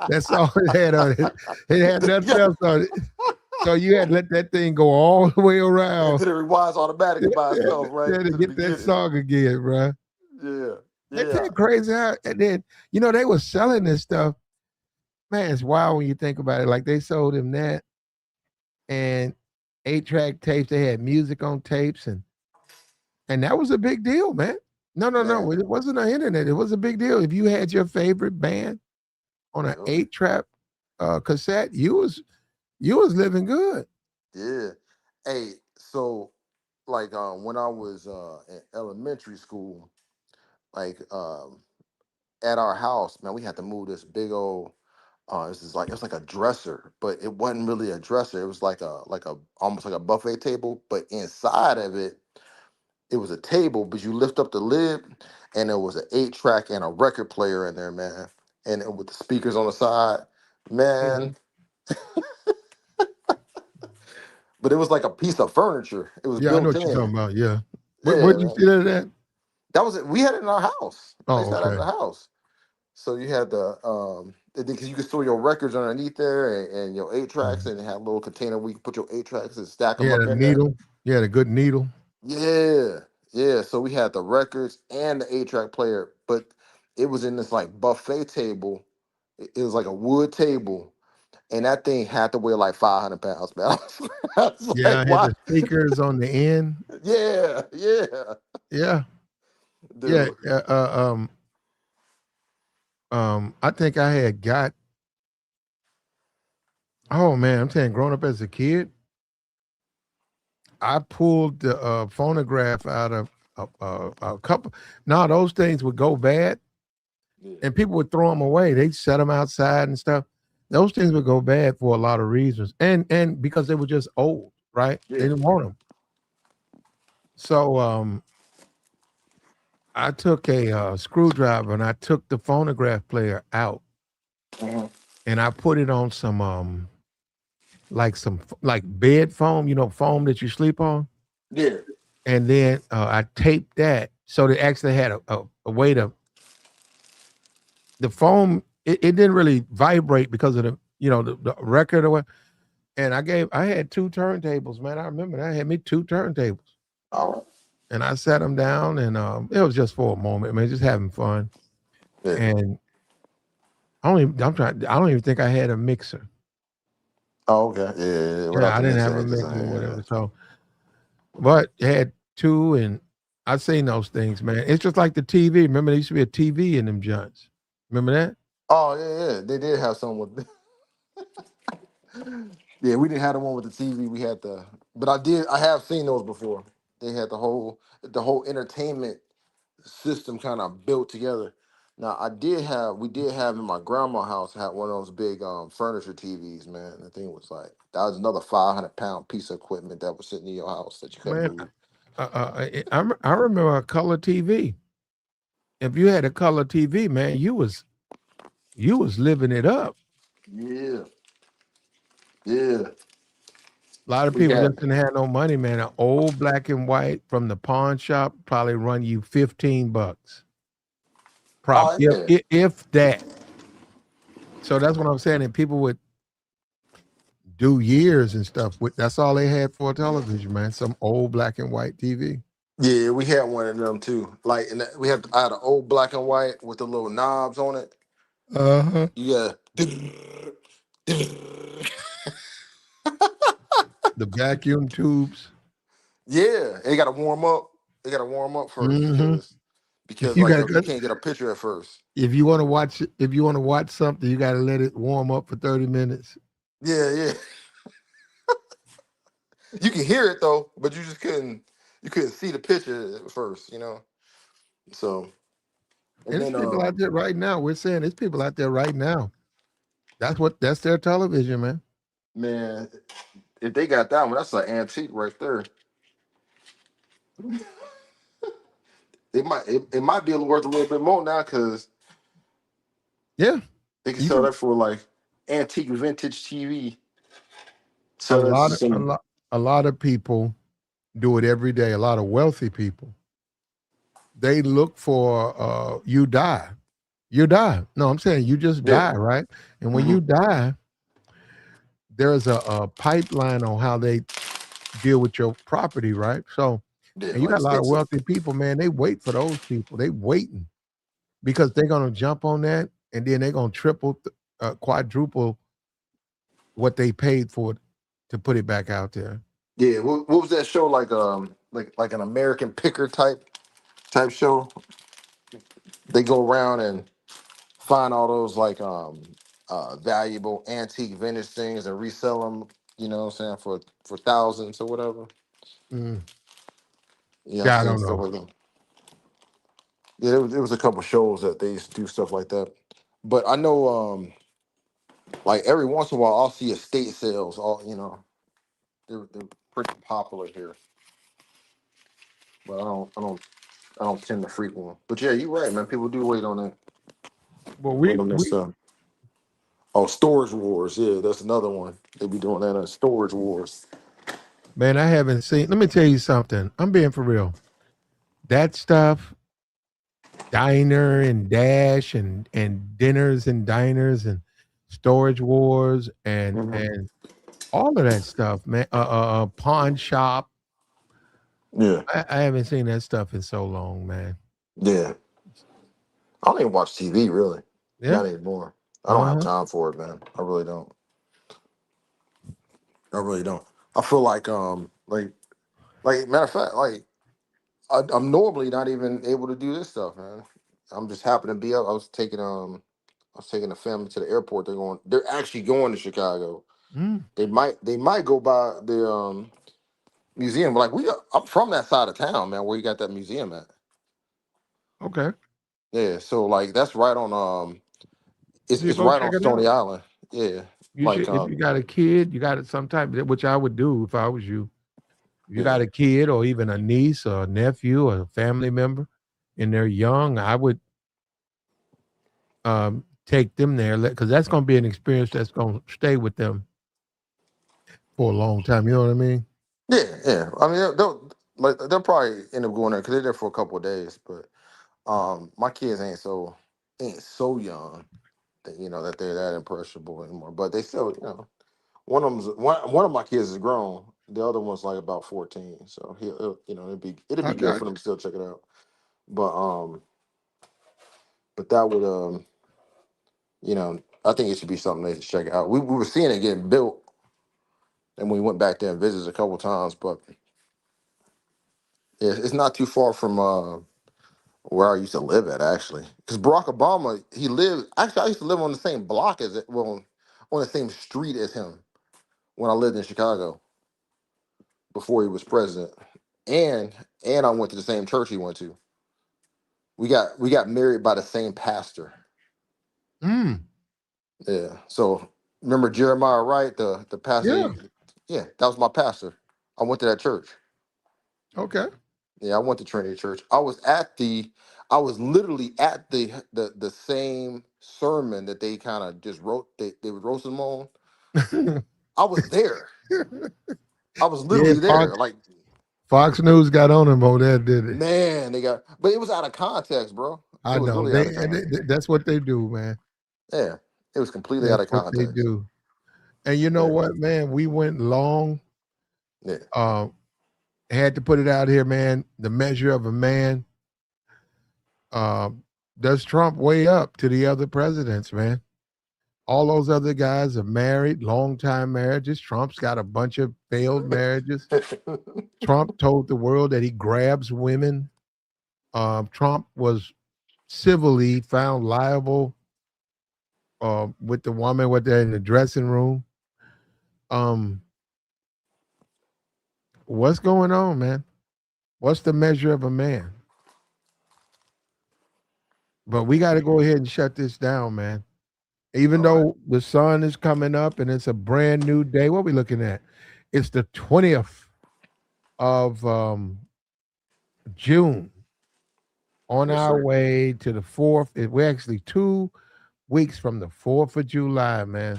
That's all it had on it. It had You nothing gotta- else on it. So you had to let that thing go all the way around. Until it rewinds automatically by itself, right? Yeah, to To the get that beginning. song again, bro. Yeah, It's yeah. that crazy how, and then they were selling this stuff. Man, it's wild when you think about it. Like they sold him that and 8 track tapes. They had music on tapes, and that was a big deal, man. No, no, no. Man. It wasn't on internet. It was a big deal. If you had your favorite band on an Yep. 8 track cassette, you was living good. Yeah. Hey, so like when I was in elementary school, like at our house, man, we had to move this big old this is like it was like a dresser, but it wasn't really a dresser. It was like a almost like a buffet table, but inside of it, it was a table, but you lift up the lid and there was an 8 track and a record player in there, man. And with the speakers on the side, Mhm. man. But it was like a piece of furniture. It was Yeah, I know built what you're in. talking about. Yeah. Yeah, Where'd you man. see that at? That was it. We had it in our house. I Oh, used to have that in okay. the house. So you had the because you could store your records underneath there and your 8 tracks, Mhm. and it had a little container where you could put your 8 tracks and stack You them had up a in there. needle. You had a good needle. Yeah, yeah. So we had the records and the 8 track player, but it was in this like buffet table. It was like a wood table, and that thing had to weigh like 500 pounds, man. I was Yeah, like, I had what? the speakers on the end. Yeah, yeah, Yeah, yeah. dude. I think I had got. Oh man, I'm saying, growing up as a kid, I pulled the phonograph out of a couple. No, those things would go bad, Yeah, and people would throw them away. They'd set them outside and stuff. Those things would go bad for a lot of reasons, and because they were just old, right? They yeah. didn't want them. So I took a screwdriver and I took the phonograph player out Mhm. and I put it on some like bed foam, foam that you sleep on, Yeah. and then I taped that so they actually had a way to the foam. It didn't really vibrate because of the record or what. And I had 2 turntables, man. I remember that. I had me 2 turntables, All right. and I sat them down, and it was just for a moment, man, just having fun. Yeah. And I don't even think I had a mixer. Oh, okay. Yeah, yeah, yeah. Yeah, Without I the didn't mixer, have a ain't the mixer or same. whatever. So, but it had two, and I seen those things, man. It's just like the TV. Remember, there used to be a TV in them joints. Remember that? Oh, yeah, yeah. They did have some with. Yeah, we didn't have the one with the TV. We had but I have seen those before. They had the whole entertainment system kind of built together. Now we did have in my grandma's house had one of those big furniture TVs, man. The thing was like that was another 500 pound piece of equipment that was sitting in your house that you couldn't Man, move. I remember a color TV. if you had a color TV, man, you was living it up. Yeah, yeah. A lot of We people got just didn't have no money, man. An old black and white from the pawn shop probably run you $15. oh yeah. If that. So that's what I'm saying. And people would do years and stuff with that's all they had for a television, man. Some old black and white TV. Yeah, we had one of them too. Like, and I had an old black and white with the little knobs on it. Uh-huh. Yeah. The vacuum tubes. Yeah, and you got to warm up. You got to warm up first Hmm. because You like got you can't get a picture at first. if you want to watch something, you got to let it warm up for 30 minutes. Yeah, yeah. You can hear it though, but you couldn't see the picture at first, you know. So and And there's then people out there right now. We're saying there's people out there right now. That's their television, man. man, if they got that one, that's an antique right there. It might be worth a little bit more now because Yeah. they can You sell can that for like antique vintage TV. a So lot that's of some a lot of people do it every day. A lot of wealthy people. They look for you die. You die. No, I'm saying you just yeah. die, right? And when Hmm. you die, there's a pipeline on how they deal with your property, right? So, Yeah, and you like got a lot of exit. wealthy people, man. They wait for those people. They waiting because they're gonna jump on that, and then they're gonna triple, quadruple what they paid for it to put it back out there. Yeah, what was that show like an American Picker type show? They go around and find all those like valuable antique vintage things and resell them. You know what I'm saying for thousands or whatever. Mm. Yeah, I've Yeah, I seen don't stuff know. like that. Yeah, there was a couple shows that they used to do stuff like that. But I know like every once in a while I'll see estate sales. All you know, they're pretty popular here. But I don't tend to frequent them. But yeah, you're right, man. People do wait on that. Well, Wait on that stuff. Oh, Storage Wars. Yeah, that's another one. They be doing that on Storage Wars. man, I haven't seen. Let me tell you something. I'm being for real. That stuff, diner and dash and dinners and diners and storage wars Hmm. and all of that stuff, man. Pawn shop. Yeah, I haven't seen that stuff in so long, man. yeah. I don't even watch TV really. Yeah. Not anymore. I don't have Uh-huh. time for it, man. I really don't. I really don't. I feel like matter of fact, like I'm normally not even able to do this stuff, man. I'm just happy to be up. I was taking the family to the airport. They're actually going to Chicago. Mm, They might go by the museum. Like I'm from that side of town, man, where you got that museum at. okay. Yeah, so like that's right on You it's should it's go right check on it Stony out. Island. Yeah. You Like should, if you got a kid, you got it sometime, which I would do if I was you. If you yeah. got a kid or even a niece or a nephew or a family member and they're young, I would take them there because that's going to be an experience that's going to stay with them for a long time. You know what I mean? Yeah, yeah. I mean they'll probably end up going there because they're there for a couple of days. But my kids ain't so young that that they're that impressionable anymore. But they still, one of my kids is grown. The other one's like about 14. So it'd be good Okay. for them to still check it out. But that would I think it should be something they should check out. We were seeing it getting built, and we went back there and visited a couple times. But yeah, it's not too far from where I used to live at actually. Because Barack Obama, he lived actually I used to live on the same block as it, well, on the same street as him when I lived in Chicago before he was president. And I went to the same church he went to. We got married by the same pastor. Mm, Yeah. So remember Jeremiah Wright, the pastor? yeah. Yeah, that was my pastor. I went to that church. Okay. Yeah, I went to Trinity Church. I was literally at the same sermon that they kind of just wrote. They would roast him on. I was there. I was Yeah, literally there. Like, Fox News got on him on that, did it? man, they got, but it was out of context, bro. It I was know. really out of That's what they do, man. yeah. It was completely out That's of what they context. do. And you know Yeah. what, man? We went long. Yeah. Had to put it out here, man. The measure of a man. Does Trump weigh up to the other presidents, man? All those other guys are married, long time marriages. Trump's got a bunch of failed marriages. Trump told the world that he grabs women. Trump was civilly found liable with the woman with that in the dressing room. What's going on, man? What's the measure of a man? But we got to go ahead and shut this down, man. Even All right. though the sun is coming up and it's a brand new day, what are we looking at? It's the 20th of June. On Yes, our sir. way to the 4th. We're actually 2 weeks from the 4th of July, man.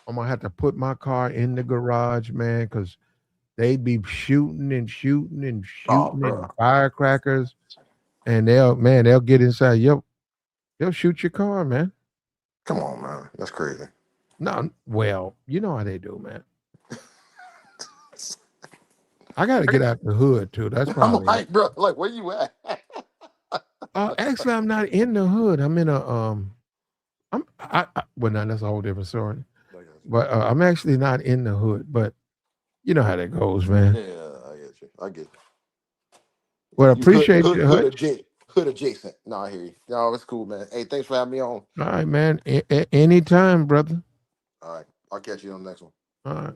I'm going to have to put my car in the garage, man, because they'd be shooting and shooting and Oh, shooting and bro. firecrackers. And they'll get inside. They'll shoot your car, man. Come on, man. That's crazy. No, well, you know how they do, man. I got to get out the hood too. That's I'm probably it. like, bro, like, where you at? Actually, I'm not in the hood. I'm in a well, no, that's a whole different story. But I'm actually not in the hood. But you know how that goes, man. Yeah, I get you. I get you. Well, You appreciate you, Hutch. hood adjacent. No, I hear you. No, it's cool, man. Hey, thanks for having me on. All right, man. Anytime, brother. All right. I'll catch you on the next one. All right.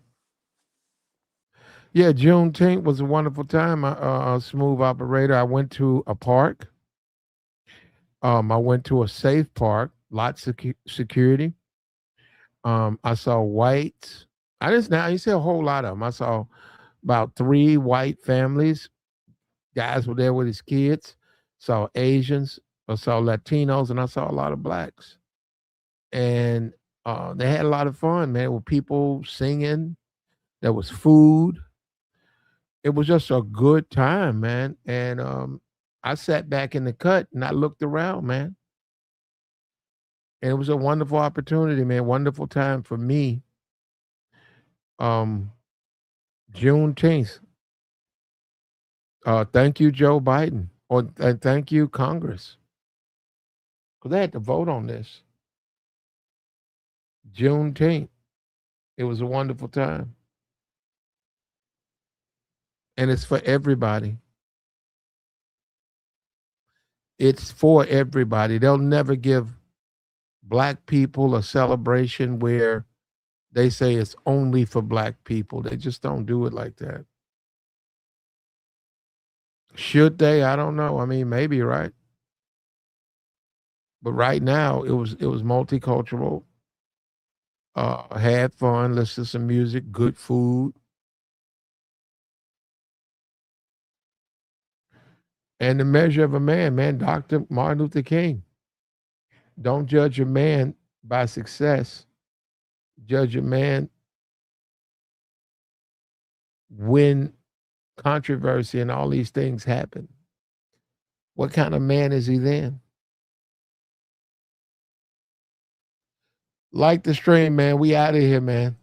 Yeah, Juneteenth was a wonderful time. Smooth operator. I went to a park. I went to a safe park, lots of security. I saw whites. I didn't see a whole lot of them. I saw about 3 white families. Guys were there with his kids. Saw Asians. I saw Latinos, and I saw a lot of blacks. And they had a lot of fun, man. With people singing. There was food. It was just a good time, man. And I sat back in the cut and I looked around, man. And it was a wonderful opportunity, man. Wonderful time for me. Juneteenth. Thank you, Joe Biden, and thank you, Congress, because they had to vote on this. Juneteenth. It was a wonderful time, and it's for everybody. It's for everybody. They'll never give black people a celebration where they say it's only for black people. They just don't do it like that. Should they? I don't know. I mean, maybe, right? But right now, it was multicultural. Had fun, listened to some music, good food, and the measure of a man, man. Dr. Martin Luther King. Don't judge a man by success. Judge a man when controversy and all these things happen. What kind of man is he then? Like the stream, man. We out of here, man.